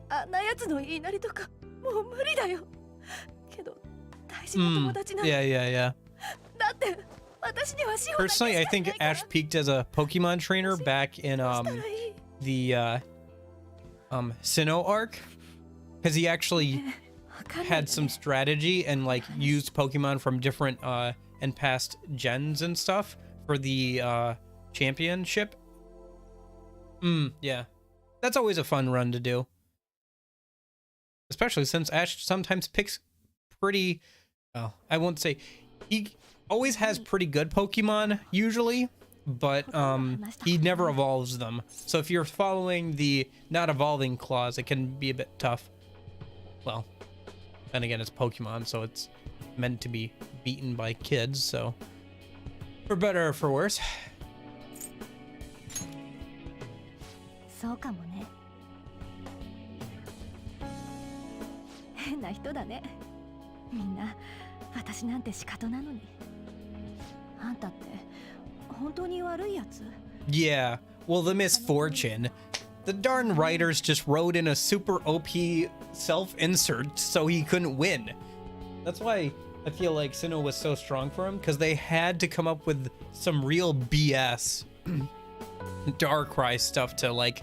あんなやつの言いなりとかもう無理だよ。けど大事な友達なの。 Yeah, yeah, yeah. だって私には志保だけしか Personally, I think Ash peaked as a Pokemon trainer back in the Sinnoh arc, because he actually had some strategy and like used Pokemon from different and past gens and stuff for the championship. Yeah, that's always a fun run to do, especially since Ash sometimes picks pretty, well, I won't say, he always has pretty good Pokemon usually, but he never evolves them. So if you're following the not evolving clause, it can be a bit tough. Well, then again, it's Pokemon, so it's meant to be beaten by kids, so for better or for worse. そうかもね。変な人だね。みんな私なんて仕方なのに。あんたって本当に悪いやつ？ Yeah, well, the misfortune. The darn writers just wrote in a super OP self-insert so he couldn't win. That's why I feel like Sinnoh was so strong for him, because they had to come up with some real BS Darkrai stuff to like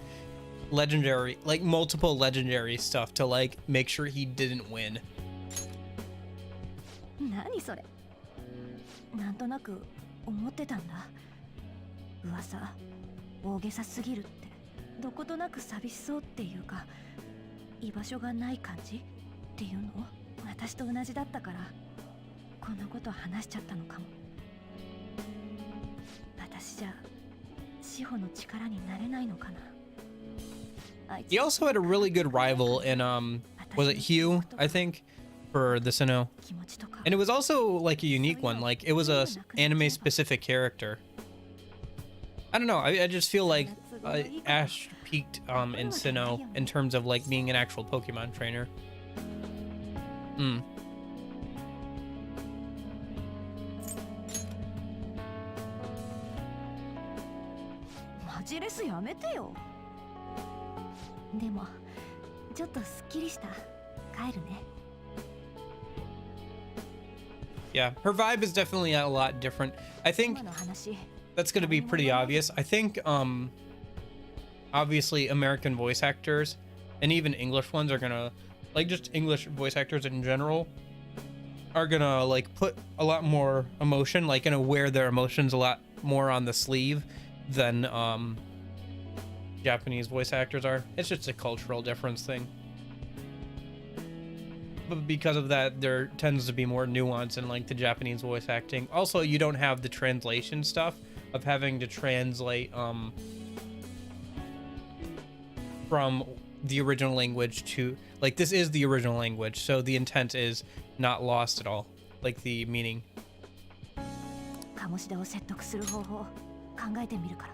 legendary, like multiple legendary stuff to like make sure he didn't win. 何それ？なんとなく思ってたんだ。噂、大げさすぎるって、どことなく寂しそうっていうか、居場所がない感じっていうの？私と同じだったから、こんなこと話しちゃったのかも。私じゃ志保の力になれないのかな。He also had a really good rival in was it Hugh, I think, for the Sinnoh. And it was also like a unique one, like it was a anime specific character. I don't know, I just feel like Ash peaked in Sinnoh in terms of like being an actual Pokemon trainer. マジレスやめてよ。でもちょっとすっきりした。帰るね。 Yeah, her vibe is definitely a lot different. I think that's going to be pretty obvious. I think obviously American voice actors and even English ones are going to, like, just English voice actors in general are going to like put a lot more emotion, like going to wear their emotions a lot more on the sleeve than Japanese voice actors are. It's just a cultural difference thing. But because of that, there tends to be more nuance in like the Japanese voice acting. Also, you don't have the translation stuff of having to translate from the original language to, like, this is the original language, so the intent is not lost at all, like the meaning. 鴨志田を説得する方法考えてみるから。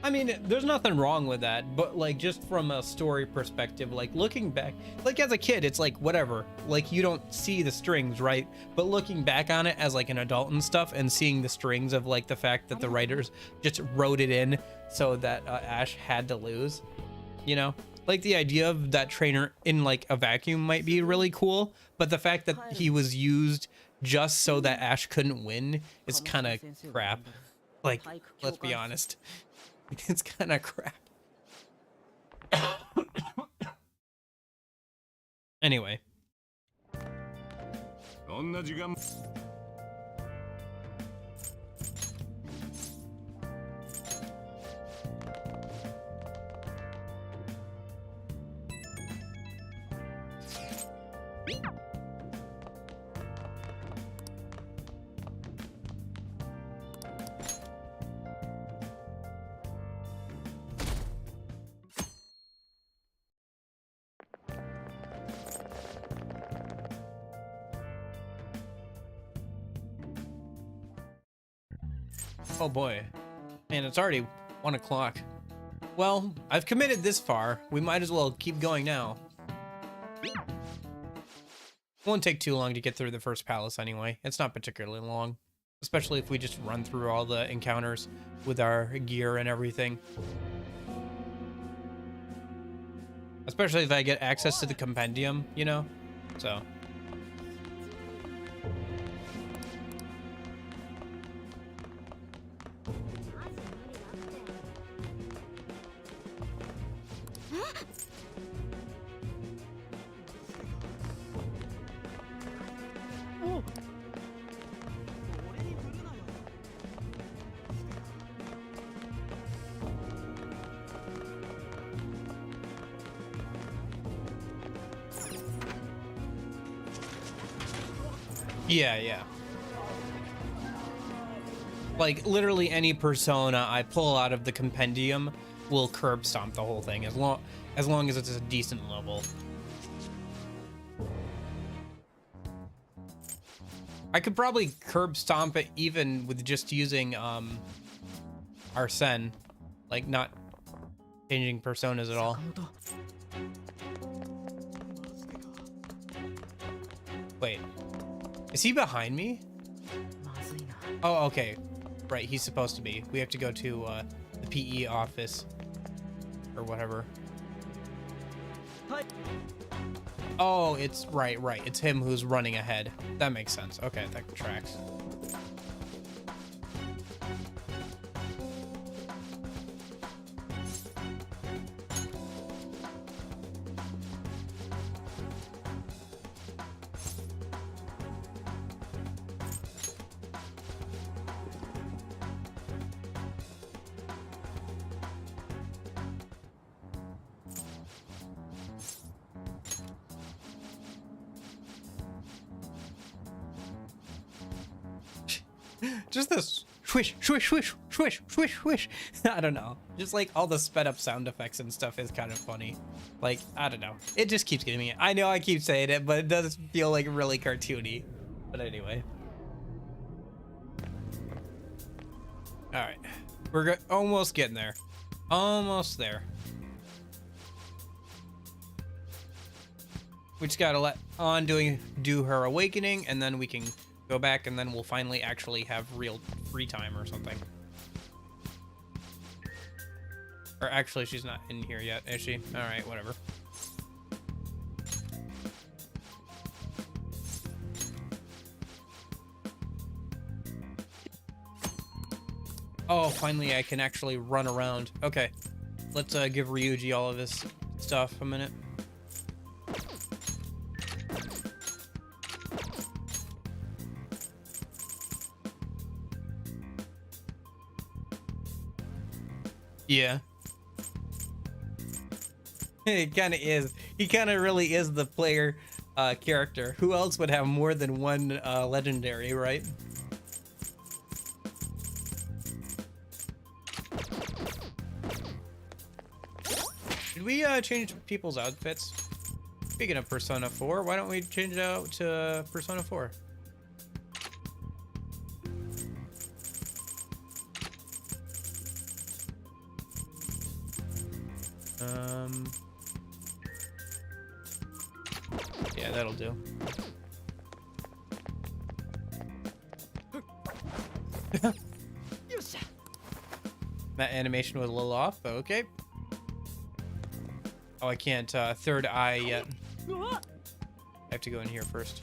I mean, there's nothing wrong with that, but like just from a story perspective, like looking back, like as a kid, it's like whatever, like you don't see the strings, right? But looking back on it as like an adult and stuff and seeing the strings of like the fact that the writers just wrote it in so that Ash had to lose, you know, like the idea of that trainer in like a vacuum might be really cool, but the fact that he was used just so that Ash couldn't win is kind of crap. Like, let's be honest. It's kind of crap. Anyway. Oh boy, man, it's already 1 o'clock. Well, I've committed this far. We might as well keep going now. Won't take too long to get through the first palace anyway. It's not particularly long, especially if we just run through all the encounters with our gear and everything. Especially if I get access to the compendium, you know? So. Yeah. Like, literally any persona I pull out of the compendium will curb stomp the whole thing, as long as it's a decent level. I could probably curb stomp it even with just using our Sen, like not changing personas at all. Wait, is he behind me? Oh, okay. Right, he's supposed to be. We have to go to the PE office or whatever. Oh, it's right. It's him who's running ahead. That makes sense. Okay, that tracks. Just this swish, swish, swish, swish, swish, swish. I don't know. Just like all the sped up sound effects and stuff is kind of funny. Like, I don't know. It just keeps getting me. I know I keep saying it, but it does feel like really cartoony. But anyway. All right. We're almost getting there. Almost there. We just gotta let On do her awakening, and then we can go back, and then we'll finally actually have real free time or something. Or actually, she's not in here yet, is she? All right, whatever. Oh, finally I can actually run around. Okay, let's give Ryuji all of his stuff a minute. Yeah. It kind of is. He kind of really is the player character. Who else would have more than one legendary, right? Did we change people's outfits? Speaking of Persona 4, why don't we change it out to Persona 4? Yeah, that'll do. That animation was a little off, but okay. Oh, I can't third eye yet. I have to go in here first.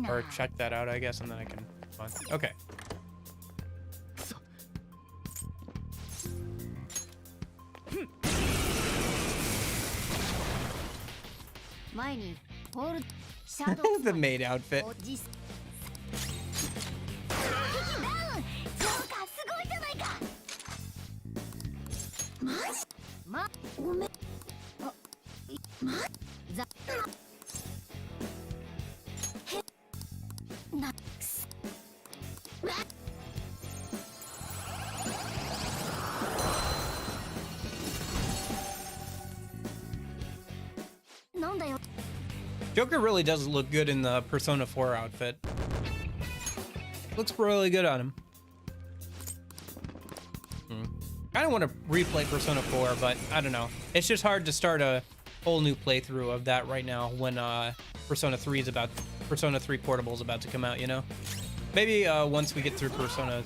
Or check that out, I guess, and then I can. Okay. The maid outfit. Joker really does look good in the Persona 4 outfit. Looks really good on him. I don't want to replay Persona 4, but I don't know. It's just hard to start a whole new playthrough of that right now when Persona 3 Portable is about to come out, you know? Maybe once we get through Persona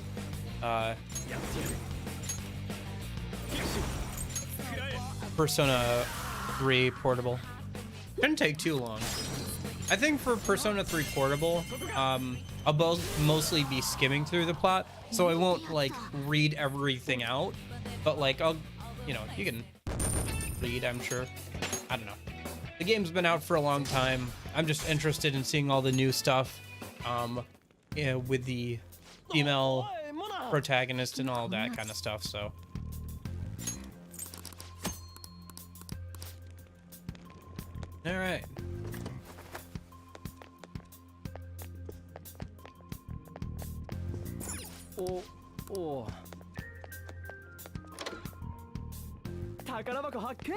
Persona 3 Portable. Shouldn't take too long. I think for Persona 3 Portable, I'll mostly be skimming through the plot, so I won't like read everything out, but like you know, you can read, I'm sure. I don't know. The game's been out for a long time. I'm just interested in seeing all the new stuff, you know, with the female protagonist and all that kind of stuff, so. All right. Oh. 宝箱発見。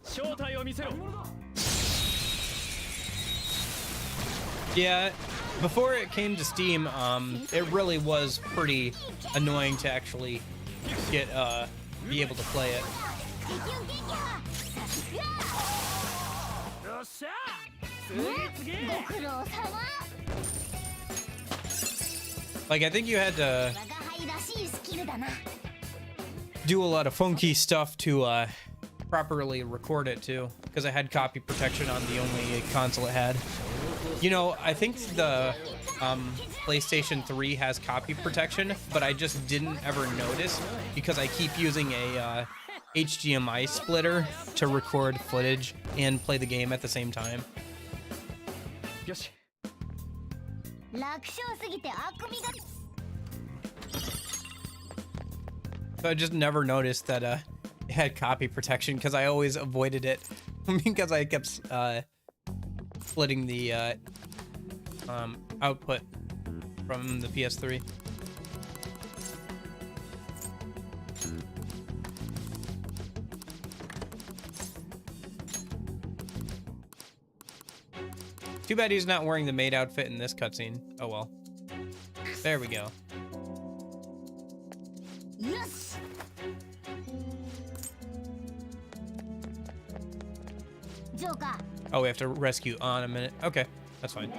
正体を見せろ。 Yeah, before it came to Steam, it really was pretty annoying to actually get be able to play it. Like, I think you had to do a lot of funky stuff to properly record it too, because I had copy protection on the only console it had. You know, I think the PlayStation 3 has copy protection, but I just didn't ever notice because I keep using a HDMI splitter to record footage and play the game at the same time. So I just never noticed that it had copy protection because I always avoided it because I kept splitting the output from the PS3. Too bad he's not wearing the maid outfit in this cutscene. Oh well. There we go. Yes. Oh, we have to rescue on a minute. Okay, that's fine.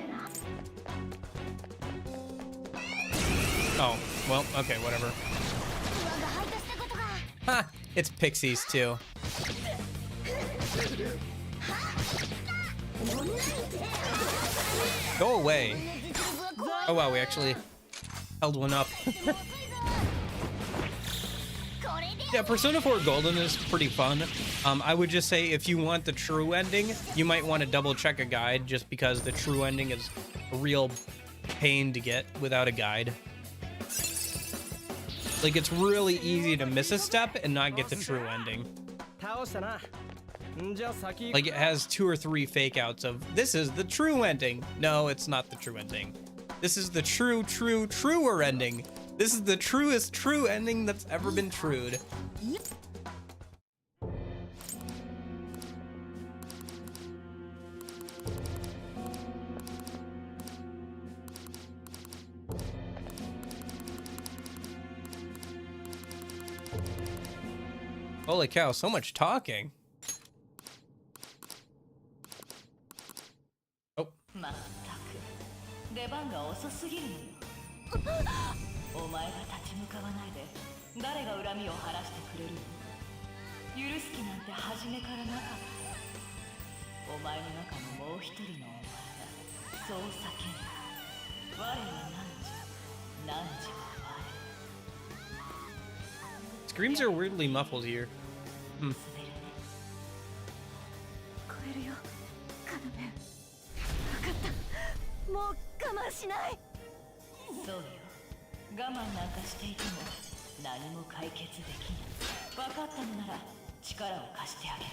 Oh, well, okay, whatever. Ha! It's pixies too. Go away. Oh wow, we actually held one up. Yeah, Persona 4 Golden is pretty fun. I would just say if you want the true ending, you might want to double check a guide just because the true ending is a real pain to get without a guide. Like, it's really easy to miss a step and not get the true ending. Like, it has 2 or 3 fake outs of, this is the true ending. No, it's not the true ending. This is the truer ending. This is the truest true ending that's ever been trued. Holy cow, so much talking. Oh. お前が立ち向かわないで誰が恨みを晴らしてくれるの？許す気なんて初めからなかった。お前の中のもう一人のお前がそう叫んだ。我は何時は我。 Screams are weirdly muffled here. 聞こえるよ、カナメン。分かった。もう我慢しない。そうよ。 我慢なんかしていても何も解決できない。分かったのなら力を貸してあげる。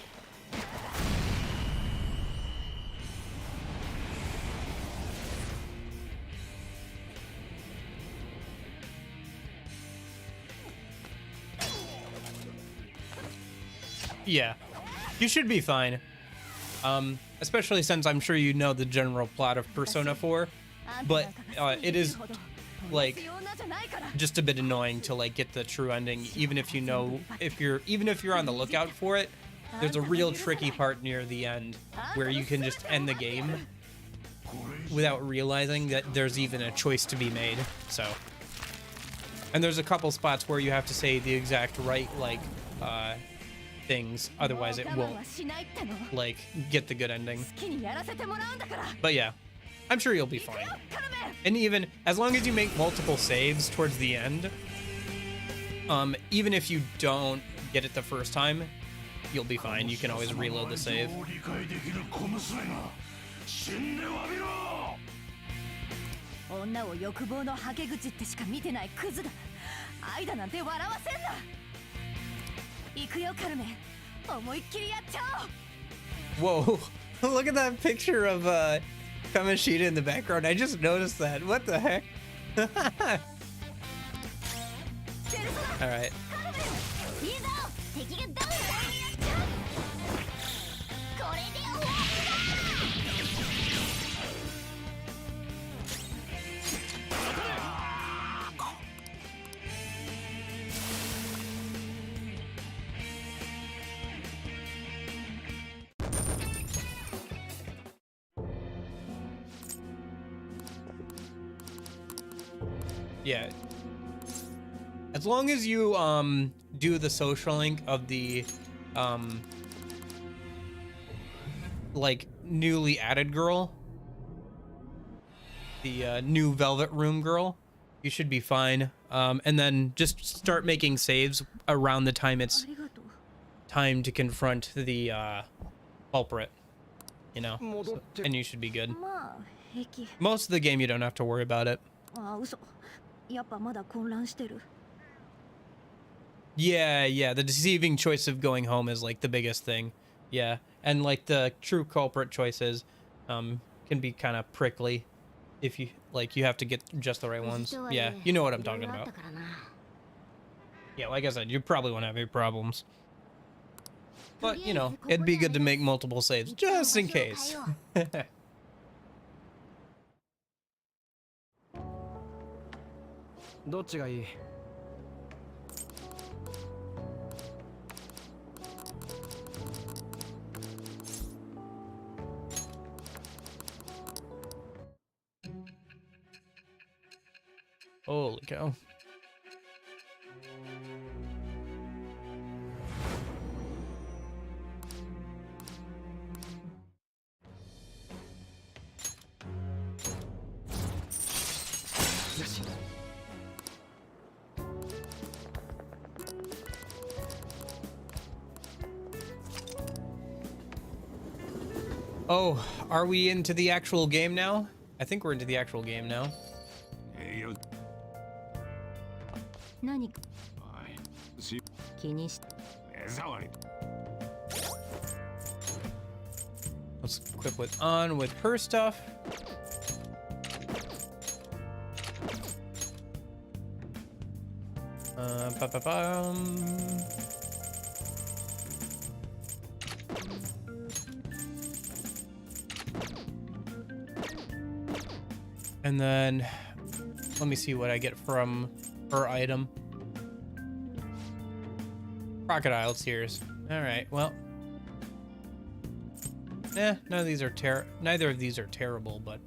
Yeah, you should be fine. Especially since I'm sure you know the general plot of Persona 4, but it is like just a bit annoying to like get the true ending, even if you know even if you're on the lookout for it. There's a real tricky part near the end where you can just end the game without realizing that there's even a choice to be made. So, and there's a couple spots where you have to say the exact right like things, otherwise it won't like get the good ending. But yeah, I'm sure you'll be fine. And even as long as you make multiple saves towards the end, even if you don't get it the first time, you'll be fine. You can always reload the save. 女を欲望のはけ口ってしか見てないクズだ。愛だなんて笑わせんな。行くよカルメン。思いっきりやっちゃおう。 Whoa, look at that picture of Kamishita in the background. I just noticed that. What the heck? All right. Yeah. As long as you do the social link of the like newly added girl, the new Velvet Room girl, you should be fine. And then just start making saves around the time it's time to confront the culprit, you know, and you should be good. Most of the game you don't have to worry about it. あ、嘘。やっぱまだ混乱してる。 Yeah, the deceiving choice of going home is like the biggest thing. Yeah, and like the true culprit choices can be kind of prickly if you like you have to get just the right ones. Yeah, you know what I'm talking about. Yeah, like I said, you probably won't have any problems. But, you know, it'd be good to make multiple saves just in case. Holy cow. Oh, are we into the actual game now? I think we're into the actual game now. 何か気にし Let's equip with her stuff. And then let me see what I get from her item. Crocodile tears. All right, well. None of these are neither of these are terrible, but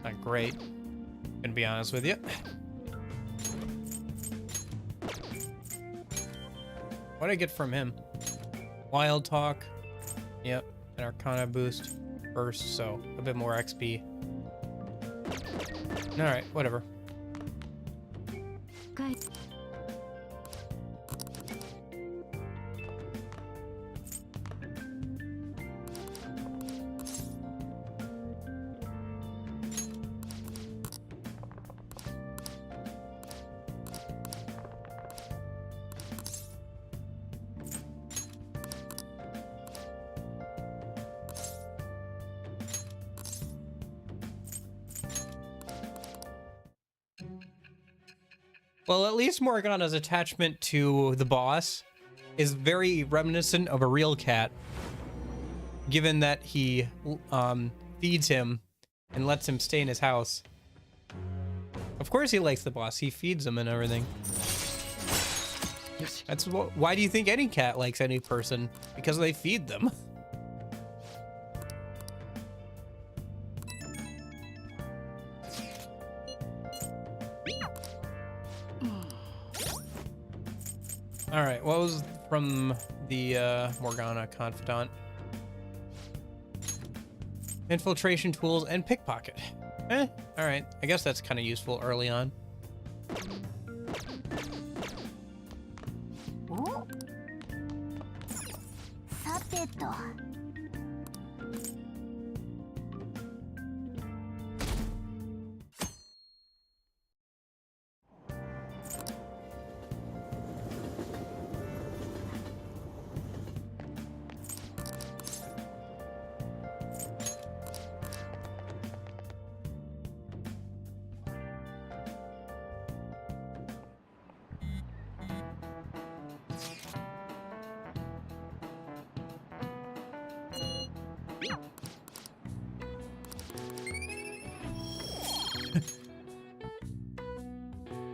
not great. Gonna be honest with you. What did I get from him? Wild Talk. Yep, an Arcana boost first, so a bit more XP. All right, whatever. Well, at least Morgana's attachment to the boss is very reminiscent of a real cat, given that he feeds him and lets him stay in his house. Of course he likes the boss. He feeds him and everything. That's what. Why do you think any cat likes any person? Because they feed them. All right, what was from the Morgana Confidant? Infiltration tools and pickpocket. All right, I guess that's kind of useful early on.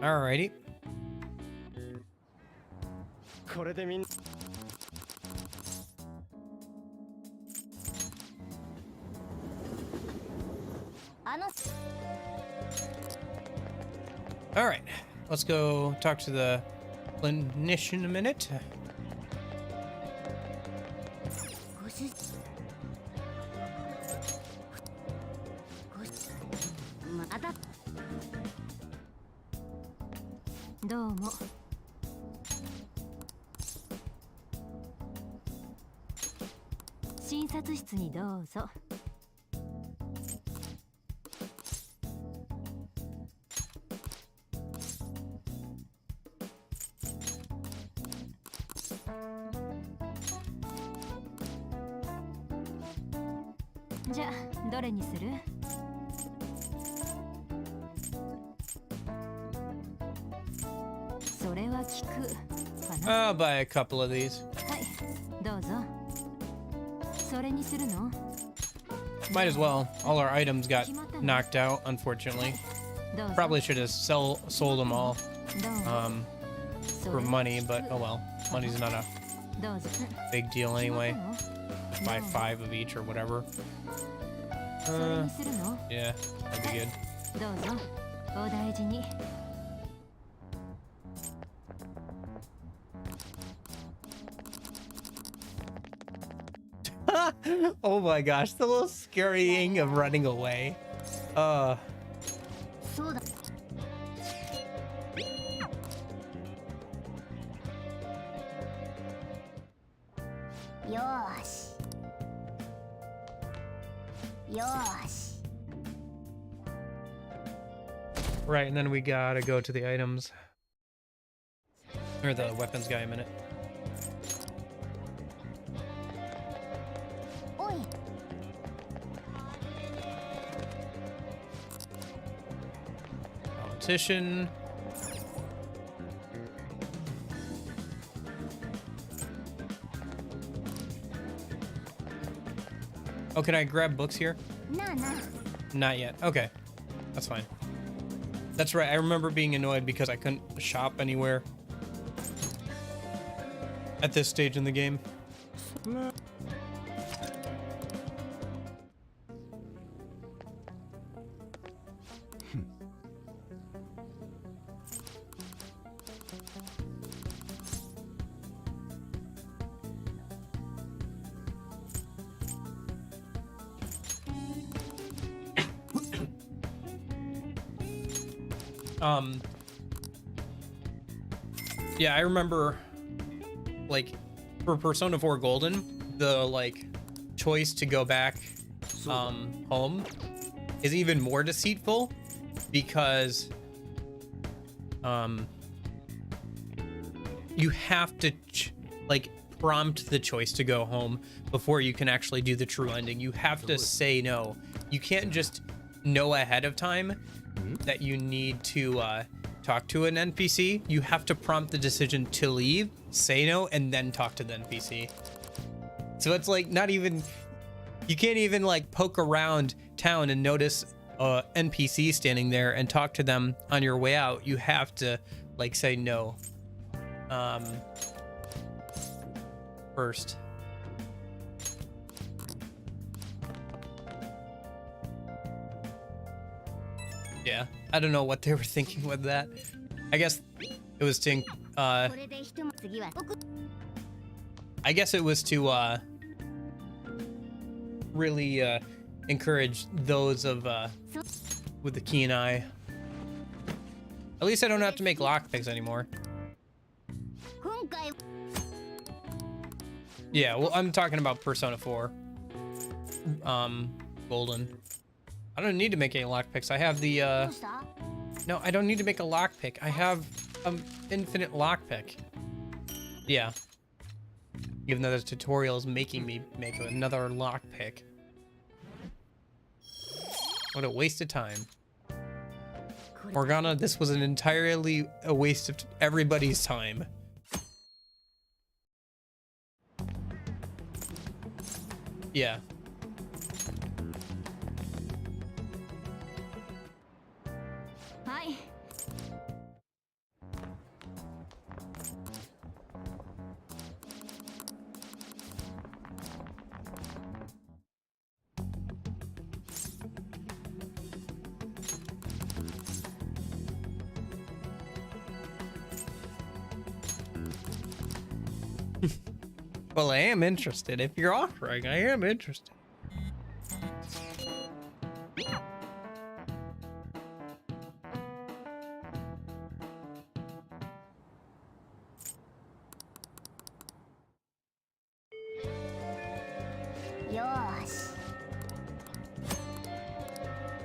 Alrighty. All right, let's go talk to the clinician a minute. I'll buy a couple of these. Might as well. All our items got knocked out, unfortunately. Probably should have sold them all for money, but oh well. Money's not a big deal anyway. Just buy 5 of each or whatever. Yeah, that'd be good. Oh my gosh, the little scurrying of running away. Right, and then we gotta go to the items. Or the weapons guy a minute. Competition. Oh, can I grab books here? Not yet. Okay, that's fine. That's right. I remember being annoyed because I couldn't shop anywhere at this stage in the game. Yeah, I remember, like, for Persona 4 Golden, the, like, choice to go back, home is even more deceitful because, you have to, like, prompt the choice to go home before you can actually do the true ending. You have to say no. You can't just know ahead of time that you need to, talk to an NPC. You have to prompt the decision to leave, say no, and then talk to the NPC. So it's like not even, you can't even like poke around town and notice, NPC standing there and talk to them on your way out, you have to like say no first. Yeah, I don't know what they were thinking with that. I guess it was to I guess it was to really encourage those of with the keen eye. At least I don't have to make lockpicks anymore. Yeah, well, I'm talking about Persona 4. Golden. I don't need to make any lockpicks. I have the no, I don't need to make a lockpick. I have infinite lockpick. Yeah. Even though the tutorial is making me make another lockpick. What a waste of time. Morgana, this was an entirely a waste of everybody's time. Yeah. Hi. Well, I am interested. If you're offering, I am interested.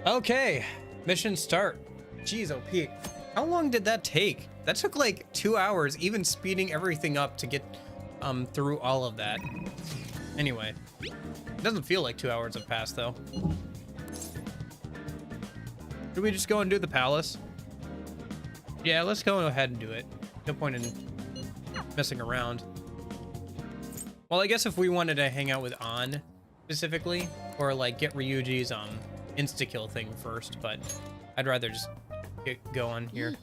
Okay, mission start. Jeez, OP. How long did that take? That took like 2 hours, even speeding everything up to get through all of that. Anyway, it doesn't feel like 2 hours have passed though. Should we just go and do the palace? Yeah, let's go ahead and do it. No point in messing around. Well, I guess if we wanted to hang out with An specifically, or like get Ryuji's insta-kill thing first, but I'd rather just get going here.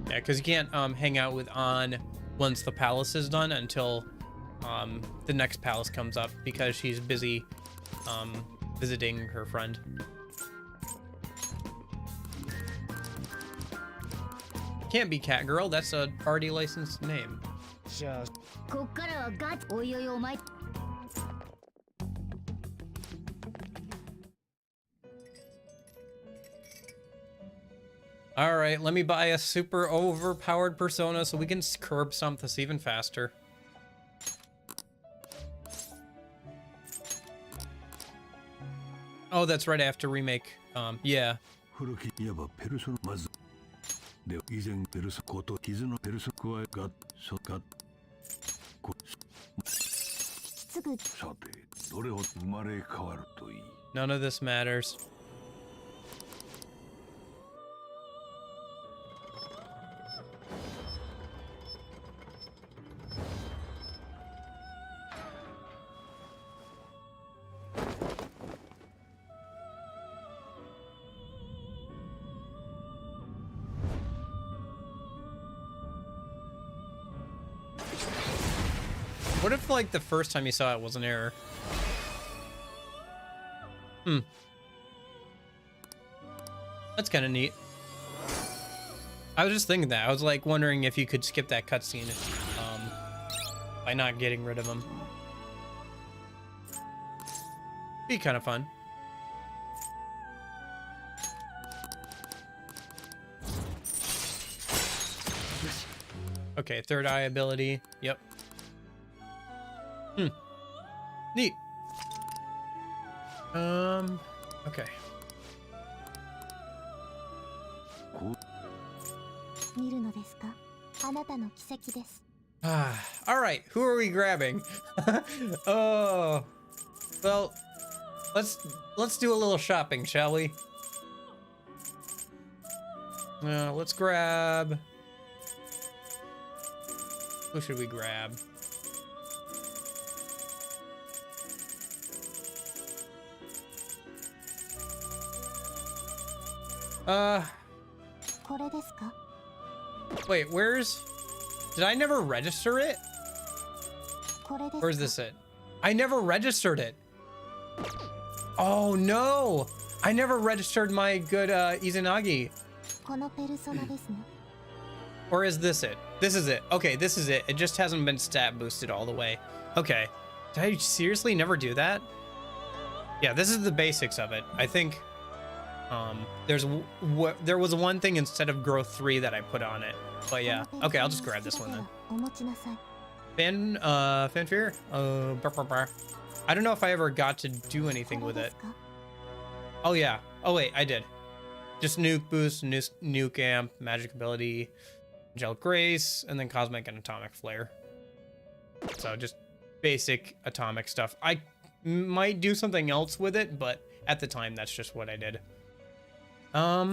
Yeah, because you can't hang out with An once the palace is done until the next palace comes up, because she's busy visiting her friend. Can't be Catgirl, that's a already licensed name. Alright, let me buy a super overpowered persona so we can curb stomp this even faster. Oh, that's right, I have to remake. Yeah. None of this matters. What if, like, the first time you saw it was an error? That's kind of neat. I was just thinking that. I was, like, wondering if you could skip that cutscene by not getting rid of him. Be kind of fun. Okay, third eye ability. Yep. Neat. Okay. All right, who are we grabbing? Oh, well, let's do a little shopping, shall we? Let's grab Who should we grab? Wait, where's... Did I never register it? Or is this it? I never registered it. Oh no! I never registered my good Izanagi. Or is this it? This is it. Okay, this is it. It just hasn't been stat boosted all the way. Okay. Did I seriously never do that? Yeah, this is the basics of it. I think there was one thing instead of growth 3 that I put on it. But yeah. Okay, I'll just grab this one then. Fanfare? I don't know if I ever got to do anything with it. Oh yeah. Oh wait, I did. Just nuke boost, nuke amp, magic ability, angelic grace, and then cosmic and atomic flare. So just basic atomic stuff. I might do something else with it, but at the time that's just what I did. Let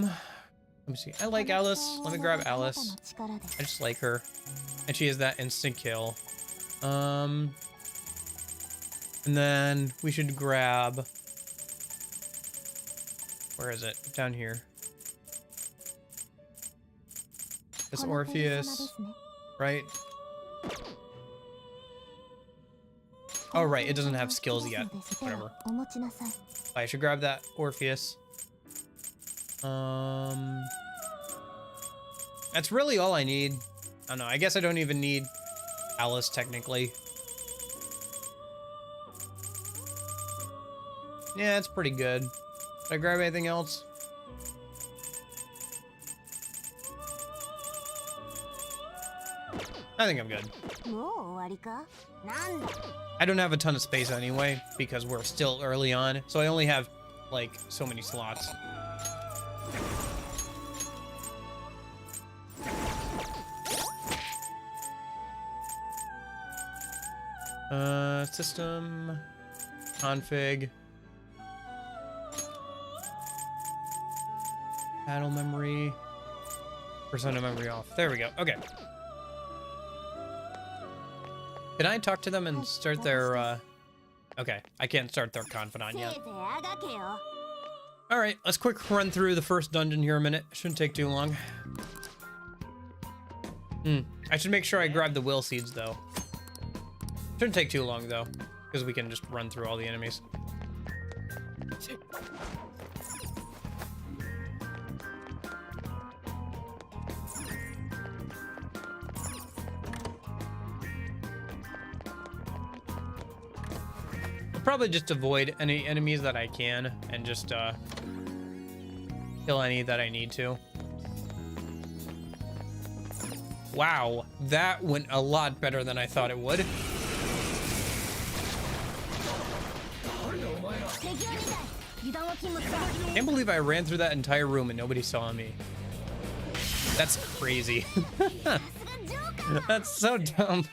me see. I like Alice. Let me grab Alice. I just like her. And she has that instant kill. And then we should grab... Where is it? Down here. This Orpheus, right? Oh, right. It doesn't have skills yet. Whatever. I should grab that Orpheus. That's really all I need. I don't know. I guess I don't even need Alice technically. Yeah, it's pretty good. Did I grab anything else? I think I'm good. I don't have a ton of space anyway, because we're still early on. So I only have, like, so many slots. System, config, battle memory, persona memory off. There we go. Okay. Can I talk to them and start their, okay, I can't start their confidant yet. Alright, let's quick run through the first dungeon here a minute. Shouldn't take too long. I should make sure I grab the will seeds, though. Shouldn't take too long, though, because we can just run through all the enemies. Probably just avoid any enemies that I can and just kill any that I need to. Wow, that went a lot better than I thought it would. Can't believe I ran through that entire room and nobody saw me. That's crazy. That's so dumb.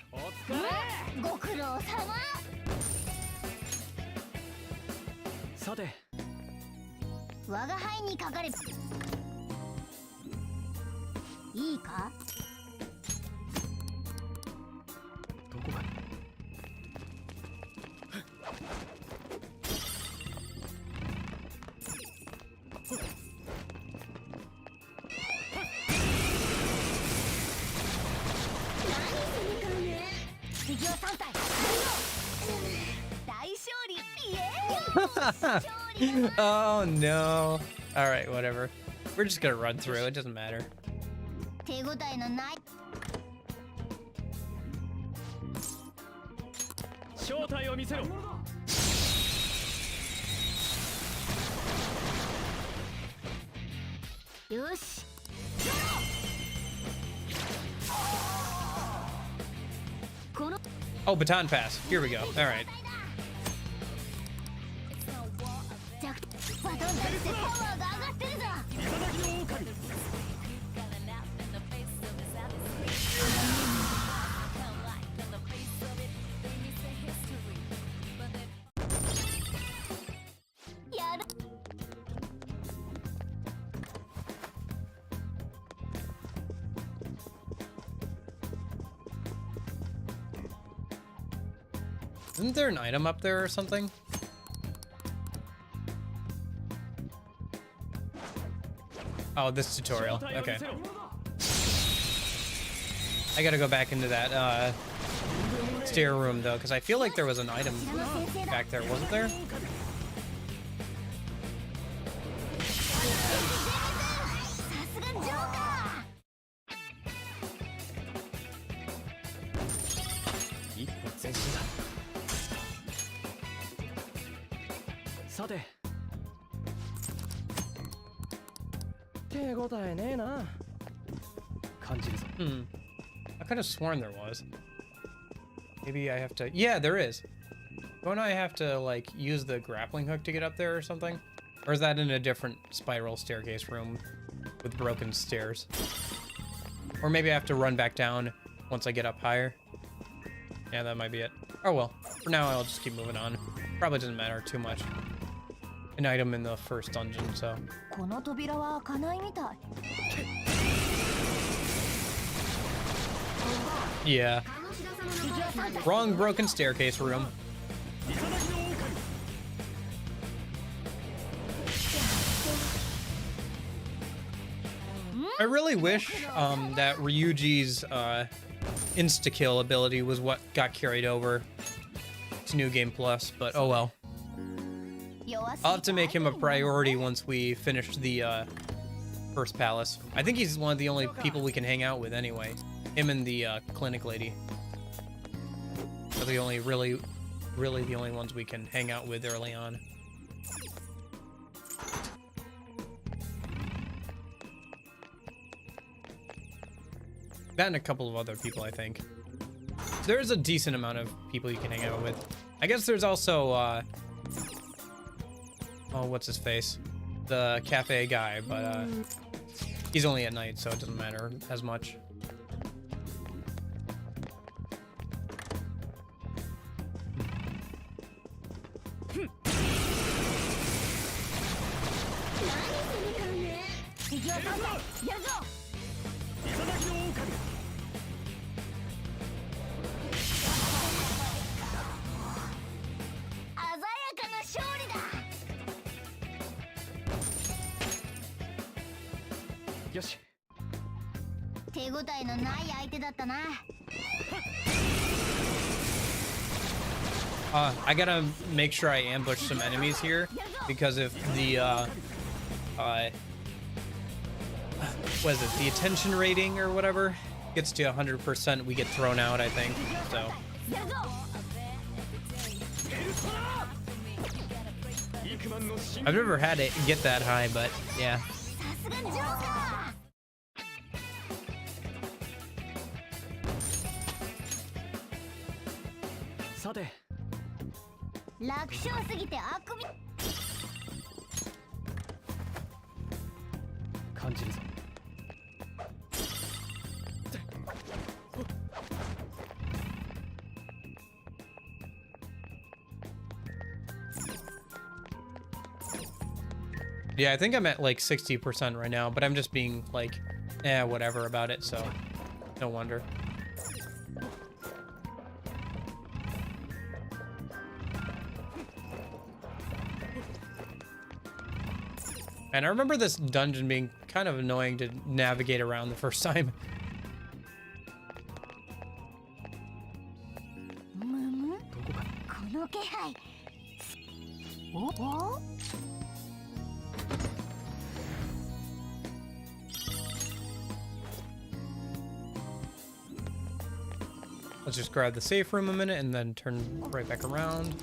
Oh no. Alright, whatever. We're just gonna run through, it doesn't matter. Oh, baton pass. Here we go. Alright. Isn't there an item up there or something? Oh, this tutorial. Okay. I gotta go back into that stair room though, because I feel like there was an item back there, wasn't there? I could have sworn there was. Maybe I have to... Yeah, there is. Don't I have to, like, use the grappling hook to get up there or something? Or is that in a different spiral staircase room with broken stairs? Or maybe I have to run back down once I get up higher. Yeah, that might be it. Oh well. For now, I'll just keep moving on. Probably doesn't matter too much. An item in the first dungeon, so... Yeah. Wrong broken staircase room. I really wish that Ryuji's insta-kill ability was what got carried over to New Game Plus, but oh well. I'll have to make him a priority once we finish the first palace. I think he's one of the only people we can hang out with anyway. Him and the clinic lady are the only really the only ones we can hang out with early on. That and a couple of other people, I think. There's a decent amount of people you can hang out with. I guess there's also oh, what's his face? The cafe guy, but he's only at night, so it doesn't matter as much. I gotta make sure I ambush some enemies here, because if the what is it, the attention rating or whatever gets to 100%, we get thrown out, I think. So I've never had it get that high, but yeah. Yeah, I think I'm at like 60% right now, but I'm just being like, whatever about it, so no wonder. And I remember this dungeon being kind of annoying to navigate around the first time. Let's just grab the safe room a minute and then turn right back around.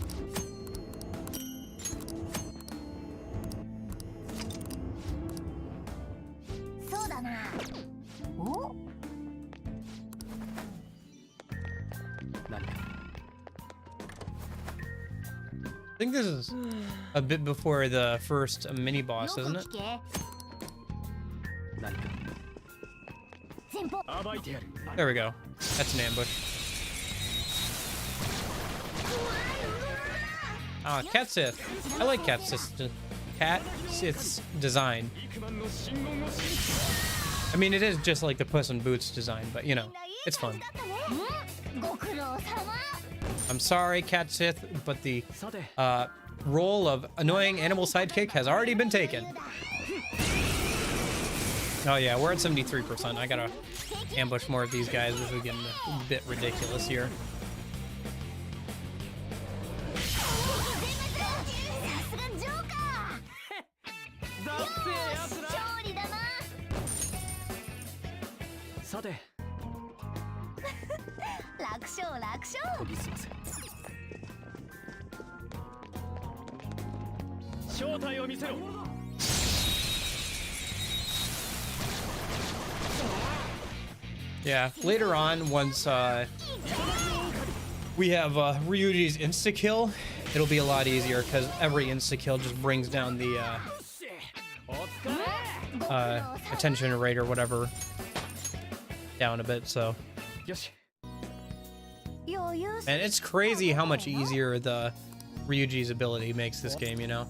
I think this is a bit before the first mini boss, isn't it? There we go. That's an ambush. Ah, Cat Sith. I like Cat Sith's design. I mean, it is just like the Puss in Boots design, but you know, it's fun. I'm sorry, Cat Sith, but the role of annoying animal sidekick has already been taken. Oh yeah, we're at 73%. I gotta ambush more of these guys. This is getting a bit ridiculous here. Yeah, later on, once we have Ryuji's insta-kill, it'll be a lot easier because every insta-kill just brings down the attention rate or whatever down a bit, so. And it's crazy how much easier the Ryuji's ability makes this game, you know?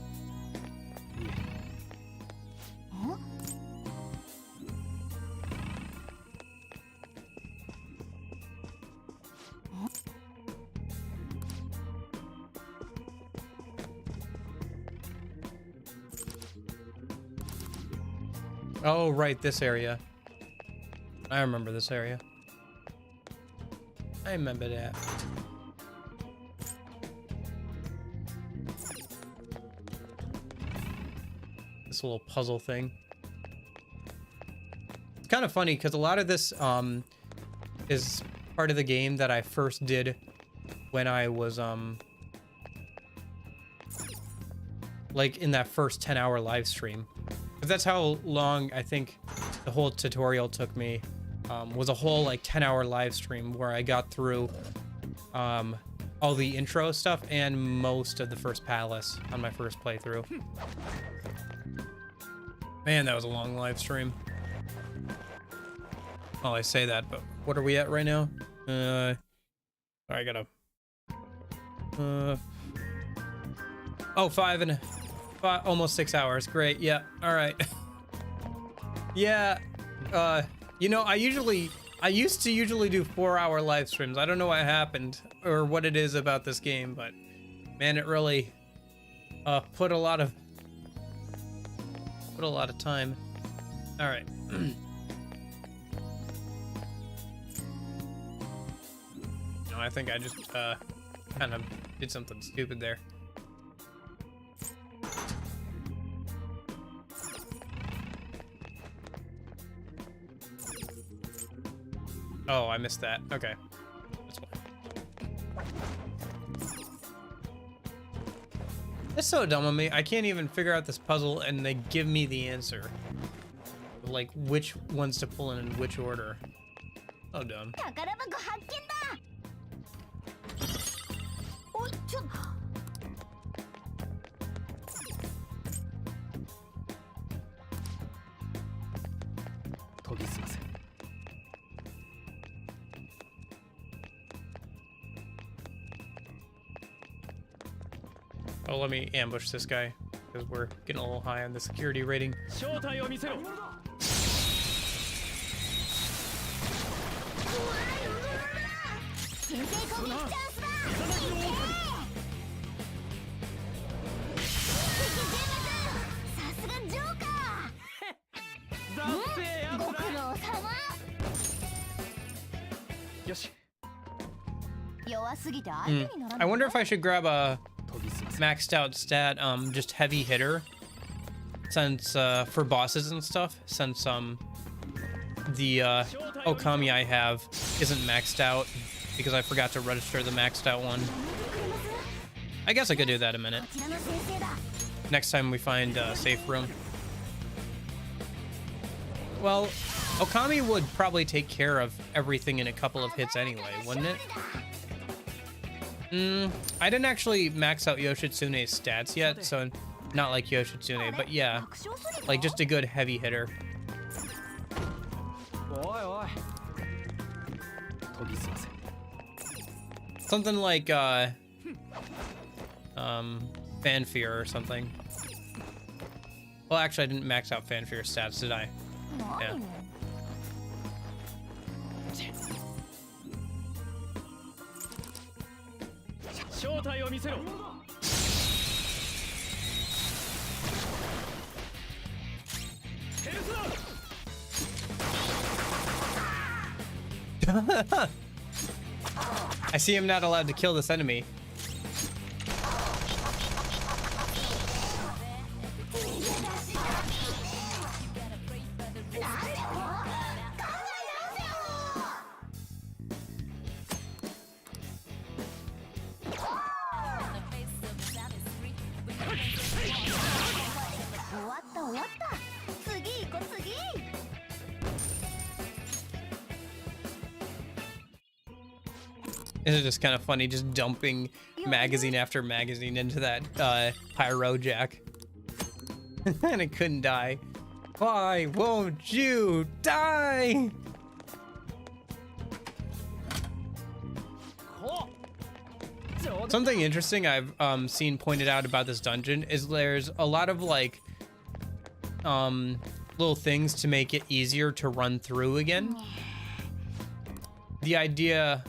Oh, right, this area. I remember this area. I remember that. This little puzzle thing. It's kind of funny because a lot of this is part of the game that I first did when I was like in that first 10-hour live stream. But that's how long I think the whole tutorial took me. Was a whole like 10-hour live stream where I got through all the intro stuff and most of the first palace on my first playthrough. Man, that was a long live stream. Oh, I say that, but what are we at right now? I gotta. Oh, almost 6 hours. Great. Yeah. All right. Yeah. You know, I used to usually do 4-hour live streams. I don't know what happened or what it is about this game, but man, it really put a lot of time. All right. No, I think I just kind of did something stupid there. Oh, I missed that. Okay. That's fine. That's so dumb of me. I can't even figure out this puzzle and they give me the answer. Like which ones to pull in which order. Oh, dumb. Oh, let me ambush this guy because we're getting a little high on the security rating. I wonder if I should grab a maxed out stat, just heavy hitter, since for bosses and stuff, since the Okami I have isn't maxed out because I forgot to register the maxed out one. I guess I could do that in a minute. Next time we find a safe room. Well, Okami would probably take care of everything in a couple of hits anyway, wouldn't it? I didn't actually max out Yoshitsune's stats yet, so not like Yoshitsune, but yeah, like just a good heavy hitter. Something like Fanfear or something. Well, actually, I didn't max out Fanfear stats, did I? Yeah. 正体を見せろ。 I see I'm not allowed to kill this enemy. It's just kind of funny, just dumping magazine after magazine into that pyro jack. And it couldn't die. Why won't you die? Something interesting I've seen pointed out about this dungeon is there's a lot of like little things to make it easier to run through again. The idea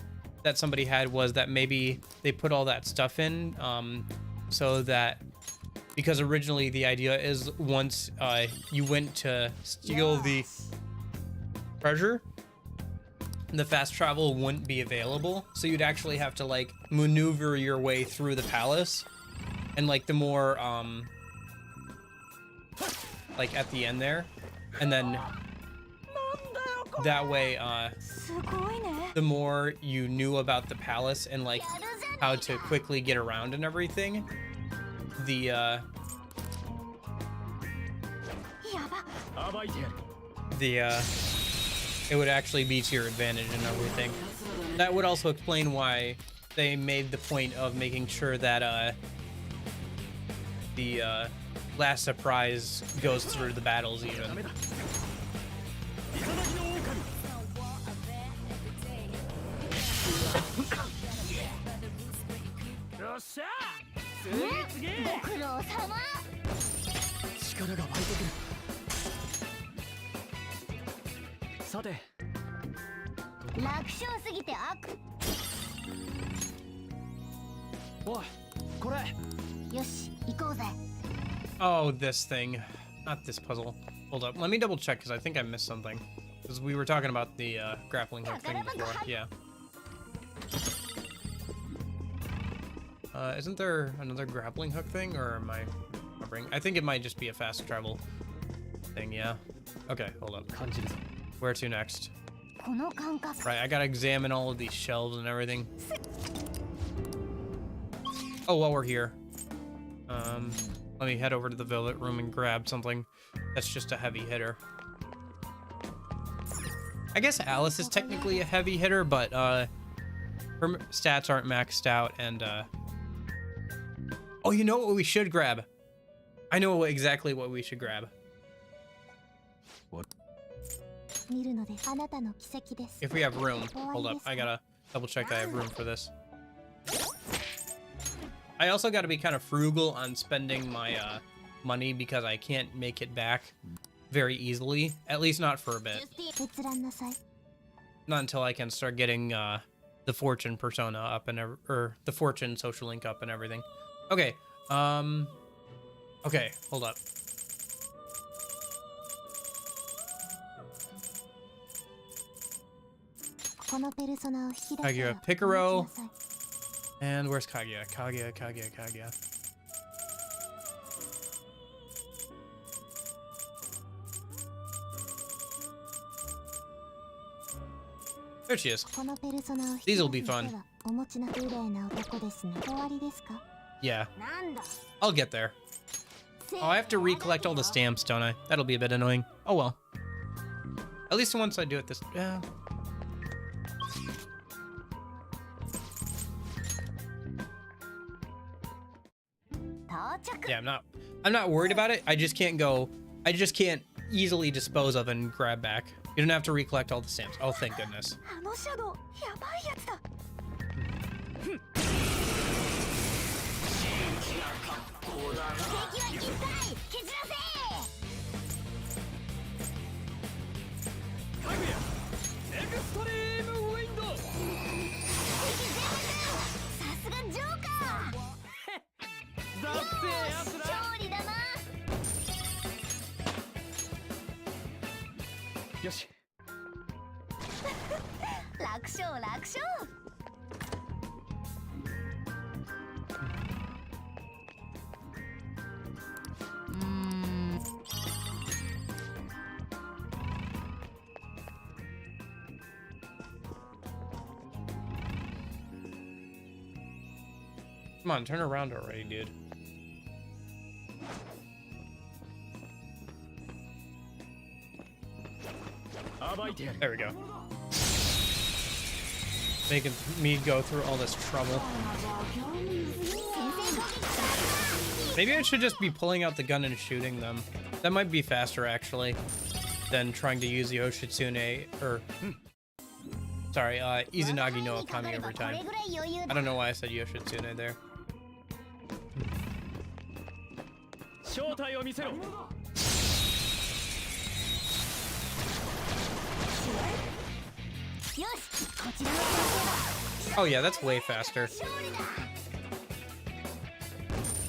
that somebody had was that maybe they put all that stuff in so that, because originally the idea is once you went to steal the treasure, the fast travel wouldn't be available, so you'd actually have to like maneuver your way through the palace, and like the more like at the end there, and then that way the more you knew about the palace and like how to quickly get around and everything, the it would actually be to your advantage and everything. That would also explain why they made the point of making sure that the last surprise goes through the battles even. Oh, this thing. Not this puzzle. Hold up. Let me double check because I think I missed something. Because we were talking about the grappling hook thing before. Yeah. Isn't there another grappling hook thing, or am I remembering? I think it might just be a fast travel thing, yeah. Okay, hold up. Where to next? Right, I gotta examine all of these shelves and everything. Oh, while we're here, let me head over to the Velvet Room and grab something that's just a heavy hitter. I guess Alice is technically a heavy hitter, but her stats aren't maxed out, and oh, you know what we should grab? I know exactly what we should grab. What? If we have room. Hold up, I gotta double check I have room for this. I also gotta be kind of frugal on spending my money because I can't make it back very easily, at least not for a bit. Not until I can start getting the fortune persona up and or the fortune social link up and everything. Okay, okay, hold up. Kaguya Picaro. And where's Kaguya? Kaguya. There she is. These will be fun. Yeah. I'll get there. Oh, I have to recollect all the stamps, don't I? That'll be a bit annoying. Oh well. At least once I do it this... Yeah. Yeah, I'm not worried about it. I just can't easily dispose of and grab back. You don't have to recollect all the stamps. Oh, thank goodness. よし。楽勝楽勝。Come on, turn around already, dude. There we go. Making me go through all this trouble. Maybe I should just be pulling out the gun and shooting them. That might be faster, actually, than trying to use the Yoshitsune, or... Sorry, Izanagi no Akami every time. I don't know why I said Yoshitsune there. Oh yeah, that's way faster.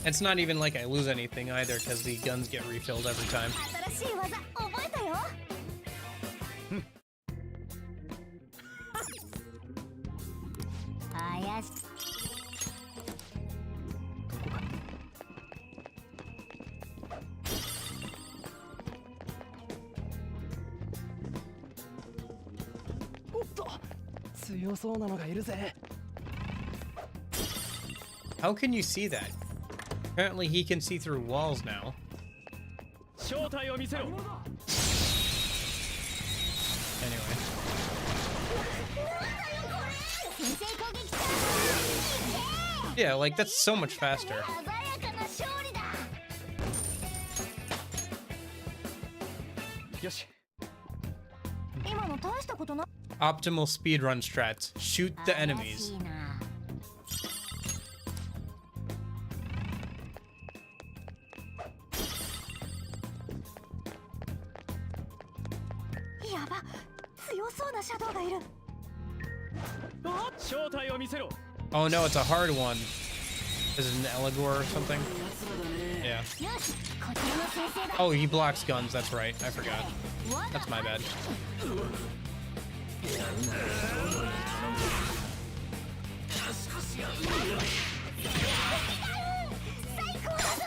It's not even like I lose anything either, because the guns get refilled every time. How can you see that? Apparently he can see through walls now. Anyway. Yeah, like that's so much faster. Optimal speedrun strats. Shoot the enemies. Oh no, it's a hard one. Is it an Eligor or something? Yeah. Oh, he blocks guns, that's right. I forgot. That's my bad.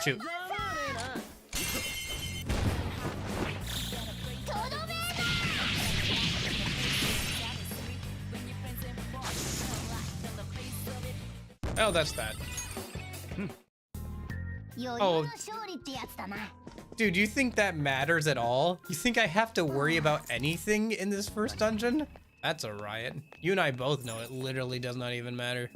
Shoot. Oh, that's that. Oh. Dude, you think that matters at all? You think I have to worry about anything in this first dungeon? That's a riot. You and I both know it literally does not even matter.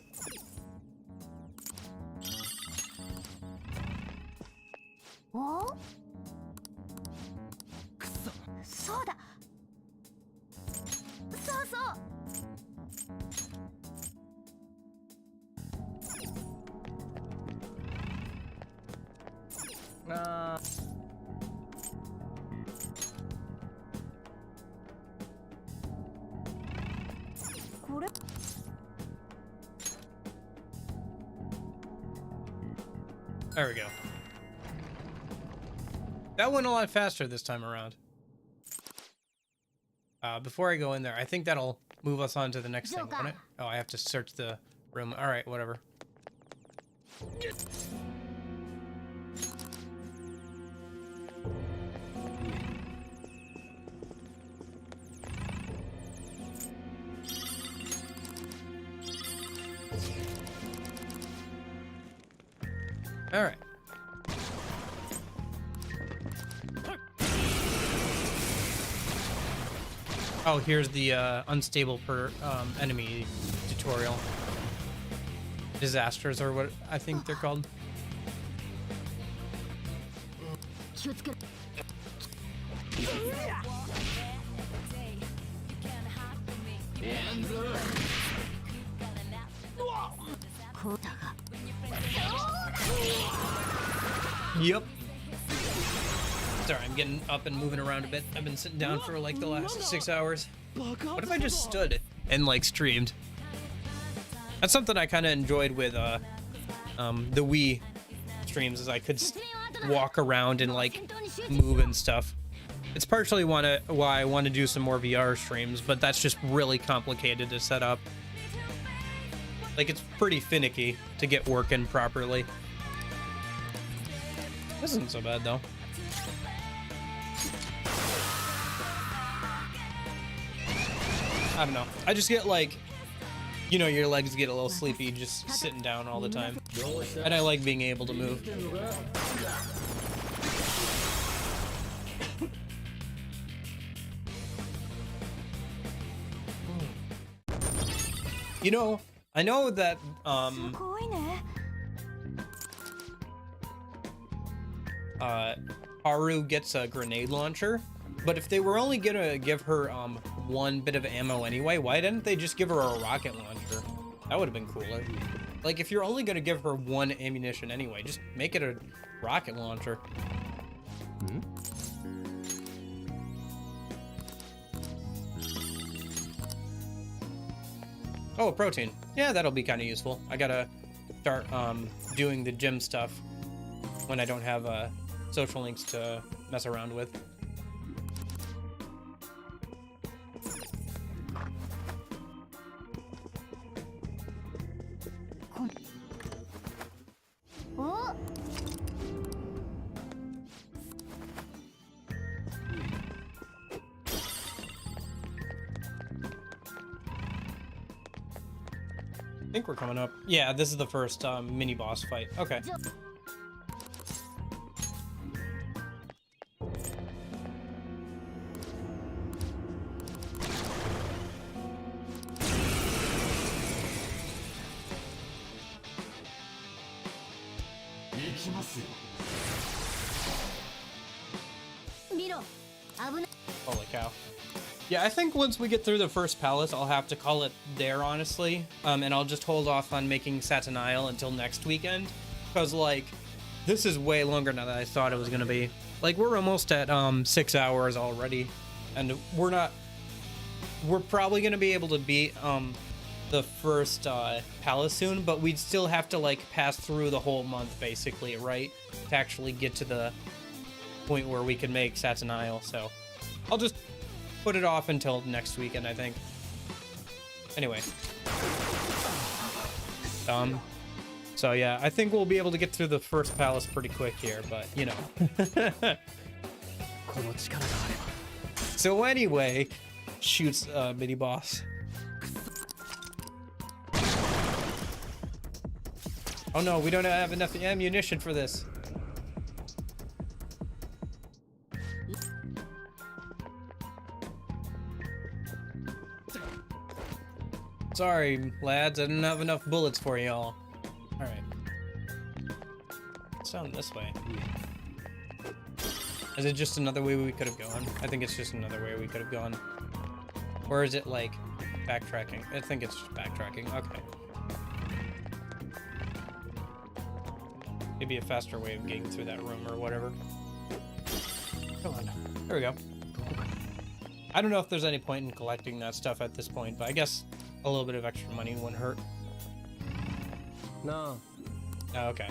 There we go. That went a lot faster this time around. Before I go in there, I think that'll move us on to the next thing, won't it? Oh, I have to search the room. All right, whatever. All right. Oh, here's the unstable enemy tutorial. Disasters, or what I think they're called. Yep. Sorry, I'm getting up and moving around a bit. I've been sitting down for like the last 6 hours. What if I just stood and like streamed? That's something I kind of enjoyed with the Wii streams, is I could walk around and like move and stuff. It's partially why I want to do some more VR streams, but that's just really complicated to set up. Like, it's pretty finicky to get working properly. This isn't so bad, though. I don't know. I just get, like, you know, your legs get a little sleepy just sitting down all the time. And I like being able to move. You know, I know that, Haru gets a grenade launcher, but if they were only gonna give her, one bit of ammo anyway, why didn't they just give her a rocket launcher? That would have been cooler. Like, if you're only gonna give her one ammunition anyway, just make it a rocket launcher. Hmm? Oh, protein. Yeah, that'll be kind of useful. I gotta start doing the gym stuff when I don't have social links to mess around with. I think we're coming up. Yeah, this is the first mini boss fight. Okay. Holy cow. Yeah, I think once we get through the first palace, I'll have to call it there, honestly. And I'll just hold off on making Satin Isle until next weekend. Because, like, this is way longer than I thought it was going to be. Like, we're almost at 6 hours already. And we're probably going to be able to beat the first palace soon. But we'd still have to, like, pass through the whole month, basically, right? To actually get to the point where we can make Satin Isle. So I'll just put it off until next weekend, I think. Anyway. So yeah, I think we'll be able to get through the first palace pretty quick here, but you know. So anyway, shoots mini boss. Oh no, we don't have enough ammunition for this. Sorry, lads, I didn't have enough bullets for y'all. Alright. It's down this way. Is it just another way we could have gone? I think it's just another way we could have gone. Or is it, like, backtracking? I think it's just backtracking. Okay. Maybe a faster way of getting through that room or whatever. Come on. There we go. I don't know if there's any point in collecting that stuff at this point, but I guess a little bit of extra money wouldn't hurt. No. Oh, okay.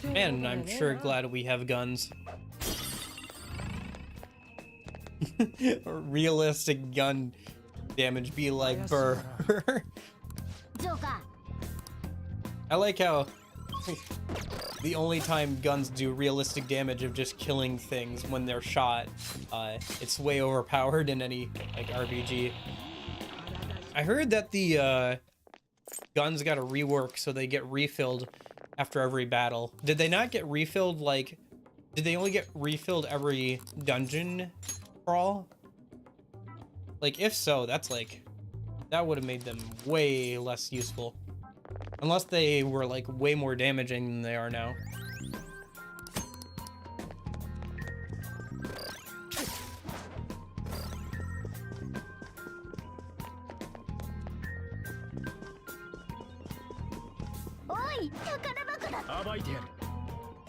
Man, I'm sure glad we have guns. Realistic gun damage be like burr. I like how the only time guns do realistic damage of just killing things when they're shot, it's way overpowered in any like RPG. I heard that the guns got a rework so they get refilled after every battle. Did they not get refilled, like, did they only get refilled every dungeon crawl? Like, if so, that's like, that would have made them way less useful. Unless they were like way more damaging than they are now.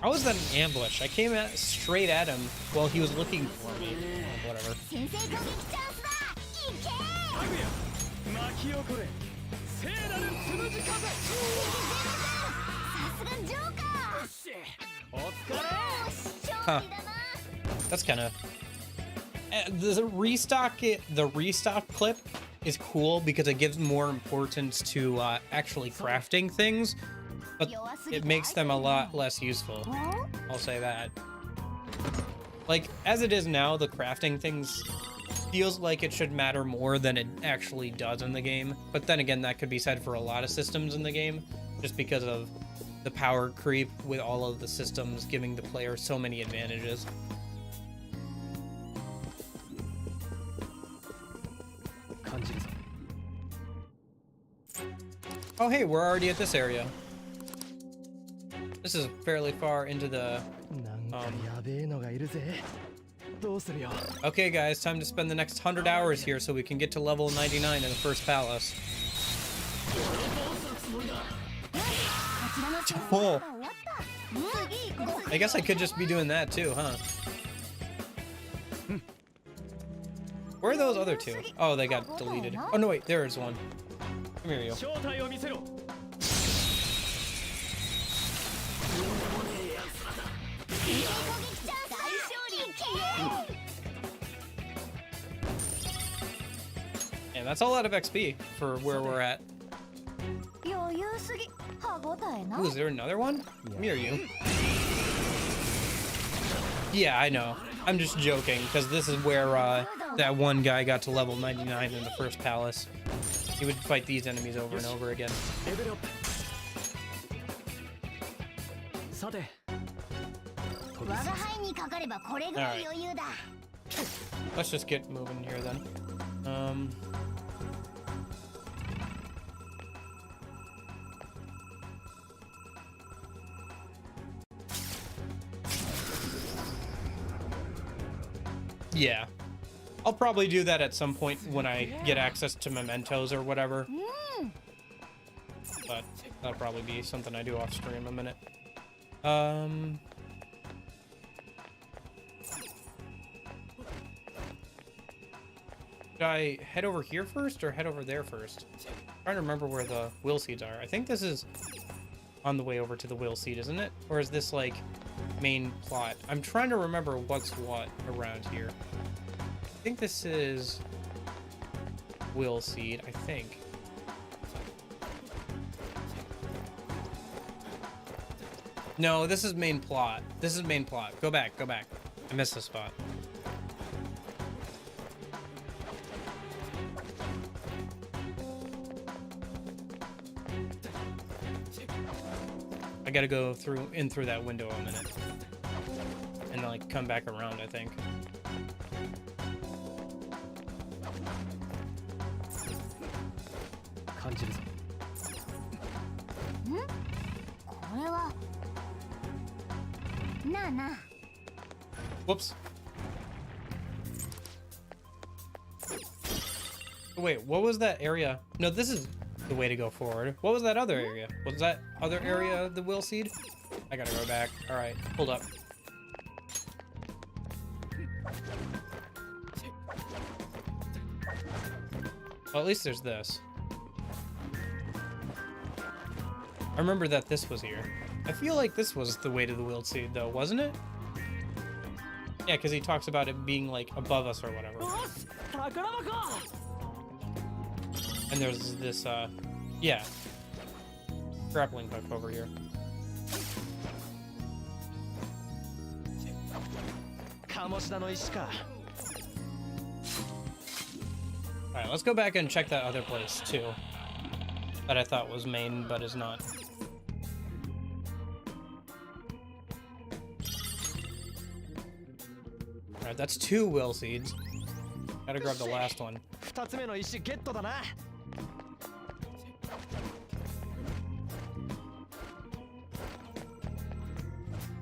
How was that an ambush? I came straight at him while he was looking for me. Oh, whatever. Huh. That's kind of... The restock clip is cool because it gives more importance to actually crafting things, but it makes them a lot less useful. I'll say that. Like, as it is now, the crafting things feels like it should matter more than it actually does in the game. But then again, that could be said for a lot of systems in the game, just because of the power creep with all of the systems giving the player so many advantages. Oh hey, we're already at this area. This is fairly far into the... Okay guys, time to spend the next 100 hours here so we can get to level 99 in the first palace. Oh. I guess I could just be doing that too, huh? Where are those other two? Oh, they got deleted. Oh no wait, there is one. Come here, you. And that's a lot of XP for where we're at. Ooh, is there another one? Come here, you. Yeah, I know. I'm just joking, because this is where that one guy got to level 99 in the first palace. He would fight these enemies over and over again. Alright. Let's just get moving here then. Yeah. I'll probably do that at some point when I get access to mementos or whatever. But that'll probably be something I do off stream a minute. Should I head over here first or head over there first? I'm trying to remember where the will seeds are. I think this is on the way over to the will seed, isn't it? Or is this like main plot? I'm trying to remember what's what around here. I think this is will seed, I think. No, this is main plot. This is main plot. Go back, go back. I missed the spot. I gotta go through that window a minute. And then like come back around, I think. Whoops. Wait, what was that area? No, this is the way to go forward. What was that other area? Was that other area the will seed? I gotta go back. All right, hold up. Well, at least there's this. I remember that this was here. I feel like this was the way to the will seed though, wasn't it? Yeah, because he talks about it being like above us or whatever. And there's this, yeah, grappling hook over here. Alright, let's go back and check that other place too. That I thought was main, but is not. Alright, that's 2 will seeds. Gotta grab the last one.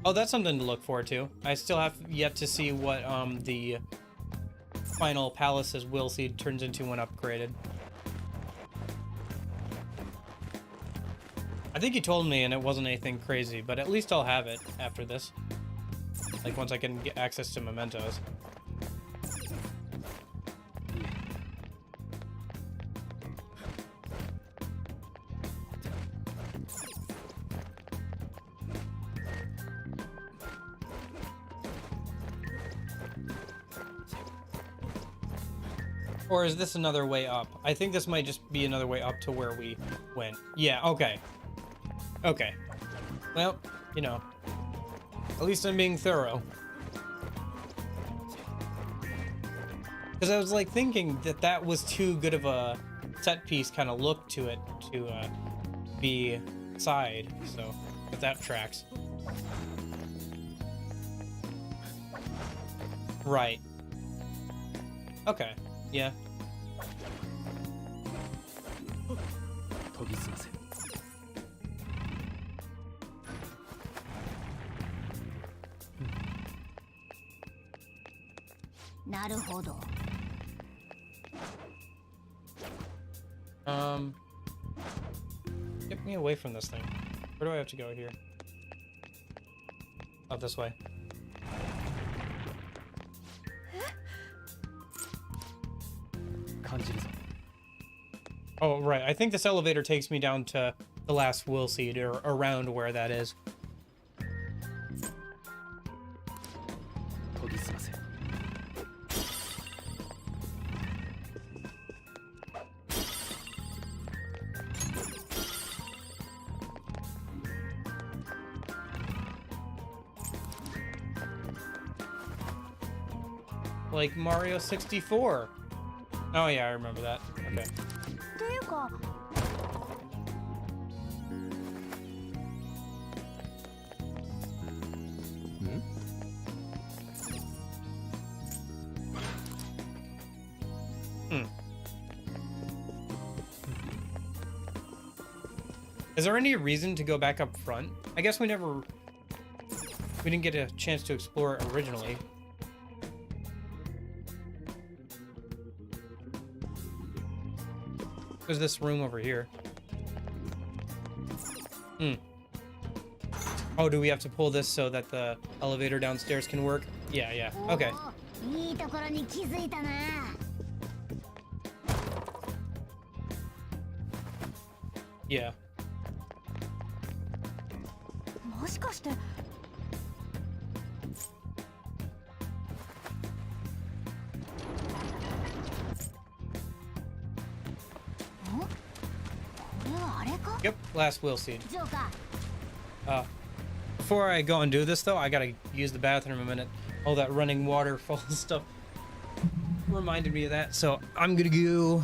Oh, that's something to look forward to. I still have yet to see what the final palace's will seed turns into when upgraded. I think he told me and it wasn't anything crazy, but at least I'll have it after this. Like once I can get access to mementos. Or is this another way up? I think this might just be another way up to where we went. Yeah, okay. Okay. Well, you know. At least I'm being thorough. Because I was like thinking that that was too good of a set piece kind of look to it to be side. So, but that tracks. Right. Okay. Yeah. Get me away from this thing. Where do I have to go here? Oh, this way. Oh, right. I think this elevator takes me down to the last will seed, or around where that is. Like Mario 64. Oh yeah, I remember that. Okay. Is there any reason to go back up front? I guess we didn't get a chance to explore it originally. There's this room over here. Oh, do we have to pull this so that the elevator downstairs can work? Yeah, yeah. Okay. Yeah. Yep, last will seed. Before I go and do this though, I gotta use the bathroom a minute. All that running water full of stuff reminded me of that. So I'm gonna go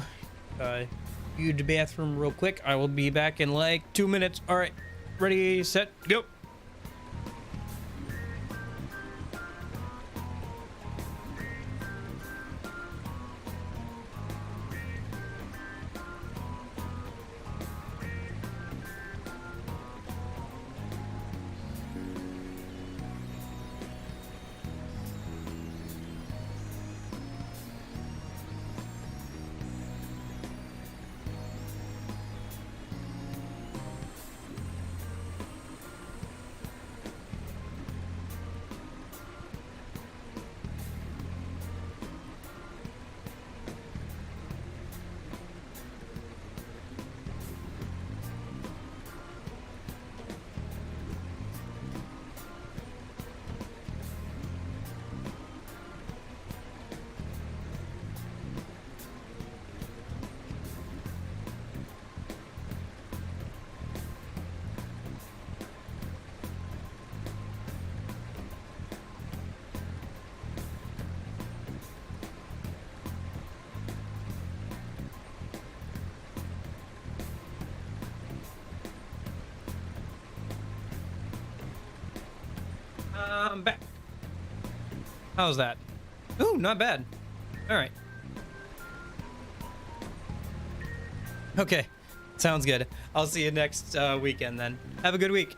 use the bathroom real quick. I will be back in like 2 minutes. All right, ready, set, go. I'm back. How's that? Ooh, not bad. All right. Okay, sounds good. I'll see you next weekend then. Have a good week.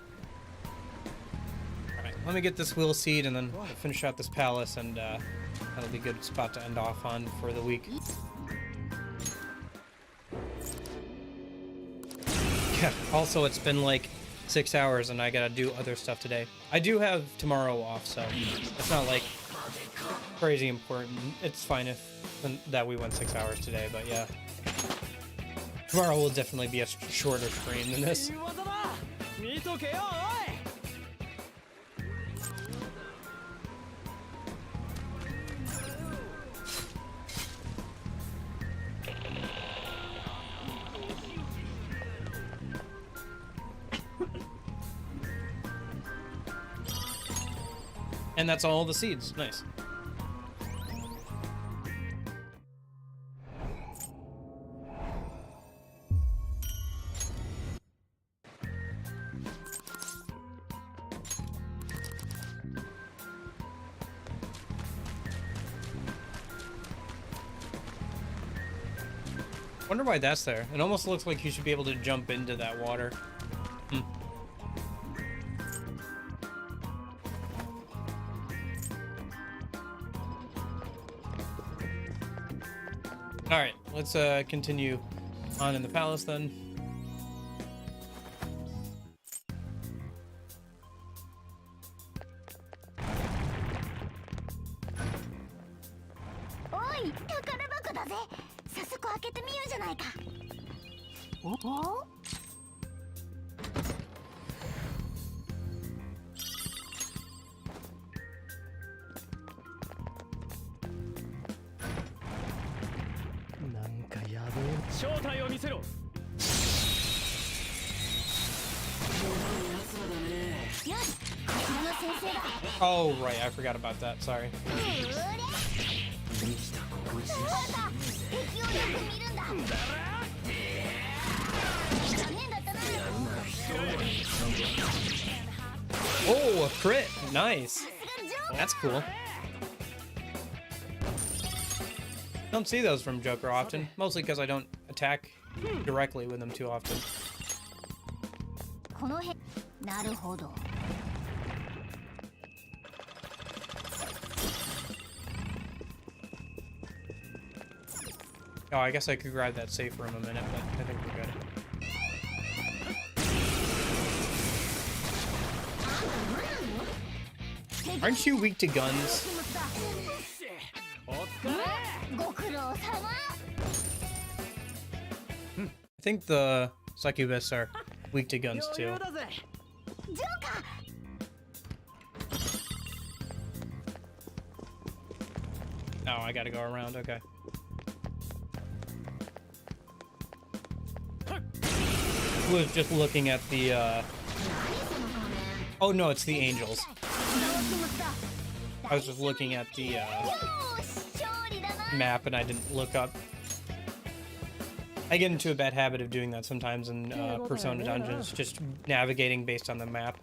All right, let me get this will seed and then finish out this palace, and that'll be a good spot to end off on for the week. Yeah, also it's been like 6 hours and I gotta do other stuff today. I do have tomorrow off, so it's not like crazy important. It's fine if that we went 6 hours today, but yeah. Tomorrow will definitely be a shorter stream than this. And that's all the seeds. Nice. Wonder why that's there. It almost looks like you should be able to jump into that water. Alright, let's continue on in the palace then. Oi, 宝箱だぜ。早速開けてみようじゃないか。お？正体を見せろ。 Oh, right, I forgot about that, sorry. Oh, a crit! Nice! That's cool. Don't see those from Joker often, mostly because I don't attack directly with them too often. Oh, I guess I could grab that safe room a minute, but I think we're good. Aren't you weak to guns? I think the succubus are weak to guns too. Oh, I gotta go around, okay. Was just looking at the oh no, it's the angels. I was just looking at the map and I didn't look up. I get into a bad habit of doing that sometimes in Persona dungeons, just navigating based on the map.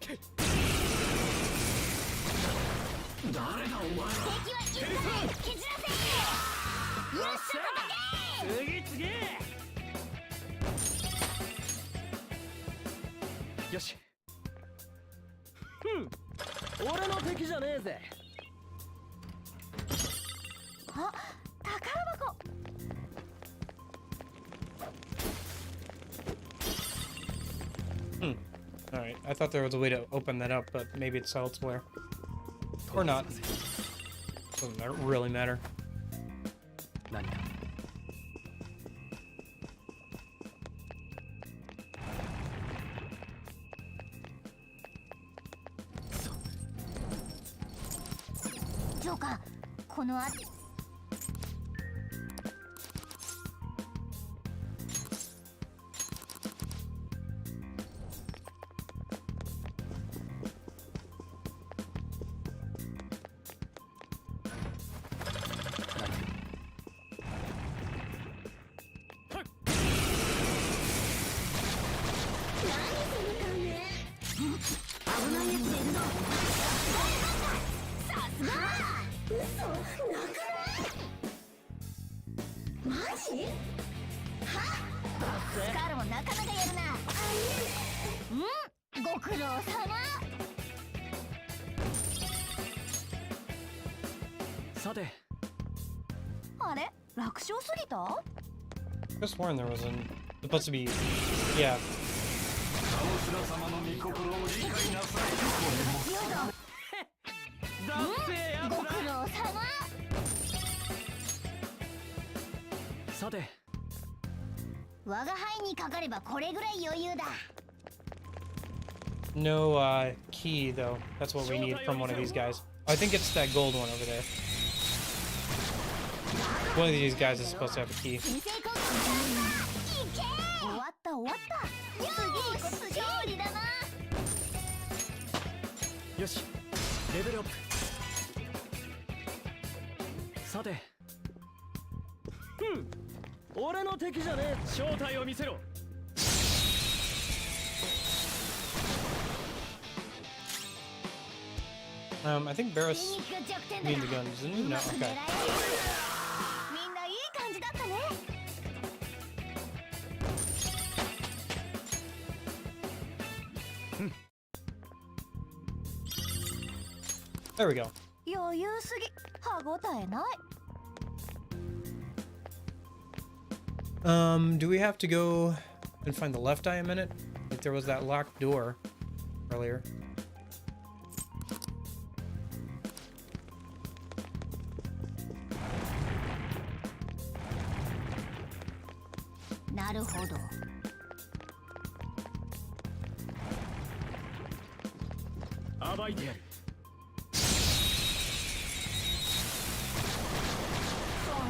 Alright, I thought there was a way to open that up, but maybe it's elsewhere. Or not. Doesn't really matter. Joker, このあ I was sworn there was supposed to be, yeah, さて我が輩にかかればこれぐらい余裕だ。 No key though. That's what we need from one of these guys. I think it's that gold one over there. One of these guys is supposed to have a key. 終わった終わった。次勝利だな。よしレベルアップ。さて俺の敵じゃねえ。正体を見せろ。I think Barris needs the gun, doesn't he? No, okay. みんないい感じだったね。There we go. 余裕すぎ。歯ごたえない。Do we have to go and find the left eye a minute? Like there was that locked door earlier. なるほど。暴いてやる。そん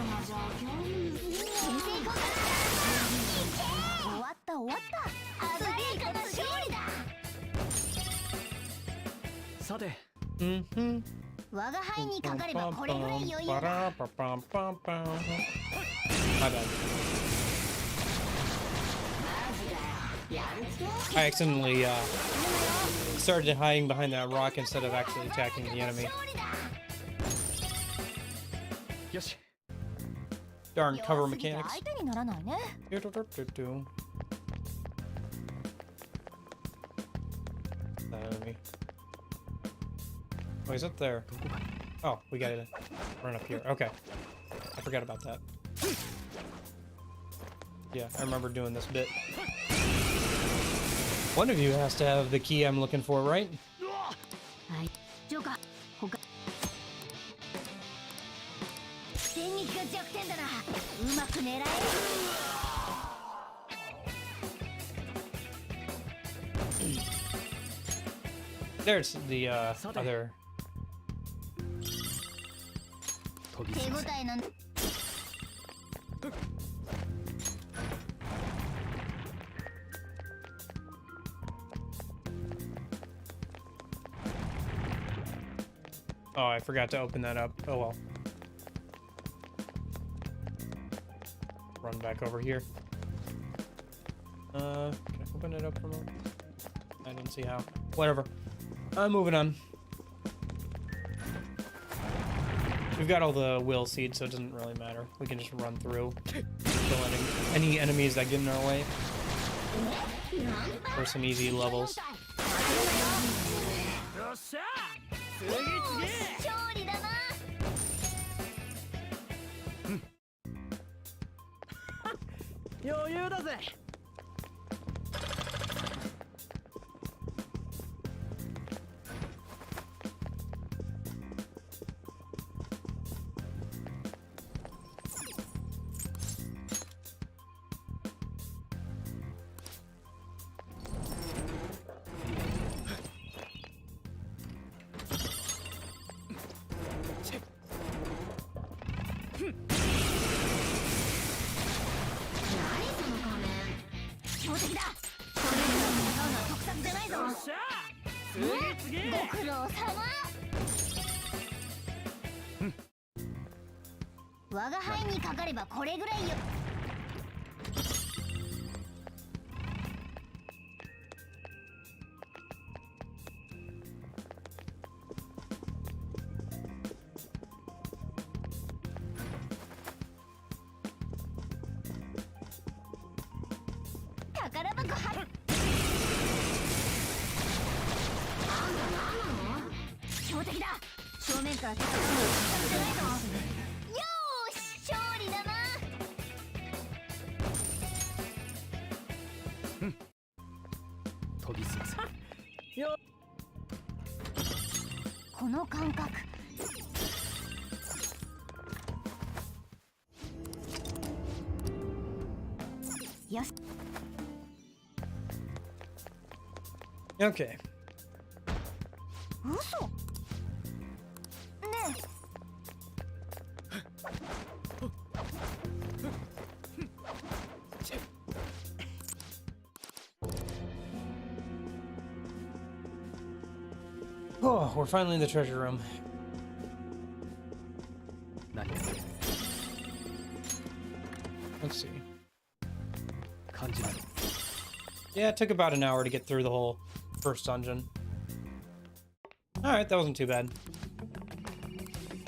な状況に終わった終わった。鮮やかな勝利だ。さて我が輩にかかればこれぐらい余裕だ。 My bad. I accidentally started hiding behind that rock instead of actually attacking the enemy. Darn cover mechanics. 相手にならないね。 That enemy. Oh, he's up there. Oh, we gotta run up here. Okay. I forgot about that. Yeah, I remember doing this bit. One of you has to have the key I'm looking for, right? はい。ジョーカー、他。戦撃が弱点だな。うまく狙える。 There's the other. 手応えの。 Oh, I forgot to open that up. Oh well. Run back over here. Can I open it up from over? I didn't see how. Whatever. Moving on. We've got all the will seeds, so it doesn't really matter. We can just run through, kill any enemies that get in our way. For some easy levels. 勝利だな。余裕だぜ。強敵だ。それ以上戦うのは得策じゃないぞ。ご苦労様。我が輩にかかればこれぐらいよ。 宝箱は強敵だ。正面から戦うのは得策じゃないぞ。よーし勝利だな。この感覚。よし。 Okay. 嘘。ねえ。 Oh, we're finally in the treasure room. Let's see. Yeah, it took about an hour to get through the whole first dungeon. Alright, that wasn't too bad.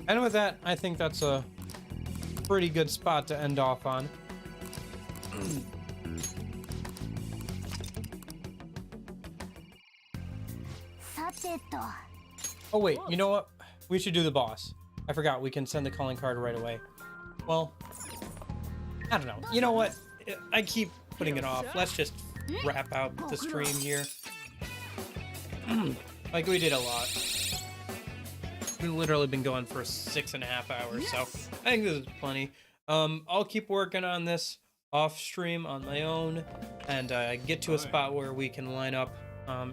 And with that, I think that's a pretty good spot to end off on. Oh wait, you know what? We should do the boss. I forgot, we can send the calling card right away. Well, I don't know. You know what? I keep putting it off. Let's just wrap out the stream here. Like we did a lot. We've literally been going for 6.5 hours, so I think this is plenty. I'll keep working on this off stream on my own and get to a spot where we can line up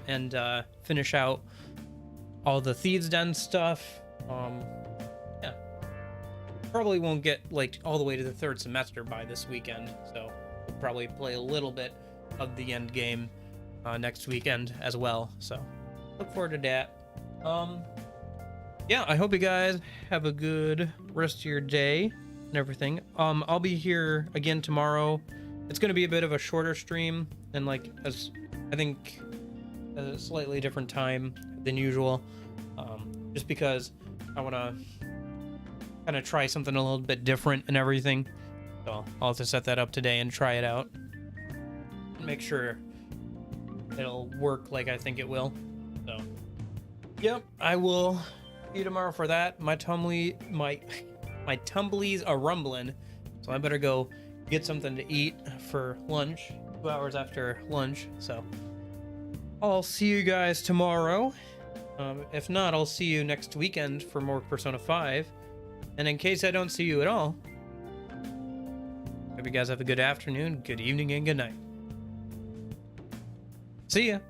and finish out all the Thieves Den stuff. Yeah. Probably won't get like all the way to the 3rd semester by this weekend, so we'll probably play a little bit of the end game next weekend as well. So look forward to that. Yeah, I hope you guys have a good rest of your day and everything. I'll be here again tomorrow. It's gonna be a bit of a shorter stream and like as I think a slightly different time than usual, just because I want to kind of try something a little bit different and everything. So I'll have to set that up today and try it out and make sure it'll work like I think it will. So yep, I will see you tomorrow for that. My tumblies are rumbling, so I better go get something to eat for lunch, 2 hours after lunch. So I'll see you guys tomorrow. If not, I'll see you next weekend for more Persona 5. And in case I don't see you at all, hope you guys have a good afternoon, good evening, and good night. See ya!